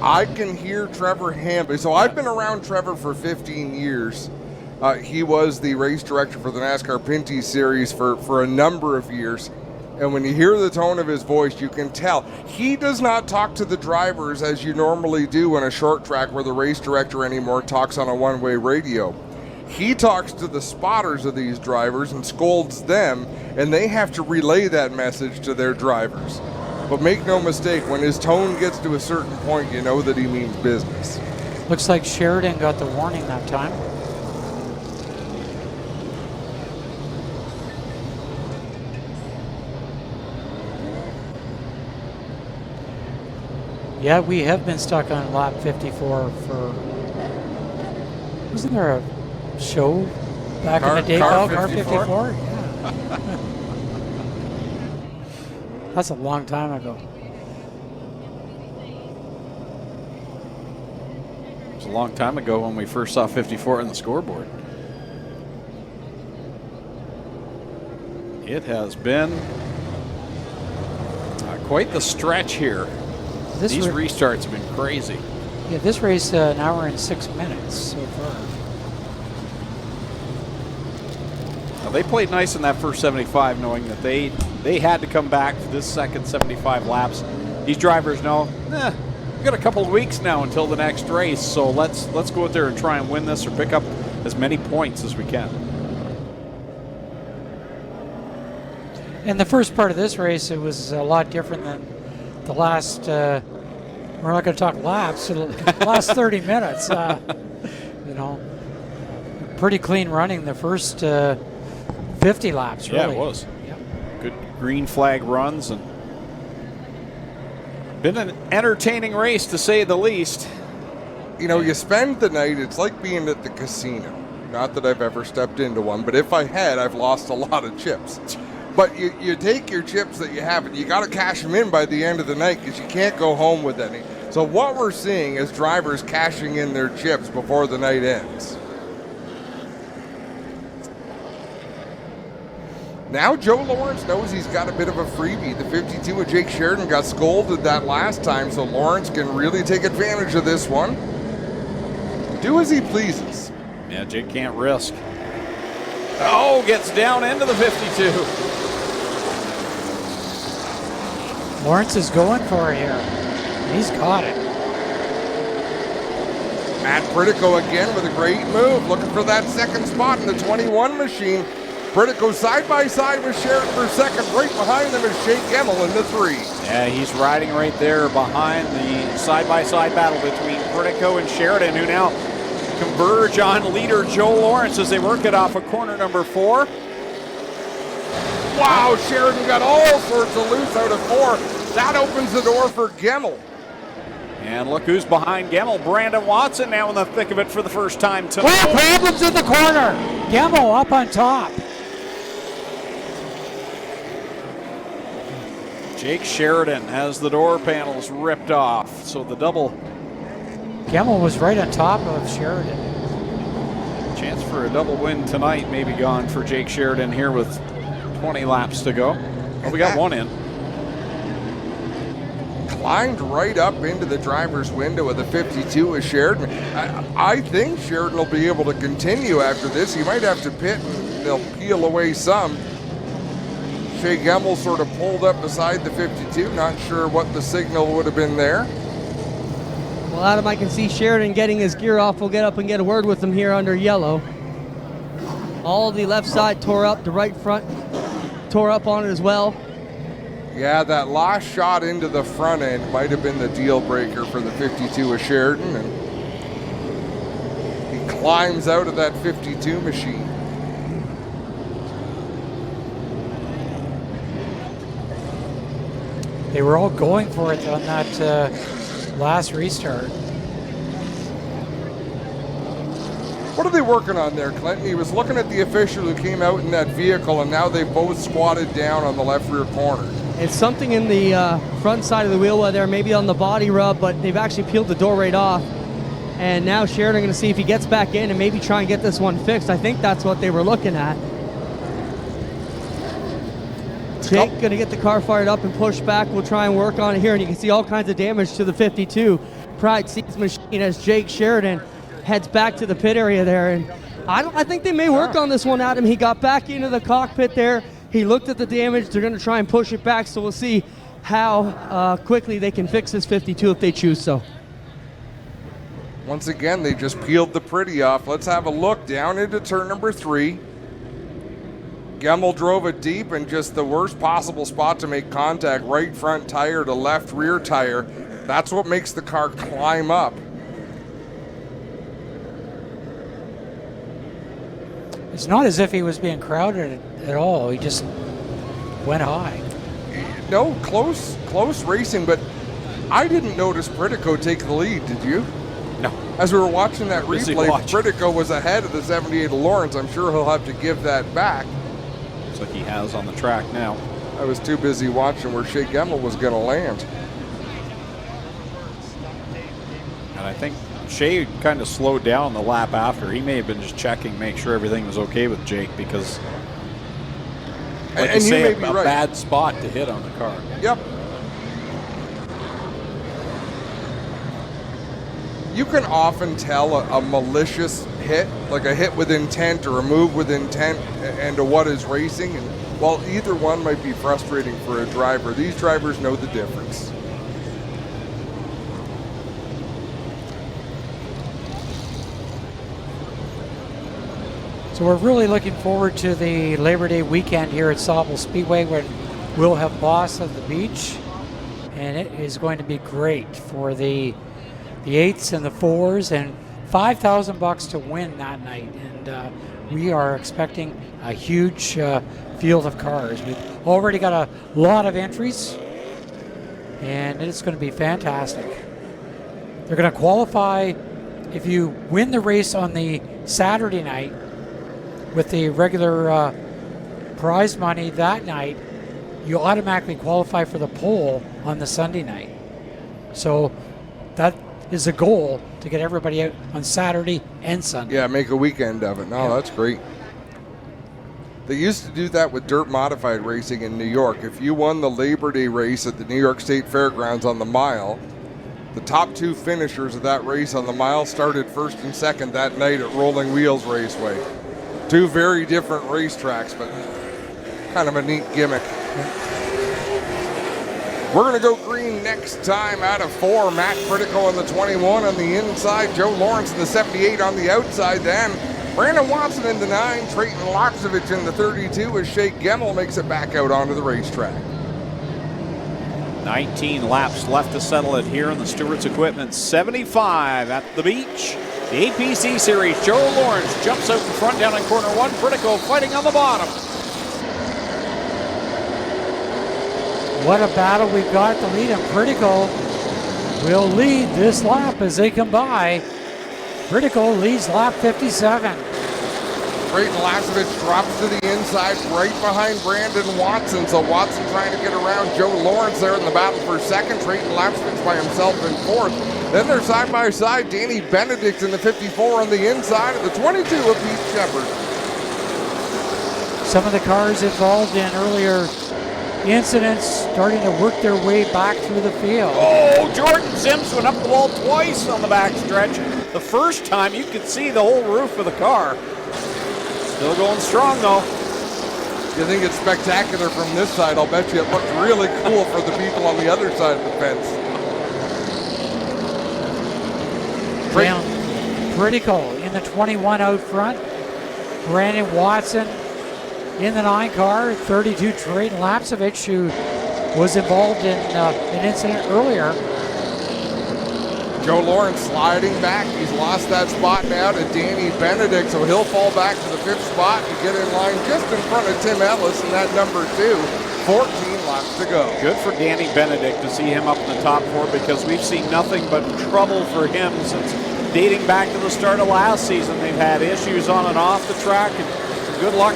I can hear Trevor Hamby. So I've been around Trevor for 15 years. He was the race director for the NASCAR Pinty Series for a number of years. And when you hear the tone of his voice, you can tell. He does not talk to the drivers as you normally do in a short track where the race director anymore talks on a one-way radio. He talks to the spotters of these drivers and scolds them, and they have to relay that message to their drivers. But make no mistake, when his tone gets to a certain point, you know that he means business. Looks like Sheridan got the warning that time. Yeah, we have been stuck on lap 54 for... Wasn't there a show back in the day called Car 54? Yeah. That's a long time ago. It was a long time ago when we first saw 54 on the scoreboard. It has been quite the stretch here. These restarts have been crazy. Yeah, this race an hour and 6 minutes so far. Now, they played nice in that first 75, knowing that they had to come back for this second 75 laps. These drivers know, we've got a couple of weeks now until the next race, so let's go out there and try and win this or pick up as many points as we can. In the first part of this race, it was a lot different than the last, we're not going to talk laps, the last 30 minutes. Pretty clean running the first 50 laps, really. Yeah, it was. Yep. Good green flag runs, and been an entertaining race, to say the least. You know, you spend the night, it's like being at the casino. Not that I've ever stepped into one, but if I had, I've lost a lot of chips. But you take your chips that you have, and you got to cash them in by the end of the night because you can't go home with any. So what we're seeing is drivers cashing in their chips before the night ends. Now Joe Lawrence knows he's got a bit of a freebie. The 52 of Jake Sheridan got scolded that last time, so Lawrence can really take advantage of this one. Do as he pleases. Yeah, Jake can't risk. Oh, gets down into the 52. Lawrence is going for it here. He's caught it. Matt Pritico again with a great move, looking for that second spot in the 21 machine. Pritico side by side with Sheridan for second. Right behind them is Shea Gemmel in the 3. Yeah, he's riding right there behind the side-by-side battle between Pritico and Sheridan, who now converge on leader Joe Lawrence as they work it off of corner number 4. Wow, Sheridan got all sorts of loose out of 4. That opens the door for Gemmel. And look who's behind Gemmel. Brandon Watson now in the thick of it for the first time tonight. Well, problems in the corner. Gemmel up on top. Jake Sheridan has the door panels ripped off. So the double. Gemmel was right on top of Sheridan. Chance for a double win tonight may be gone for Jake Sheridan here with 20 laps to go. Well, we got one in. Climbed right up into the driver's window of the 52 of Sheridan. I think Sheridan will be able to continue after this. He might have to pit and they'll peel away some. Shea Gemmel sort of pulled up beside the 52. Not sure what the signal would have been there. Well, Adam, I can see Sheridan getting his gear off. We'll get up and get a word with him here under yellow. All the left side tore up. The right front tore up on it as well. Yeah, that last shot into the front end might have been the deal breaker for the 52 of Sheridan. And he climbs out of that 52 machine. They were all going for it on that last restart. What are they working on there, Clinton? He was looking at the official who came out in that vehicle, and now they both squatted down on the left rear corner. It's something in the front side of the wheel there, maybe on the body rub, but they've actually peeled the door right off. And now Sheridan going to see if he gets back in and maybe try and get this one fixed. I think that's what they were looking at. Jake going to get the car fired up and push back. We'll try and work on it here, and you can see all kinds of damage to the 52 Pride Seats machine as Jake Sheridan heads back to the pit area there. And I think they may work on this one, Adam. He got back into the cockpit there. He looked at the damage. They're going to try and push it back, so we'll see how quickly they can fix this 52 if they choose so. Once again, they just peeled the pretty off. Let's have a look down into turn number 3. Gemmel drove it deep in just the worst possible spot to make contact, right front tire to left rear tire. That's what makes the car climb up. It's not as if he was being crowded at all. He just went high. No, close racing, but I didn't notice Pritico take the lead, did you? No. As we were watching that Busy replay, watch. Pritico was ahead of the 78 of Lawrence. I'm sure he'll have to give that back. Looks like he has on the track now. I was too busy watching where Shea Gemmel was going to land. And I think Shea kind of slowed down the lap after. He may have been just checking, make sure everything was okay with Jake, because like and you you say, may a be right. bad spot to hit on the car. Yep. You can often tell a malicious hit, like a hit with intent or a move with intent, and to what is racing. And while either one might be frustrating for a driver, these drivers know the difference. So we're really looking forward to the Labor Day weekend here at Sauble Speedway, when we'll have Boss of the Beach, and it is going to be great for the 8s and the 4s, and $5,000 to win that night. And we are expecting a huge field of cars. We've already got a lot of entries, and it's going to be fantastic. They're going to qualify if you win the race on the Saturday night with the regular prize money that night, you automatically qualify for the pole on the Sunday night. So that is a goal, to get everybody out on Saturday and Sunday. Yeah, make a weekend of it. No, that's great. They used to do that with dirt modified racing in New York. If you won the Labor Day race at the New York State Fairgrounds on the mile, the top 2 finishers of that race on the mile started first and second that night at Rolling Wheels Raceway. 2 very different racetracks, but kind of a neat gimmick. We're going to go green next time out of 4. Matt Critical on the 21 on the inside. Joe Lawrence in the 78 on the outside. Then Brandon Watson in the 9. Trayton Lapsevich in the 32 as Shea Gemmel makes it back out onto the racetrack. 19 laps left to settle it here in the Stewart's Equipment 75 at the beach. The APC Series, Joe Lawrence jumps out in front down in corner 1. Critical fighting on the bottom. What a battle we've got to lead, and Critical will lead this lap as they come by. Critical leads lap 57. Trayton Lapsevich drops to the inside right behind Brandon Watson. So Watson trying to get around Joe Lawrence there in the battle for second. Trayton Lapsevich by himself in fourth. Then they're side by side. Danny Benedict in the 54 on the inside of the 22 of Pete Shepard. Some of the cars involved in earlier incidents starting to work their way back through the field. Oh, Jordan Sims went up the wall twice on the backstretch. The first time you could see the whole roof of the car. Still going strong though. You think it's spectacular from this side? I'll bet you it looked really cool for the people on the other side of the fence. Critical in the 21 out front. Brandon Watson in the 9 car. 32 Trayton Lapsevich, who was involved in an incident earlier. Joe Lawrence sliding back. He's lost that spot now to Danny Benedict, so he'll fall back to the 5th spot and get in line just in front of Tim Ellis in that number 2. 14 laps to go. Good for Danny Benedict to see him up in the top 4, because we've seen nothing but trouble for him since dating back to the start of last season. They've had issues on and off the track, and some good luck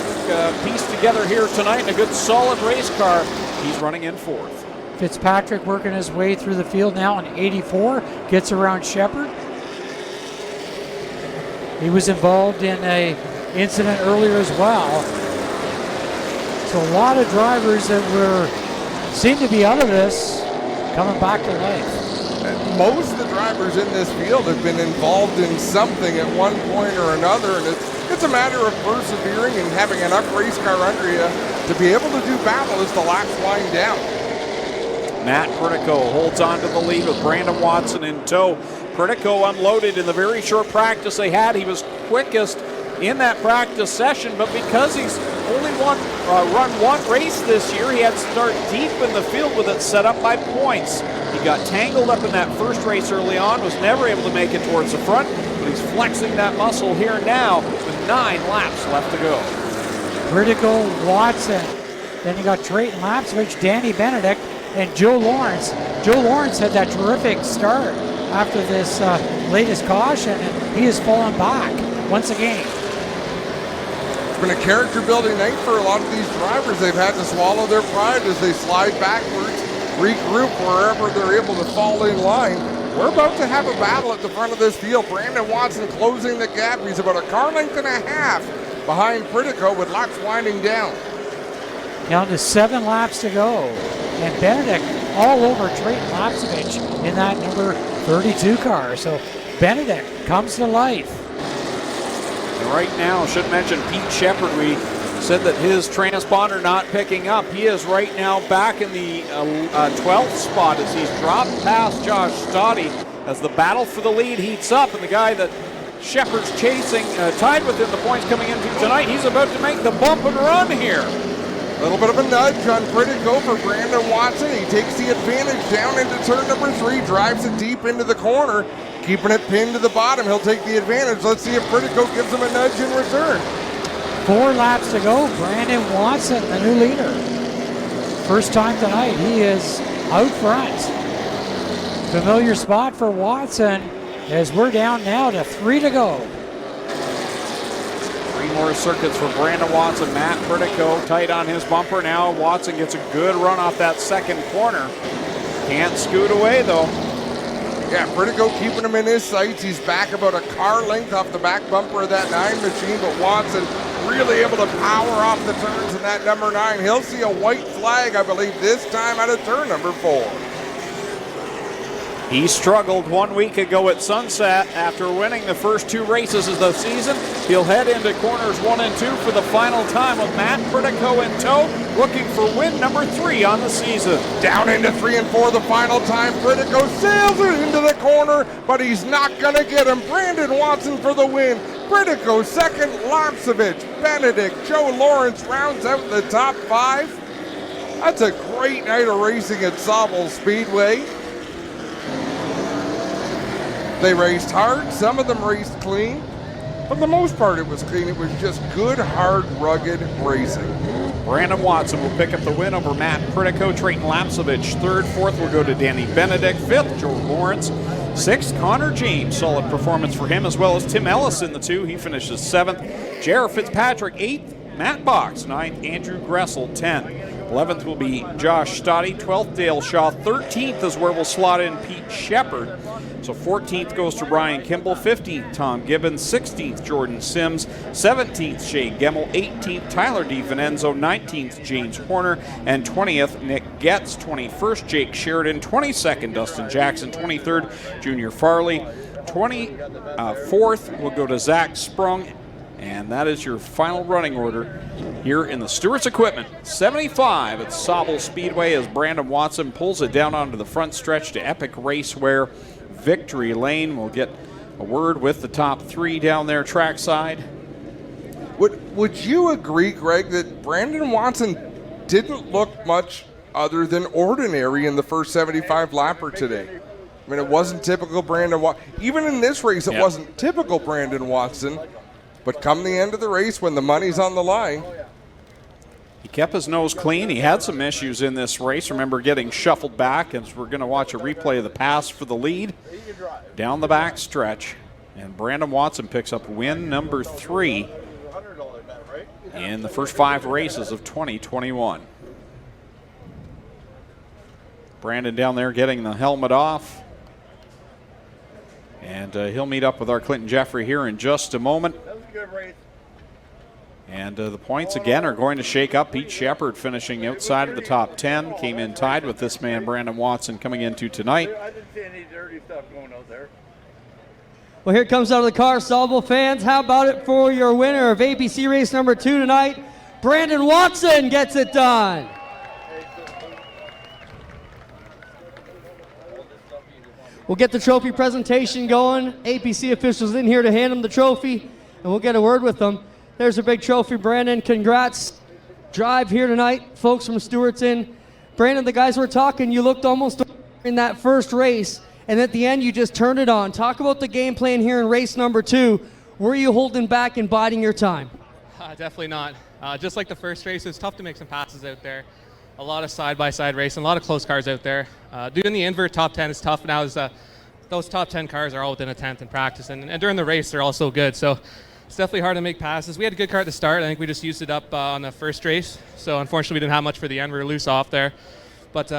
pieced together here tonight in a good solid race car. He's running in 4th. Fitzpatrick working his way through the field now in 84, gets around Shepard. He was involved in an incident earlier as well. So a lot of drivers that seem to be out of this coming back to life. And most of the drivers in this field have been involved in something at one point or another, and it's a matter of persevering and having enough race car under you to be able to do battle as the laps wind down. Matt Critico holds on to the lead with Brandon Watson in tow. Critico unloaded in the very short practice they had. He was quickest in that practice session, but because he's only run one race this year, he had to start deep in the field with it set up by points. He got tangled up in that first race early on, was never able to make it towards the front, but he's flexing that muscle here now with 9 laps left to go. Critical, Watson. Then you got Trayton Lapsevich, Danny Benedict, and Joe Lawrence. Joe Lawrence had that terrific start after this latest caution, and he has fallen back once again. It's been a character-building night for a lot of these drivers. They've had to swallow their pride as they slide backwards, regroup wherever they're able to fall in line. We're about to have a battle at the front of this field. Brandon Watson closing the gap. He's about a car length and a half behind Critico with laps winding down. Down to 7 laps to go. And Benedict all over Trayton Lapsevich in that number 32 car. So Benedict comes to life. And right now, I should mention Pete Shepard. We said that his transponder not picking up. He is right now back in the 12th spot as he's dropped past Josh Stoddy as the battle for the lead heats up. And the guy that Shepard's chasing, tied with him, the points coming into tonight, he's about to make the bump and run here. A little bit of a nudge on Critico for Brandon Watson. He takes the advantage down into turn number 3, drives it deep into the corner, keeping it pinned to the bottom. He'll take the advantage. Let's see if Critico gives him a nudge in return. 4 laps to go. Brandon Watson, the new leader. First time tonight, he is out front. Familiar spot for Watson as we're down now to 3 to go. 3 Similar circuits for Brandon Watson. Matt Pritico tight on his bumper. Now Watson gets a good run off that second corner. Can't scoot away though. Yeah, Pritico keeping him in his sights. He's back about a car length off the back bumper of that 9 machine, but Watson really able to power off the turns in that number 9. He'll see a white flag, I believe, this time out of turn number 4. He struggled 1 week ago at Sunset after winning the first 2 races of the season. He'll head into corners 1 and 2 for the final time with Matt Pritico in tow, looking for win number 3 on the season. Down into 3 and 4 the final time. Pritico sails it into the corner, but he's not going to get him. Brandon Watson for the win. Pritico second, Lapsevich, Benedict, Joe Lawrence rounds out the top 5. That's a great night of racing at Sauble Speedway. They raced hard, some of them raced clean. For the most part, it was clean. It was just good, hard, rugged racing. Brandon Watson will pick up the win over Matt Pritico. Trayton Lapsevich third. Fourth will go to Danny Benedict. Fifth, Joe Lawrence. Sixth, Connor James. Solid performance for him, as well as Tim Ellis in the 2. He finishes 7th. J.R. Fitzpatrick 8th. Matt Box 9th. Andrew Gressel 10th. 11th will be Josh Stoddy. 12th, Dale Shaw. 13th is where we'll slot in Pete Shepard. So 14th goes to Brian Kimball. 15th, Tom Gibbons. 16th, Jordan Sims. 17th, Shea Gemmel. 18th, Tyler DiVincenzo. 19th, James Horner. And 20th, Nick Getz. 21st, Jake Sheridan. 22nd, Dustin Jackson. 23rd, Junior Farley. 24th will go to Zach Sprung. And that is your final running order here in the Stewart's Equipment 75 at Sauble Speedway as Brandon Watson pulls it down onto the front stretch to Epic Raceware Victory Lane. We'll get a word with the top 3 down there trackside. Would you agree, Greg, that Brandon Watson didn't look much other than ordinary in the first 75 lapper today? I mean, it wasn't typical Brandon Watson. Even in this race, it wasn't typical Brandon Watson. But come the end of the race, when the money's on the line. He kept his nose clean. He had some issues in this race. Remember getting shuffled back, as we're going to watch a replay of the pass for the lead down the back stretch. And Brandon Watson picks up win number 3 in the first 5 races of 2021. Brandon down there getting the helmet off. And he'll meet up with our Clinton Jeffrey here in just a moment. And the points again are going to shake up. Pete Shepard finishing outside of the top 10. Came in tied with this man, Brandon Watson, coming into tonight. I didn't see any dirty stuff going out there. Well, here comes out of the car, Sauble fans. How about it for your winner of APC race number 2 tonight? Brandon Watson gets it done. We'll get the trophy presentation going. APC officials in here to hand him the trophy, and we'll get a word with them. There's a big trophy, Brandon. Congrats. Drive here tonight, folks from Stewart's in. Brandon, the guys were talking. You looked almost in that first race, and at the end, you just turned it on. Talk about the game plan here in race number 2. Were you holding back and biding your time? Definitely not. Just like the first race, it's tough to make some passes out there. A lot of side-by-side racing, a lot of close cars out there. Doing the invert top 10 is tough now. Those top 10 cars are all within a tenth in practice, and during the race, they're all so good. So it's definitely hard to make passes. We had a good car at the start. I think we just used it up on the first race. So unfortunately, we didn't have much for the end. We were loose off there. But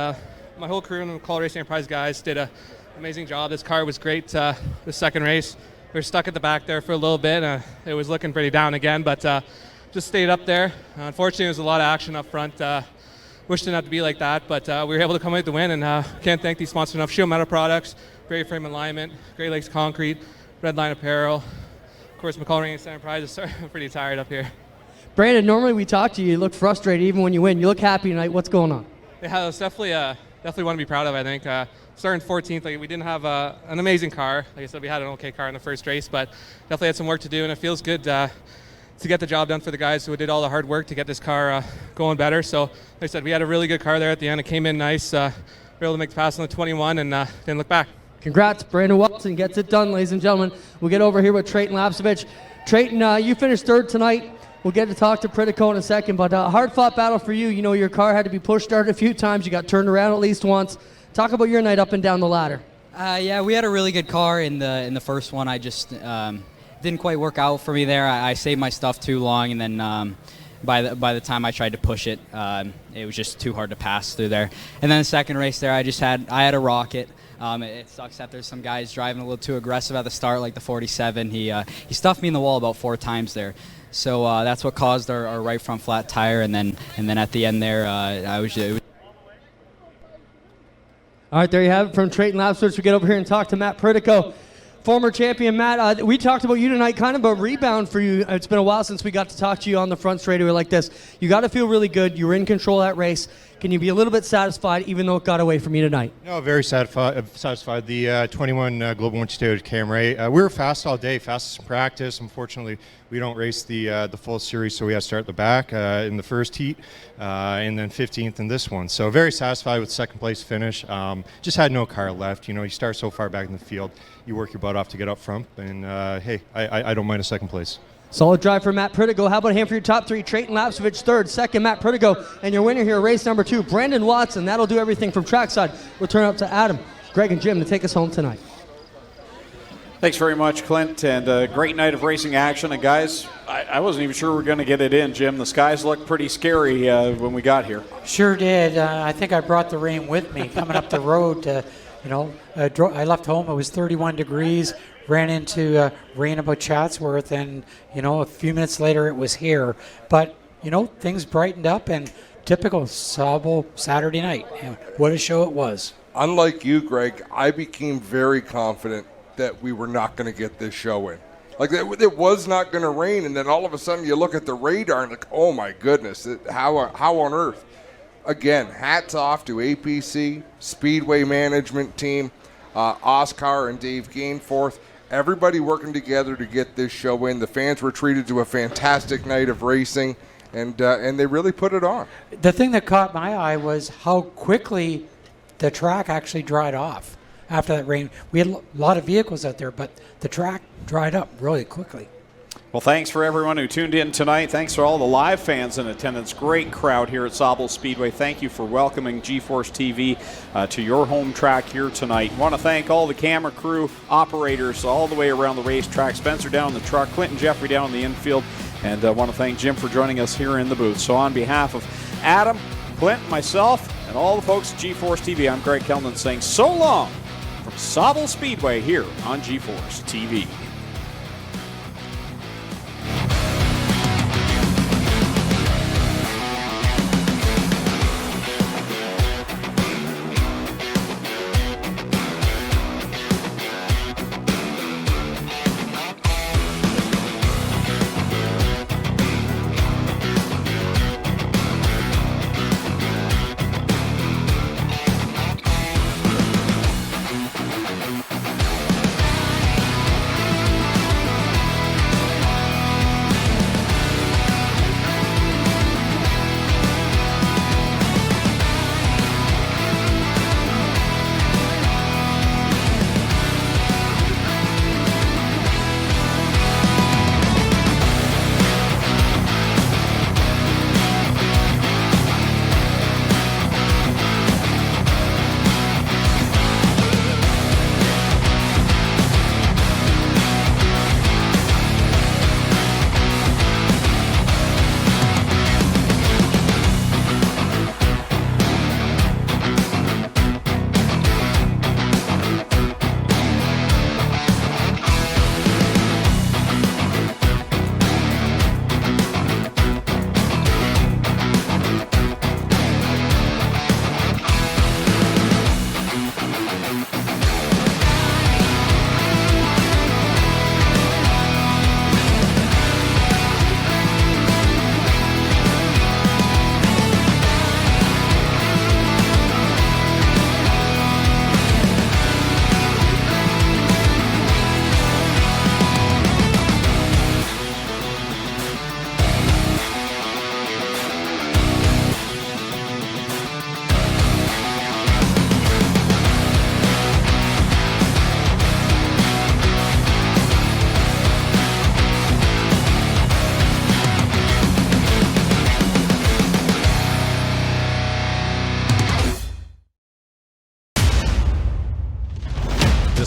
my whole crew and the Call Racing Enterprise guys did an amazing job. This car was great the second race. We were stuck at the back there for a little bit. It was looking pretty down again, but just stayed up there. Unfortunately, there was a lot of action up front. Wish it didn't have to be like that, but we were able to come out to win, and can't thank these sponsors enough. Shield Metal Products, Great Frame Alignment, Great Lakes Concrete, Red Line Apparel, of course, McCall Racing Enterprise. I'm pretty tired up here. Brandon, normally we talk to you. You look frustrated even when you win. You look happy tonight. What's going on? Yeah, it's definitely one to be proud of, I think. Starting 14th, we didn't have an amazing car. Like I said, we had an okay car in the first race, but definitely had some work to do, and it feels good to get the job done for the guys who did all the hard work to get this car going better. So, like I said, we had a really good car there at the end. It came in nice. We were able to make the pass on the 21 and didn't look back. Congrats, Brandon Watson gets it done, ladies and gentlemen. We'll get over here with Trayton Lapsevich. Trayton, you finished 3rd tonight. We'll get to talk to Pritico in a second, but hard-fought battle for you. You know, your car had to be push started a few times. You got turned around at least once. Talk about your night up and down the ladder. Yeah, we had a really good car in the first one. I just didn't quite work out for me there. I saved my stuff too long, and then by the time I tried to push it, it was just too hard to pass through there. And then the second race there, I had a rocket. It sucks that there's some guys driving a little too aggressive at the start, like the 47. He stuffed me in the wall about 4 times there. So that's what caused our right front flat tire, and then at the end there, All right, there you have it from Trayton Lab Switch. We get over here and talk to Matt Pritico, former champion. Matt, we talked about you tonight, kind of a rebound for you. It's been a while since we got to talk to you on the front straightaway like this. You got to feel really good. You were in control of that race. Can you be a little bit satisfied, even though it got away from you tonight? No, very satisfied. The 21 Global 1 Stage Camry. We were fast all day, fastest in practice. Unfortunately, we don't race the full series, so we had to start at the back in the first heat, and then 15th in this one. So very satisfied with second place finish. Just had no car left. You know, you start so far back in the field, you work your butt off to get up front, and hey, I don't mind a second place. Solid drive for Matt Pritigo. How about a hand for your top 3? Trayton Lapsovich third, second Matt Pritigo, and your winner here, race number 2, Brandon Watson. That'll do everything from trackside. We'll turn it up to Adam, Greg, and Jim to take us home tonight. Thanks very much, Clint, and a great night of racing action. And guys, I wasn't even sure we were going to get it in, Jim. The skies looked pretty scary when we got here. Sure did. I think I brought the rain with me coming up the road. I left home. It was 31 degrees. Ran into rain about Chatsworth, and a few minutes later it was here. But things brightened up, and typical Sauble Saturday night. And what a show it was. Unlike you, Greg, I became very confident that we were not going to get this show in. Like, it was not going to rain, and then all of a sudden you look at the radar and like, oh my goodness, how on earth? Again, hats off to APC, Speedway management team, OSCAAR and Dave Gainforth. Everybody working together to get this show in. The fans were treated to a fantastic night of racing, and they really put it on. The thing that caught my eye was how quickly the track actually dried off after that rain. We had a lot of vehicles out there, but the track dried up really quickly. Well, thanks for everyone who tuned in tonight. Thanks for all the live fans in attendance. Great crowd here at Sauble Speedway. Thank you for welcoming G-Force TV to your home track here tonight. Want to thank all the camera crew, operators all the way around the racetrack. Spencer down in the truck, Clint and Jeffrey down in the infield. And I want to thank Jim for joining us here in the booth. So on behalf of Adam, Clint, myself, and all the folks at G-Force TV, I'm Greg Kellman saying so long from Sauble Speedway here on G-Force TV.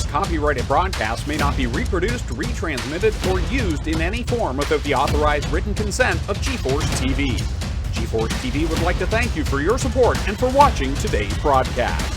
This copyrighted broadcast may not be reproduced, retransmitted, or used in any form without the authorized written consent of GeForce TV. GeForce TV would like to thank you for your support and for watching today's broadcast.